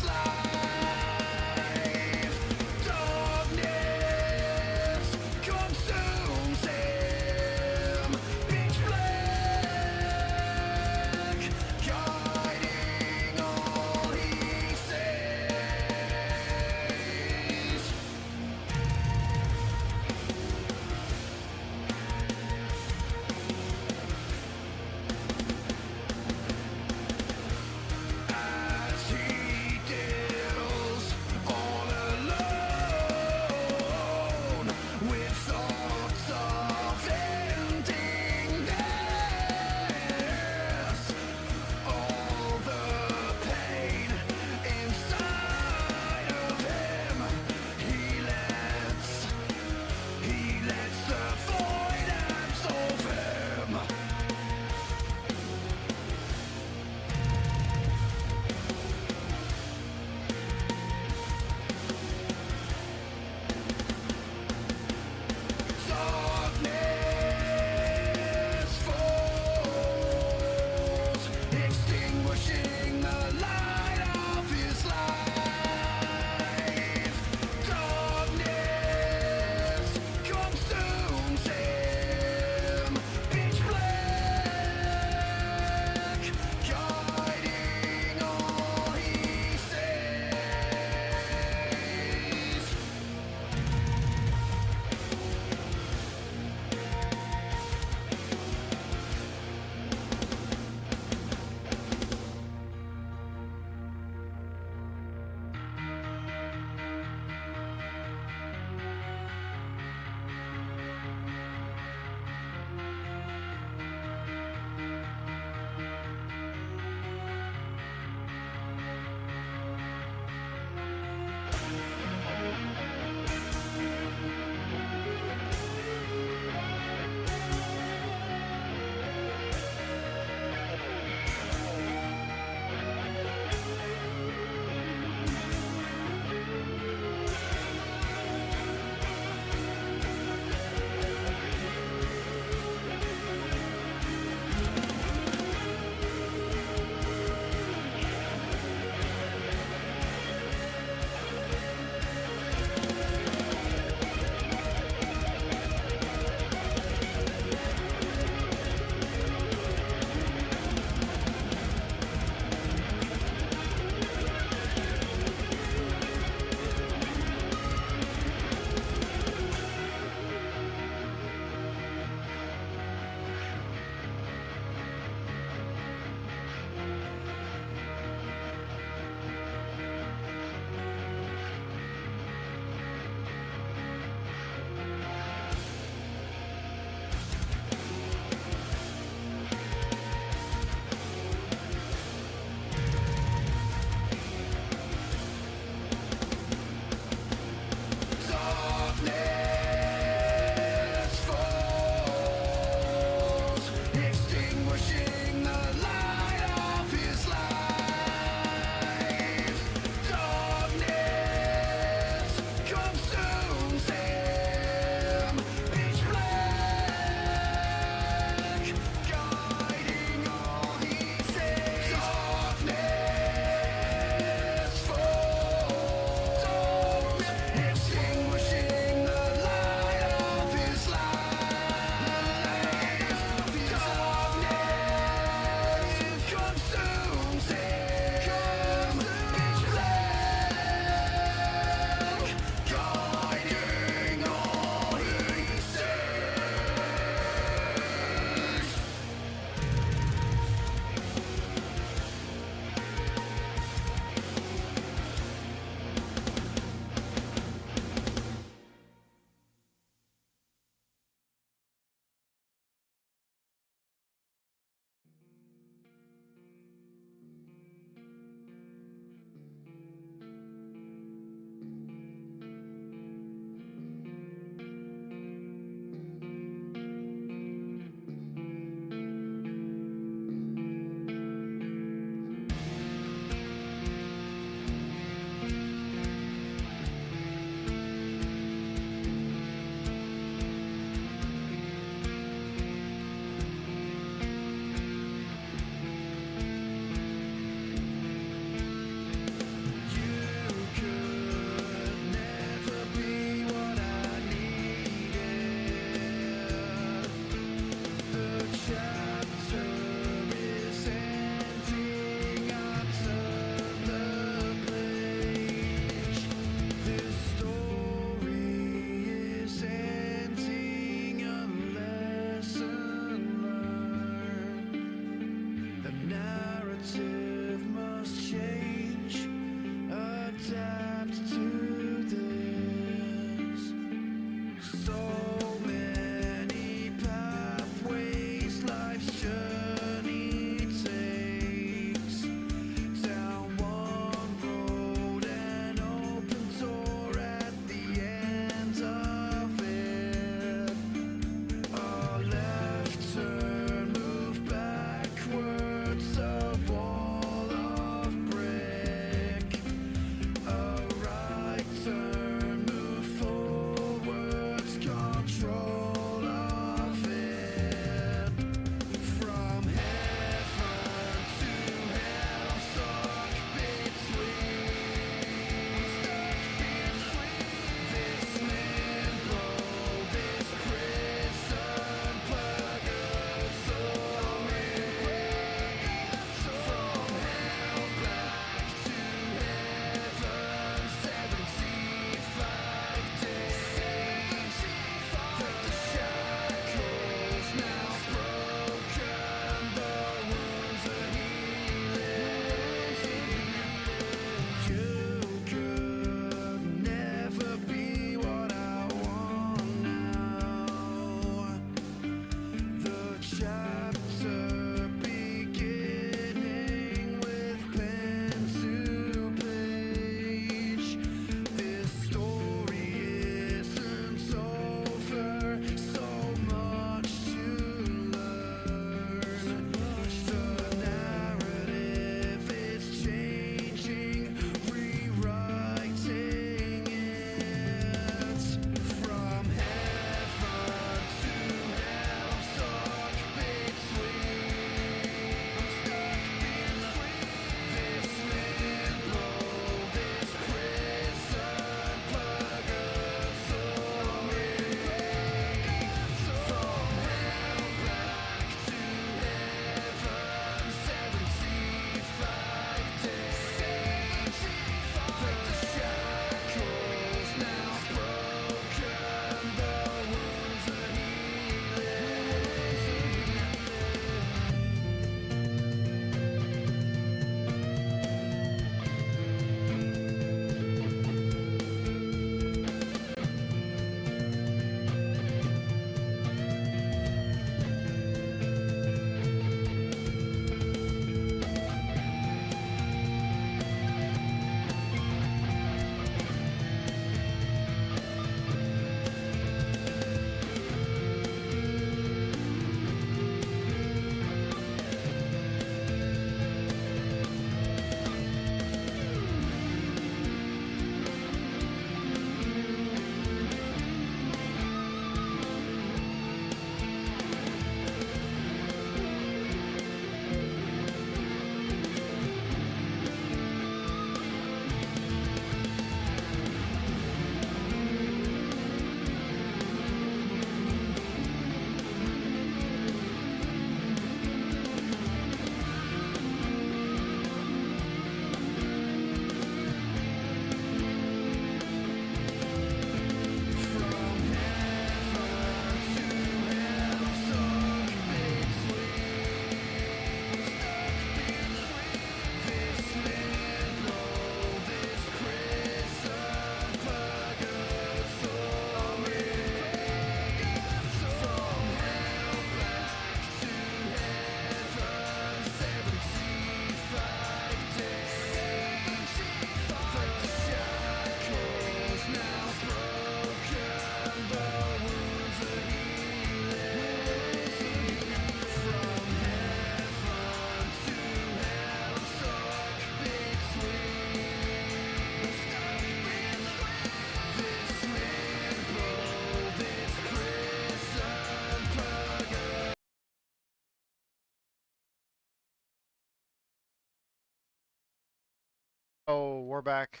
Oh, we're back.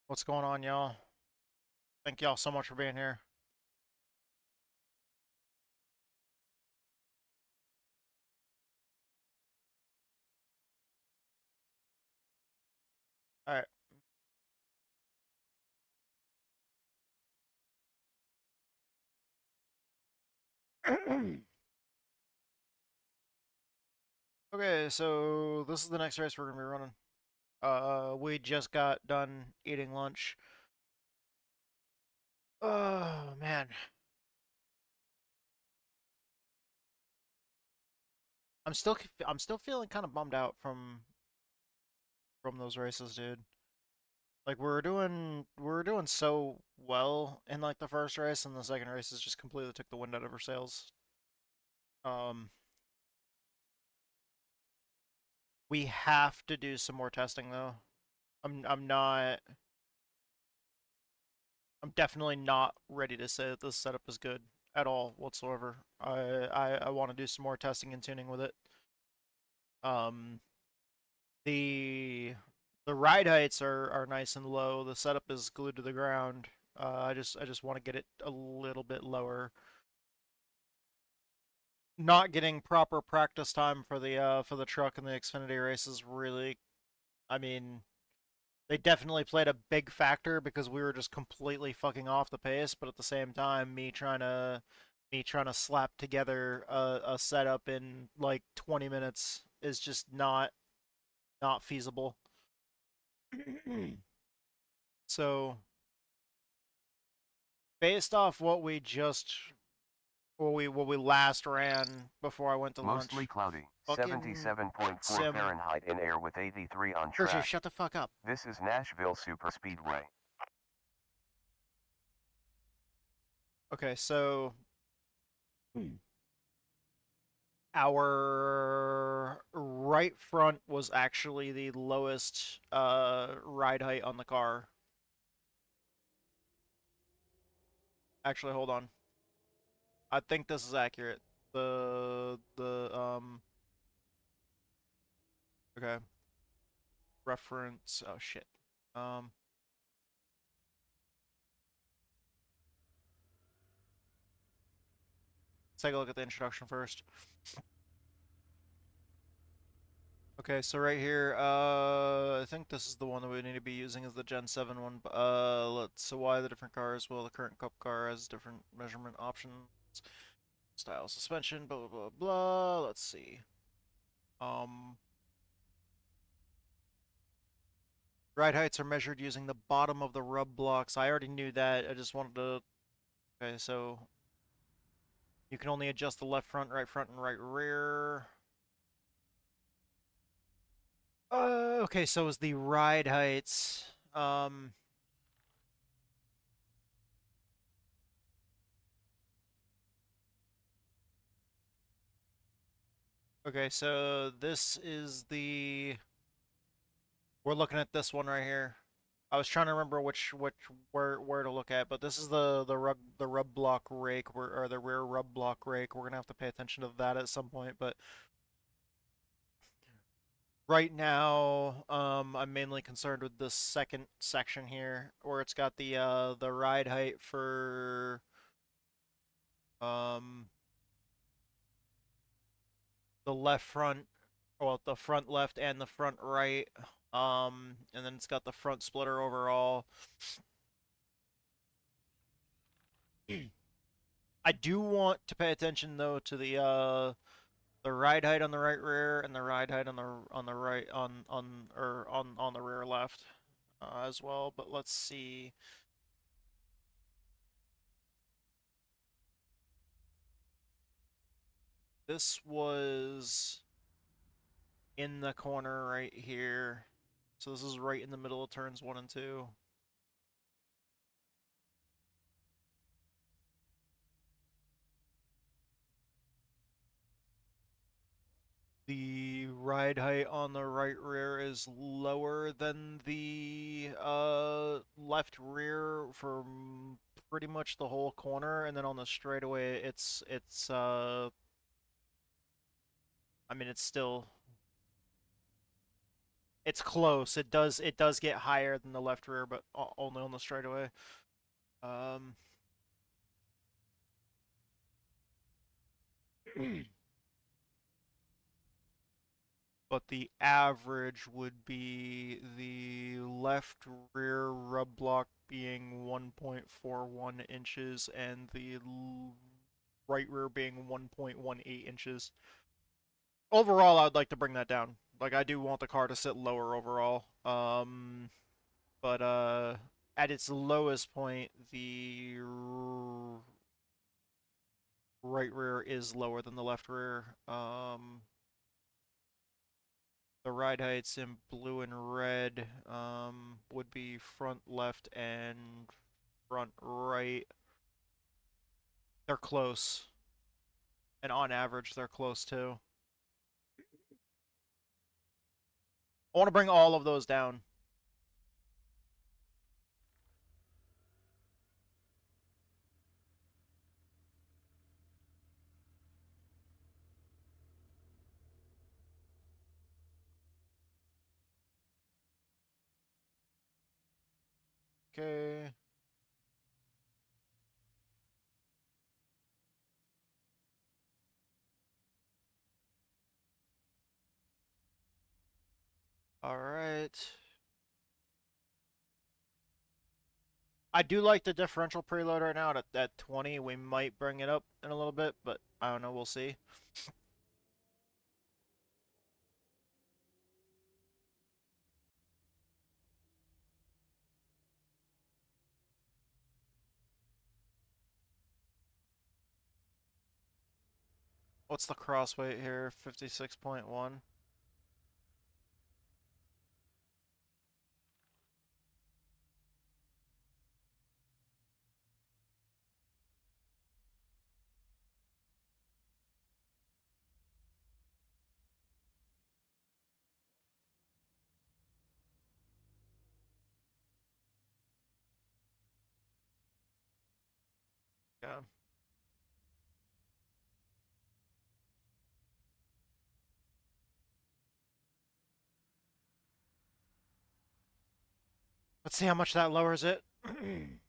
What's going on, y'all? Thank y'all so much for being here. All right. Okay, so this is the next race we're gonna be running. We just got done eating lunch. Oh man, I'm still feeling kind of bummed out from those races, dude. Like we were doing so well in like the first race, and the second race is just completely took the wind out of our sails. We have to do some more testing though. I'm not. I'm definitely not ready to say that this setup is good at all whatsoever. I want to do some more testing and tuning with it. Um, the ride heights are nice and low. The setup is glued to the ground. I just want to get it a little bit lower. Not getting proper practice time for the truck and the Xfinity races really. I mean, they definitely played a big factor because we were just completely fucking off the pace, but at the same time, me trying to slap together a setup in like 20 minutes is just not feasible. So, based off what we last ran before I went to lunch. Mostly cloudy. Fucking 77.4 sim. Fahrenheit in air with 83 on Hershey, track. shut the fuck up. This is Nashville Superspeedway. Okay, so our right front was actually the lowest ride height on the car. Actually, hold on. I think this is accurate. Okay. Reference. Oh shit. Let's take a look at the introduction first. Okay, so right here, I think this is the one that we need to be using as the Gen 7 one. So why the different cars? Well, the current Cup car has different measurement options, style suspension, blah blah blah blah. Let's see. Ride heights are measured using the bottom of the rub blocks. I already knew that. I just wanted to. Okay, so you can only adjust the left front, and right rear. Okay, so is the ride heights. Okay, so this is the. We're looking at this one right here. I was trying to remember where to look at, but this is the rub block rake, or the rear rub block rake. We're gonna have to pay attention to that at some point, but right now, I'm mainly concerned with this second section here, where it's got the ride height for the left front, well, the front left and the front right, and then it's got the front splitter overall. I do want to pay attention though to the ride height on the right rear and the ride height on the right on the rear left as well. But let's see. This was in the corner right here. So this is right in the middle of turns 1 and 2. The ride height on the right rear is lower than the left rear for pretty much the whole corner, and then on the straightaway it's I mean it's still It's close. It does get higher than the left rear, but only on the straightaway. But the average would be the left rear rub block being 1.41 inches and the right rear being 1.18 inches. Overall, I'd like to bring that down. Like, I do want the car to sit lower overall. But at its lowest point, the right rear is lower than the left rear. The ride heights in blue and red would be front left and front right. They're close. And on average, they're close too. I want to bring all of those down. Okay. All right. I do like the differential preload right now at 20. We might bring it up in a little bit, but I don't know. We'll see. What's the cross weight here? 56.1. Yeah. Let's see how much that lowers it. Kind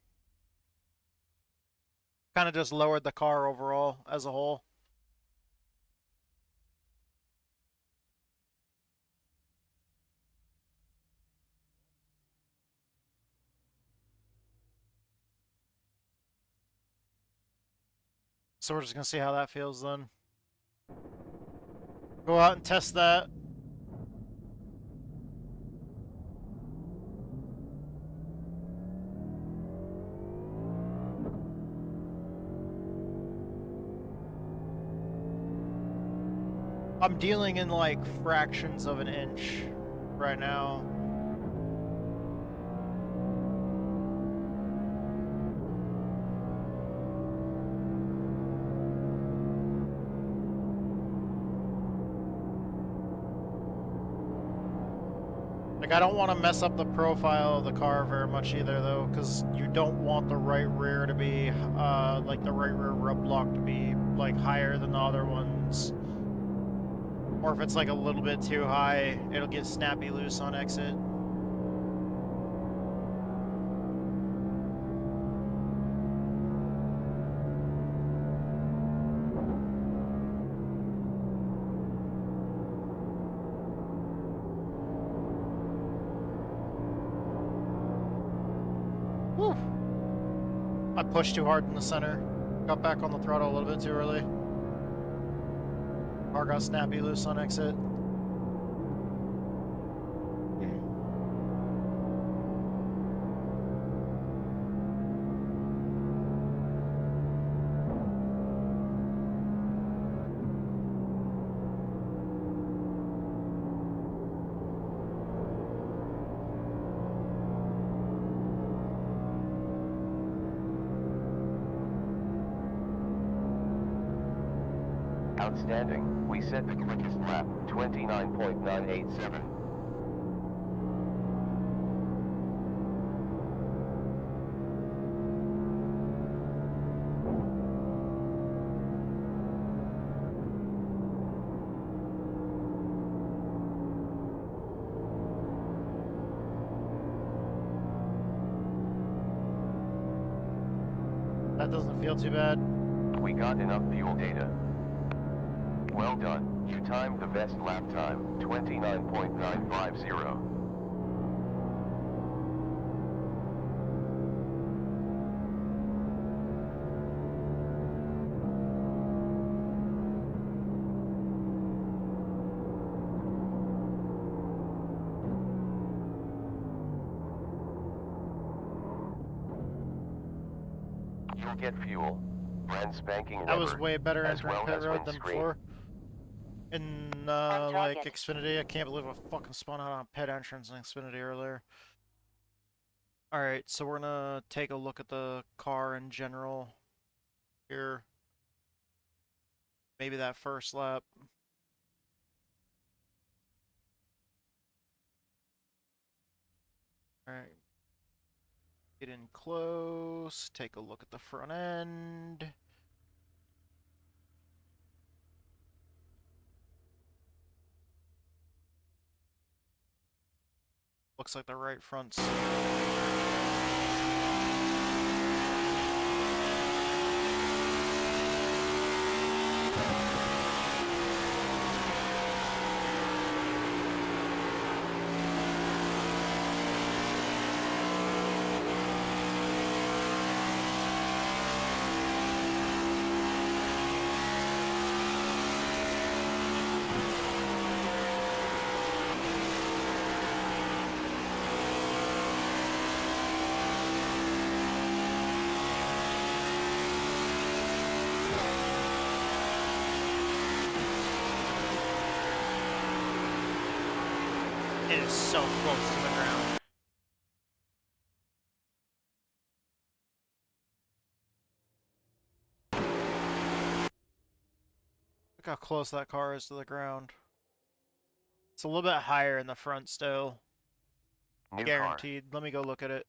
of just lowered the car overall as a whole. So we're just going to see how that feels then. Go out and test that. I'm dealing in like fractions of an inch right now. Like, I don't want to mess up the profile of the car very much either, though, because you don't want the right rear to be, like, the right rear rub block to be, like, higher than the other ones. Or if it's, like, a little bit too high, it'll get snappy loose on exit. Whew. I pushed too hard in the center. Got back on the throttle a little bit too early. Car got snappy loose on exit. Outstanding. We set the quickest lap, 29.987. that doesn't feel too bad. We got enough fuel data. Well done. You timed the best lap time, 29.950. You'll get fuel. Brand spanking That was rubber, way better as entering well pit as road than windscreen. before. In like Xfinity, I can't believe I fucking spun out on pit entrance in Xfinity earlier. Alright, so we're gonna take a look at the car in general here. Maybe that first lap. Alright. Get in close, take a look at the front end. Looks like the right front's... It is so close to the ground. Look how close that car is to the ground. It's a little bit higher in the front still. New Guaranteed. Let me go look at it.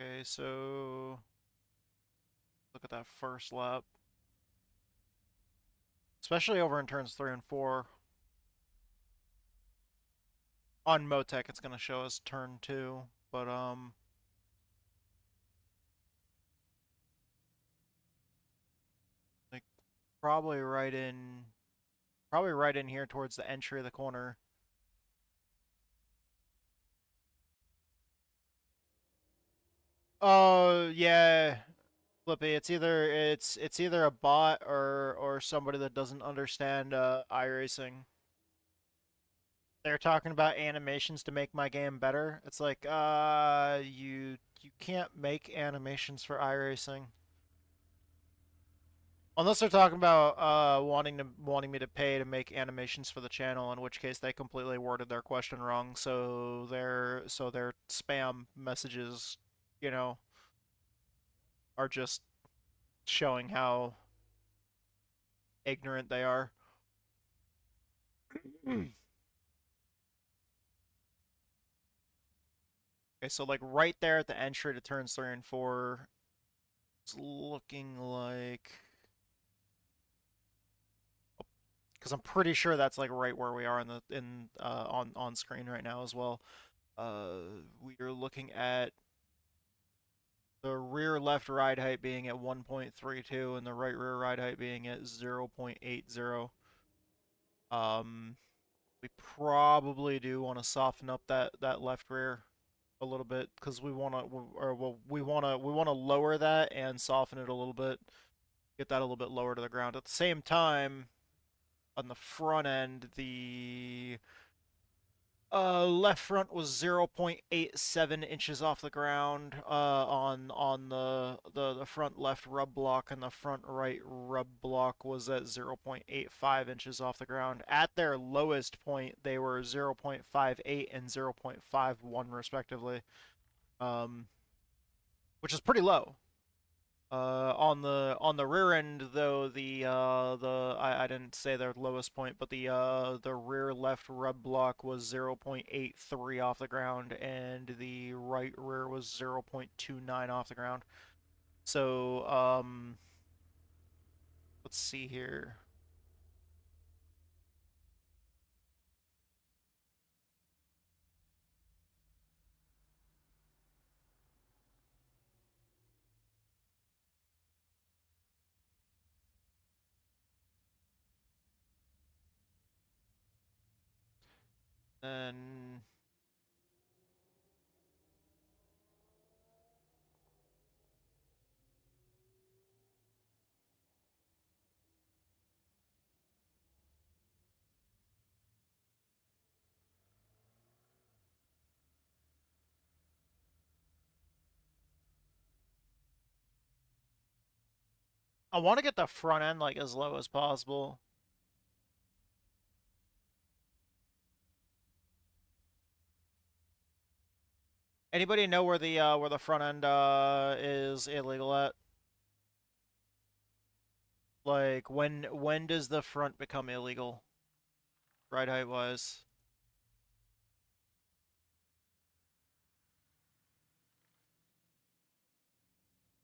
Okay, so look at that first lap. Especially over in turns 3 and 4. On Motec, it's gonna show us turn 2, but like probably right in here towards the entry of the corner. Oh yeah, Flippy. It's either a bot or somebody that doesn't understand iRacing. They're talking about animations to make my game better. It's like you can't make animations for iRacing. Unless they're talking about wanting me to pay to make animations for the channel, in which case they completely worded their question wrong. So their spam messages, you know, are just showing how ignorant they are. Okay, so like right there at the entry to turns 3 and 4, it's looking like, because I'm pretty sure that's like right where we are on screen right now as well. We are looking at the rear left ride height being at 1.32 and the right rear ride height being at 0.80. We probably do want to soften up that left rear a little bit because we want to lower that and soften it a little bit, get that a little bit lower to the ground. At the same time, on the front end, the left front was 0.87 inches off the ground on the front left rub block, and the front right rub block was at 0.85 inches off the ground. At their lowest point, they were 0.58 and 0.51 respectively, which is pretty low. On the rear end though, I didn't say their lowest point, but the rear left rub block was 0.83 off the ground, and the right rear was 0.29 off the ground. So let's see here. And I want to get the front end like as low as possible. Anybody know where the front end is illegal at? Like when does the front become illegal? Ride height wise.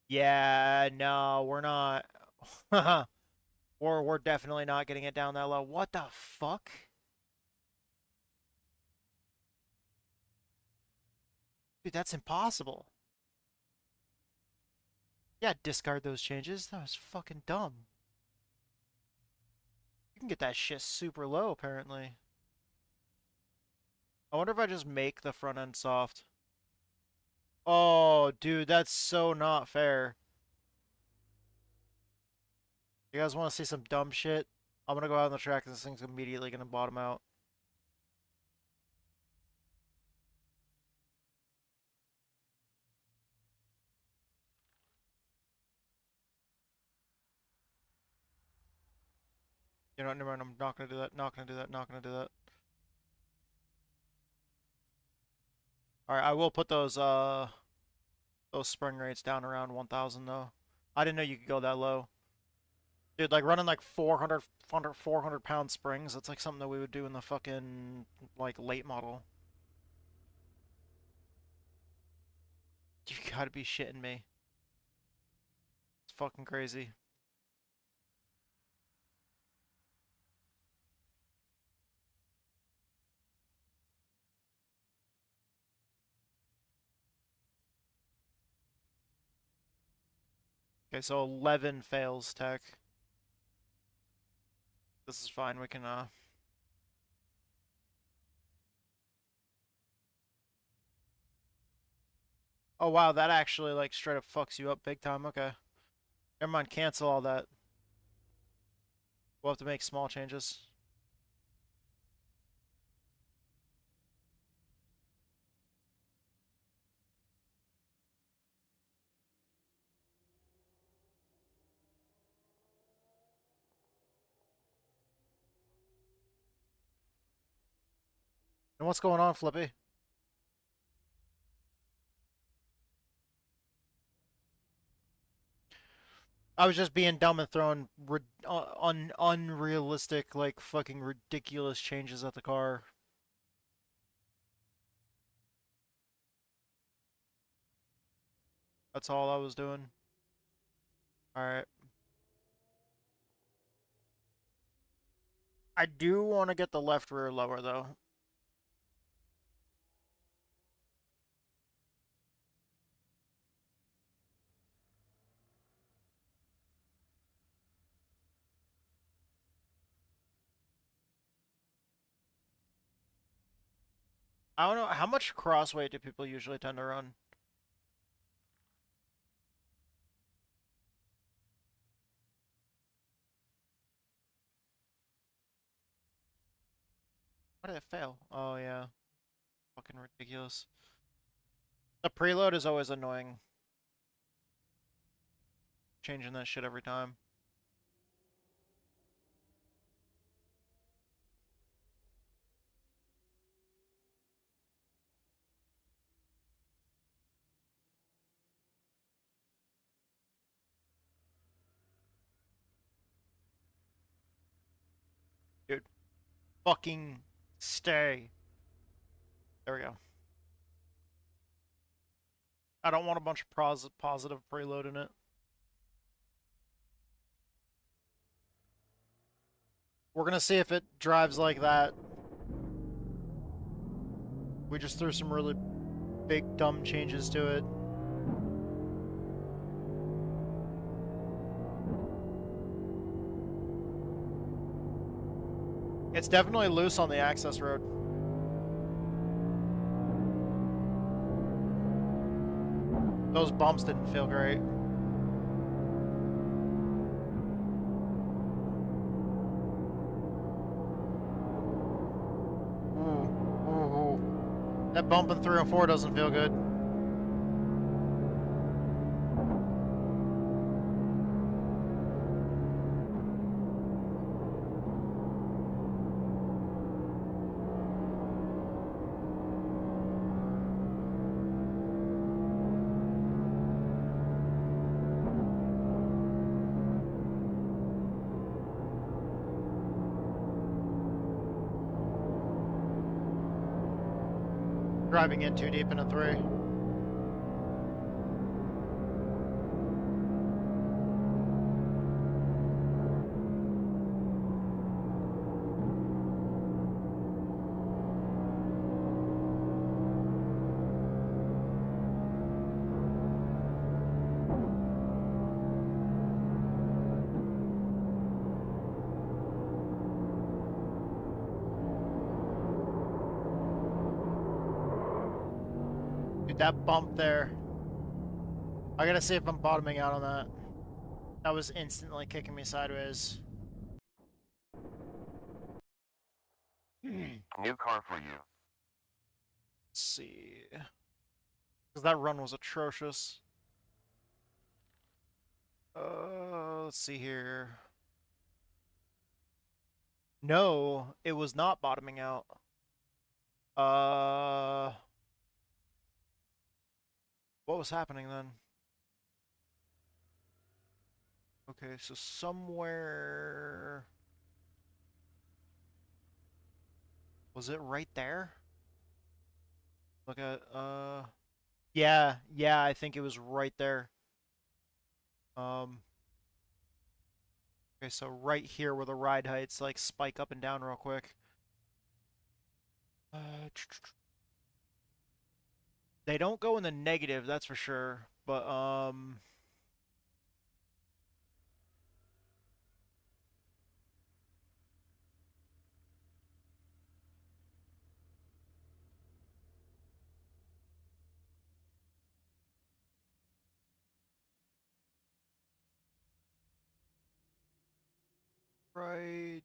Yeah, no, we're not. We're definitely not getting it down that low. What the fuck? Dude, that's impossible. Yeah, discard those changes. That was fucking dumb. You can get that shit super low, apparently. I wonder if I just make the front end soft. Oh, dude, that's so not fair. You guys want to see some dumb shit? I'm gonna go out on the track and this thing's immediately gonna bottom out. You know what, never mind, I'm not gonna do that, not gonna do that, not gonna do that. Alright, I will put those spring rates down around 1,000 though. I didn't know you could go that low. Dude, like running like 400 pound springs, that's like something that we would do in the fucking like late model. You gotta be shitting me. It's fucking crazy. Okay, so 11 fails tech. This is fine, we can Oh wow, that actually like straight up fucks you up big time, okay. Never mind, cancel all that. We'll have to make small changes. And what's going on, Flippy? I was just being dumb and throwing unrealistic, like fucking ridiculous changes at the car. That's all I was doing. Alright. I do want to get the left rear lower, though. I don't know, how much crossweight do people usually tend to run? Why did it fail? Oh, yeah. Fucking ridiculous. The preload is always annoying. Changing that shit every time. Dude. Fucking stay. There we go. I don't want a bunch of positive preload in it. We're gonna see if it drives like that. We just threw some really big dumb changes to it. It's definitely loose on the access road. Those bumps didn't feel great. Ooh. That bump in 3 and 4 doesn't feel good. Driving in too deep in a 3. That bump there, I gotta see if I'm bottoming out on that. That was instantly kicking me sideways. New car for you. Let's see. Because that run was atrocious. Let's see here. No, it was not bottoming out. What was happening then? Okay, so somewhere... Was it right there? Look at, yeah, I think it was right there. Okay, so right here where the ride heights like spike up and down real quick. They don't go in the negative, that's for sure, but right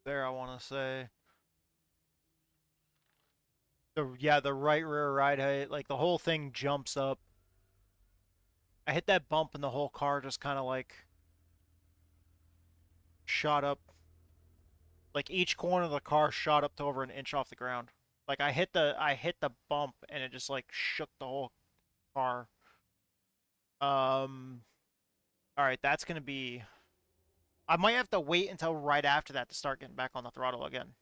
there, I want to say. The right rear ride height, like the whole thing jumps up. I hit that bump and the whole car just kind of like shot up. Like each corner of the car shot up to over an inch off the ground. Like I hit the bump and it just like shook the whole car. All right, that's gonna be. I might have to wait until right after that to start getting back on the throttle again.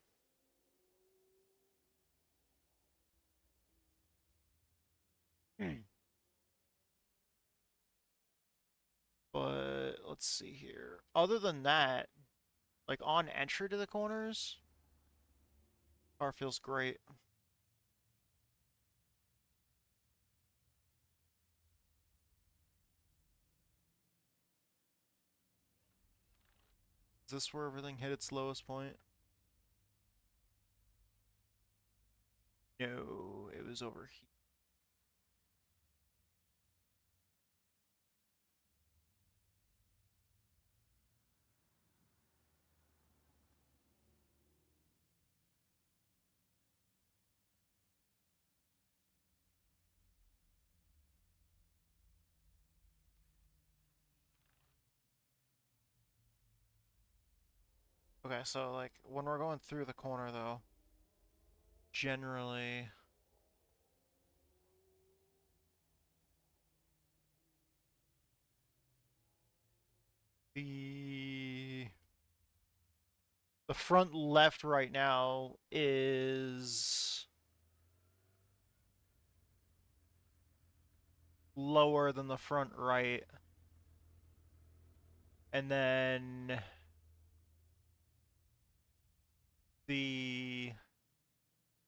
But let's see here. Other than that, like on entry to the corners, car feels great. Is this where everything hit its lowest point? No, it was over here. Okay, so like when we're going through the corner though, generally the front left right now is lower than the front right. And then the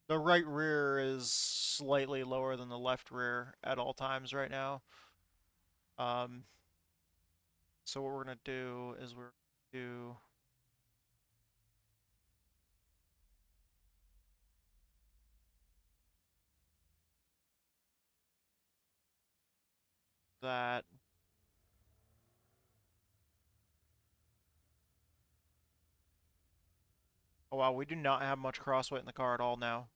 right rear is slightly lower than the left rear at all times right now. So what we're gonna do is we're gonna do that. Oh wow, we do not have much crossweight in the car at all now.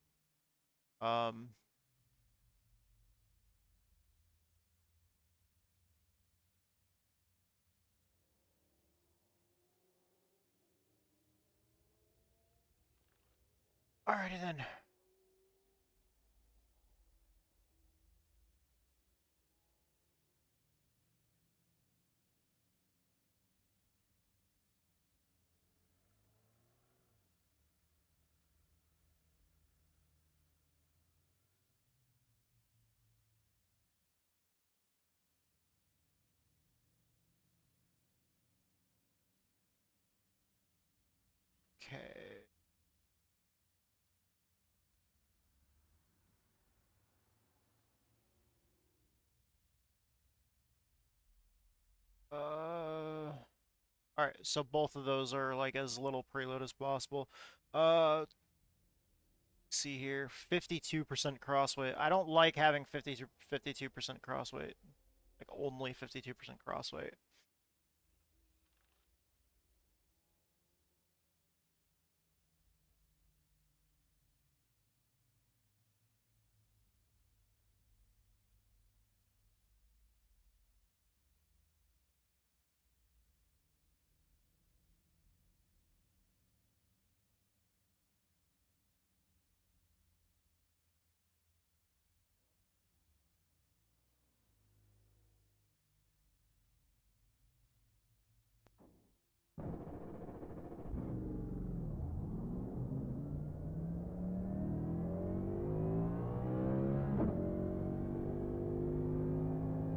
Alrighty then. Okay. Alright, so both of those are like as little preload as possible. See here, 52% crossweight. I don't like having 52% crossweight. Like only 52% crossweight.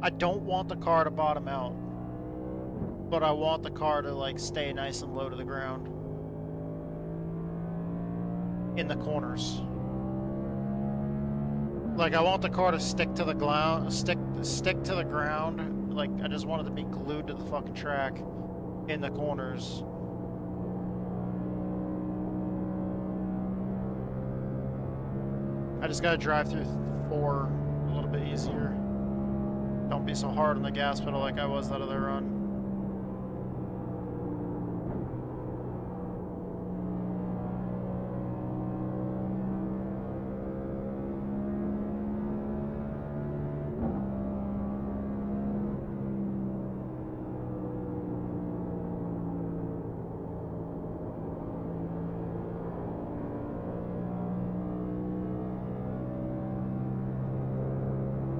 I don't want the car to bottom out, but I want the car to like stay nice and low to the ground in the corners. Like I want the car to stick to the ground, stick to the ground. Like I just want it to be glued to the fucking track in the corners. I just gotta drive through 4 a little bit easier. Don't be so hard on the gas pedal like I was that other run.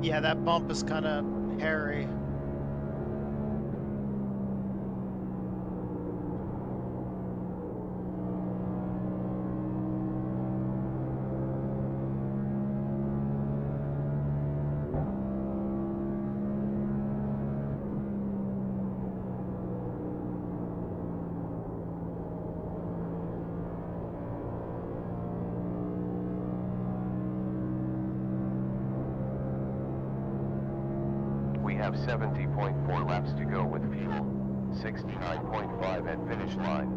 Yeah, that bump is kind of hairy. Have 70.4 laps to go with fuel. 69.5 at finish line.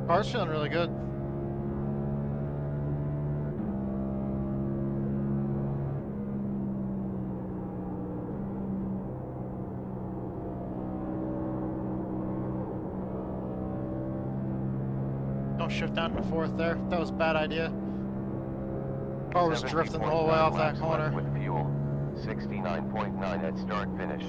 Car's feeling really good. Don't shift down to 4th there. That was a bad idea. Car was drifting the whole way off that corner. With fuel, 69.9 at start finish.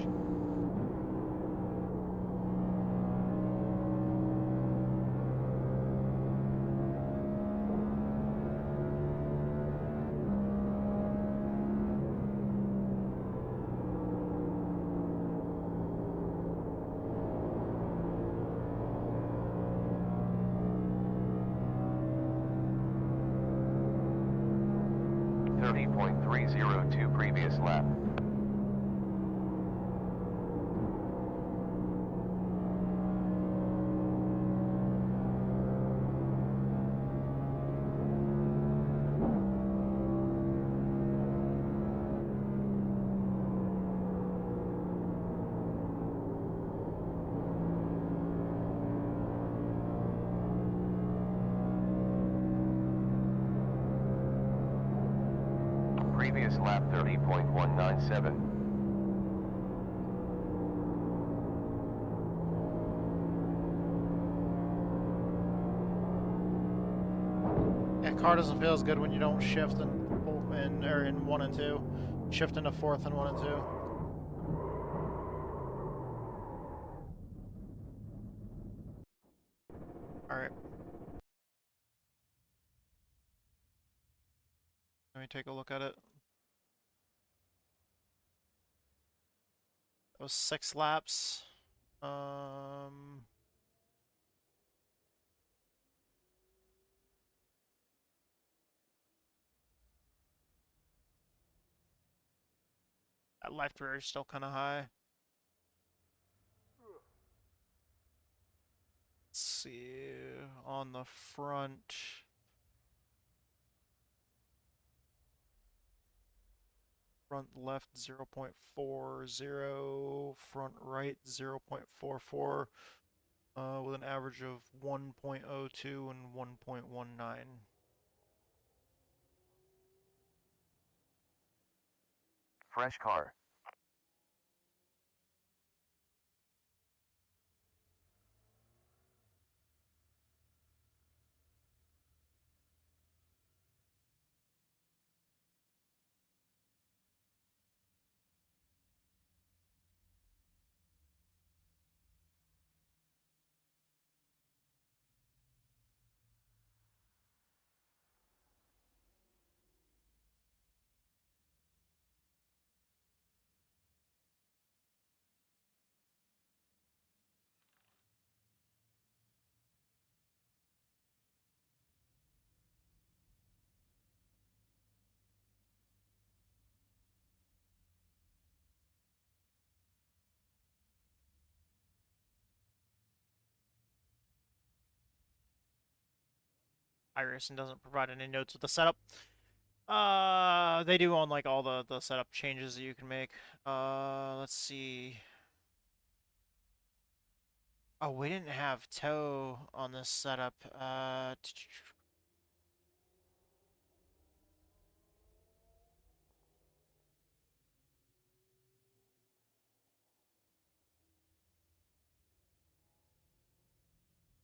Previous lap. previous lap 30.197. Yeah, car doesn't feel as good when you don't shift in 1 and 2. Shift into 4th and 1 and 2. Alright. Let me take a look at it. That was 6 laps. That left rear is still kind of high. Let's see, on the front. Front left 0.40, front right 0.44, with an average of 1.02 and 1.19. Fresh car. iRacing doesn't provide any notes with the setup. They do on like all the setup changes that you can make. Let's see. Oh, we didn't have tow on this setup.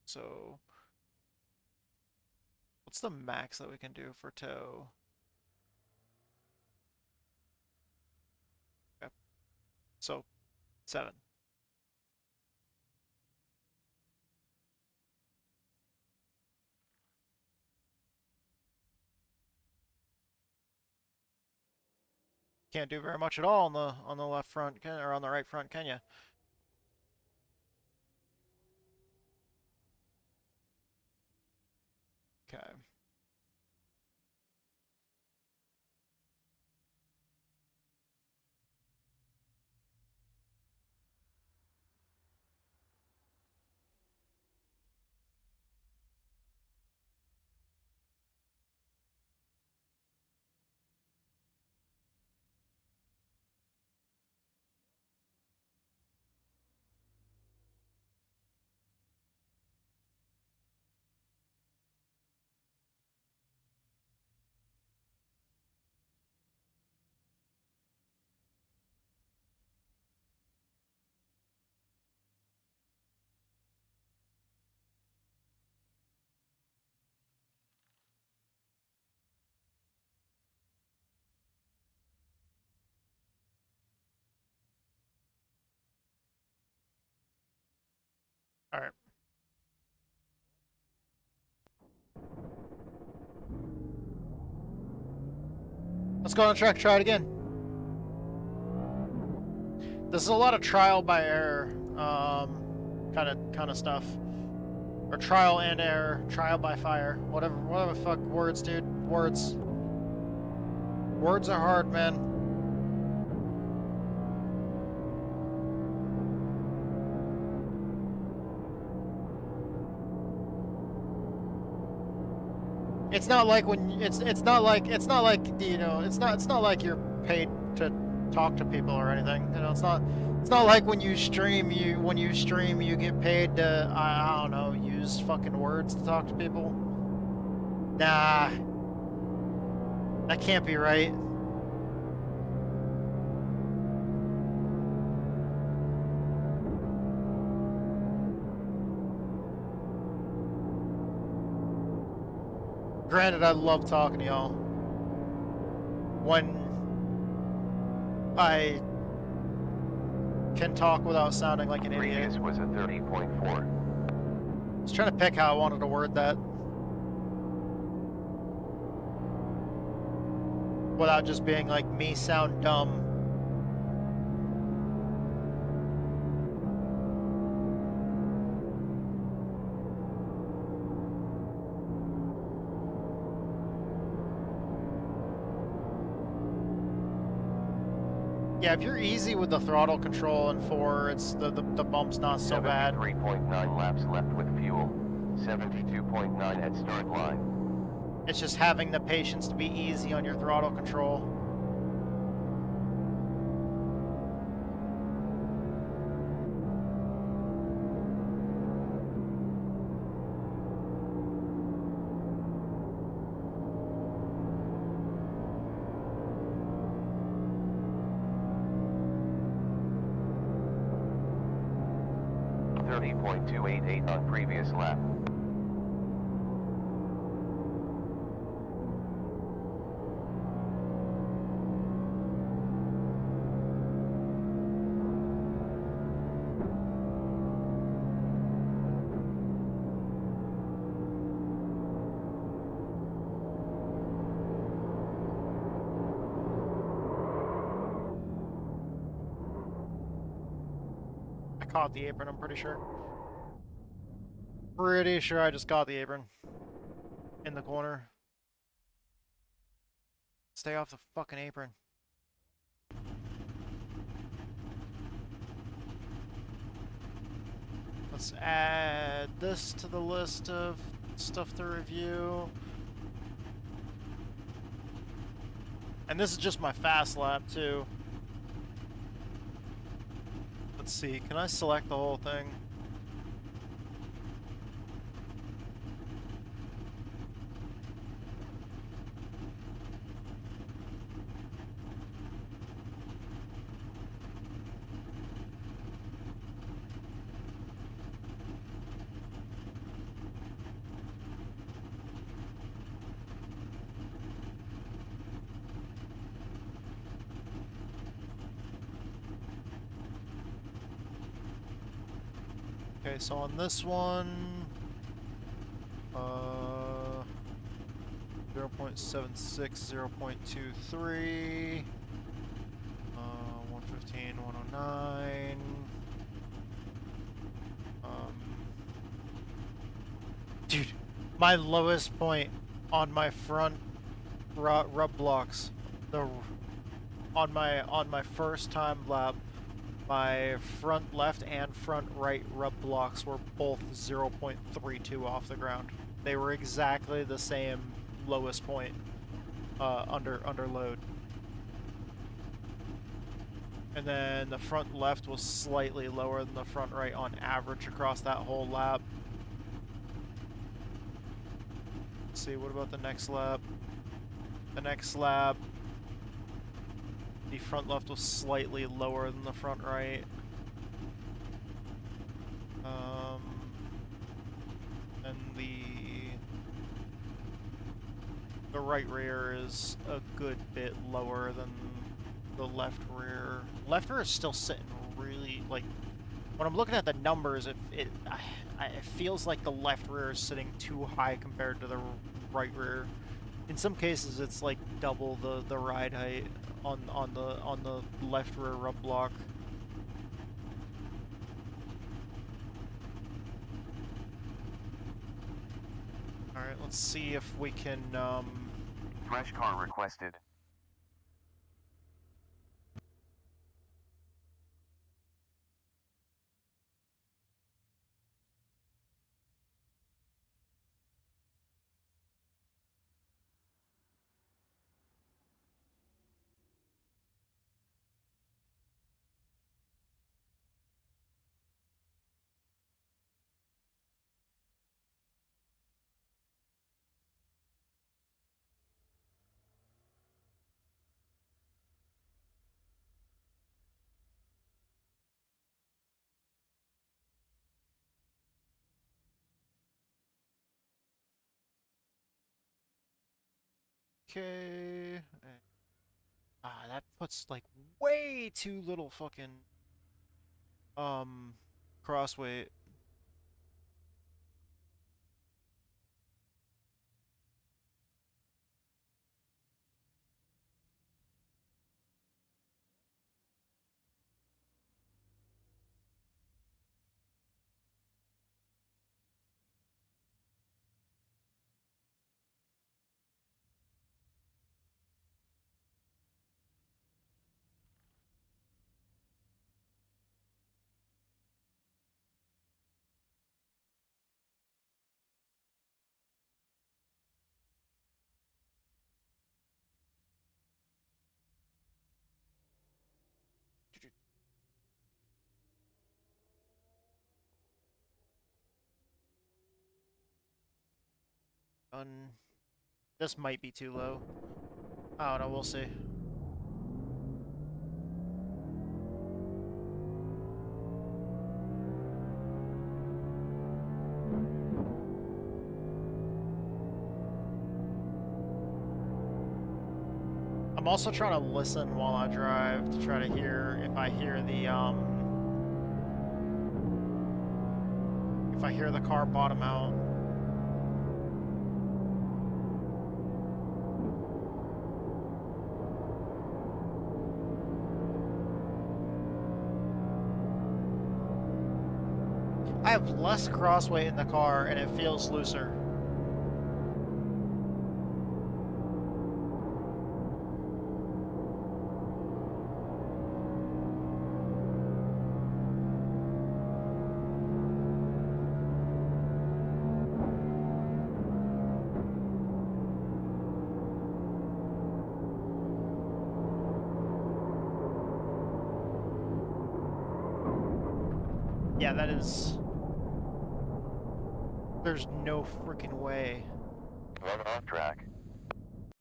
So, what's the max that we can do for tow? Okay. So, 7. Can't do very much at all on the left front, or on the right front, can you? Okay. All right. Let's go on the track, try it again. This is a lot of trial by error, kind of stuff. Or trial and error, trial by fire, whatever the fuck words, dude. Words. Words are hard, man. It's not like when it's not like you know, it's not like you're paid to talk to people or anything. You know, it's not like when you stream you get paid to I don't know, use fucking words to talk to people. Nah. That can't be right. Granted, I love talking to y'all. When I can talk without sounding like an idiot. Previous was a 30.4. I was trying to pick how I wanted to word that. Without just being like, me sound dumb. Yeah, if you're easy with the throttle control in 4, it's the bump's not so bad. 73.9 laps left with fuel. 72.9 at start line. It's just having the patience to be easy on your throttle control. .288 on previous lap. I caught the apron, I'm pretty sure. Pretty sure I just got the apron. In the corner. Stay off the fucking apron. Let's add this to the list of stuff to review. And this is just my fast lap too. Let's see, can I select the whole thing? Okay, so on this one, 0.76, 0.23, 115, 109. Dude, my lowest point on my front rub blocks, on my first time lap, my front left and front right rub blocks were both 0.32 off the ground. They were exactly the same lowest point under load. And then the front left was slightly lower than the front right on average across that whole lap. Let's see, what about the next lap? The next lap, the front left was slightly lower than the front right. And the right rear is a good bit lower than the left rear. Left rear is still sitting really, like, when I'm looking at the numbers, it feels like the left rear is sitting too high compared to the right rear. In some cases, it's like double the ride height on the left rear rub block. All right, let's see if we can. Fresh car requested. Okay. That puts like way too little fucking cross weight. This might be too low. I don't know, we'll see. I'm also trying to listen while I drive to try to hear if I hear the car bottom out. I have less crossweight in the car and it feels looser. Yeah, that is... There's no freaking way. Run off track.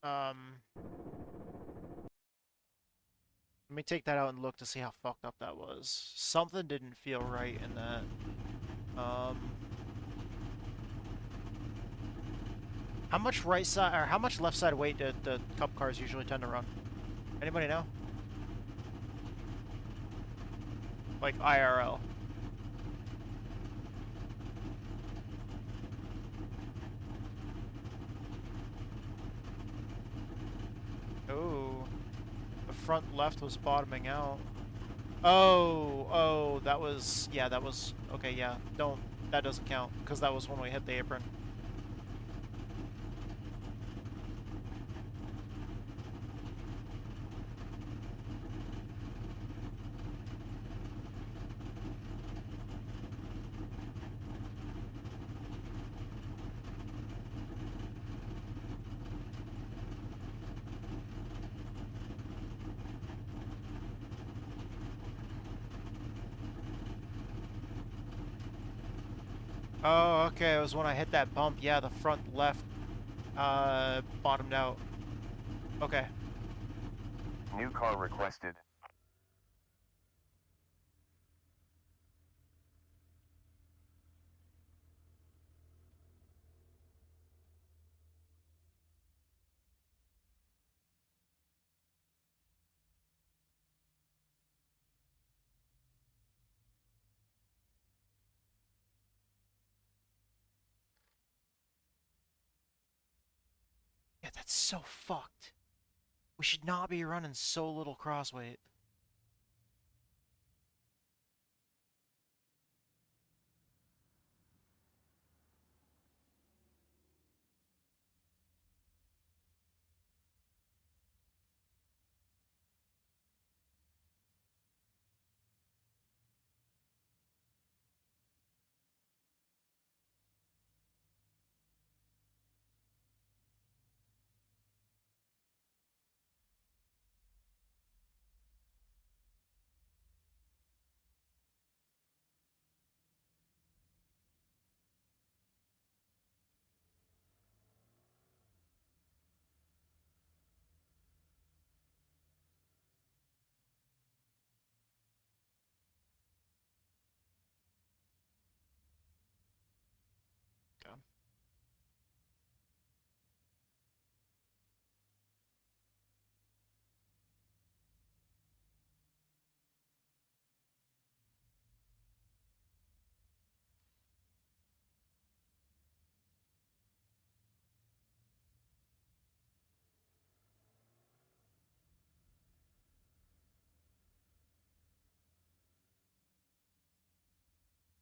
Let me take that out and look to see how fucked up that was. Something didn't feel right in that. How much right side or how much left side weight do the Cup cars usually tend to run? Anybody know? Like IRL. Oh, the front left was bottoming out. Oh, that was, yeah, that was, okay, yeah, that doesn't count, because that was when we hit the apron. Oh, okay, it was when I hit that bump. Yeah, the front left bottomed out. Okay. New car requested. Yeah, that's so fucked. We should not be running so little crossweight.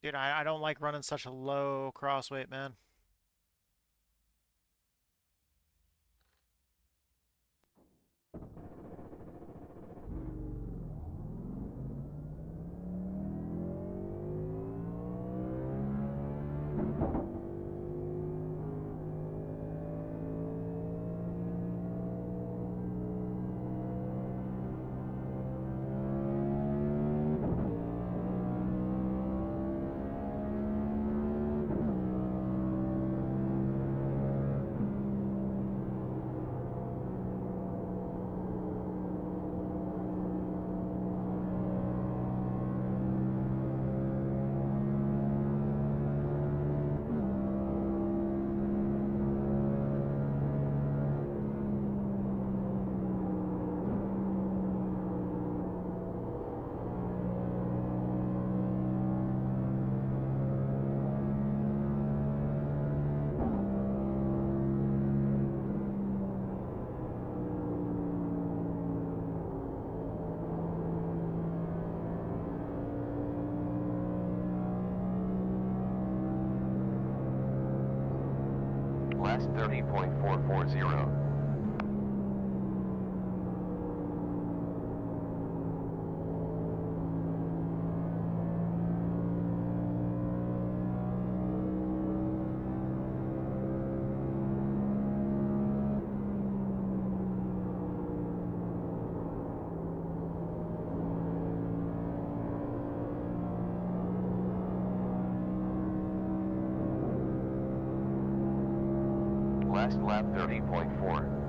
Dude, I don't like running such a low crossweight, man. Last 30.440. Last lap 30.4.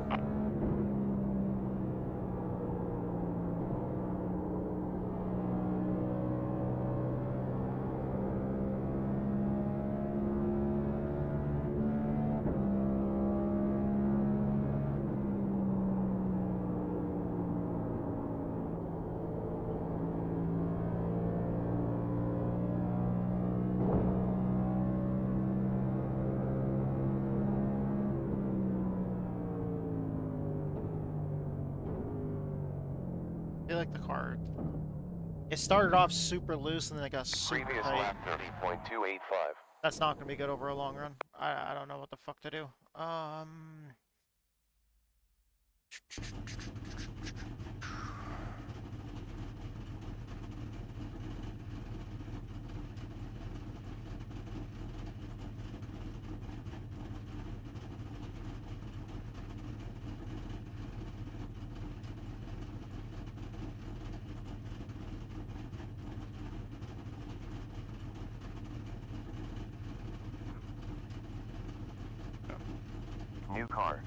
I feel like the car, it started off super loose and then it got super Previous tight. lap 30.285. That's not going to be good over a long run. I don't know what the fuck to do. New car.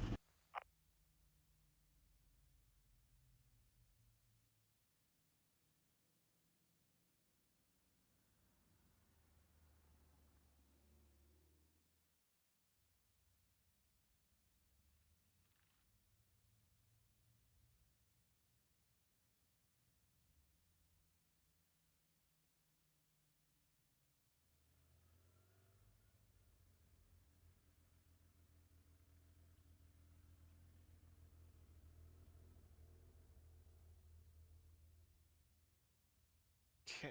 Okay.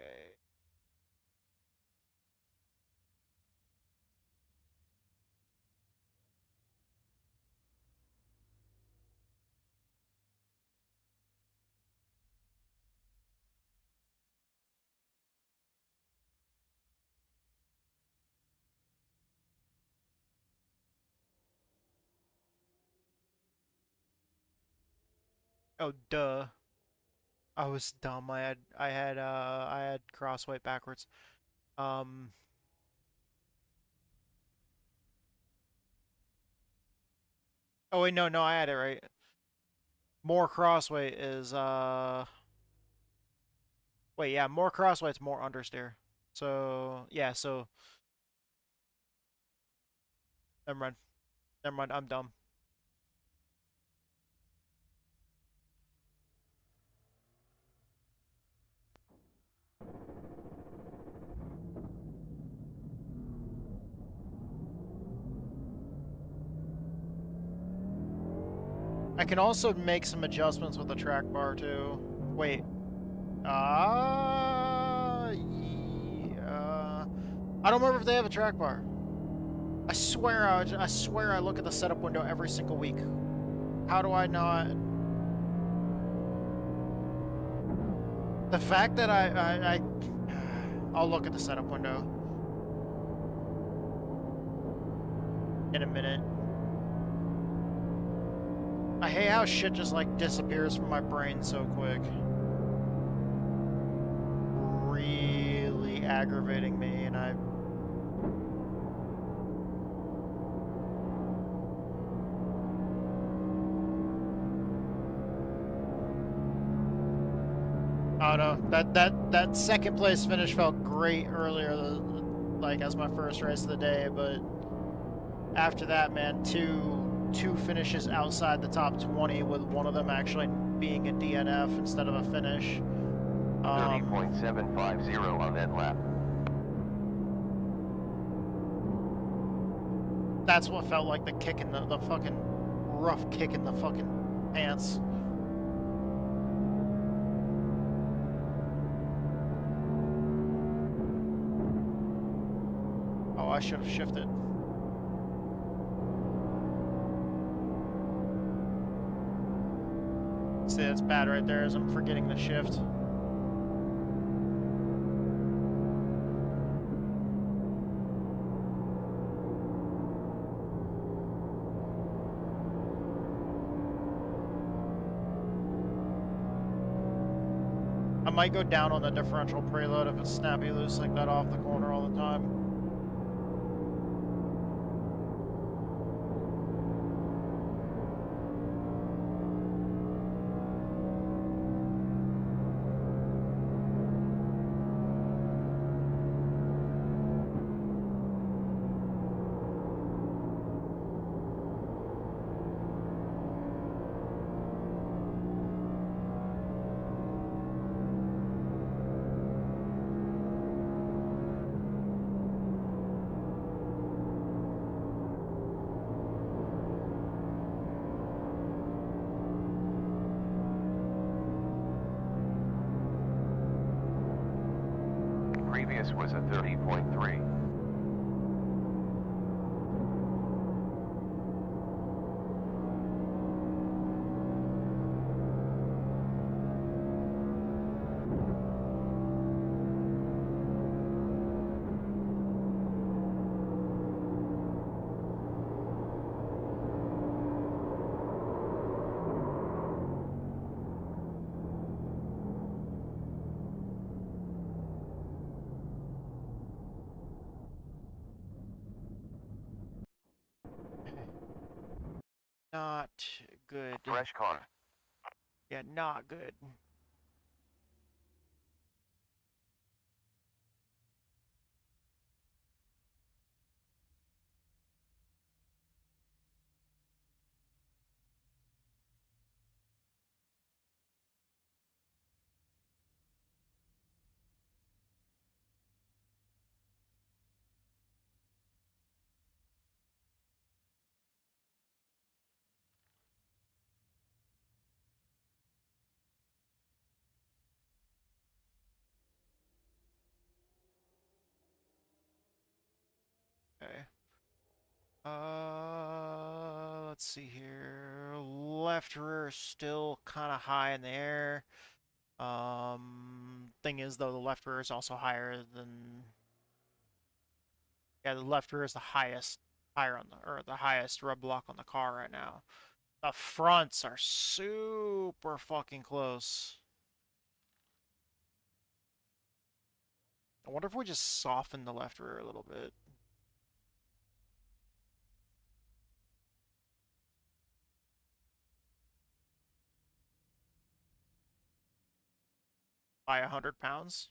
Oh, duh. I was dumb. I had crossweight backwards. Oh wait, no, I had it right. More crossweight is wait, yeah, more crossweight's more understeer. So, yeah, so never mind. Never mind, I'm dumb. I can also make some adjustments with the track bar too. Wait. Yeah. I don't remember if they have a track bar. I swear I look at the setup window every single week. How do I not? The fact that I'll look at the setup window in a minute. I hate how shit just like disappears from my brain so quick. Really aggravating me, and I oh no, that second place finish felt great earlier, like as my first race of the day, but after that, man, two finishes outside the top 20, with one of them actually being a DNF instead of a finish. 30.750 on that lap. That's what felt like the kick in the fucking rough kick in the fucking pants. Oh, I should have shifted. See, that's bad right there as I'm forgetting the shift. I might go down on the differential preload if it's snappy loose like that off the corner all the time. Previous was a 30.3. Not good. Fresh car. Yeah, not good. Okay. Let's see here. Left rear is still kind of high in the air. Thing is though, the left rear is also higher than. Yeah, the left rear is the highest tire on the highest rub block on the car right now. The fronts are super fucking close. I wonder if we just soften the left rear a little bit. By 100 pounds.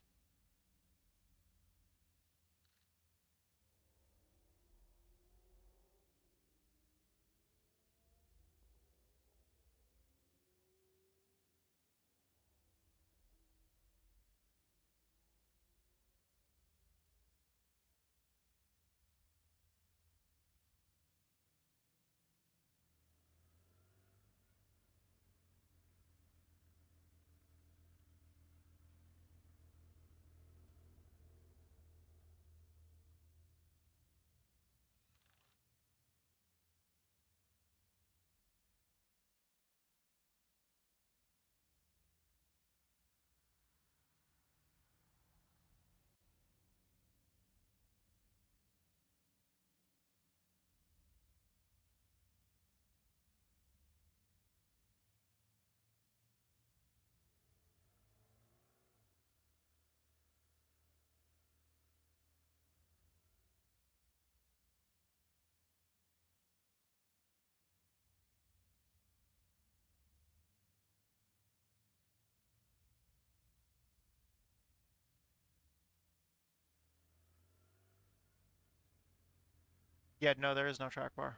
Yeah, no, there is no track bar.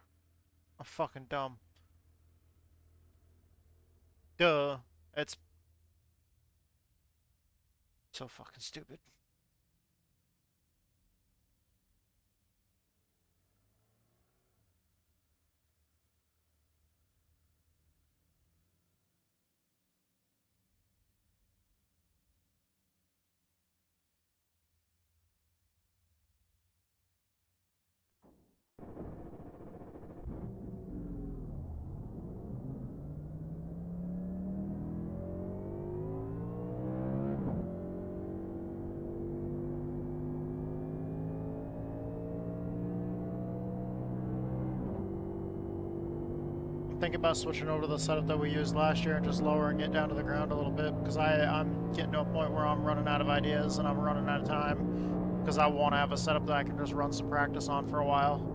I'm fucking dumb. Duh. It's so fucking stupid. Think about switching over to the setup that we used last year and just lowering it down to the ground a little bit, because I'm getting to a point where I'm running out of ideas and I'm running out of time, because I want to have a setup that I can just run some practice on for a while.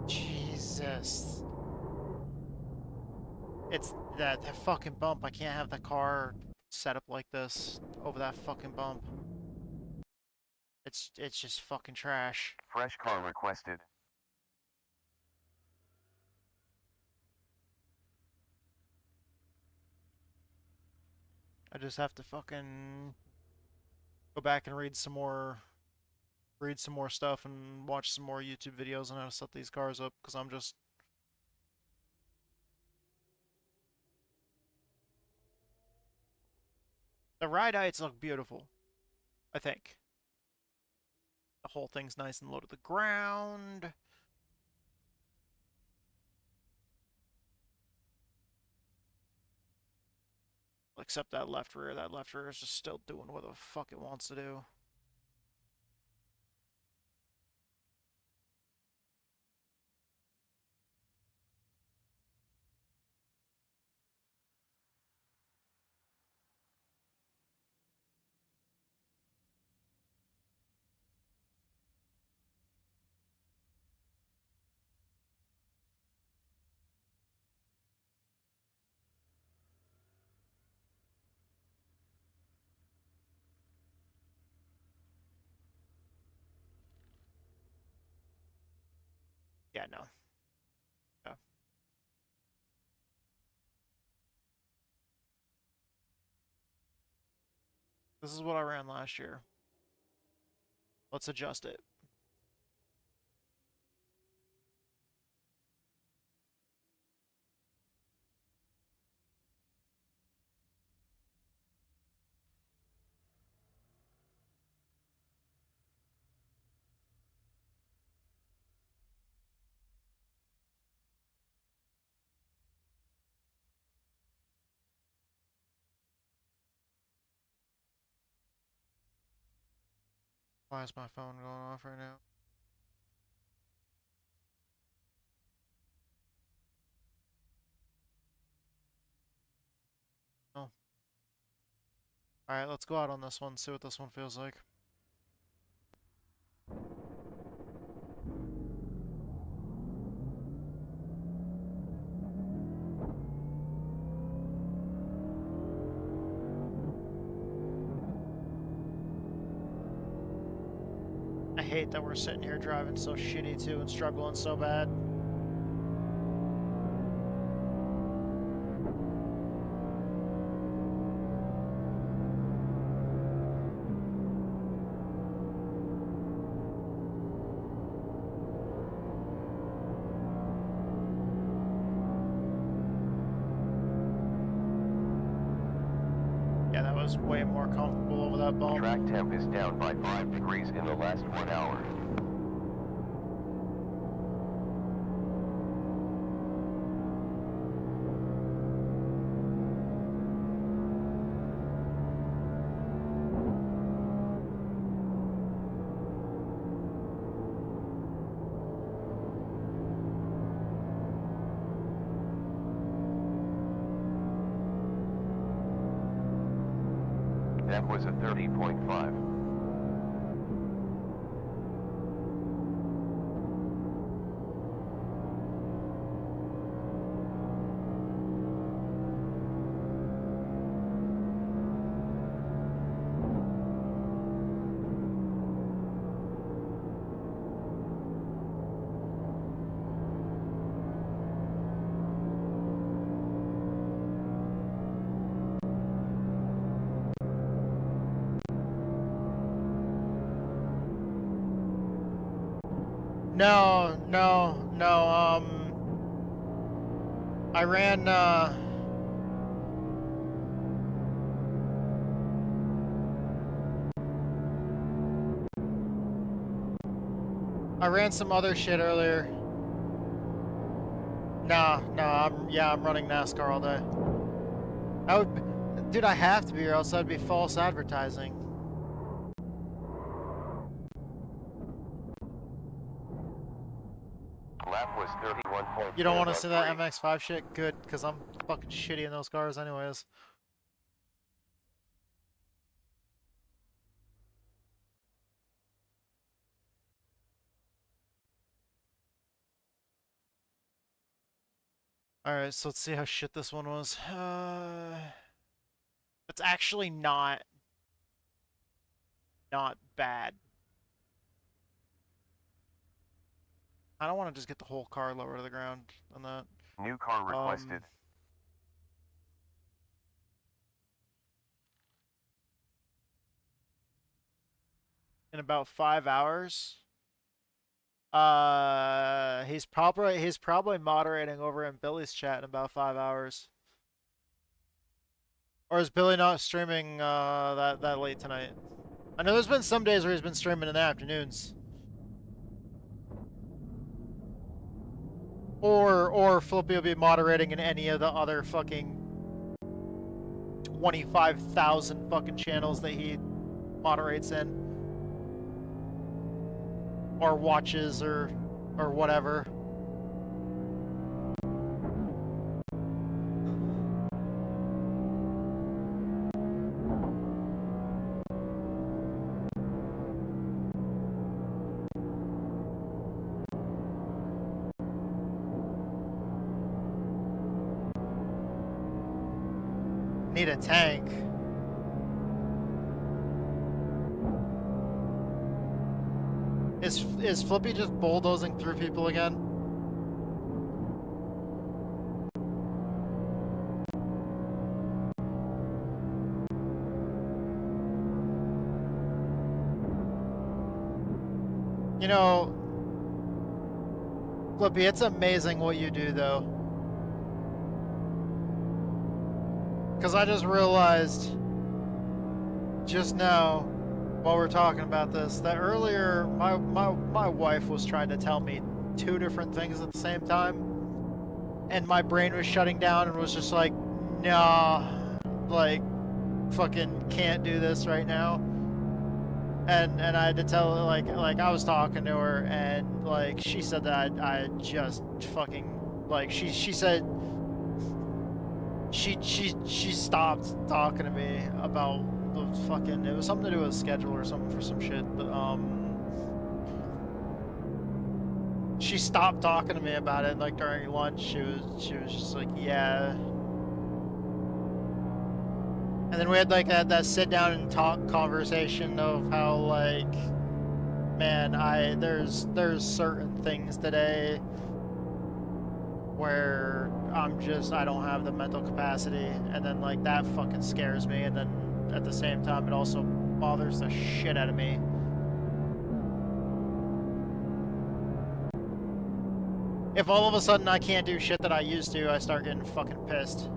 Jesus. It's that fucking bump. I can't have the car set up like this over that fucking bump. It's just fucking trash. Fresh car requested. I just have to fucking go back and read some more stuff and watch some more YouTube videos on how to set these cars up, because I'm just the ride heights look beautiful, I think. The whole thing's nice and low to the ground. Except that left rear. That left rear is just still doing what the fuck it wants to do. Yeah, no. Yeah. This is what I ran last year. Let's adjust it. Why is my phone going off right now? Oh. Alright, let's go out on this one, see what this one feels like. I hate that we're sitting here driving so shitty too and struggling so bad. Yeah, that was way more comfortable over that bump. Track temp is down by 5 degrees in the last 1 hour. That was a 30.5. No, I ran, some other shit earlier. I'm running NASCAR all day. Dude, I have to be, or else that'd be false advertising. Lap was 31.4. You don't want to see that MX-5 shit? Good, because I'm fucking shitty in those cars anyways. Alright, so let's see how shit this one was. It's actually not bad. I don't want to just get the whole car lower to the ground on that. New car requested. In about 5 hours. He's probably moderating over in Billy's chat in about 5 hours. Or is Billy not streaming that late tonight? I know there's been some days where he's been streaming in the afternoons. Or Flippy will be moderating in any of the other fucking 25,000 fucking channels that he moderates in. Or watches or whatever. Need a tank. Is Flippy just bulldozing through people again? You know, Flippy, it's amazing what you do though. Because I just realized just now, while we're talking about this, that earlier my wife was trying to tell me 2 different things at the same time, and my brain was shutting down and was just like, nah, like, fucking can't do this right now. And I had to tell her, like I was talking to her, and like she said that I just fucking, like, she said she stopped talking to me about fucking, it was something to do with a schedule or something for some shit, but she stopped talking to me about it, like during lunch. She was just like, yeah. And then we had like that sit down and talk conversation of how, like, man, there's certain things today where I don't have the mental capacity, and then like that fucking scares me, and then at the same time it also bothers the shit out of me. If all of a sudden I can't do shit that I used to, I start getting fucking pissed.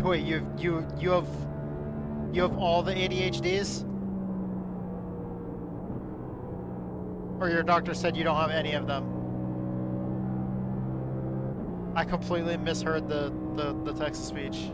Wait, you have all the ADHDs? Or your doctor said you don't have any of them? I completely misheard the text-to-speech.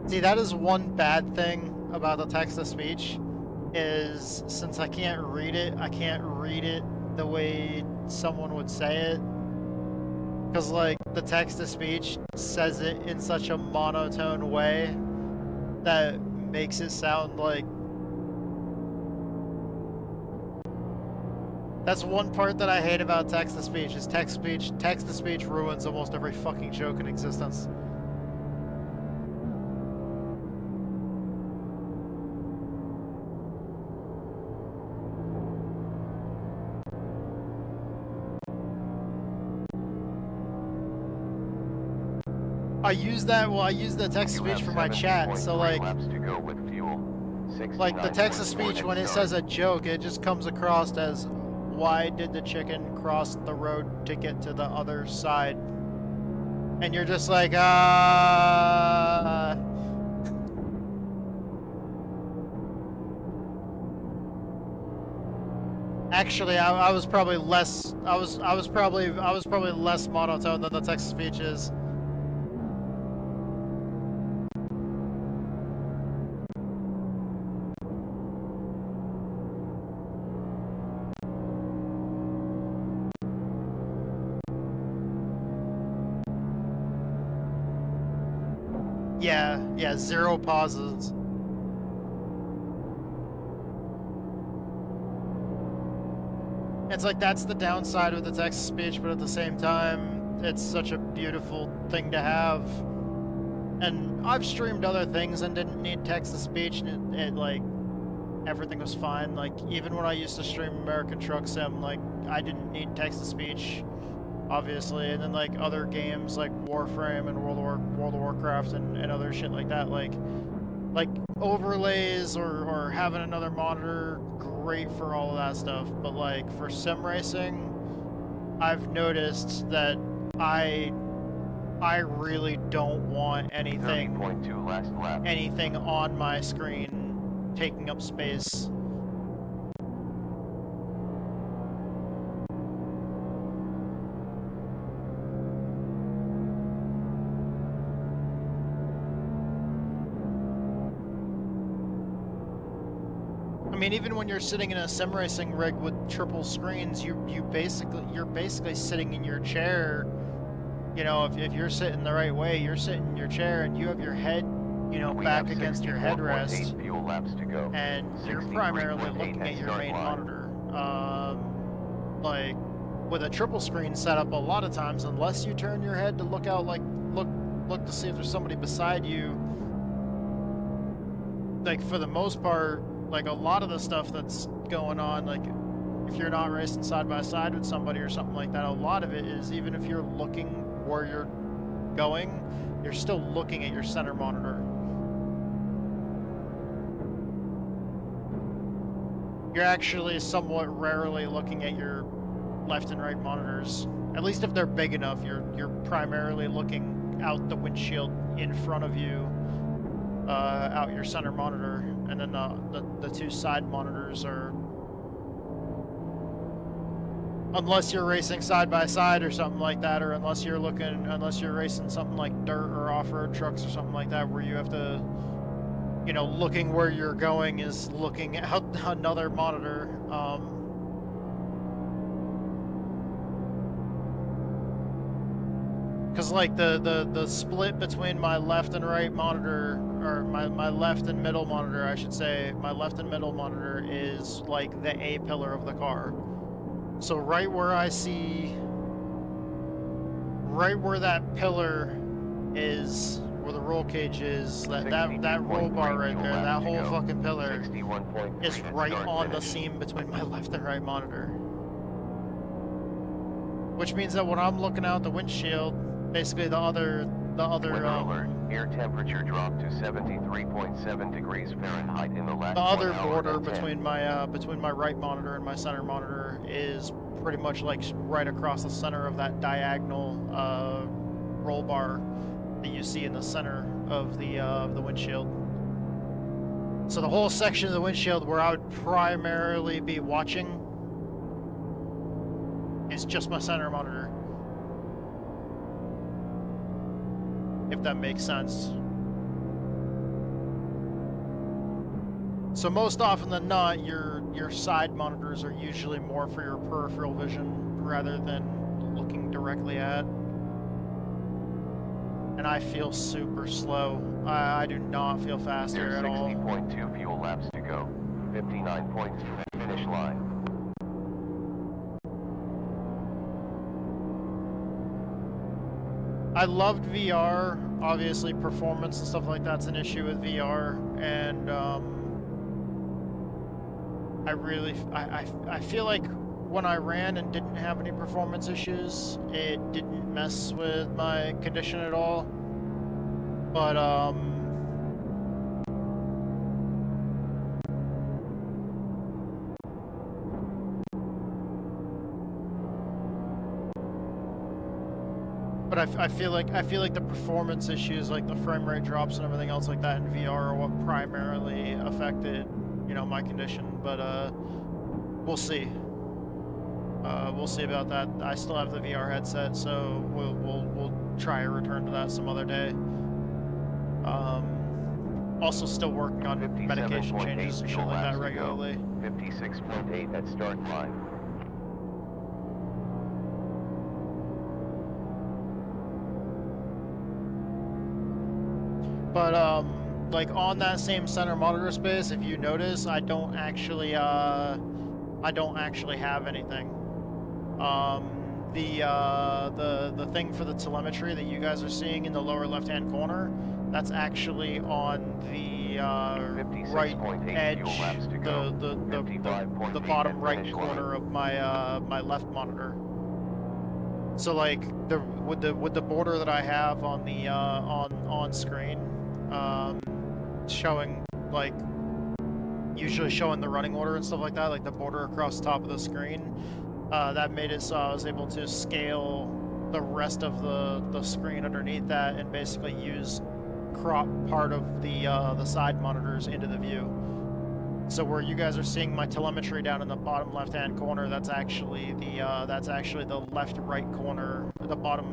See, that is one bad thing about the text-to-speech, is since I can't read it the way someone would say it. Because, like, the text-to-speech says it in such a monotone way that makes it sound like... That's one part that I hate about text-to-speech, is text-to-speech ruins almost every fucking joke in existence. I use the text-to-speech for my chat, so like the text-to-speech, when it says a joke, it just comes across as, why did the chicken cross the road to get to the other side? And you're just like, Actually, I was probably less monotone than the text-to-speech is. Yeah, zero pauses. It's like, that's the downside of the text-to-speech, but at the same time, it's such a beautiful thing to have. And I've streamed other things and didn't need text-to-speech, and it like, everything was fine. Like, even when I used to stream American Truck Sim, like, I didn't need text-to-speech, obviously. And then like other games like Warframe and World of Warcraft and other shit like that, like overlays or having another monitor, great for all of that stuff. But like for sim racing, I've noticed that I really don't want anything on my screen taking up space. I mean, even when you're sitting in a sim racing rig with triple screens, you're basically sitting in your chair. You know, if you're sitting the right way, you're sitting in your chair and you have your head, you know, back against your headrest, and you're primarily looking at your main monitor. Like with a triple screen setup, a lot of times, unless you turn your head to look out, like look to see if there's somebody beside you, like for the most part, like a lot of the stuff that's going on, like if you're not racing side by side with somebody or something like that, a lot of it is, even if you're looking where you're going, you're still looking at your center monitor. You're actually somewhat rarely looking at your left and right monitors. At least if they're big enough, you're primarily looking out the windshield in front of you, out your center monitor, and then the two side monitors are Unless you're racing side by side or something like that, or unless you're racing something like dirt or off-road trucks or something like that, where you have to, you know, looking where you're going is looking out another monitor. Because like the split between my left and right monitor, or my left and middle monitor, I should say, my left and middle monitor is like the A pillar of the car. So right where I see, right where that pillar is, where the roll cage is, that roll bar right there, that whole fucking pillar is right on the seam between my left and right monitor. Which means that when I'm looking out the windshield, basically the other air temperature dropped to 73.7 degrees Fahrenheit in the last the other 1 hour border and 10. between my right monitor and my center monitor is pretty much like right across the center of that diagonal roll bar that you see in the center of the windshield. So the whole section of the windshield where I would primarily be watching is just my center monitor. If that makes sense. So most often than not, your side monitors are usually more for your peripheral vision rather than looking directly at. And I feel super slow. I do not feel faster at all. 60.2 fuel laps to go. 59.2 at finish line. I loved VR. Obviously, performance and stuff like that's an issue with VR, and I feel like when I ran and didn't have any performance issues, it didn't mess with my condition at all. But I feel like the performance issues, like the frame rate drops and everything else like that in VR, are what primarily affected, you know, my condition. But we'll see. We'll see about that. I still have the VR headset, so we'll try a return to that some other day. Also, still working on medication changes and shit like that regularly. 56.8 at start line. But like on that same center monitor space, if you notice, I don't actually have anything. The thing for the telemetry that you guys are seeing in the lower left-hand corner, that's actually on the right edge, the bottom right corner of my my left monitor. So like with the border that I have on the on screen, showing like usually showing the running order and stuff like that, like the border across the top of the screen, that made it so I was able to scale the rest of the screen underneath that and basically crop part of the side monitors into the view. So where you guys are seeing my telemetry down in the bottom left-hand corner, that's actually the left-right corner, the bottom,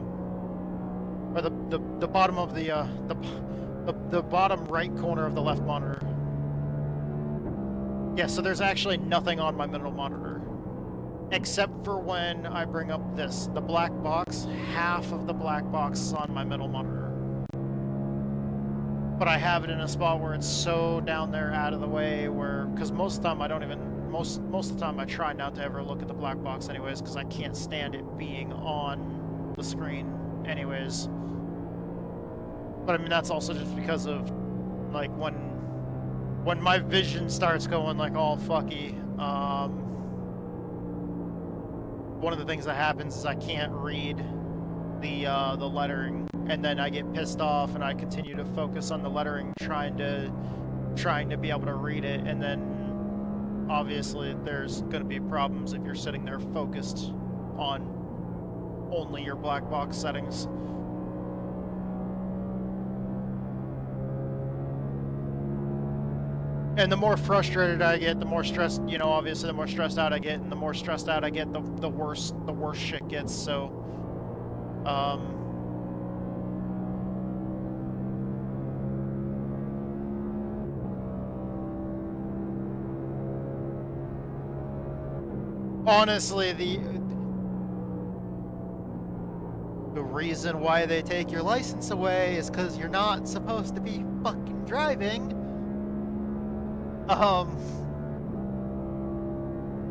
or the bottom of the bottom right corner of the left monitor. Yeah, so there's actually nothing on my middle monitor, except for when I bring up the black box. Half of the black box is on my middle monitor. But I have it in a spot where it's so down there out of the way because most of the time I don't even, most of the time I try not to ever look at the black box anyways, because I can't stand it being on the screen anyways. But I mean, that's also just because of, like, when my vision starts going, like, all fucky, one of the things that happens is I can't read the lettering, and then I get pissed off and I continue to focus on the lettering, trying to be able to read it, and then obviously there's going to be problems if you're sitting there focused on only your black box settings. And the more frustrated I get, the more stressed, you know, obviously the more stressed out I get, and the more stressed out I get, the worse shit gets. So, honestly, the reason why they take your license away is because you're not supposed to be fucking driving.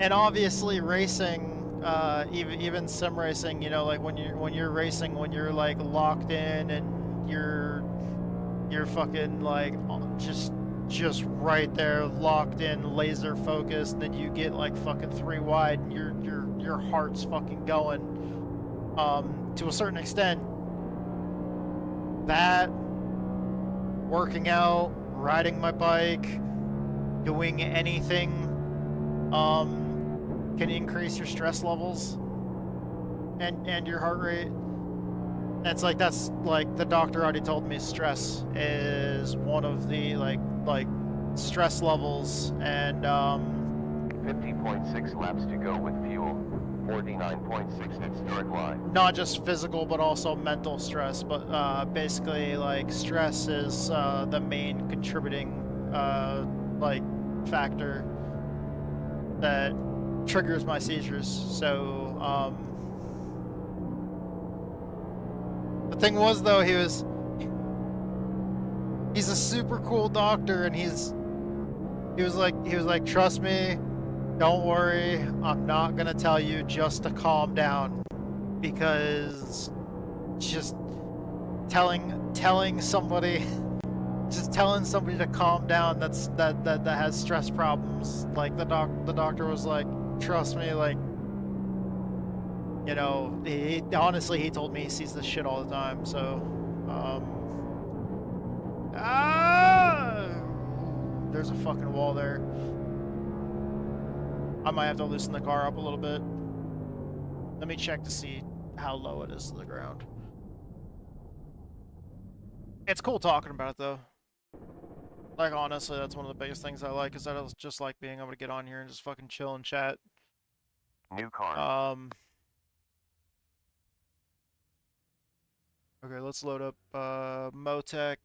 And obviously racing, even sim racing, you know, like when you're racing, when you're like locked in and you're fucking like just right there, locked in, laser focused, and then you get like fucking 3 wide, and your heart's fucking going. To a certain extent, that, working out, riding my bike, doing anything can increase your stress levels and your heart rate. And it's like, that's like the doctor already told me stress is one of the like stress levels. And 50.6 laps to go with fuel. 49.6 at start line. Not just physical, but also mental stress. But basically, like, stress is the main contributing like factor that triggers my seizures. So the thing was, though, he's a super cool doctor, and he was like, trust me, don't worry, I'm not gonna tell you just to calm down, because just telling somebody to calm down that has stress problems, like the doctor was like, trust me, like, you know, he honestly, he told me he sees this shit all the time. So there's a fucking wall there. I might have to loosen the car up a little bit. Let me check to see how low it is to the ground. It's cool talking about it, though. Like, honestly, that's one of the biggest things I like, is that I just like being able to get on here and just fucking chill and chat. New car. Okay, let's load up Motec.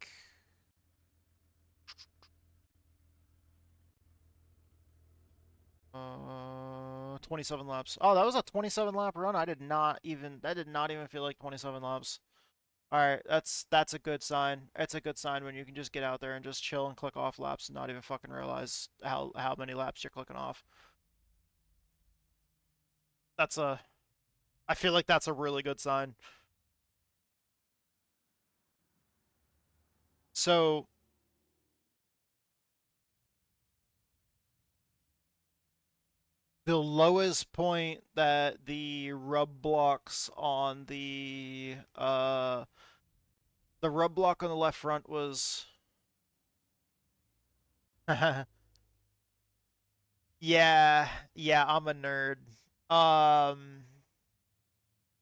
27 laps. Oh, that was a 27 lap run. That did not even feel like 27 laps. All right, that's a good sign. It's a good sign when you can just get out there and just chill and click off laps and not even fucking realize how many laps you're clicking off. I feel like that's a really good sign. So the lowest point that the rub blocks on the rub block on the left front was yeah, I'm a nerd.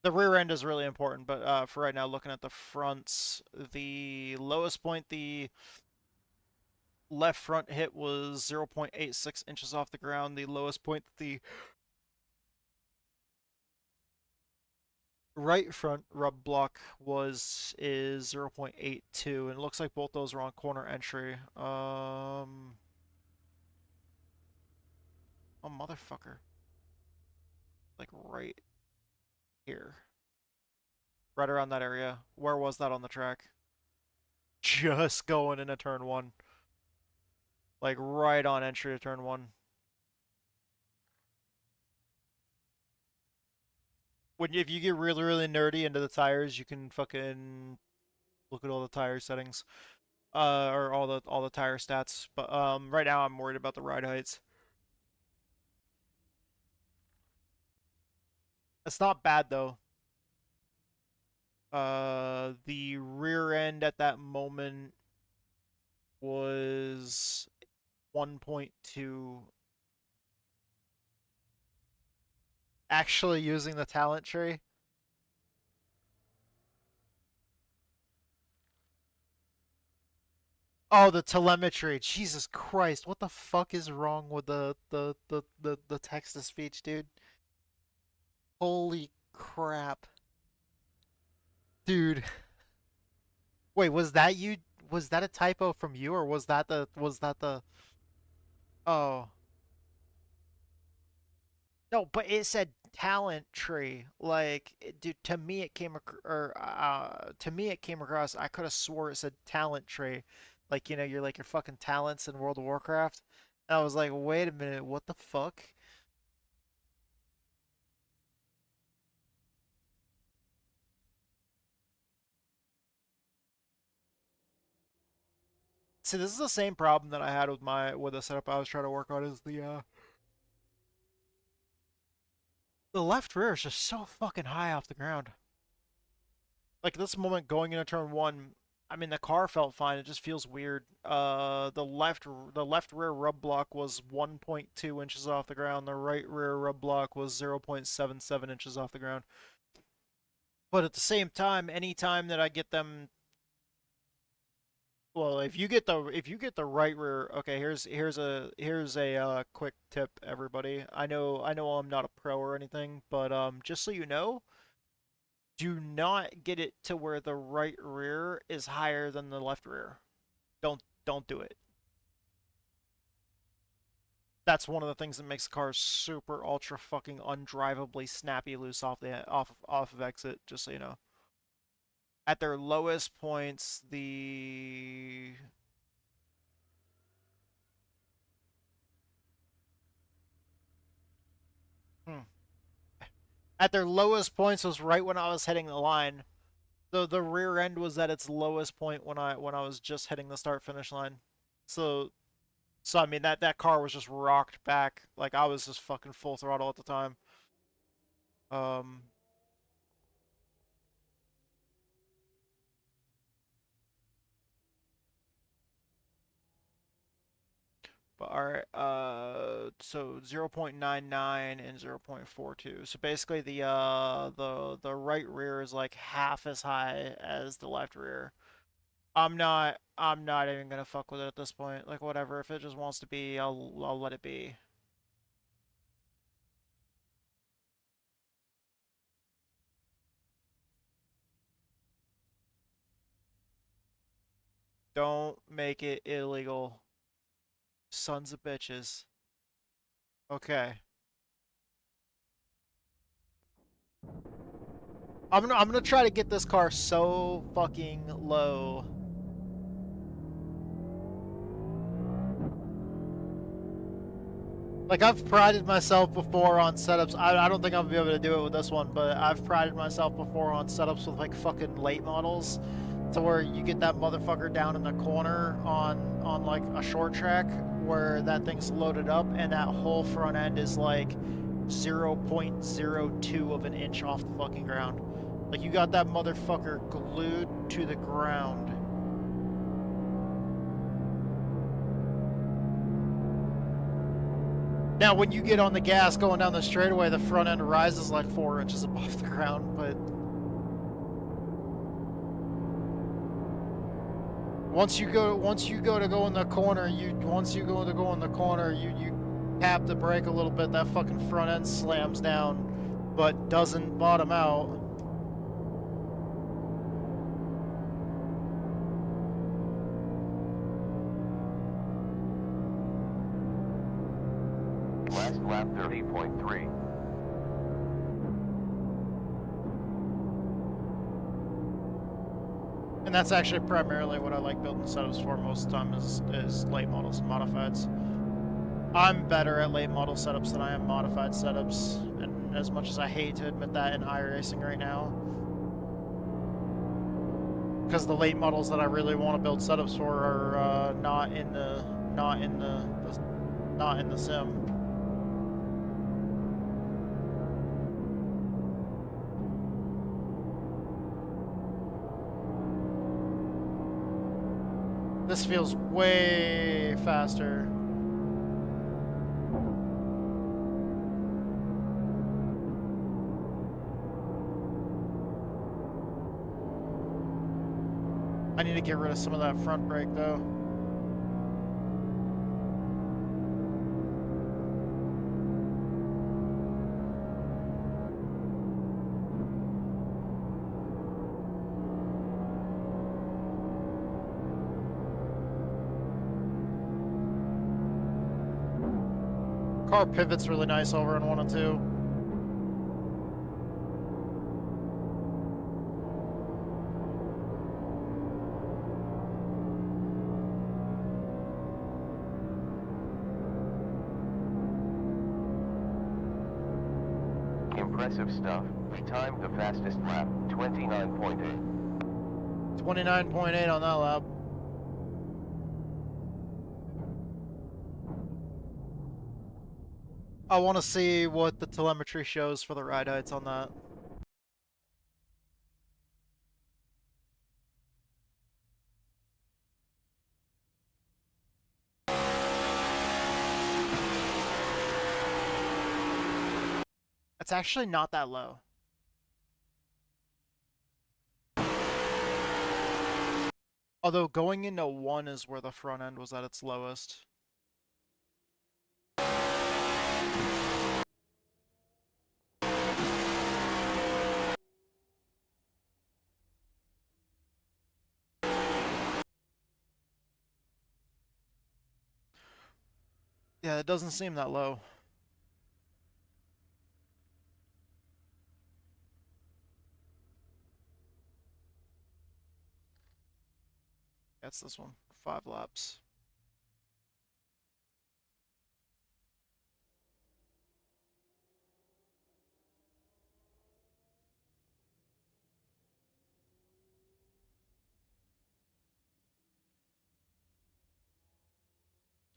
The rear end is really important, but for right now, looking at the fronts, the lowest point the left front hit was 0.86 inches off the ground. The lowest point the right front rub block is 0.82, and it looks like both those are on corner entry. Oh, motherfucker. Like right here. Right around that area. Where was that on the track? Just going into turn 1. Like right on entry to turn 1. If you get really, really nerdy into the tires, you can fucking look at all the tire settings. Or all the tire stats. But right now I'm worried about the ride heights. It's not bad though. The rear end at that moment was 1.2. Actually using the talent tree. Oh, the telemetry. Jesus Christ. What the fuck is wrong with the text to speech, dude? Holy crap. Dude. Wait, was that you? Was that a typo from you, or was that the Oh. No, but it said talent tree. Like, dude, to me it came to me it came across. I could have swore it said talent tree, like you're like your fucking talents in World of Warcraft. And I was like, wait a minute, what the fuck? See, this is the same problem that I had with the setup I was trying to work on. Is the left rear is just so fucking high off the ground. Like this moment going into turn one, I mean the car felt fine. It just feels weird. The left rear rub block was 1.2 inches off the ground. The right rear rub block was 0.77 inches off the ground. But at the same time, anytime that I get them, well, if you get the right rear, okay, here's a quick tip, everybody. I know I'm not a pro or anything, but just so you know, do not get it to where the right rear is higher than the left rear. Don't do it. That's one of the things that makes the car super ultra fucking undrivably snappy loose off of exit, just so you know. At their lowest points, at their lowest points was right when I was hitting the line. The rear end was at its lowest point when I was just hitting the start finish line. So I mean that car was just rocked back. Like I was just fucking full throttle at the time. But alright, so 0.99 and 0.42. So basically the right rear is like half as high as the left rear. I'm not even gonna fuck with it at this point. Like whatever, if it just wants to be, I'll let it be. Don't make it illegal. Sons of bitches. Okay. I'm gonna try to get this car so fucking low. Like, I've prided myself before on setups. I don't think I'm gonna be able to do it with this one, but I've prided myself before on setups with, like, fucking late models to where you get that motherfucker down in the corner on like, a short track where that thing's loaded up and that whole front end is, like, 0.02 of an inch off the fucking ground. Like, you got that motherfucker glued to the ground. Now, when you get on the gas going down the straightaway, the front end rises like 4 inches above the ground, but once you go to go in the corner, you tap the brake a little bit, that fucking front end slams down, but doesn't bottom out. Last lap 30.3. And that's actually primarily what I like building setups for most of the time is late models and modifieds. I'm better at late model setups than I am modified setups, and as much as I hate to admit that in iRacing right now, because the late models that I really want to build setups for are not in the sim. This feels way faster. I need to get rid of some of that front brake though. car pivots really nice over in 1 and 2. Impressive stuff. We timed the fastest lap, 29.8. 29.8 on that lap. I want to see what the telemetry shows for the ride heights on that. It's actually not that low. Although going into 1 is where the front end was at its lowest. Yeah, it doesn't seem that low. That's this one. 5 laps.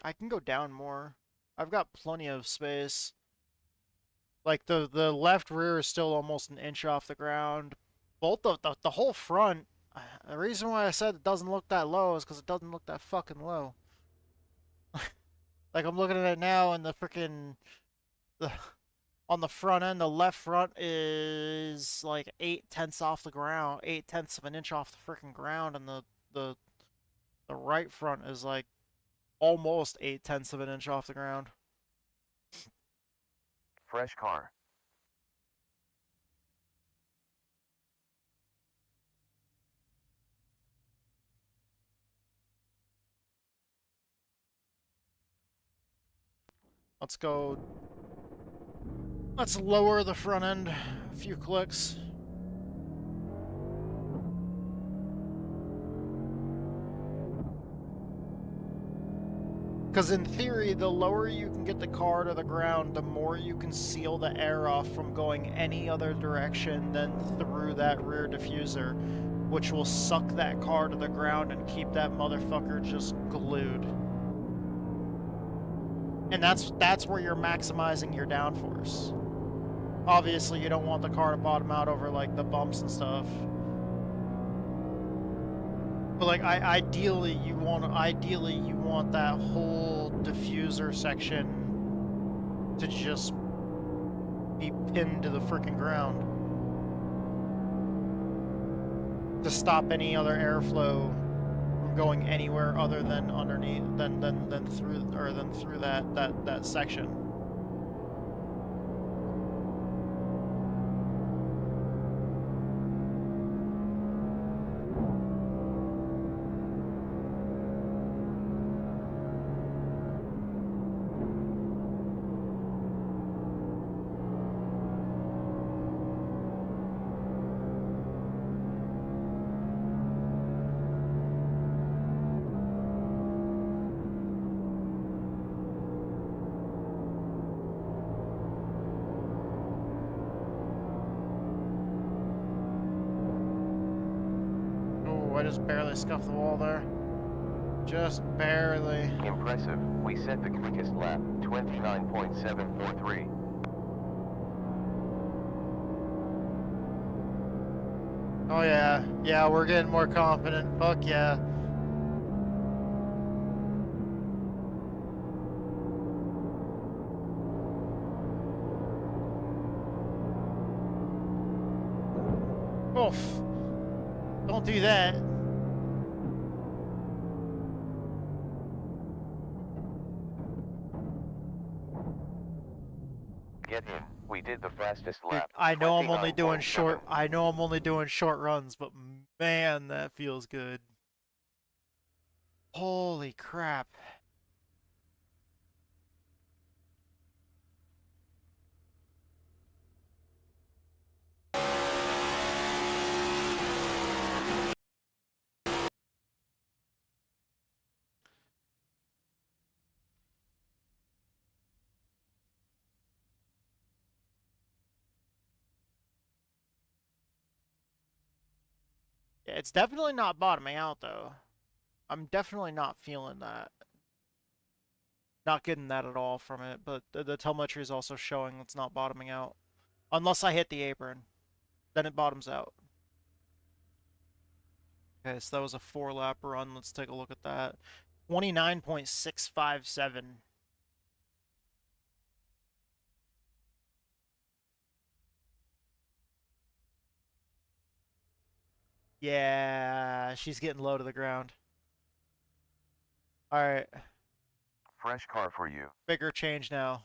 I can go down more. I've got plenty of space. Like the left rear is still almost an inch off the ground. Both the whole front. The reason why I said it doesn't look that low is because it doesn't look that fucking low. Like I'm looking at it now, and the freaking on the front end, the left front is like 0.8 off the ground, 0.8 of an inch off the freaking ground, and the right front is like almost 0.8 of an inch off the ground. Fresh car. Let's go. Let's lower the front end a few clicks. Because in theory, the lower you can get the car to the ground, the more you can seal the air off from going any other direction than through that rear diffuser, which will suck that car to the ground and keep that motherfucker just glued. And that's where you're maximizing your downforce. Obviously, you don't want the car to bottom out over like the bumps and stuff. But like, ideally you want that whole diffuser section to just be pinned to the freaking ground to stop any other airflow from going anywhere other than underneath, than through that section. I just barely scuffed the wall there. Just barely. Impressive. We set the quickest lap, 29.743. Oh yeah. Yeah, we're getting more confident. Fuck yeah. Oof. Don't do that. Get in. We did the fastest lap. I know I'm only doing 29.7. short. I know I'm only doing short runs, but man, that feels good. Holy crap. It's definitely not bottoming out, though. I'm definitely not feeling that. Not getting that at all from it, but the telemetry is also showing it's not bottoming out. Unless I hit the apron, then it bottoms out. Okay, so that was a 4-lap run. Let's take a look at that. 29.657. Yeah, she's getting low to the ground. All right. Fresh car for you. Bigger change now.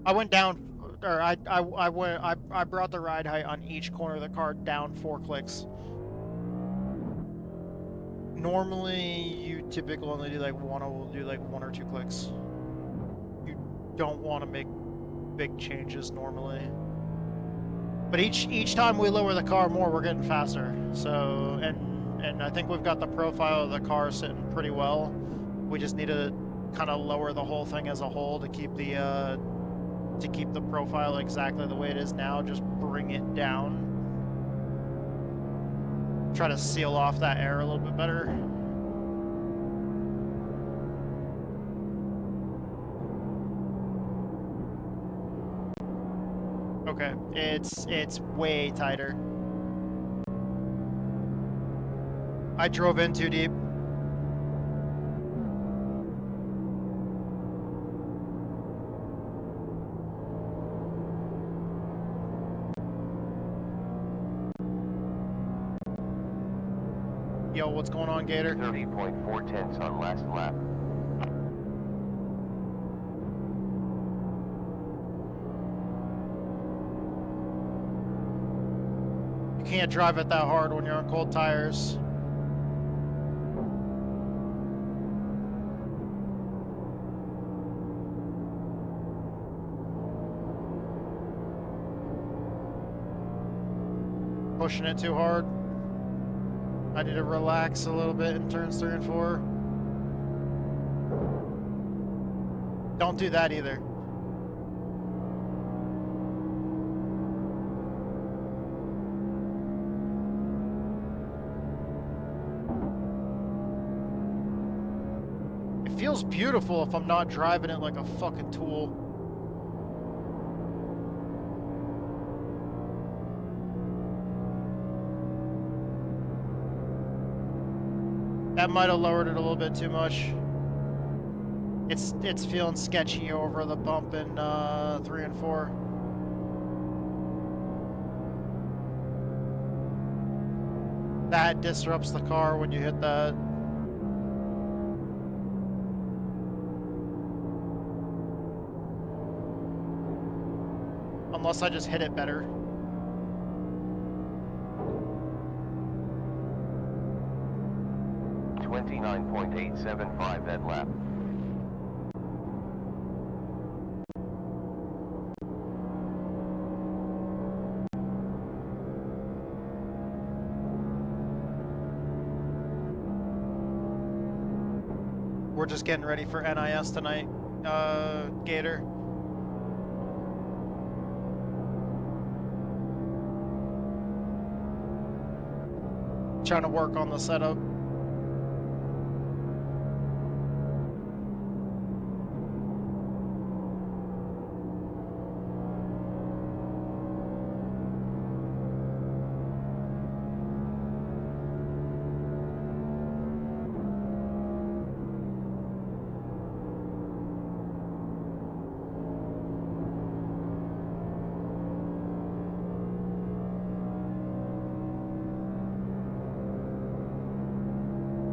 I went down, or I brought the ride height on each corner of the car down 4 clicks. Normally, you typically only do like one or 2 clicks. You don't want to make big changes normally. But each time we lower the car more, we're getting faster. So, and I think we've got the profile of the car sitting pretty well. We just need to kind of lower the whole thing as a whole to keep the profile exactly the way it is now. Just bring it down. Try to seal off that air a little bit better. Okay, it's way tighter. I drove in too deep. Yo, what's going on, Gator? 30.4 tenths on last lap. You can't drive it that hard when you're on cold tires. Pushing it too hard. I need to relax a little bit in turns 3 and 4. Don't do that either. It feels beautiful if I'm not driving it like a fucking tool. That might have lowered it a little bit too much. It's feeling sketchy over the bump in 3 and 4. That disrupts the car when you hit that. Unless I just hit it better. .875 that lap. We're just getting ready for NIS tonight, Gator. Trying to work on the setup.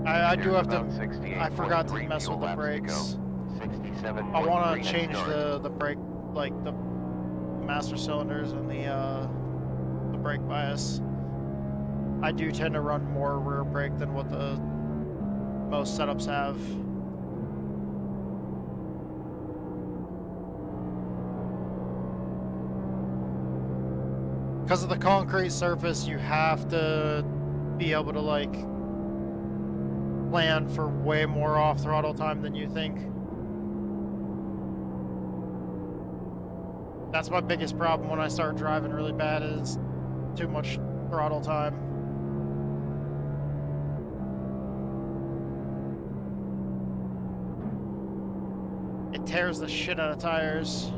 I do have to. I forgot to mess with the brakes. I want to change the brake, like the master cylinders and the brake bias. I do tend to run more rear brake than what the most setups have. because of the concrete surface, you have to be able to like plan for way more off throttle time than you think. That's my biggest problem when I start driving really bad, is too much throttle time. It tears the shit out of tires.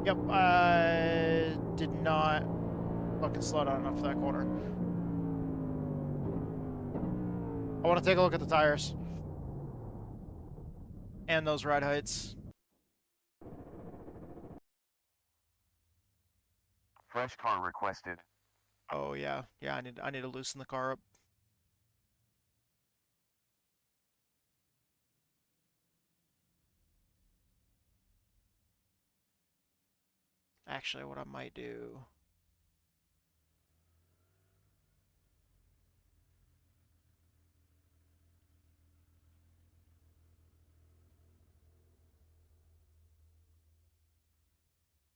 Yep, I did not fucking slow down enough for that corner. I want to take a look at the tires. And those ride heights. Fresh car requested. Oh yeah, yeah. I need to loosen the car up. Actually, what I might do.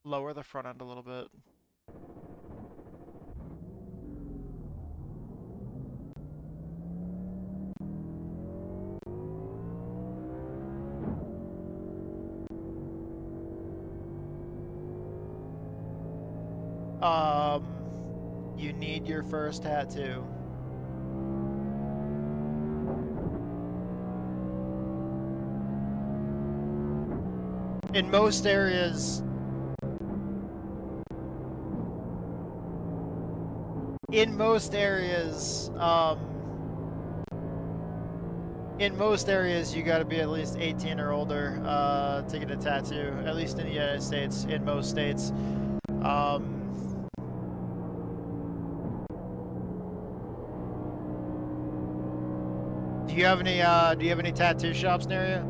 Lower the front end a little bit. You need your first tattoo. In most areas, you gotta be at least 18 or older to get a tattoo, at least in the United States, in most states. Do you have any tattoo shops near you?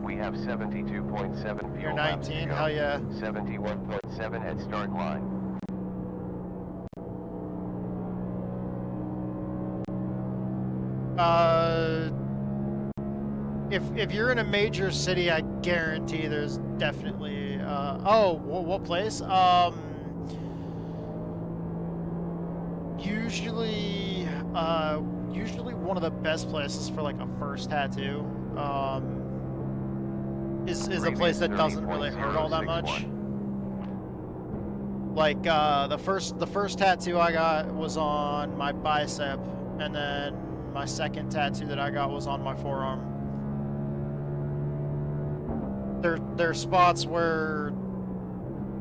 We have 72.7 fuel. You're 19, hell yeah. 71.7 at start line. If you're in a major city, I guarantee there's definitely, oh, what place? Usually one of the best places for like a first tattoo, is a place that doesn't really hurt all that much. Like, the first tattoo I got was on my bicep, and then my second tattoo that I got was on my forearm. They're spots where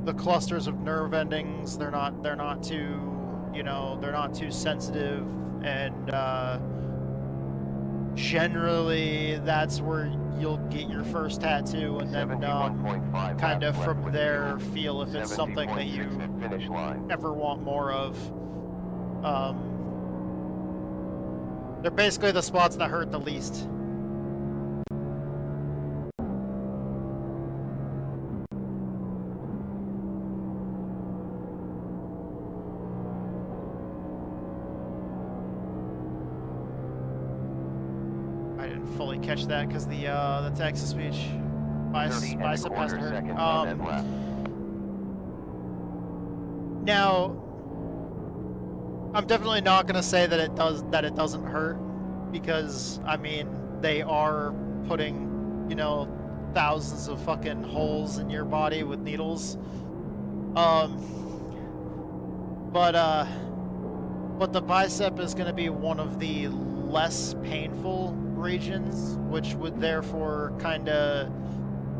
the clusters of nerve endings, they're not too, you know, they're not too sensitive, and generally that's where you'll get your first tattoo, and then kind of from there feel if it's something that you ever want more of. They're basically the spots that hurt the least. I didn't fully catch that because the text to speech bicep has to hurt. Now, I'm definitely not gonna say that it doesn't hurt, because I mean they are putting, you know, thousands of fucking holes in your body with needles. But the bicep is gonna be one of the less painful regions, which would therefore kind of,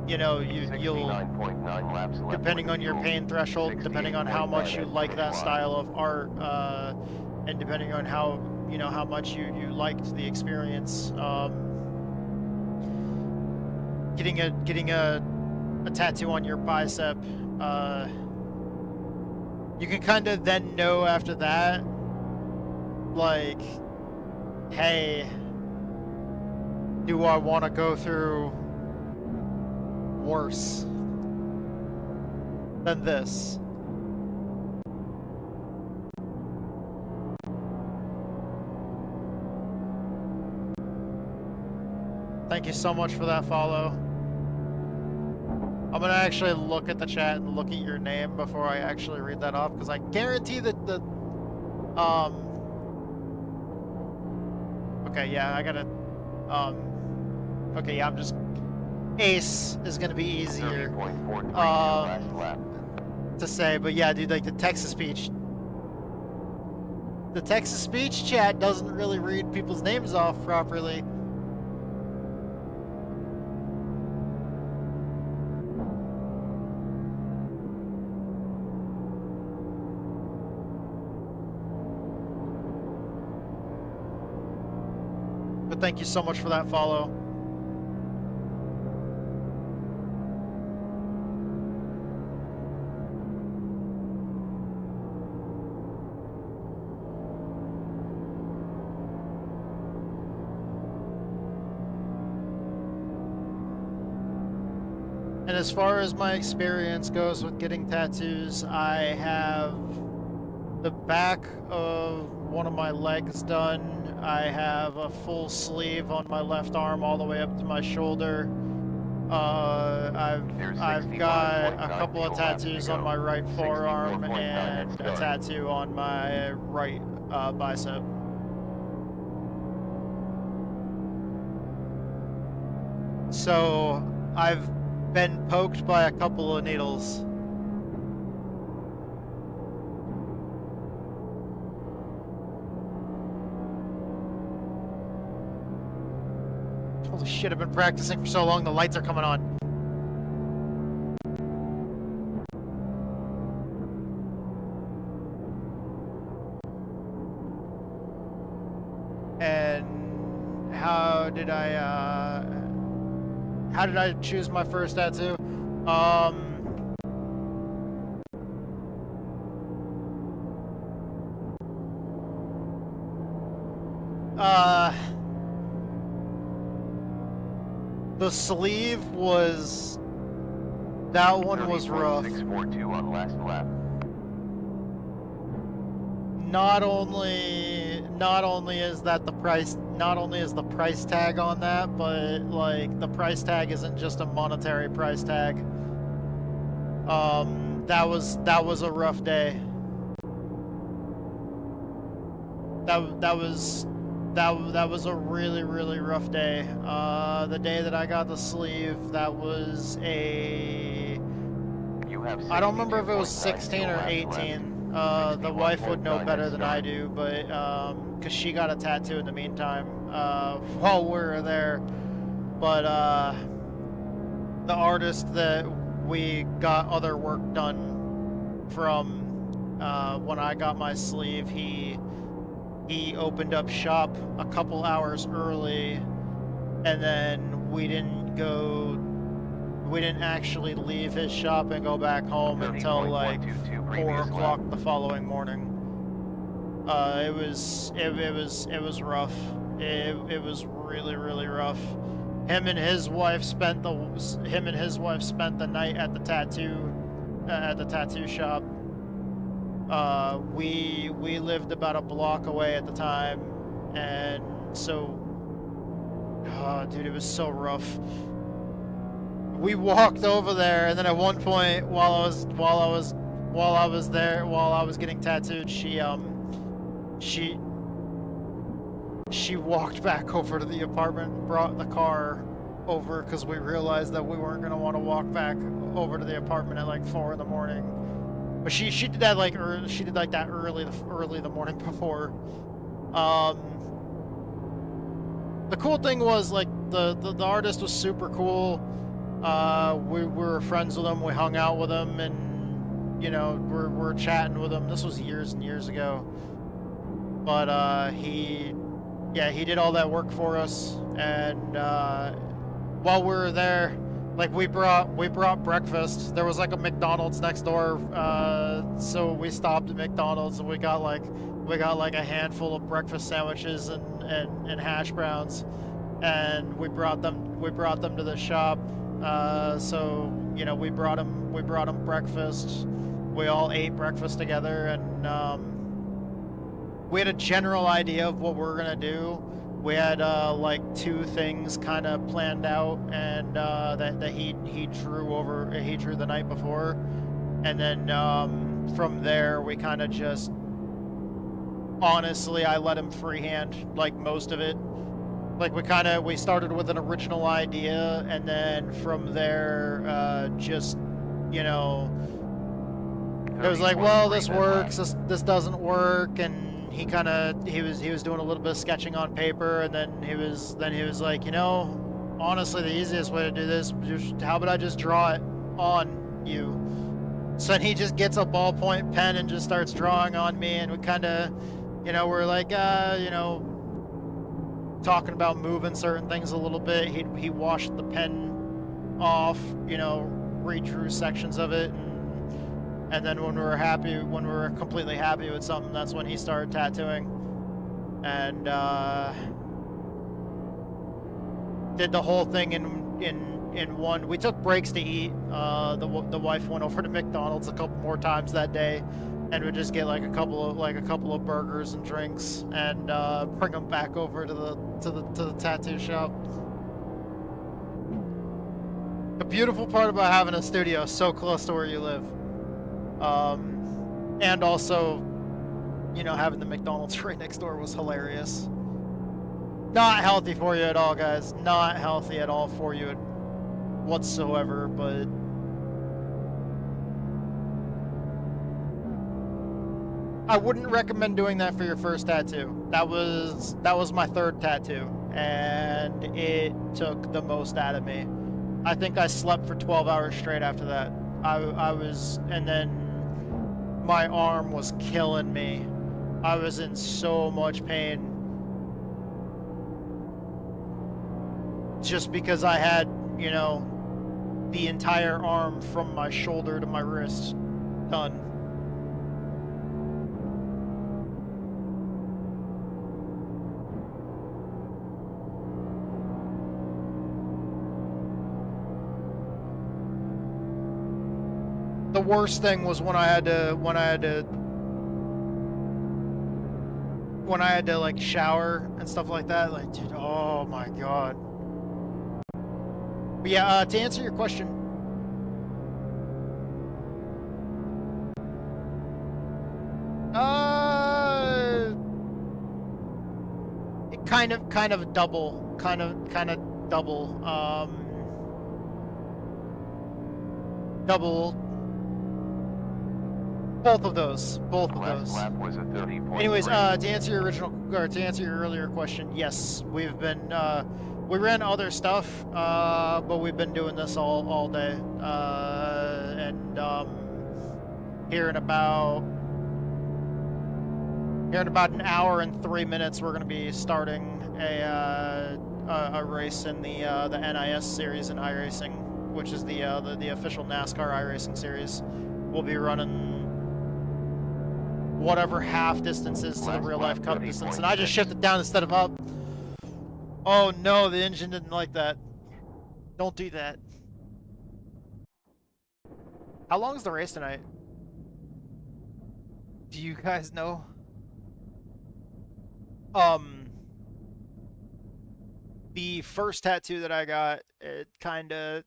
you know, you'll, depending on your pain threshold, depending on how much you like that style of art, and depending on how, you know, how much you liked the experience, getting a tattoo on your bicep you can kind of then know after that, like, hey, do I want to go through worse than this? Thank you so much for that follow. I'm gonna actually look at the chat and look at your name before I actually read that off, because I guarantee that the okay, yeah, I gotta okay, yeah, I'm just Ace is gonna be easier to say, but yeah, dude, like the text-to-speech chat doesn't really read people's names off properly. But thank you so much for that follow. And as far as my experience goes with getting tattoos, I have the back of one of my legs done. I have a full sleeve on my left arm all the way up to my shoulder. I've got a couple of tattoos on my right forearm and a tattoo on my right bicep. So I've been poked by a couple of needles. Holy shit, I've been practicing for so long, the lights are coming on. And how did I choose my first tattoo? The sleeve was, that one was rough. 642 on last lap. Not only is that the price, not only is the price tag on that, but like the price tag isn't just a monetary price tag. That was a rough day. That was a really rough day. The day that I got the sleeve, that was a, I don't remember if it was 16 or 18. The wife would know better than I do, but because she got a tattoo in the meantime while we were there. But the artist that we got other work done from when I got my sleeve, he opened up shop a couple hours early, and then we didn't actually leave his shop and go back home until like 4 o'clock the following morning. It was rough. It was really rough. Him and his wife spent the night at the tattoo shop. We lived about a block away at the time, and so, dude, it was so rough. We walked over there, and then at one point, while I was getting tattooed, she walked back over to the apartment, brought the car over, because we realized that we weren't gonna want to walk back over to the apartment at like 4 in the morning. But she did that like early, early the morning before. The cool thing was like the artist was super cool. We were friends with him. We hung out with him, and you know we're chatting with him. This was years and years ago. But he did all that work for us, and while we were there, Like we brought breakfast. There was like a McDonald's next door, so we stopped at McDonald's and we got like a handful of breakfast sandwiches and hash browns, and we brought them to the shop. So you know, we brought them breakfast. We all ate breakfast together, and we had a general idea of what we were gonna do. We had like 2 things kind of planned out, and that he drew the night before, and then from there we kind of just, honestly, I let him freehand like most of it. Like we started with an original idea, and then from there just, you know, it was like, well, this works, this doesn't work, and he was doing a little bit of sketching on paper, and then he was like, you know, honestly, the easiest way to do this, how about I just draw it on you? So then he just gets a ballpoint pen and just starts drawing on me, and we kind of, you know, we're like, you know, talking about moving certain things a little bit. He washed the pen off, you know, redrew sections of it, and then when we were completely happy with something, that's when he started tattooing. And did the whole thing in one. We took breaks to eat. The wife went over to McDonald's a couple more times that day, and would just get like a couple of burgers and drinks, and bring them back over to the tattoo shop. The beautiful part about having a studio so close to where you live. And also, you know, having the McDonald's right next door was hilarious. Not healthy for you at all, guys. Not healthy at all for you whatsoever, but I wouldn't recommend doing that for your first tattoo. That was my 3rd tattoo, and it took the most out of me. I think I slept for 12 hours straight after that. I was, and then my arm was killing me. I was in so much pain. Just because I had, you know, the entire arm from my shoulder to my wrist done. The worst thing was when I had to like shower and stuff like that. Like, dude, oh my god. But yeah, to answer your question, it kind of double, kind of double, double. Both of those. Lap was a 30.3. Anyways, to answer your earlier question, yes, we've been we ran other stuff, but we've been doing this all day, and here in about an hour and 3 minutes, we're going to be starting a race in the NIS series in iRacing, which is the official NASCAR iRacing series. We'll be running whatever half distance is to the real life cup distance, and I just shifted down instead of up. Oh no, the engine didn't like that. Don't do that. How long is the race tonight? Do you guys know? The first tattoo that I got, it kinda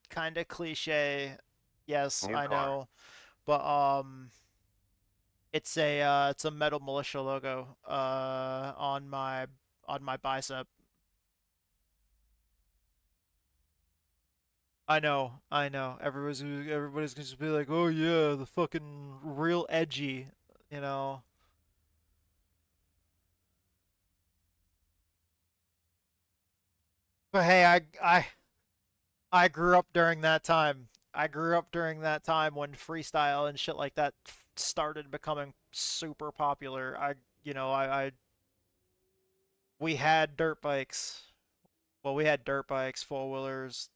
cliche. Yes, I know. But it's a Metal Militia logo on my bicep. I know. Everybody's gonna just be like, "Oh yeah, the fucking real edgy," you know. But hey, I grew up during that time. I grew up during that time when freestyle and shit like that started becoming super popular. We had dirt bikes. Well, we had dirt bikes, four-wheelers,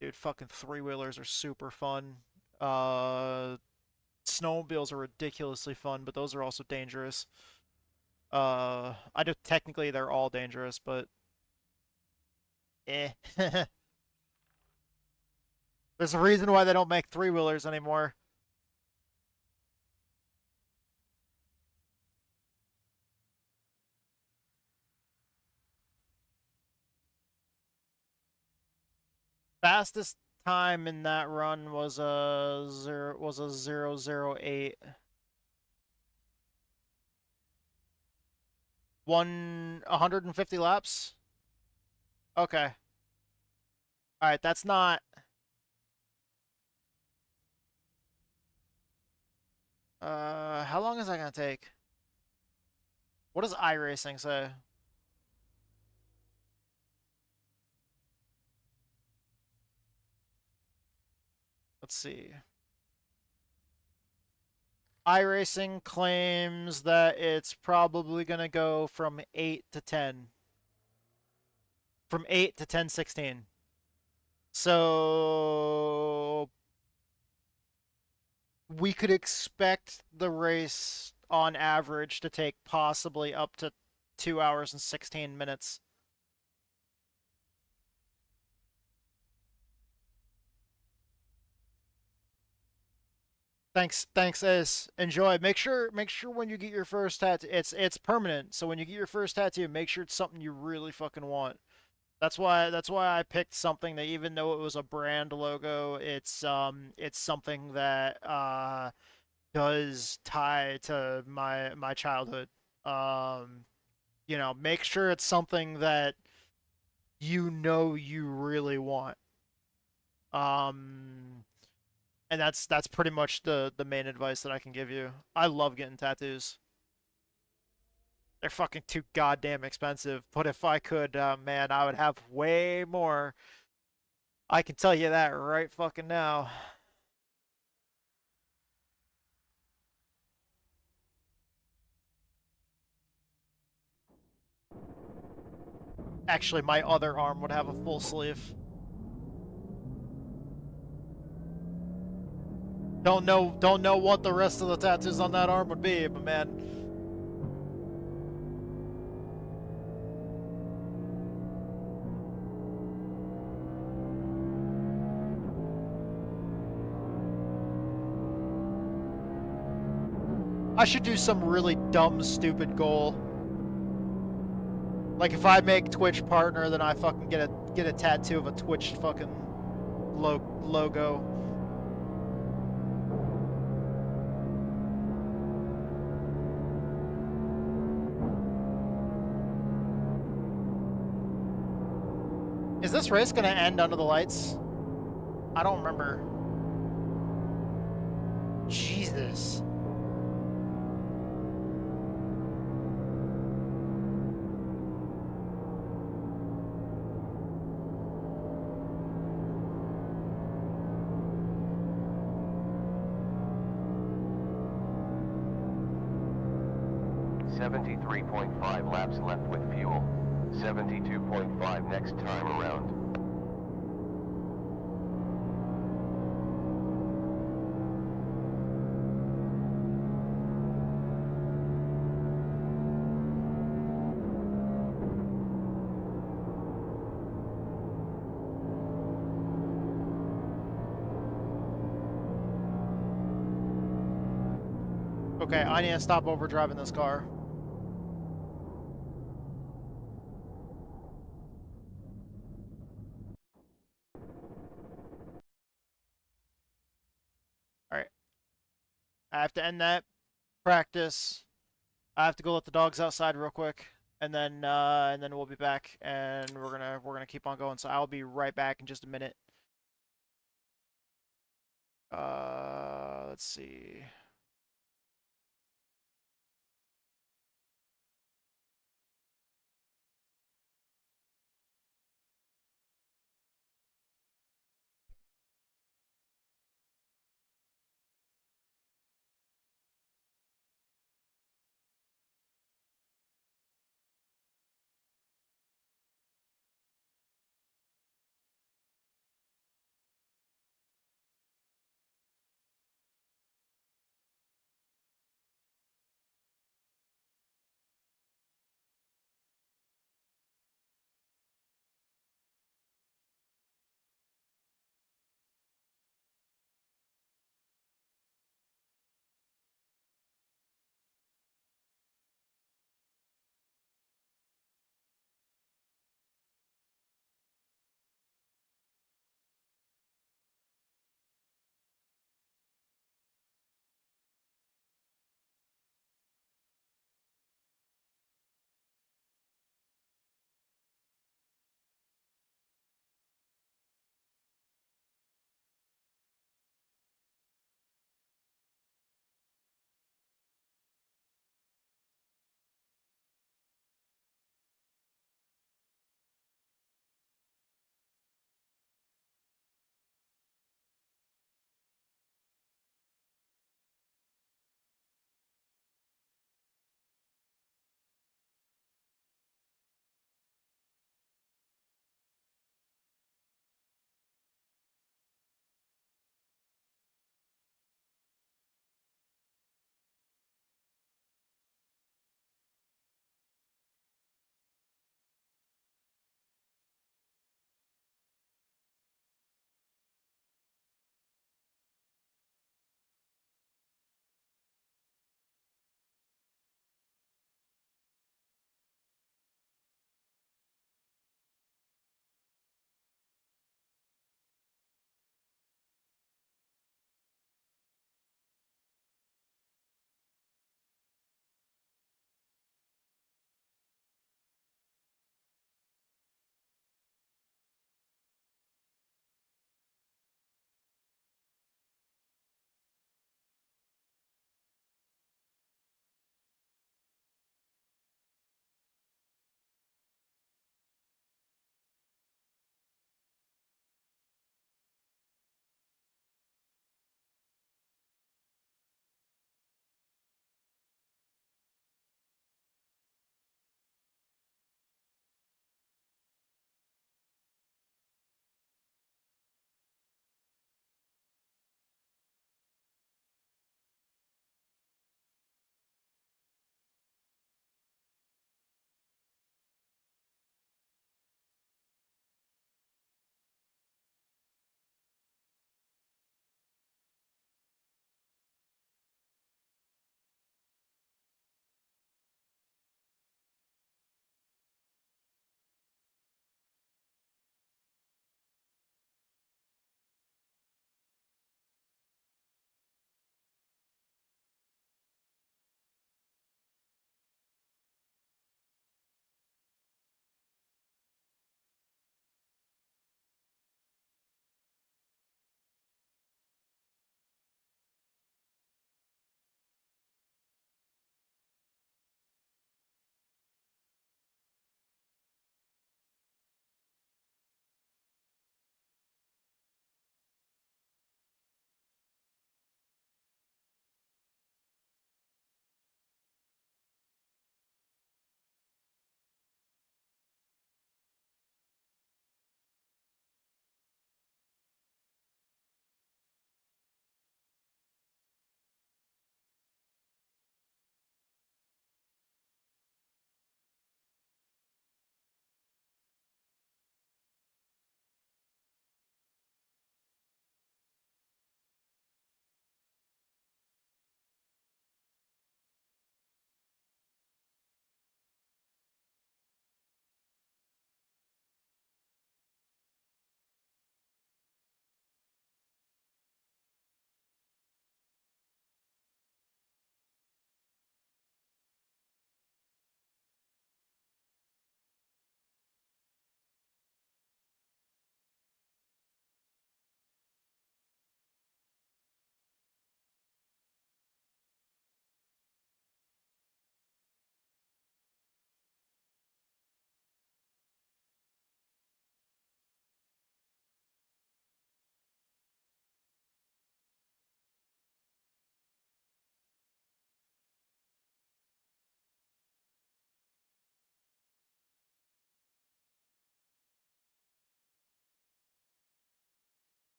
Dude, fucking three-wheelers are super fun. Snowmobiles are ridiculously fun, but those are also dangerous. I do technically they're all dangerous, but eh. There's a reason why they don't make three-wheelers anymore. Fastest time in that run was a 008. 150 laps? Okay. Alright, that's not... how long is that gonna take? What does iRacing say? Let's see. iRacing claims that it's probably gonna go from 8 to 10. From 8 to 10:16. So we could expect the race on average to take possibly up to 2 hours and 16 minutes. Thanks, Ace. Enjoy. Make sure when you get your first tattoo, it's permanent. So when you get your first tattoo, make sure it's something you really fucking want. That's why I picked something that, even though it was a brand logo, it's something that does tie to my childhood. You know, make sure it's something that you know you really want. And that's pretty much the main advice that I can give you. I love getting tattoos. They're fucking too goddamn expensive, but if I could, man, I would have way more. I can tell you that right fucking now. Actually, my other arm would have a full sleeve. Don't know what the rest of the tattoos on that arm would be, but man. I should do some really dumb, stupid goal. Like, if I make Twitch partner, then I fucking get a tattoo of a Twitch fucking logo. Is this race gonna end under the lights? I don't remember. Jesus. .5 laps left with fuel. 72.5 next time around. Okay, I need to stop overdriving this car. Alright. I have to end that practice. I have to go let the dogs outside real quick, and then we'll be back, and we're gonna keep on going. So I'll be right back in just a minute. Let's see.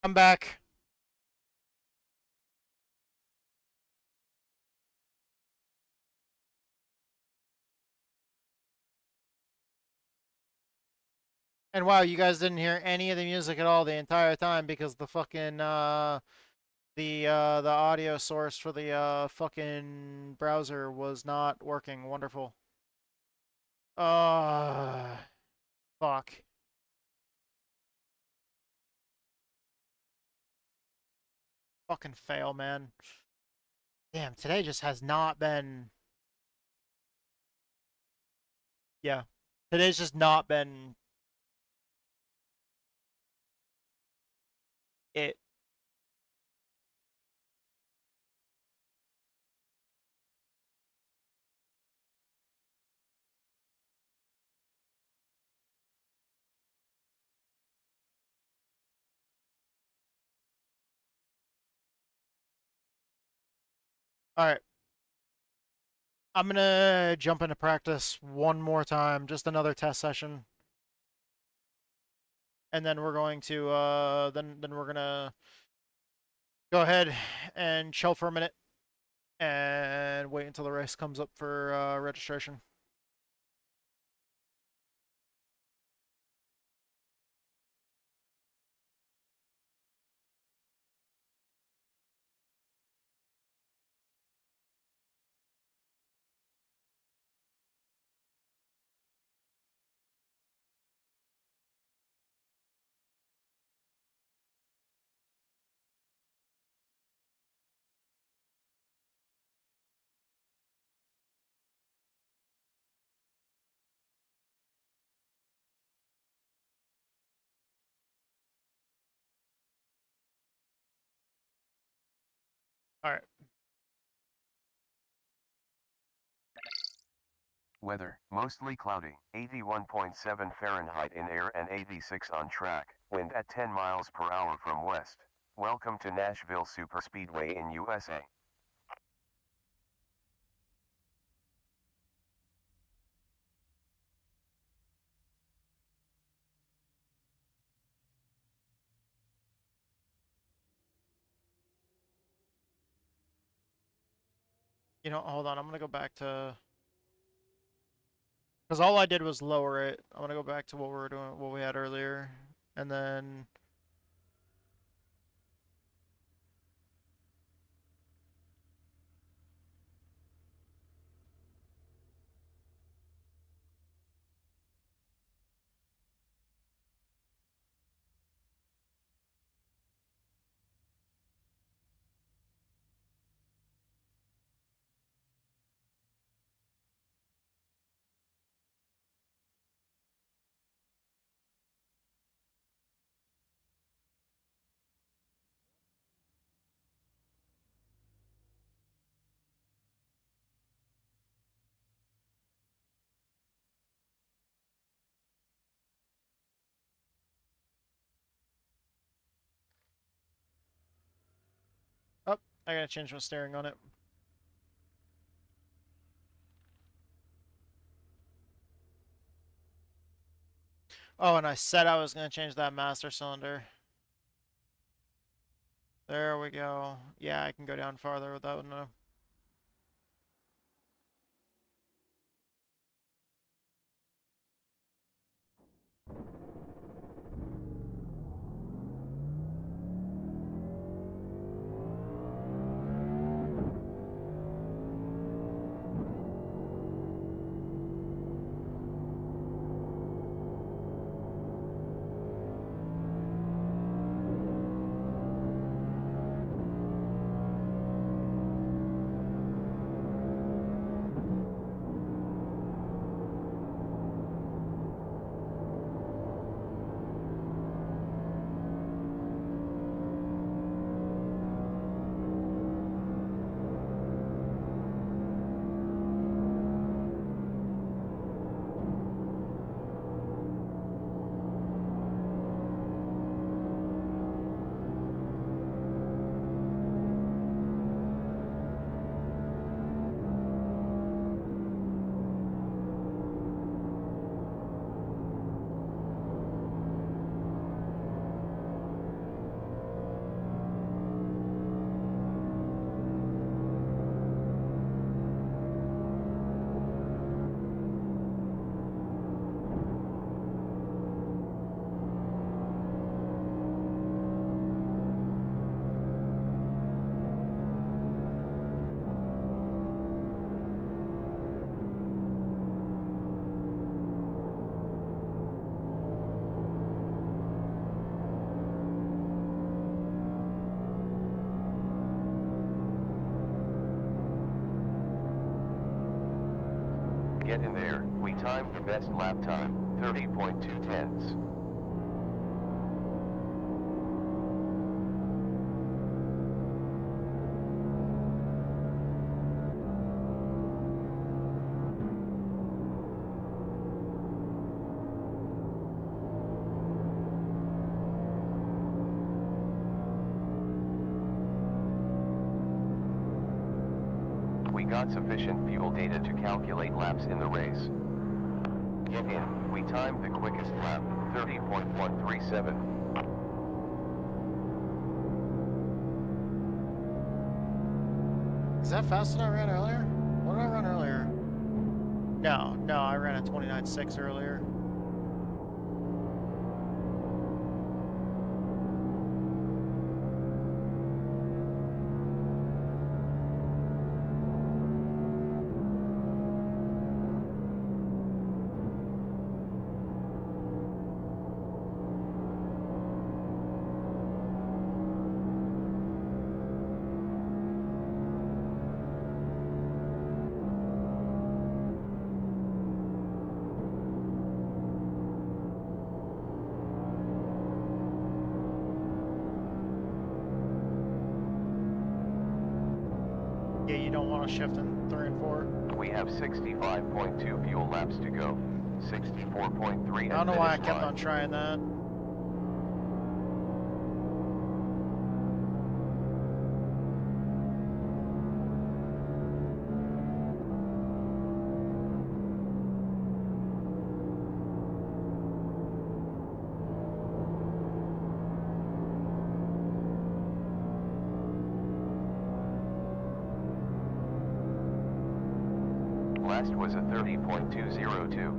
I'm back. And wow, you guys didn't hear any of the music at all the entire time because the fucking the audio source for the fucking browser was not working. Wonderful. Fuck. Fucking fail, man. Damn, today just has not been. Yeah. Today's just not been it. Alright. I'm gonna jump into practice one more time, just another test session. And then we're going to then we're gonna go ahead and chill for a minute and wait until the race comes up for registration. Alright. Weather, mostly cloudy, 81.7 Fahrenheit in air and 86 on track, wind at 10 miles per hour from west. Welcome to Nashville Superspeedway in USA. You know, hold on, I'm gonna go back to, because all I did was lower it. I'm gonna go back to what we were doing, what we had earlier, and then oh, I gotta change my steering on it. Oh, and I said I was gonna change that master cylinder. There we go. Yeah, I can go down farther with that one now. timed the best lap time, 30.2 tenths. We got sufficient fuel data to calculate laps in the race. Get in, we timed the quickest lap, 30.137. Is that faster than I ran earlier? What did I run earlier? No, I ran a 29.6 earlier. Yeah, you don't want to shift in 3 and 4. We have 65.2 fuel laps to go. 64.3 I don't know why I kept on trying that. Last was a 30.202.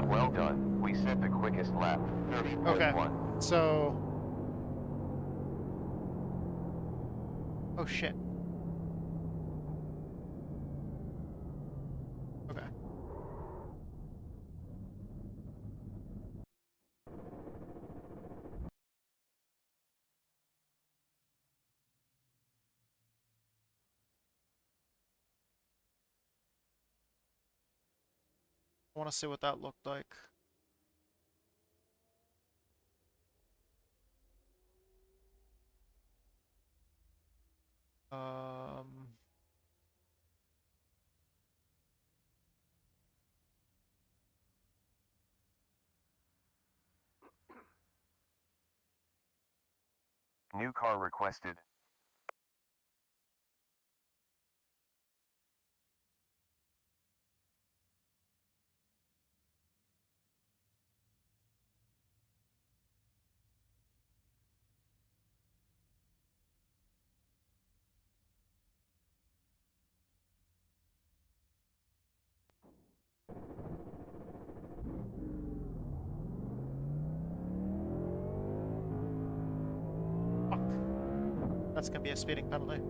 Well done. We set the quickest lap, 30.1. Okay, so... Oh shit. Okay. I want to see what that looked like. New car requested. Fuck. That's gonna be a speeding penalty.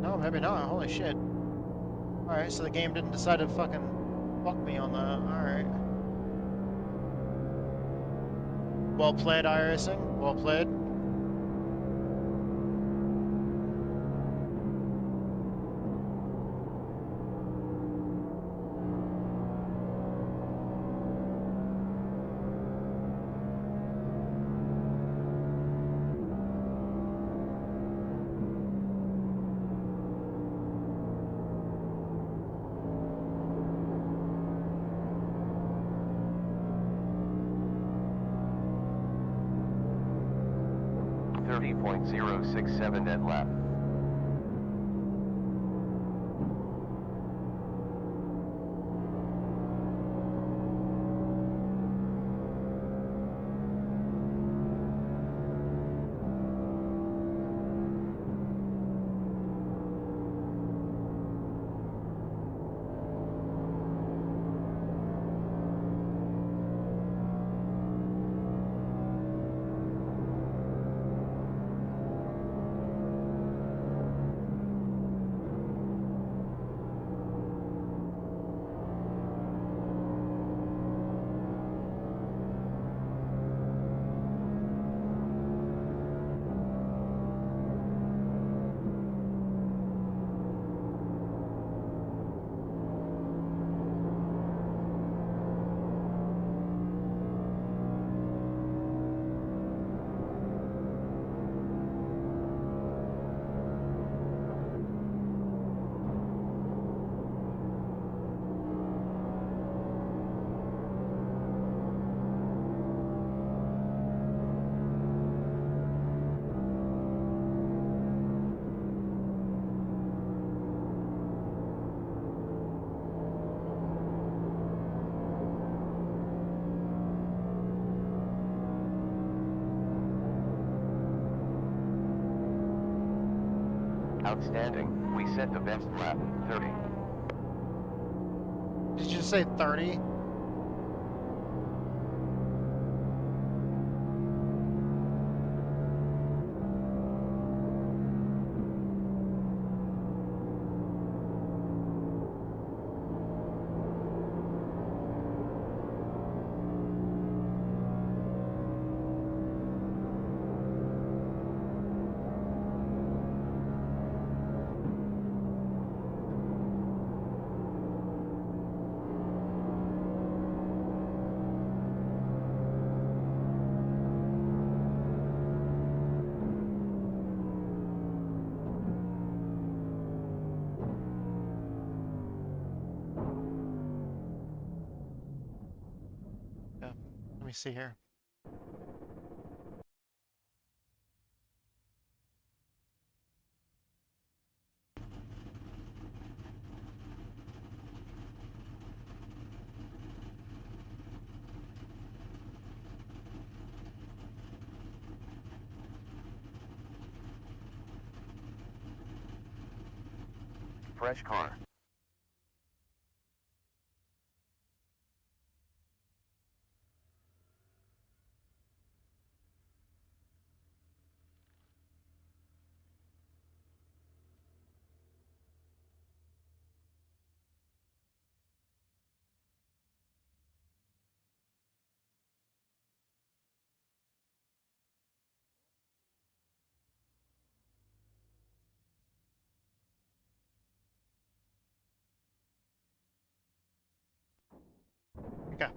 No, maybe not. Holy shit. Alright, so the game didn't decide to fucking fuck me on that. Alright. Well played, iRacing. Well played. .067 net lap. Outstanding. We set the best lap, 30. Did you just say 30? Let me see here. Fresh car. Okay.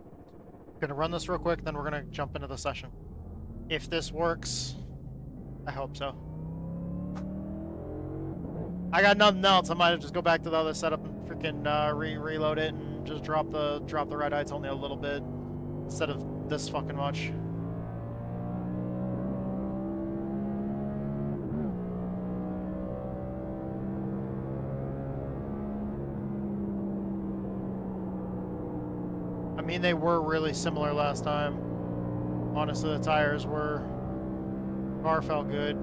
Gonna run this real quick, then we're gonna jump into the session. If this works, I hope so. I got nothing else. I might just go back to the other setup and freaking reload it and just drop the ride heights only a little bit instead of this fucking much. I mean, they were really similar last time. Honestly, the tires were... Car felt good.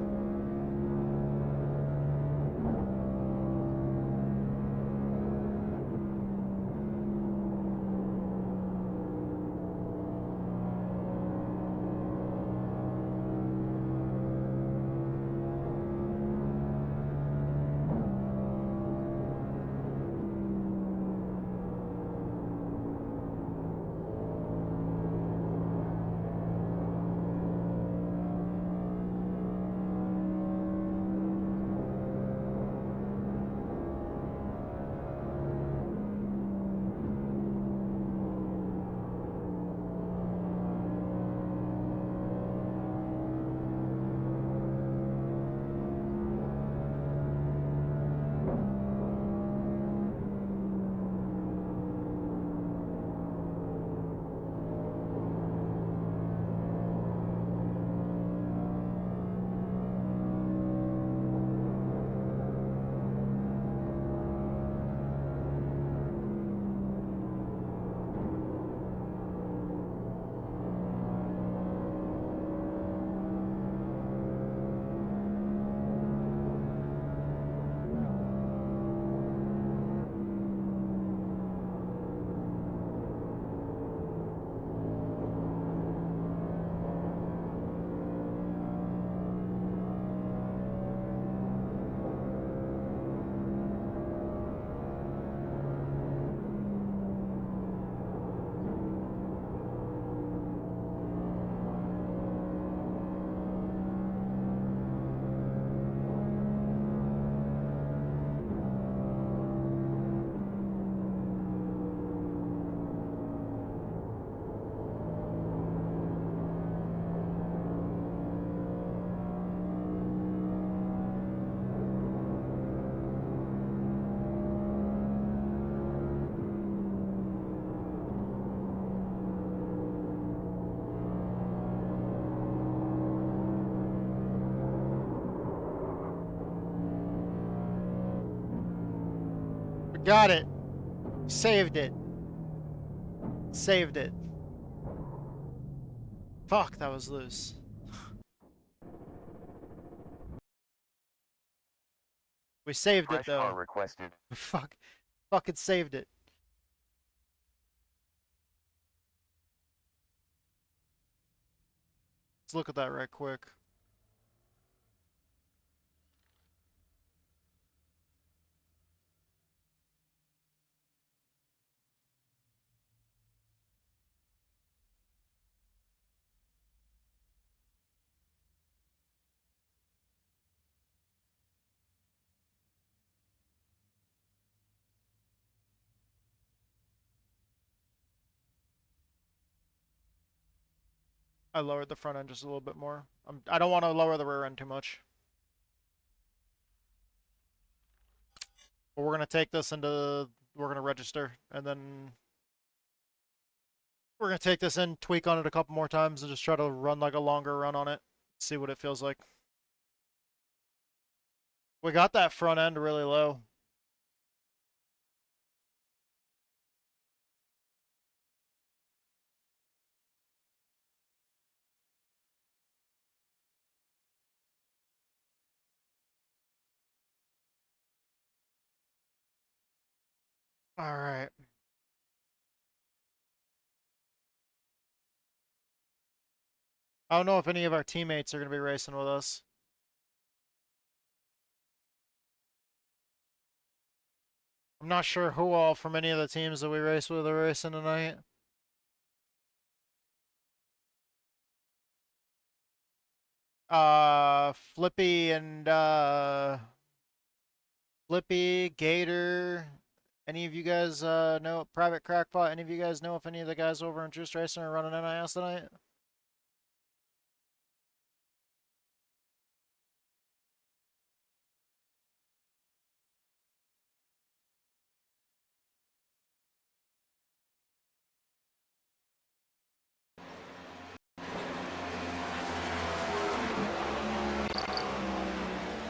Got it. Saved it. Saved it. Fuck, that was loose. We saved Fresh it though. car requested. Fucking saved it. Let's look at that right quick. I lowered the front end just a little bit more. I don't want to lower the rear end too much. But we're going to take this into, we're going to register, and then we're going to take this in, tweak on it a couple more times, and just try to run like a longer run on it. See what it feels like. We got that front end really low. All right. I don't know if any of our teammates are going to be racing with us. I'm not sure who all from any of the teams that we race with are racing tonight. Flippy and Flippy, Gator. Any of you guys know Private Crackpot? Any of you guys know if any of the guys over in Juice Racing are running NIS tonight?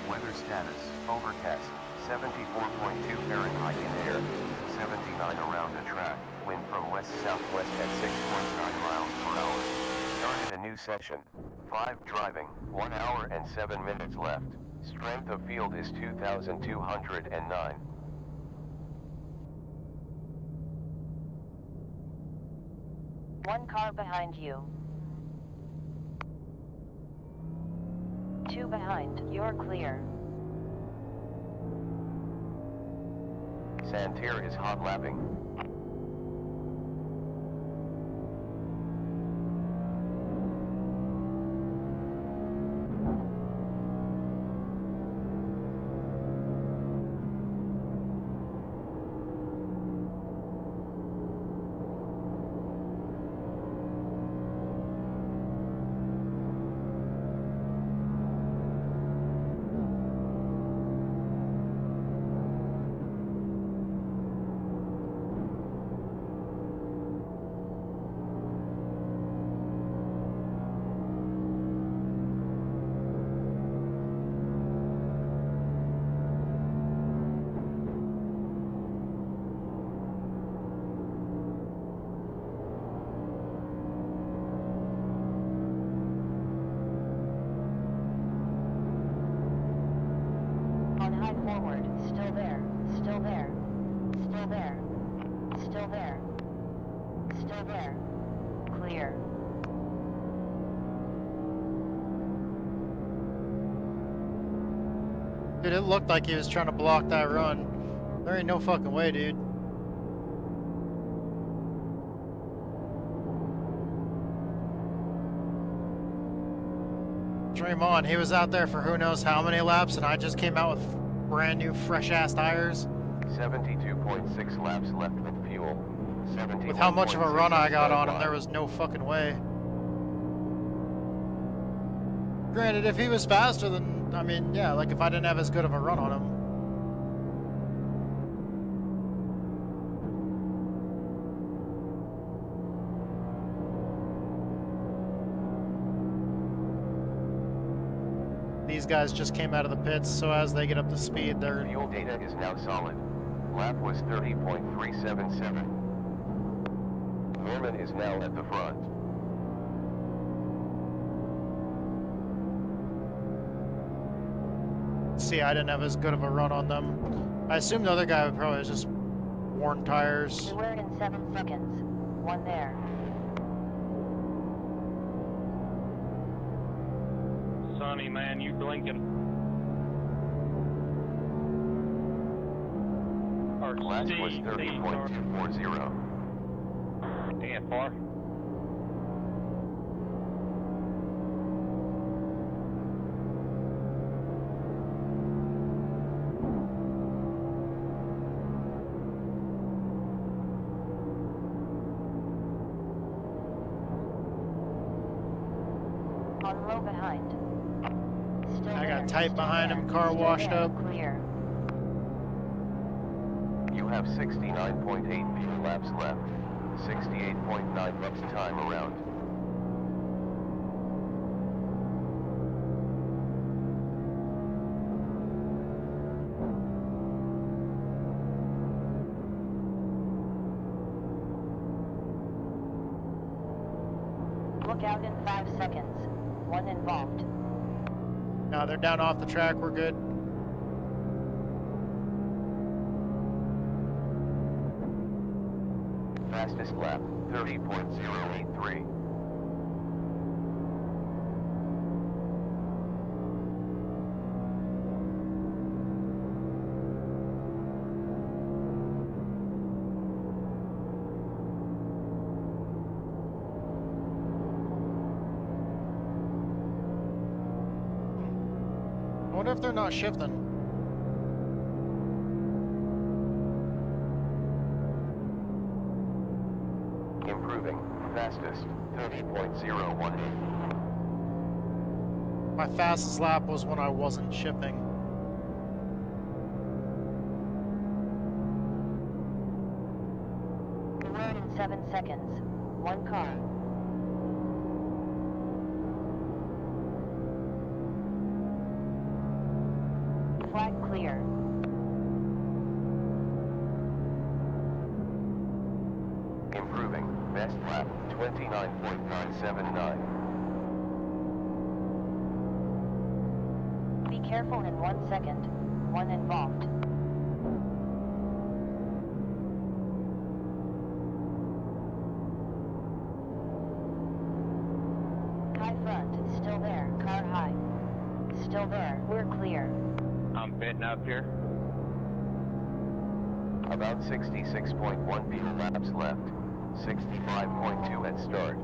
Weather status, overcast, 74.2 Fahrenheit in air, 79 around the track, wind from west-southwest at 6.9 miles per hour. Started a new session. 5 driving, 1 hour and 7 minutes left. Strength of field is 2,209. One car behind you. 2 behind, you're clear. Santerre is hot lapping. On high forward, still there, still there, still there, still there, still there. Clear. Dude, it looked like he was trying to block that run. There ain't no fucking way, dude. Dream on. He was out there for who knows how many laps, and I just came out with brand new fresh-ass tires. 72.6 laps left with fuel. With how much of a run I got on him, there was no fucking way. Granted, if he was faster than, I mean, yeah, like if I didn't have as good of a run on him. These guys just came out of the pits, so as they get up to speed, they're... Fuel data is now solid. Lap was 30.377. Norman is now at the front. see, I didn't have as good of a run on them. I assume the other guy would probably just worn tires. 2 in 7 seconds. 1 there. Sonny, man, you blinking. Last was 30.240. Damn, far. On low behind. Still I there. got tight Still behind there. him, car Still washed there. up. Clear. You have 69.8 fuel laps left. 68.9 laps time around. Look out in 5 seconds. 1 involved. No, they're down off the track. We're good. Fastest lap, 30.083. I wonder if they're not shifting. Improving. Fastest, 30.018. My fastest lap was when I wasn't shifting. The road in 7 seconds. 1 car. Flag clear. Improving. Best lap, 29.979. Be careful in 1 second. 1 involved. High front, still there. Car high. Still there. We're clear. I'm betting up here. About 66.1 fuel laps left. 65.2 at start.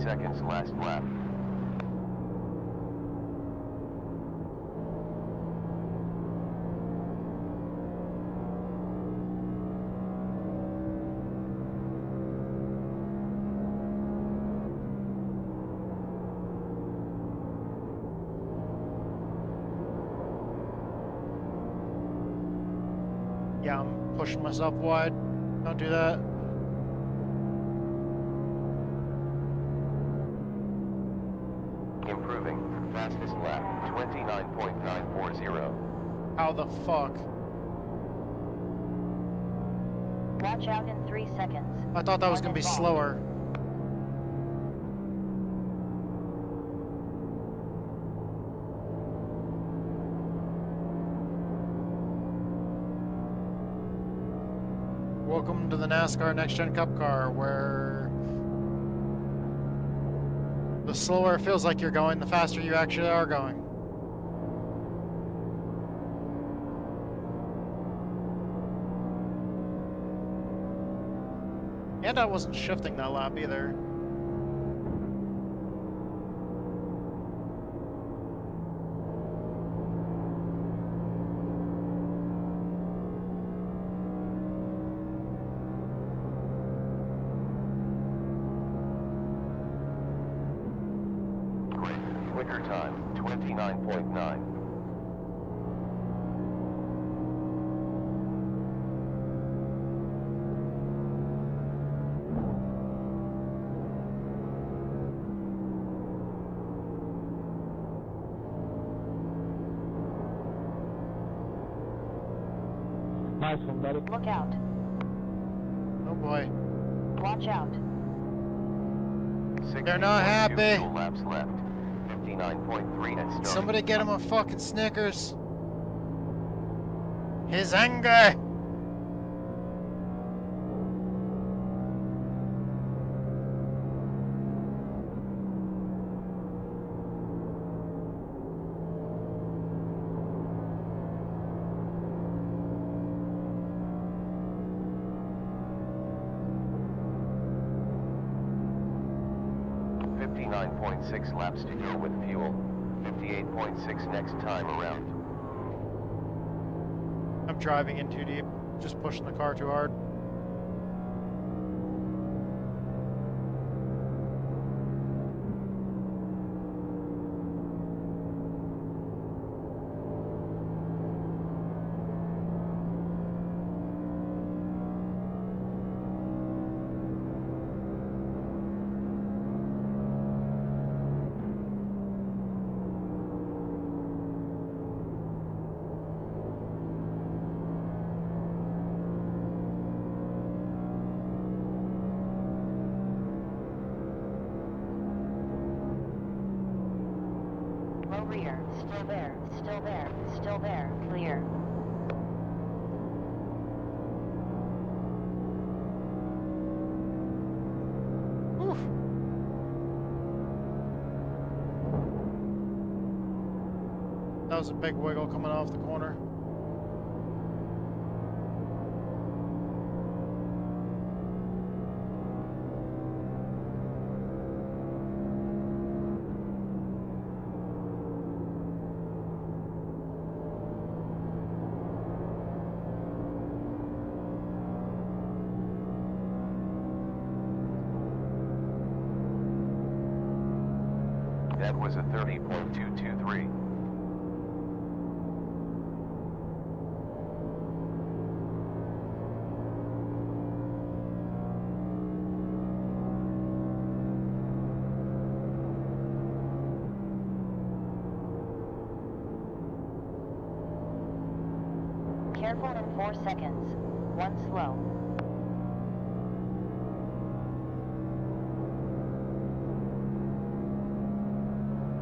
Seconds last lap. Yeah, I'm pushing myself wide. Don't do that. Improving. Fastest lap, 29.940. How the fuck? Watch out in 3 seconds. I thought that was gonna be slower. Welcome to the NASCAR Next Gen Cup Car, where the slower it feels like you're going, the faster you actually are going. And I wasn't shifting that lap either. Quicker time, 29.9. Nice one, buddy. Look out. Oh boy. Watch out. They're not happy. Fuel laps left. 59.3 at start. Somebody get him a fucking Snickers. He's angry. .6 laps to go with fuel. 58.6 next time around. I'm driving in too deep. Just pushing the car too hard. Low rear. Still there. Still there. Still there. Clear. Oof. That was a big wiggle coming off the corner. That was a 30.223. Careful in 4 seconds. 1 slow.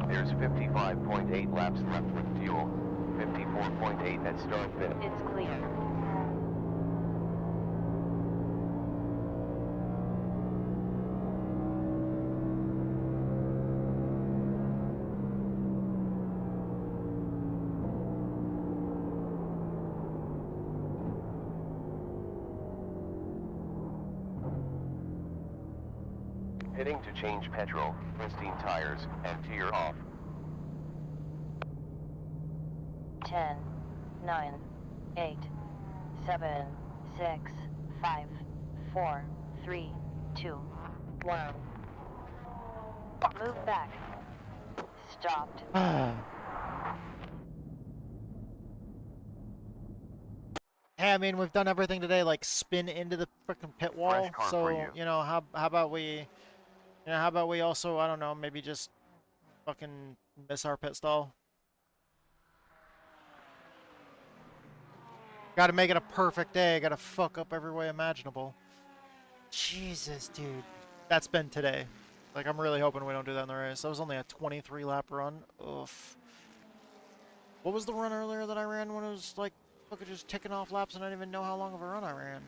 There's 55.8 laps left with fuel. 54.8 at start finish. It's clear. Hitting to change petrol, pristine tires, and tear off. 10, 9, 8, 7, 6, 5, 4, 3, 2, 1. Move back. Stopped. Hey, I mean, we've done everything today, like spin into the freaking pit wall. So, you know, how about we, how about we also, I don't know, maybe just fucking miss our pit stall? Gotta make it a perfect day. Gotta fuck up every way imaginable. Jesus, dude. That's been today. Like, I'm really hoping we don't do that in the race. That was only a 23 lap run. Oof. What was the run earlier that I ran when it was like fucking just ticking off laps and I didn't even know how long of a run I ran?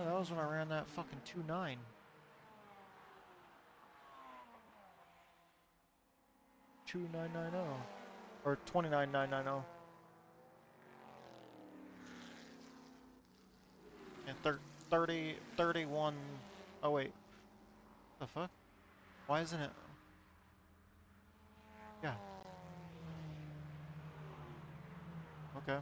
Oh, that was when I ran that fucking 2.9. Or 29.990. And 31. Oh wait. The fuck? Why isn't it? Yeah. Okay.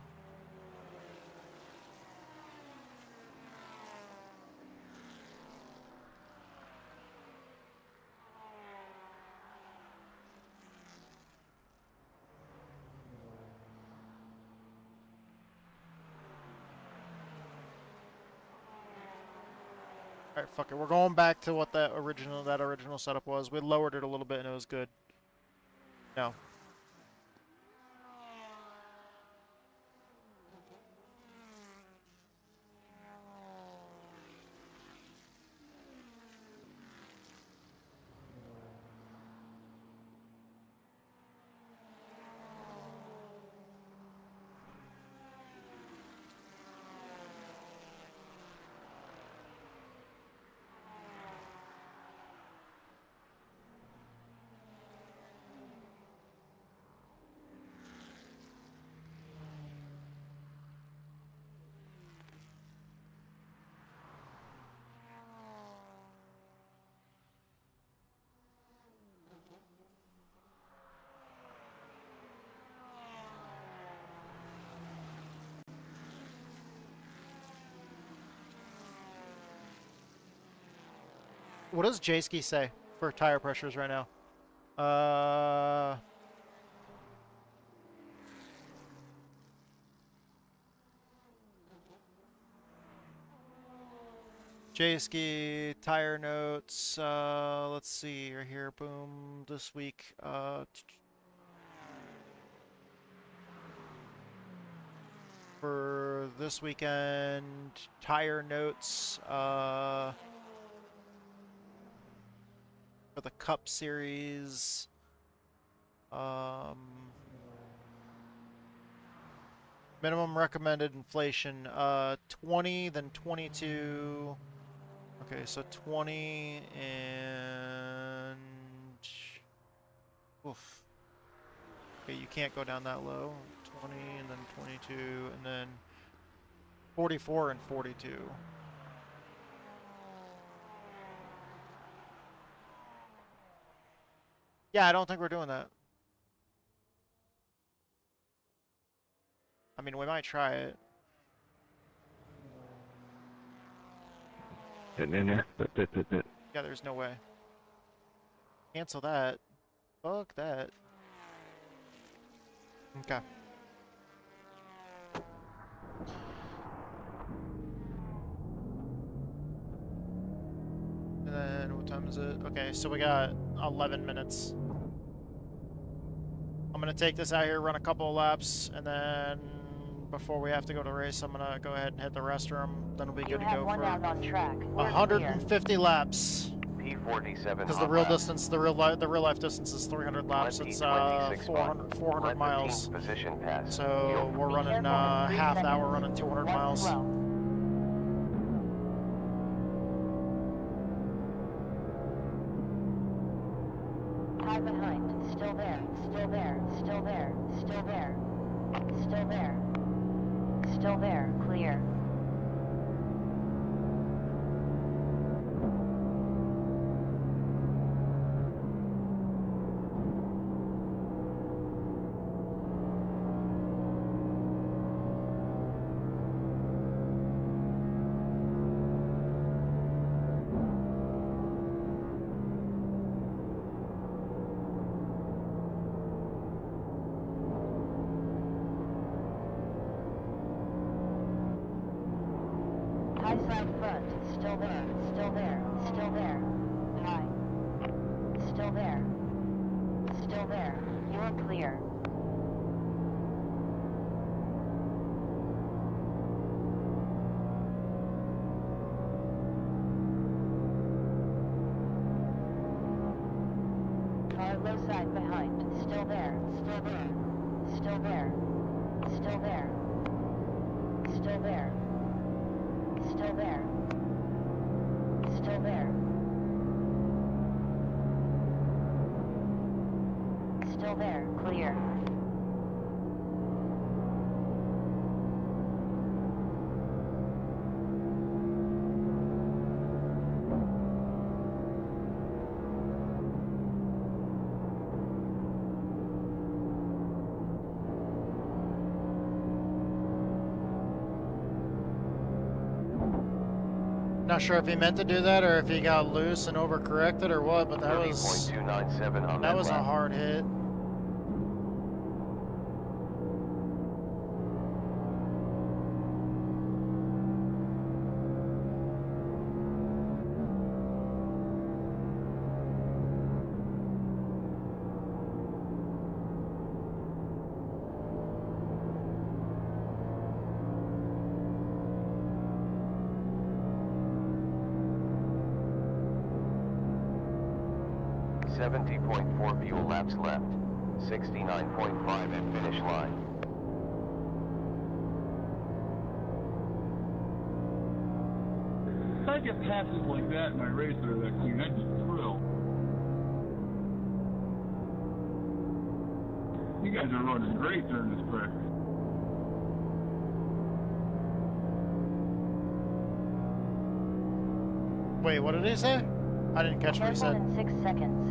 Alright, fuck it. We're going back to what that original setup was. We lowered it a little bit and it was good. No. What does J-Ski say for tire pressures right now? J-Ski tire notes. Let's see right here. Boom. This week. For this weekend, tire notes. For the Cup Series. Minimum recommended inflation. 20, then 22. Okay, so 20 and... Oof. Okay, you can't go down that low. 20 and then 22 and then 44 and 42. Yeah, I don't think we're doing that. I mean, we might try it. Yeah, there's no way. Cancel that. Fuck that. Okay. And then, what time is it? Okay, so we got 11 minutes. I'm gonna take this out here, run a couple of laps, and then before we have to go to race, I'm gonna go ahead and hit the restroom. Then we'll be good to go for on track. 150 laps. P47. Because the real distance, the real life distance is 300 laps. It's 400 miles. Position pass. So we're running half that. We're running 200 miles. High behind. Still there. Still there. Still there. Still there. Still there. Still there. Clear. High side front, still there, still there, still there. High. Still there. Still there. You're clear. Car low side behind, still there, still there, still there, still there, still there. Still there. Still there. Still there. Clear. Not sure if he meant to do that or if he got loose and overcorrected or what, but that was a hard hit. .4 fuel laps left. 69.5 at finish line. If I get passes like that in my race that are that clean, I'd be thrilled. You guys are running great during this practice. Wait, what did he say? I didn't catch what he said. In 6 seconds.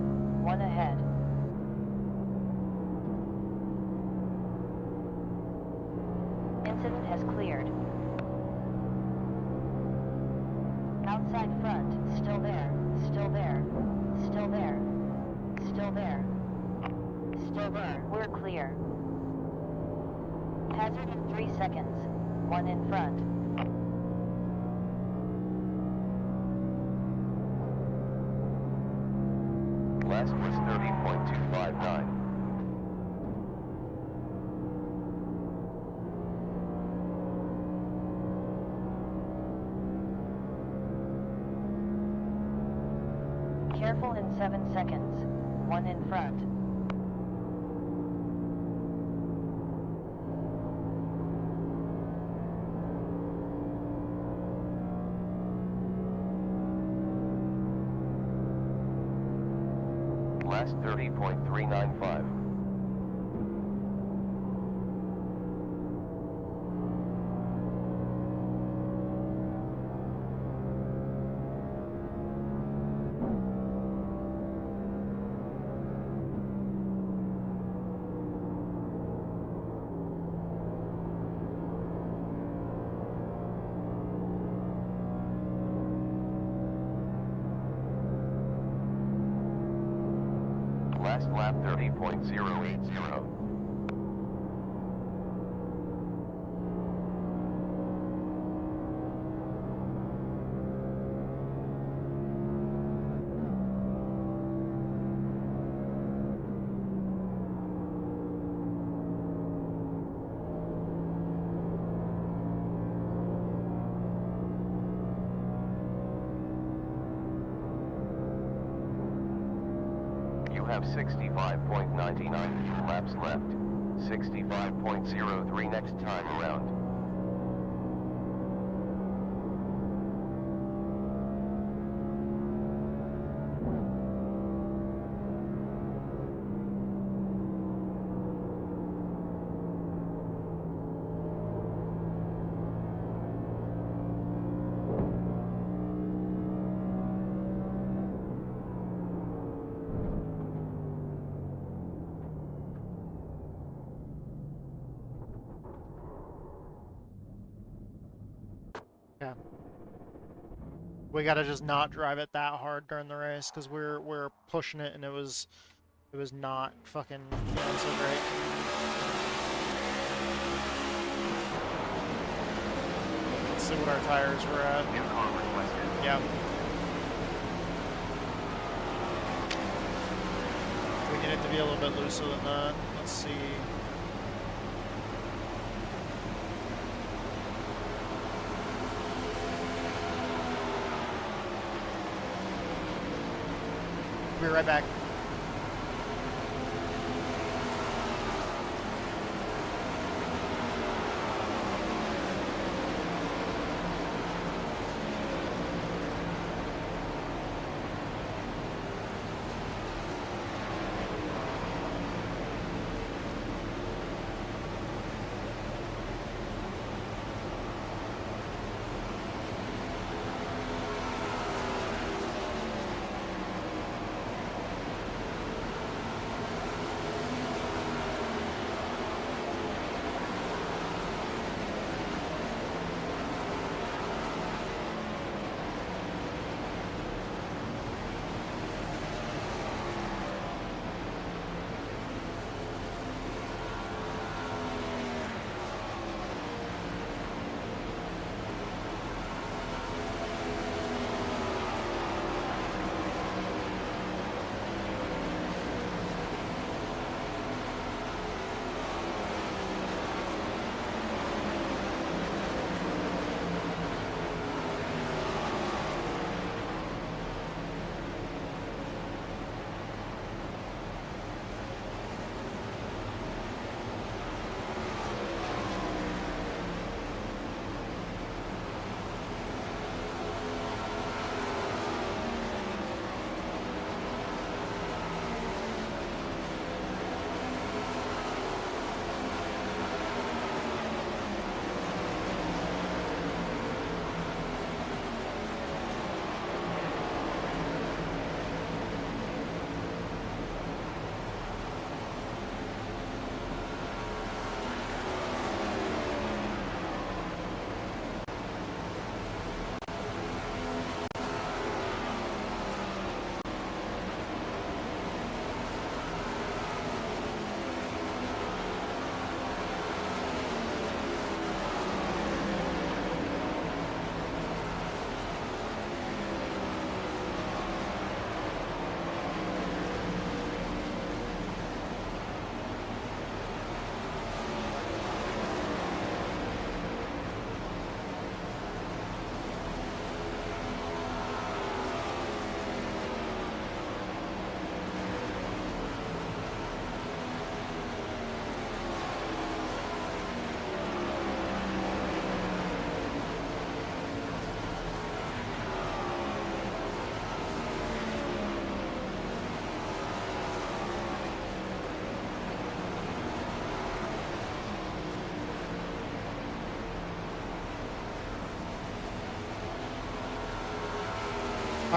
One ahead. Incident has cleared. Outside front, still there, Still there. Still there. Still there. Still there. We're clear. Hazard in 3 seconds. 1 in front. Last was 30.259. Careful in 7 seconds. 1 in front. Last 30.395. Last lap 30.080. You have 65.99 laps left. 65.03 next time around. Yeah. We gotta just not drive it that hard during the race because we're pushing it and it was not fucking feeling so great. Let's see what our tires were at. Yep. We need it to be a little bit looser than that. Let's see. Be right back.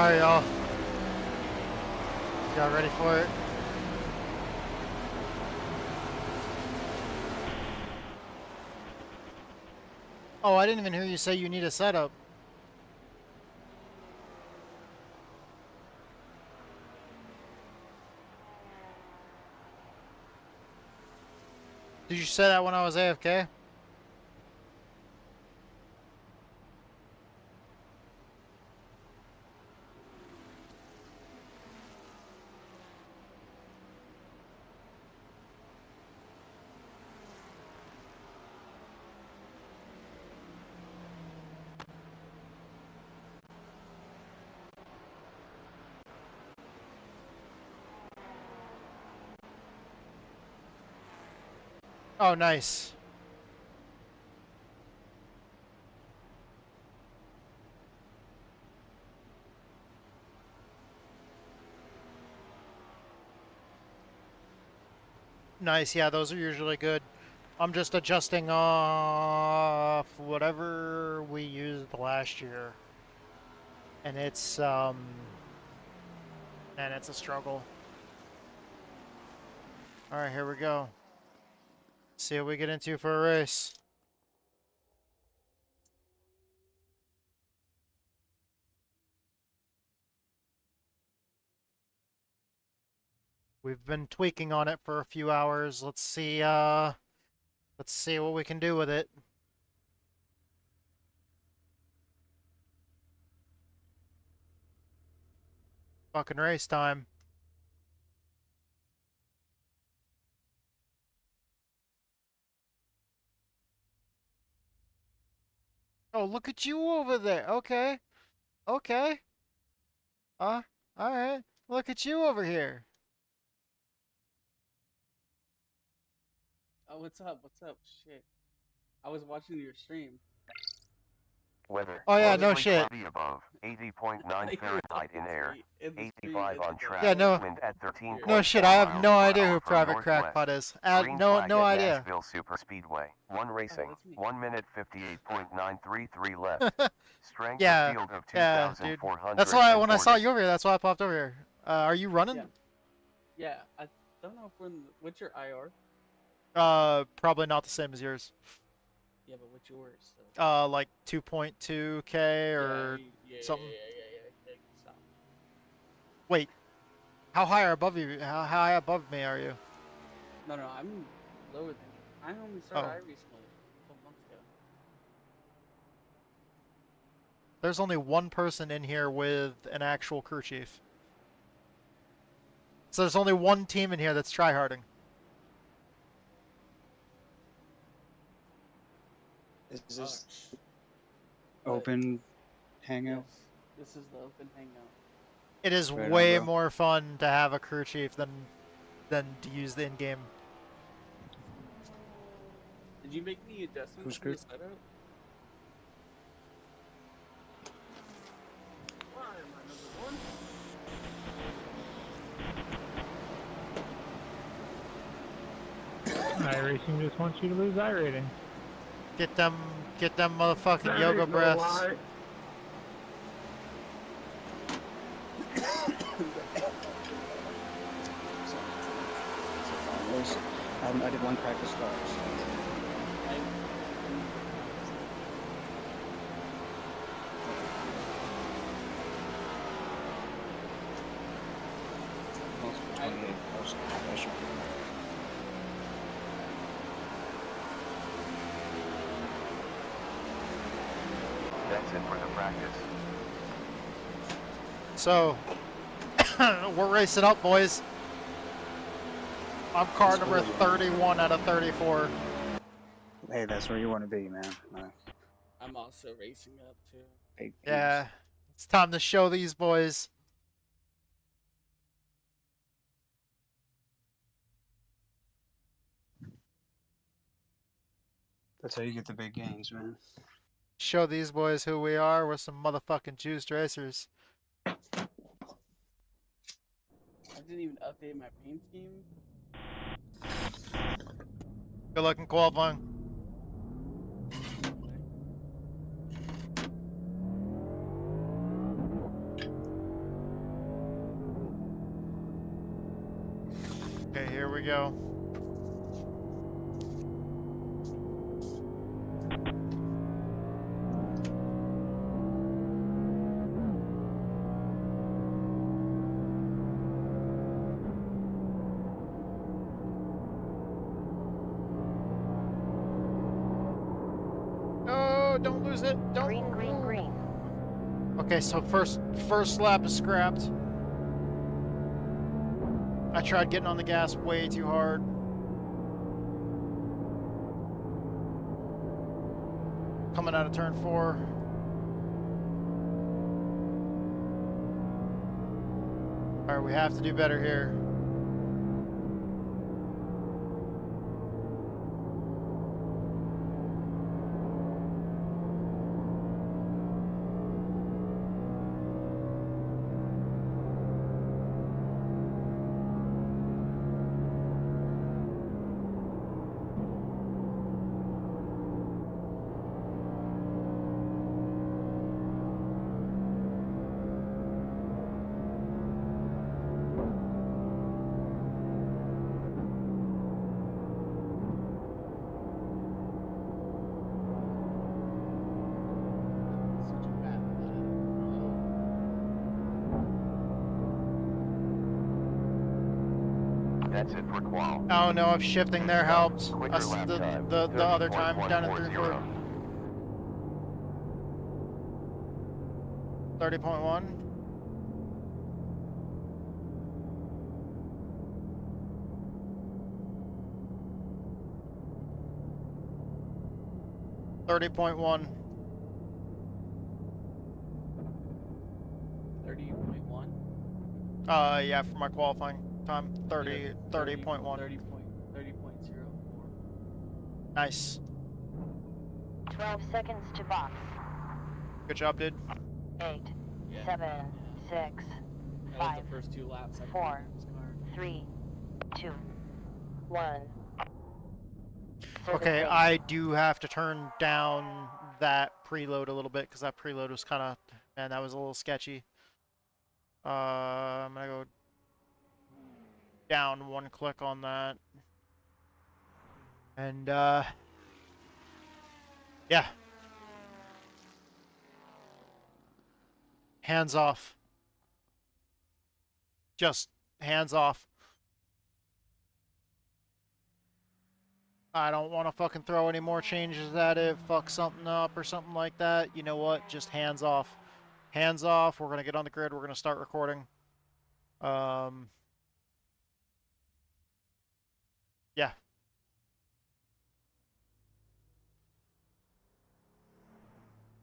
Alright, y'all. Y'all ready for it? Oh, I didn't even hear you say you need a setup. Did you say that when I was AFK? Oh, nice. Nice, yeah, those are usually good. I'm just adjusting off whatever we used last year. And it's a struggle. Alright, here we go. See what we get into for a race. We've been tweaking on it for a few hours. Let's see what we can do with it. Fucking race time. Oh, look at you over there. Okay. Okay. Alright. Look at you over here. Oh, what's up? What's up? Shit. I was watching your stream. Weather. Oh yeah, no Mostly shit. cloudy above, 80.9 Fahrenheit in air, 85 on track. Yeah, no. Wind at 13. No shit, I have no idea who from Private northwest. Crackpot is. Green No flag no at idea. Nashville Super Speedway. One racing. 1 minute 58.933 left. Strength Yeah. of field of Yeah, dude. 2,400. That's why when I saw you over here, that's why I popped over here. Are you running? Yeah. Yeah, I don't know if we're in the, what's your IR? Probably not the same as yours. Yeah, but what's yours? So. Like 2.2K or something. Yeah, stop. Wait, how high are above you? How high above me are you? No, I'm lower than you. I only started iRacing a couple months ago. There's only one person in here with an actual crew chief. So there's only one team in here that's tryharding. Is this open hangout? Yes, this is the open hangout. It is Right on, way bro. more fun to have a crew chief than to use the in-game. Did you make any adjustments Who's to the good? setup? Why am I number one? iRacing just wants you to lose iRating. Get them motherfucking yoga breaths. I did one practice start. That's it for the practice. So, we're racing up, boys. I'm car number 31 out of 34. Hey, that's where you want to be, man. I'm also racing up too. Hey, Yeah, it's time to show these boys. That's how you get the big gains, man. Show these boys who we are. We're some motherfucking juiced racers. I didn't even update my paint scheme. Good luck in qualifying. go. Oh, don't lose it. Don't. Green, green, green. Okay, so first lap is scrapped. I tried getting on the gas way too hard. Coming out of turn 4. All right, we have to do better here. That's it for qual. I don't know if shifting there helped Quicker us lap the time, other time down in 3-4. 30.1. $30.1. 30.1. Yeah, for my qualifying time, 30.1. 30.04. Nice. 12 seconds to box. Good job, dude. 8, Yeah. 7, 6, That 5, was the first 2 laps. 4, 3, 2, 1. Okay, I do have to turn down that preload a little bit because that preload was kind of, and that was a little sketchy. I'm gonna go down 1 click on that. And, yeah. Hands off. Just hands off. I don't want to fucking throw any more changes at it, fuck something up or something like that. You know what? Just hands off. Hands off. We're going to get on the grid. We're going to start recording. Yeah.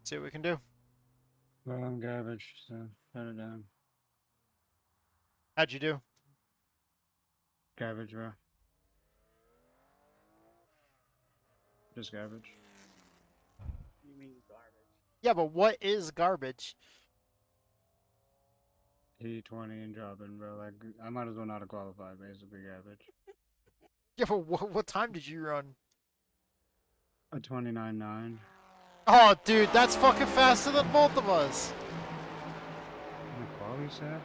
See what we can do. Well, I'm garbage, so shut it down. How'd you do? Garbage, bro. Just garbage. You mean garbage? Yeah, but what is garbage? T20 and dropping, bro. Like, I might as well not have qualified, basically garbage. Yeah, but what time did you run? A 29.9. Oh, dude, that's fucking faster than both of us. In the quality set?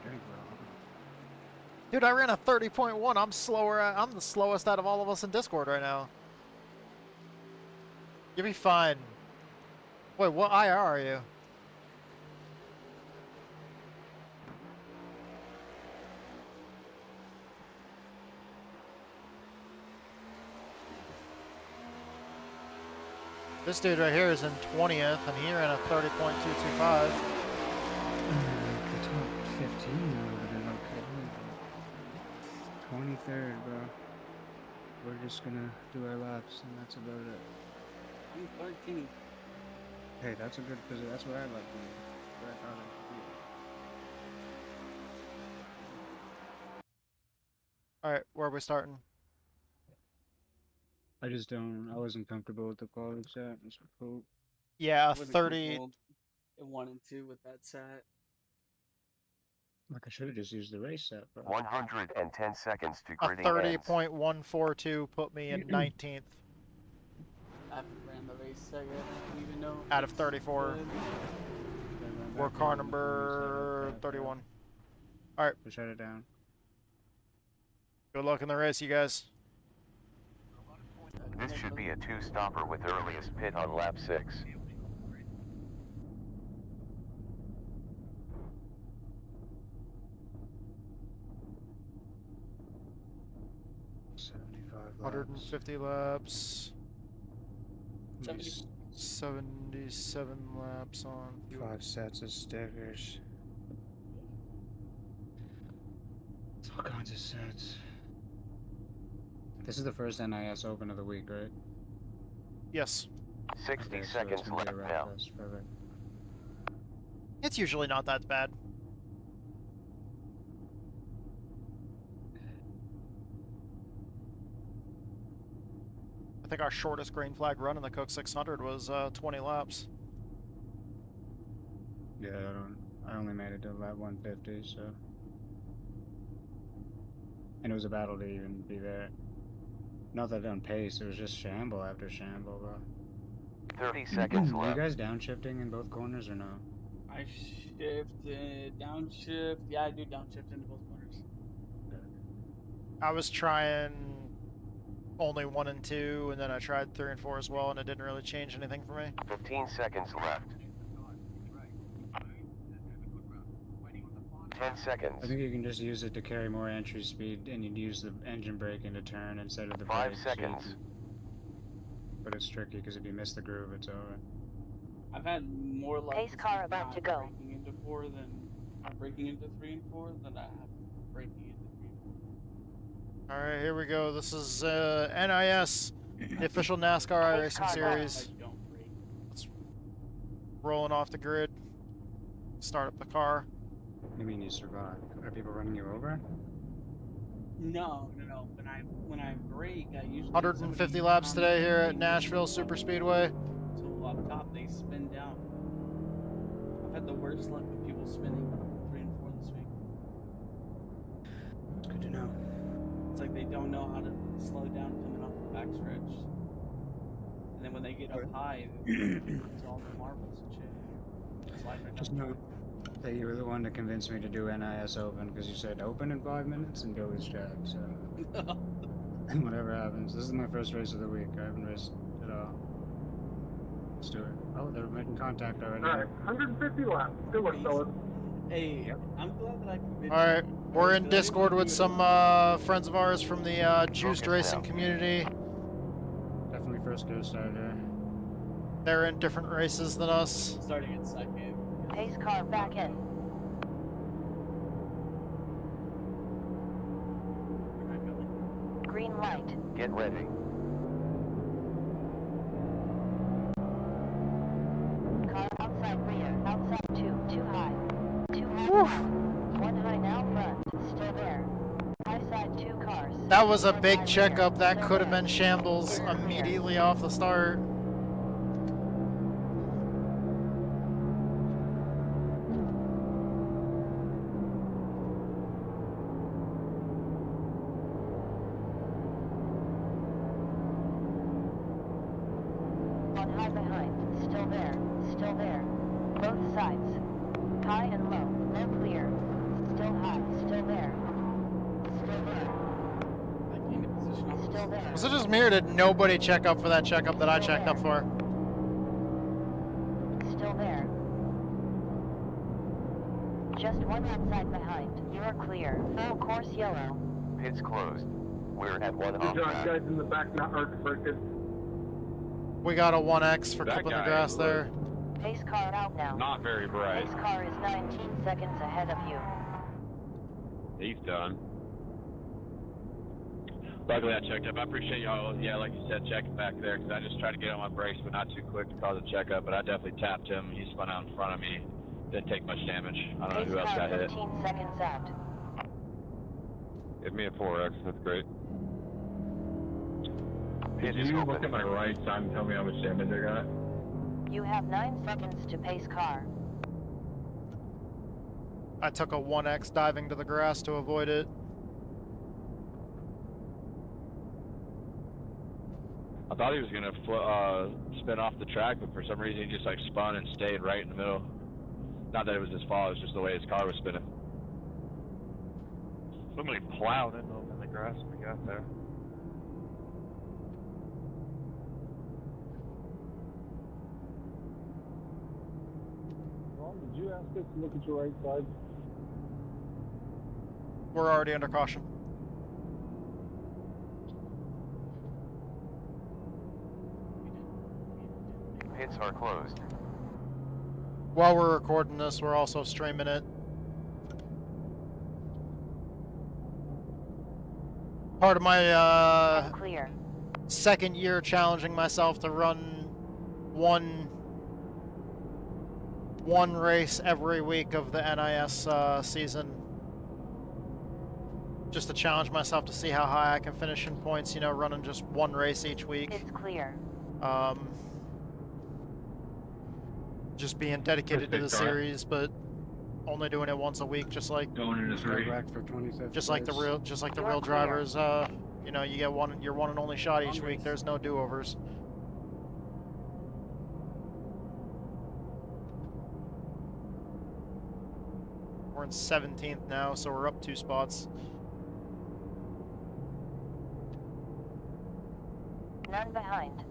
Drink, bro. Dude, I ran a 30.1. I'm slower. I'm the slowest out of all of us in Discord right now. You'll be fine. Wait, what IR are you? This dude right here is in 20th, and he ran a 30.225. The top 15 over there, okay. 23rd, bro. We're just gonna do our laps, and that's about it. I'm 13th. Hey, that's a good position. That's where I'd like to be. Where I thought I could be. All right, where are we starting? I just don't. I wasn't comfortable with the quality set. It's cool. Yeah, I wasn't 30. comfortable in 1 and 2 with that set. Like, I should have just used the race set, bro. 110 seconds to A griding ends. 30.142 put me in 19th I haven't ran the race set yet. I don't even know. out of 34. Good. We're car number 31. All right. So shut it down. Good luck in the race, you guys. This should be a two-stopper with earliest pit on lap 6. $75 150 laps. 70. 77 laps on. 5 sets of stickers. It's all kinds of sets. This is the first NIS Open of the week, right? Yes. 60 Okay, so seconds it's gonna be a left round now. test, perfect. It's usually not that bad. I think our shortest green flag run in the Coke 600 was 20 laps. Yeah, I only made it to lap 150, so. And it was a battle to even be there. Not that on pace, it was just shamble after shamble, bro. 30 seconds Are you left. guys downshifting in both corners or no? I shifted, downshift. Yeah, I do downshift into both corners. I was trying only 1 and 2, and then I tried 3 and 4 as well, and it didn't really change anything for me. 15 seconds left. 10 seconds. I think you can just use it to carry more entry speed, and you'd use the engine braking to turn instead of the 5 brakes, so you seconds. can- But it's tricky, because if you miss the groove, it's over. I've had more luck Pace car about to go. breaking into 4 than breaking into 3 and 4 than I have breaking into 3 and 4. All right, here we go. This is NIS, the official NASCAR iRacing series. I don't break. It's rolling off the grid. Start up the car. What do you mean you survive? Are people running you over? No. When I brake, I usually 150 laps today here at Nashville Superspeedway. So up top they spin down. I've had the worst luck with people spinning 3 and 4 this week. It's good to know. It's like they don't know how to slow down coming off the backstretch. And then when they get up high, it's all the marbles and shit. Slide right Just down. know that you were the one to convince me to do NIS Open, because you said open in 5 minutes and Billy's track, so. And whatever happens. This is my first race of the week. I haven't raced at all. Let's do it. Oh, they're making contact already. Alright, 150 laps. Good work, fellas. Hey, I'm glad that I convinced All right, you. we're in Because I Discord didn't with do it. some friends of ours from the Juiced Focus Racing now. community. Definitely first gear starter. They're in different races than us. Starting at second. Pace car back in. Where am I going? Green light. Get ready. Car outside rear. Outside 2. Too high. 2 half left. 1 high now front. Still there. High side 2 cars. That was a One big high checkup. rear. That Still could have there. been shambles Rear clear. immediately off the start. One high behind. Still there. Still there. Both sides. High and low. Low clear. Still high. Still there. Still there. I gained a position off the Still there. Was it just me or did nobody check up for that checkup that I Still checked up there. for? Still there. Just 1 outside behind. You're clear. Full course yellow. Pit's closed. We're at 1 Good off job, track. guys in the back, not hard to break it. We got a 1X for That clipping the guy grass was there. Pace car out now. Not very bright. Pace car is 19 seconds ahead of you. He's done. Luckily, I checked up. I appreciate y'all, yeah, like you said, checking back there, because I just tried to get on my brakes, but not too quick to cause a checkup. But I definitely tapped him. He spun out in front of me. Didn't take much damage. I don't know Pace who else car got hit. 15 seconds out. Give me a 4X, that's great. Pit Did is you open. look at my right side and tell me how much damage I got? You have 9 seconds to pace car. I took a 1X diving to the grass to avoid it. I thought he was gonna spin off the track, but for some reason he just like spun and stayed right in the middle. Not that it was his fault; it was just the way his car was spinning. Somebody plowed into him in the of grass we got there. Ron, did you ask us to look at your right side? We're already under caution. Pits are closed. While we're recording this, we're also streaming it. Part of my Clear. second year challenging myself to run one race every week of the NIS season. Just to challenge myself to see how high I can finish in points, you know, running just one race each week. It's clear. Just being dedicated to the series, but only doing it once a week, just like Going in a three. Back for 25th just like the real drivers. You know, you get your one and only shot each week. There's no do-overs. We're in 17th now, so we're up 2 spots. None behind.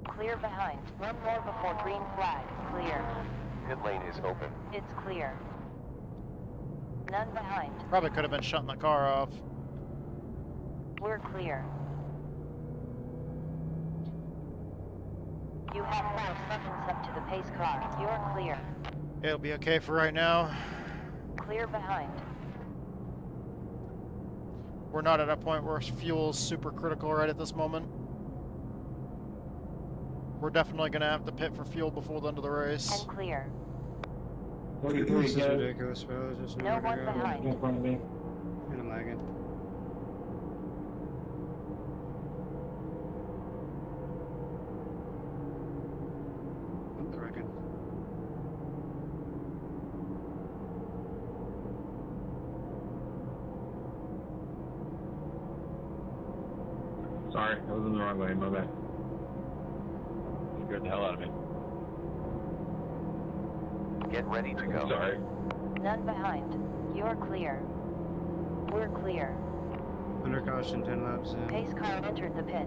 Clear behind. One more before green flag. Clear. Pit lane is open. It's clear. None behind. Probably could have been shutting the car off. We're clear. You have 4 seconds up to the pace car. You're clear. It'll be okay for right now. Clear behind. We're not at a point where fuel's super critical right at this moment. We're definitely going to have to pit for fuel before the end of the race. And clear. This is ridiculous, bro. There's just No nowhere one to go. behind. In front of me. And I'm lagging. What the reckon? Sorry, I was in the wrong lane, my bad. You scared the hell out of me. Get ready to go. Sorry. None behind. You're clear. We're clear. Under caution, 10 laps in. Pace car entered the pit.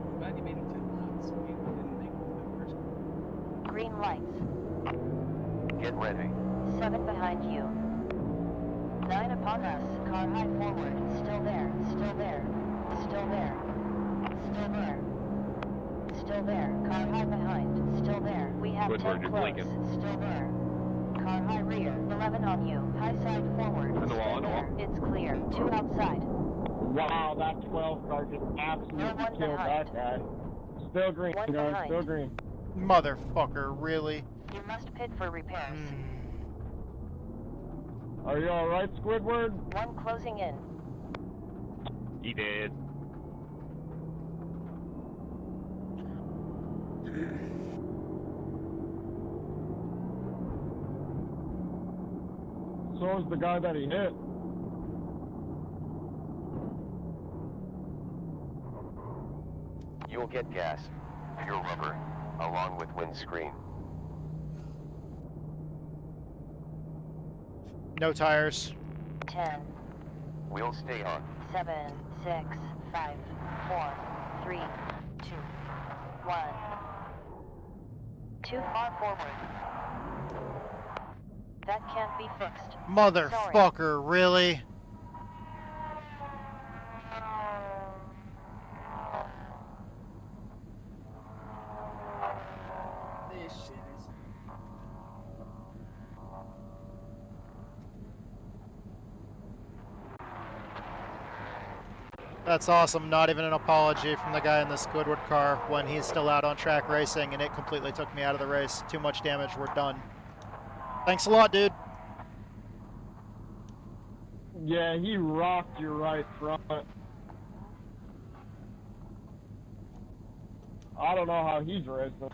I'm glad you made it 10 laps. We didn't make it for the first one. Green lights. Get ready. 7 behind you. 9 upon us. Car high forward. Still there. Still there. Still there. Still there. Still there. Car high behind. Still there. We have Woodward, 10 you're close. blinking. Still there. Car high rear. 11 on you. High side forward. On the wall, Still on the there. wall. It's clear. 2 outside. Wow, that 12 car just absolutely No one killed behind. that guy. Still green, One guys. behind. Still green. Motherfucker, really? You must pit for repairs. Are you alright, Squidward? One closing in. He did. So is the guy that he hit. You'll get gas, pure rubber, along with windscreen. No tires. 10, We'll stay on. 7, 6, 5, 4, 3, 2, 1. Too far forward. That can't be fixed. Motherfucker, really? This shit is. That's awesome. Not even an apology from the guy in the Squidward car when he's still out on track racing, and it completely took me out of the race. Too much damage. We're done. Thanks a lot, dude. Yeah, he rocked your right front. I don't know how he's racing.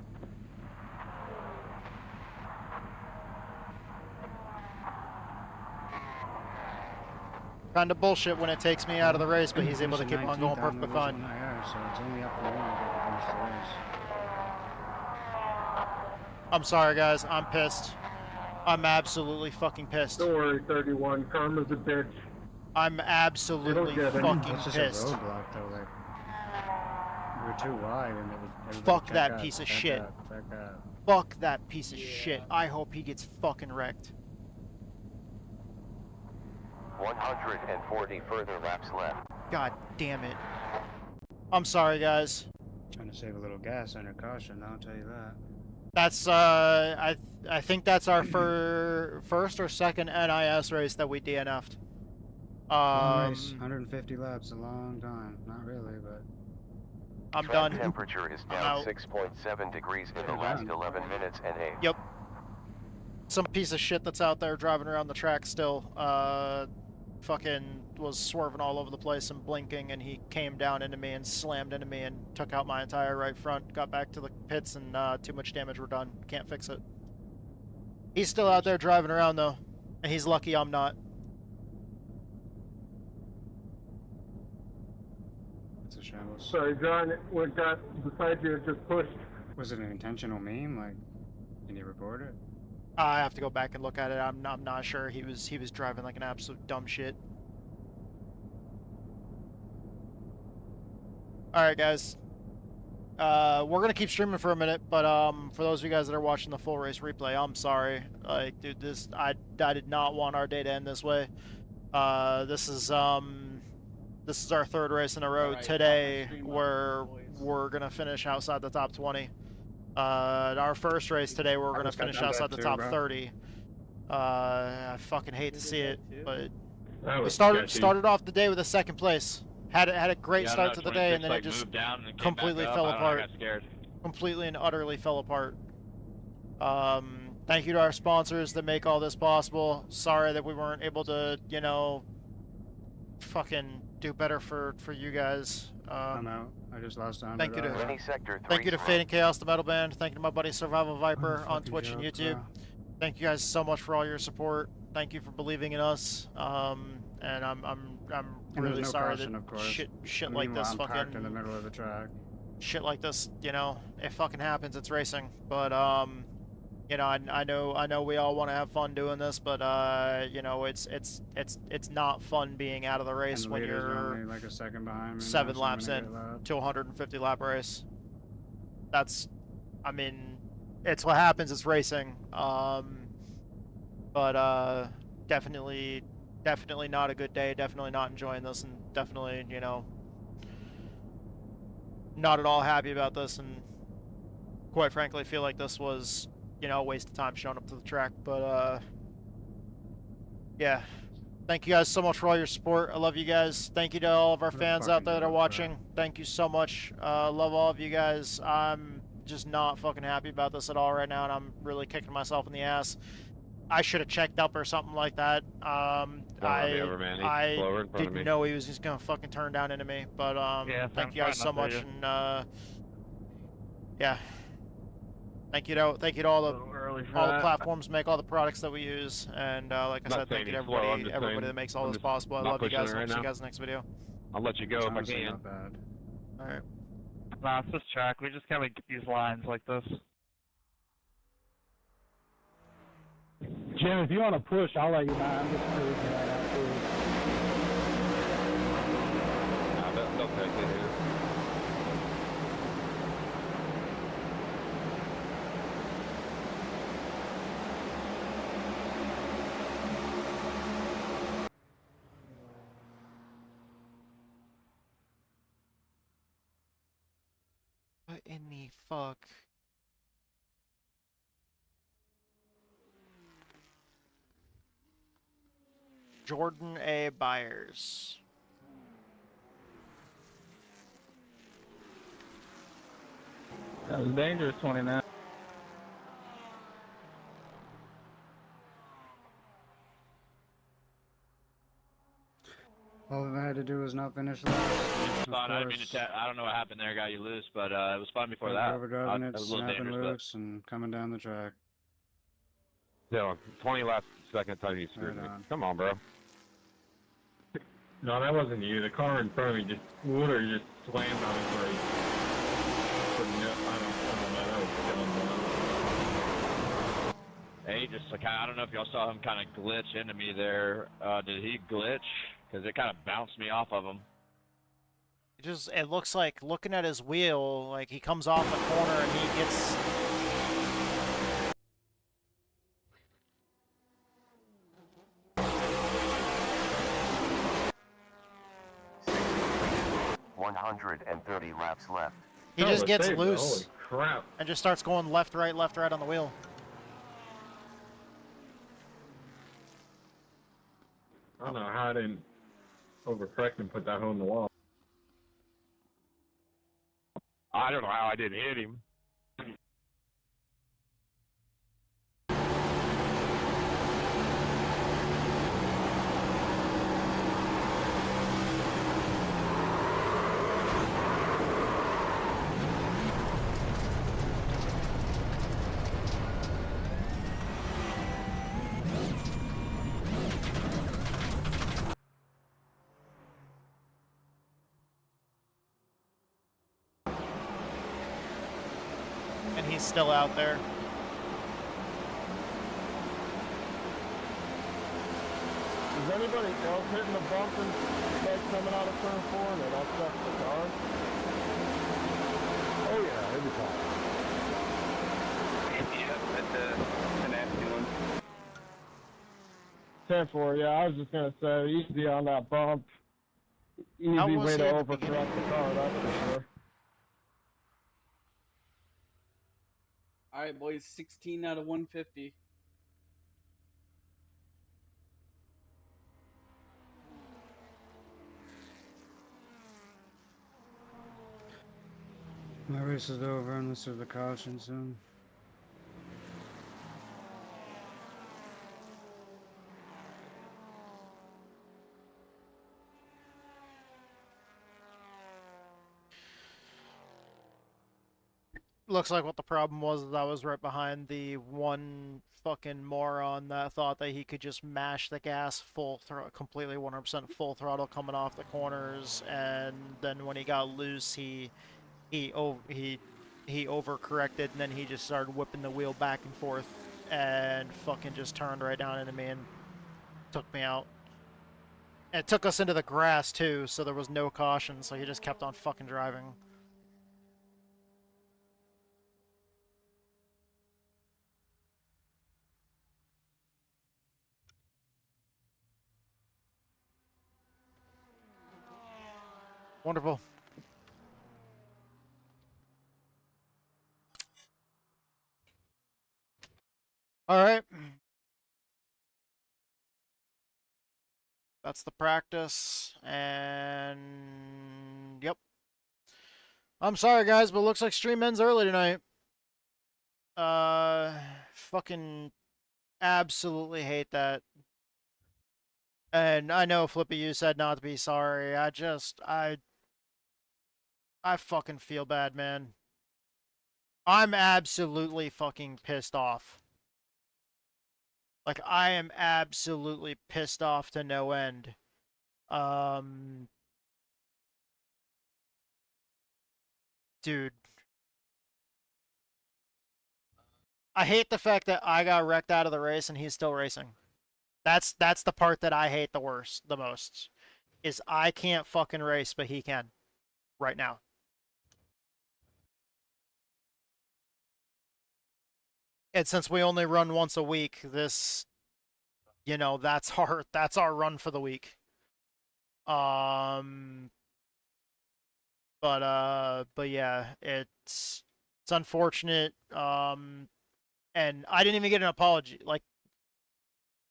kind of bullshit when it takes me out of the race, but he's able to Finish keep the on going 19th perfectly the fine. IR, so it's only up to me if I can finish the race. I'm sorry, guys. I'm pissed. I'm absolutely fucking pissed. Don't worry, 31. Karma's a bitch. I'm absolutely get it. fucking It's just pissed. a roadblock, though. Like, we were too wide, and it was. everybody Fuck check that out, piece of check shit. out, check out. Fuck that piece of shit. I hope he gets fucking wrecked. 140 further laps left. God damn it. I'm sorry, guys. Trying to save a little gas under caution, I'll tell you that. That's I think that's our first or second NIS race that we DNF'd. Nice. 150 laps, a long time. Not really, but I'm Track done. temperature is down 6.7 degrees in the last 11 minutes and 8. Yep. Some piece of shit that's out there driving around the track still. Fucking was swerving all over the place and blinking, and he came down into me and slammed into me and took out my entire right front. Got back to the pits and too much damage. We're done. Can't fix it. He's still out there driving around though, and he's lucky I'm not. it's a shambles. Sorry, John, what got beside you just pushed. Was it an intentional meme? Like, can you report it? I have to go back and look at it. I'm not sure. He was driving like an absolute dumb shit. All right, guys. We're gonna keep streaming for a minute, but for those of you guys that are watching the full race replay, I'm sorry. Like, dude, I did not want our day to end this way. This is our third race in a row today where we're gonna finish outside the top 20. Our first race today, we're gonna finish outside the top 30. I fucking hate to see it, but we started off the day with a second place. Had a great start to the day, and then it just completely fell apart. I got scared. Completely and utterly fell apart. Thank you to our sponsors that make all this possible. Sorry that we weren't able to, you know, fucking do better for you guys. I'm out. I just lost $100. Thank you to Fade and Chaos, the metal band. Thank you to my buddy Survival Viper on Twitch and YouTube. Thank you guys so much for all your support. Thank you for believing in us. And I'm really sorry that shit like this fucking in the middle of the track. Shit like this, you know, it fucking happens. It's racing, but you know, I know we all want to have fun doing this, but you know, it's not fun being out of the race when you're only like a second behind me 7 now, laps so I'm in gonna get loud. to a 150 lap race. That's, I mean, it's what happens. It's racing. But definitely not a good day. Definitely not enjoying this, and definitely, you know, not at all happy about this, and quite frankly feel like this was, you know, a waste of time showing up to the track. But yeah, thank you guys so much for all your support. I love you guys. Thank you to all of our fans out there that are watching. Thank you so much. Love all of you guys. I'm just not fucking happy about this at all right now, and I'm really kicking myself in the ass. I should have checked up or something like that. I didn't know he was just gonna fucking turn down into me. But Yeah, thank you guys so much, and yeah, thank you to all the platforms make all the products that we use, and like I said, thank you to everybody that makes all this possible. I love you guys. I'll see you guys next video. I'll let you go if I can. Not bad. All right. Nah, it's this track. We just gotta get these lines like this. Jim, if you want to push, I'll let you know. I'm just cruising right now, too. They'll take it here. What in the fuck? Jordan A. Byers. That was dangerous, 29. All I had to do was not finish last. I don't know what happened there, got you loose, but it was fun before that. Overdriving It it, was a little snapping dangerous, loose, and coming down the track. Yeah, 20 laps, second time you screwed me. Come on, bro. No, that wasn't you. The car in front of me just literally just slammed on his brake. I don't know. That was killing me. Hey, just like, I don't know if y'all saw him kind of glitch into me there. Did he glitch? Because it kind of bounced me off of him. It looks like, looking at his wheel, like he comes off the corner and he gets... $130 laps left. He just gets Holy loose crap. and just starts going left, right on the wheel. I don't know how I didn't overcorrect and put that hole in the wall. I don't know how I didn't hit him. And he's still out there. Is anybody else hitting the bump and like coming out of turn 4 and it upsets the car? Oh yeah, every time. Yeah, that's a nasty one. 10-4, yeah, I was just gonna say, easy on that bump. Easy way to overcorrect the car, that's for sure. All right, boys, 16 out of 150. My race is over unless there's a caution soon. Looks like what the problem was is I was right behind the one fucking moron that thought that he could just mash the gas full throttle, completely 100% full throttle coming off the corners, and then when he got loose, he overcorrected, and then he just started whipping the wheel back and forth, and fucking just turned right down into me and took me out. And it took us into the grass too, so there was no caution, so he just kept on fucking driving. Wonderful. All right. That's the practice, and yep. I'm sorry, guys, but it looks like stream ends early tonight. Fucking absolutely hate that. And I know, Flippy, you said not to be sorry. I fucking feel bad, man. I'm absolutely fucking pissed off. Like, I am absolutely pissed off to no end. Dude. I hate the fact that I got wrecked out of the race and he's still racing. That's the part that I hate the most. Is I can't fucking race, but he can. Right now. And since we only run once a week, this, you know, that's our run for the week. But yeah, it's unfortunate. And I didn't even get an apology. Like,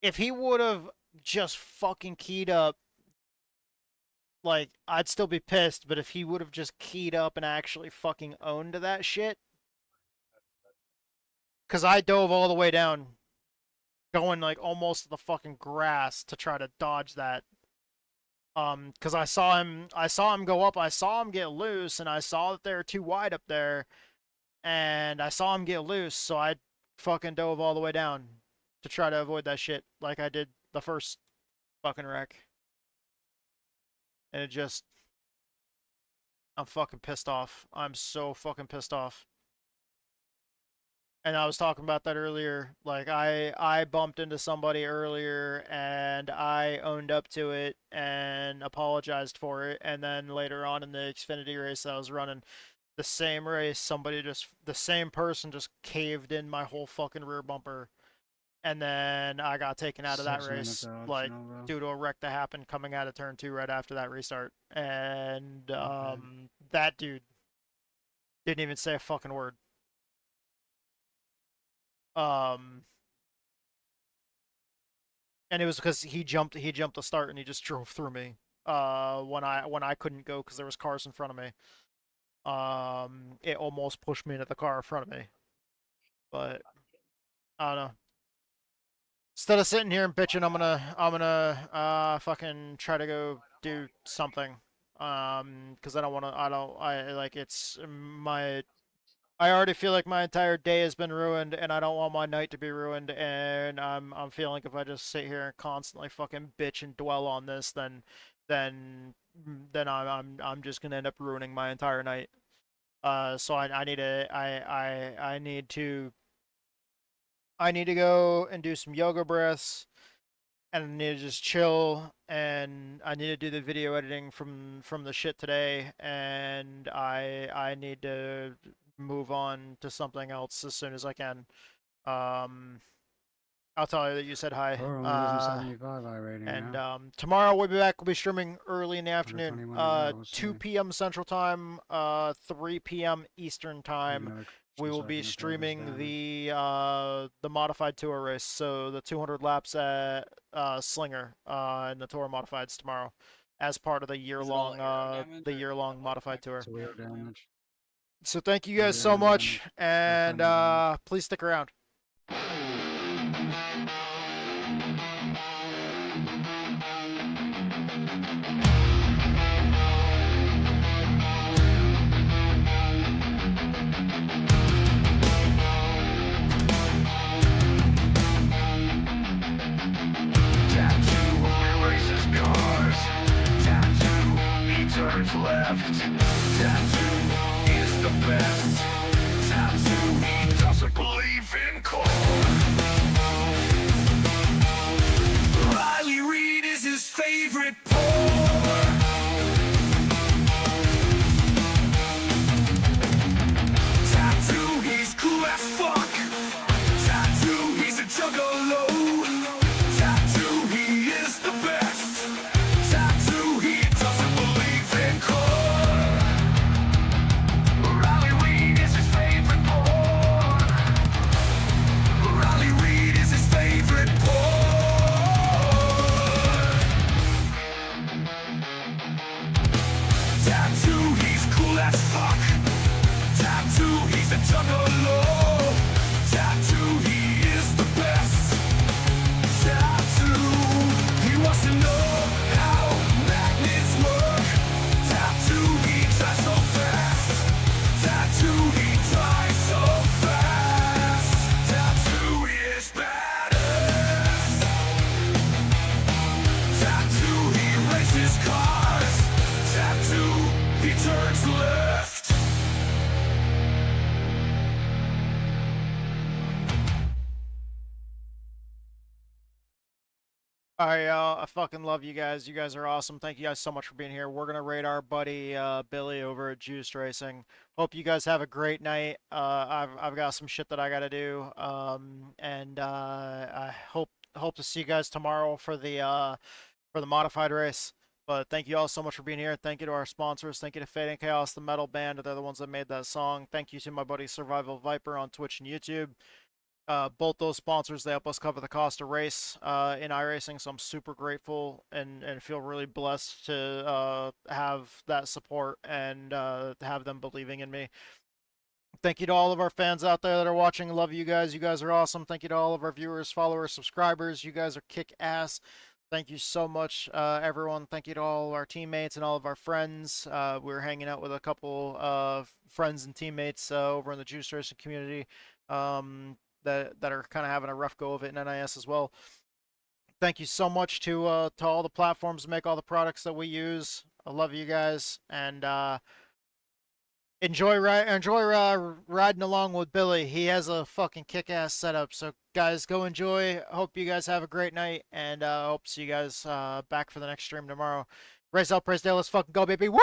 if he would have just fucking keyed up, like, I'd still be pissed, but if he would have just keyed up and actually fucking owned that shit. Because I dove all the way down, going, like, almost to the fucking grass to try to dodge that. Because I saw him go up, I saw him get loose, and I saw that they were too wide up there, and I saw him get loose, so I fucking dove all the way down to try to avoid that shit, like I did the first fucking wreck. and it just, I'm fucking pissed off. I'm so fucking pissed off. And I was talking about that earlier. Like I bumped into somebody earlier and I owned up to it and apologized for it. And then later on in the Xfinity race that I was running, the same race, the same person just caved in my whole fucking rear bumper. And then I got taken out of that 6 race, minutes out, like, no, bro. due to a wreck that happened coming out of turn 2 right after that restart. And that dude didn't even say a fucking word. And it was because he jumped the start and he just drove through me when I couldn't go because there was cars in front of me. It almost pushed me into the car in front of me, but I don't know. Instead of sitting here and bitching, I'm gonna fucking try to go do something. Because I already feel like my entire day has been ruined, and I don't want my night to be ruined. And I'm feeling if I just sit here and constantly fucking bitch and dwell on this, then I'm just gonna end up ruining my entire night. So I need to go and do some yoga breaths, and I need to just chill, and I need to do the video editing from the shit today, and I need to move on to something else as soon as I can. I'll tell you that you said hi. We're only losing 75 I rating And now. tomorrow we'll be back. We'll be streaming early in the afternoon, 21 to go, 2 so- p.m. Central Time, 3 p.m. Eastern Time. We will be streaming the modified tour race, so the 200 laps at Slinger in the tour modifieds tomorrow, as part of the year-long modified tour. It's wheel damage. So thank you guys so much, and please stick around. Tattoo races cars. Tattoo, he turns left. Tattoo is the best. Tattoo, he doesn't believe in car. Riley Reid is his favorite pour. Tattoo, he's cool as fuck. Tattoo, he's a juggalo. Tattoo, he is the best. Tattoo, he doesn't believe in car. Riley Reid is his favorite boy. Riley Reid is his favorite boy. Tattoo, he's cool as fuck. Tattoo, he's a juggalo. Tattoo, he is the best. Tattoo, he wants to know how magnets work. Tattoo, he drives so fast. Tattoo, he drives so fast. Tattoo is badass. Tattoo, he races cars. Tattoo, he turns left. Alright, y'all. I fucking love you guys. You guys are awesome. Thank you guys so much for being here. We're gonna raid our buddy Billy over at Juiced Racing. Hope you guys have a great night. I've got some shit that I gotta do. And I hope to see you guys tomorrow for the modified race. But thank you all so much for being here. Thank you to our sponsors. Thank you to Fade and Chaos, the metal band. They're the ones that made that song. Thank you to my buddy Survival Viper on Twitch and YouTube. Both those sponsors, they help us cover the cost of race in iRacing, so I'm super grateful and feel really blessed to have that support and have them believing in me. Thank you to all of our fans out there that are watching. Love you guys. You guys are awesome. Thank you to all of our viewers, followers, subscribers. You guys are kick-ass. Thank you so much, everyone. Thank you to all of our teammates and all of our friends. We're hanging out with a couple of friends and teammates over in the Juice Racing community. That are kind of having a rough go of it in NIS as well. thank you so much to all the platforms that make all the products that we use. I love you guys, and enjoy riding along with Billy. He has a fucking kick-ass setup. So guys, go enjoy. Hope you guys have a great night, and hope to see you guys back for the next stream tomorrow. Race out, praise Dale. Let's fucking go, baby. Woo!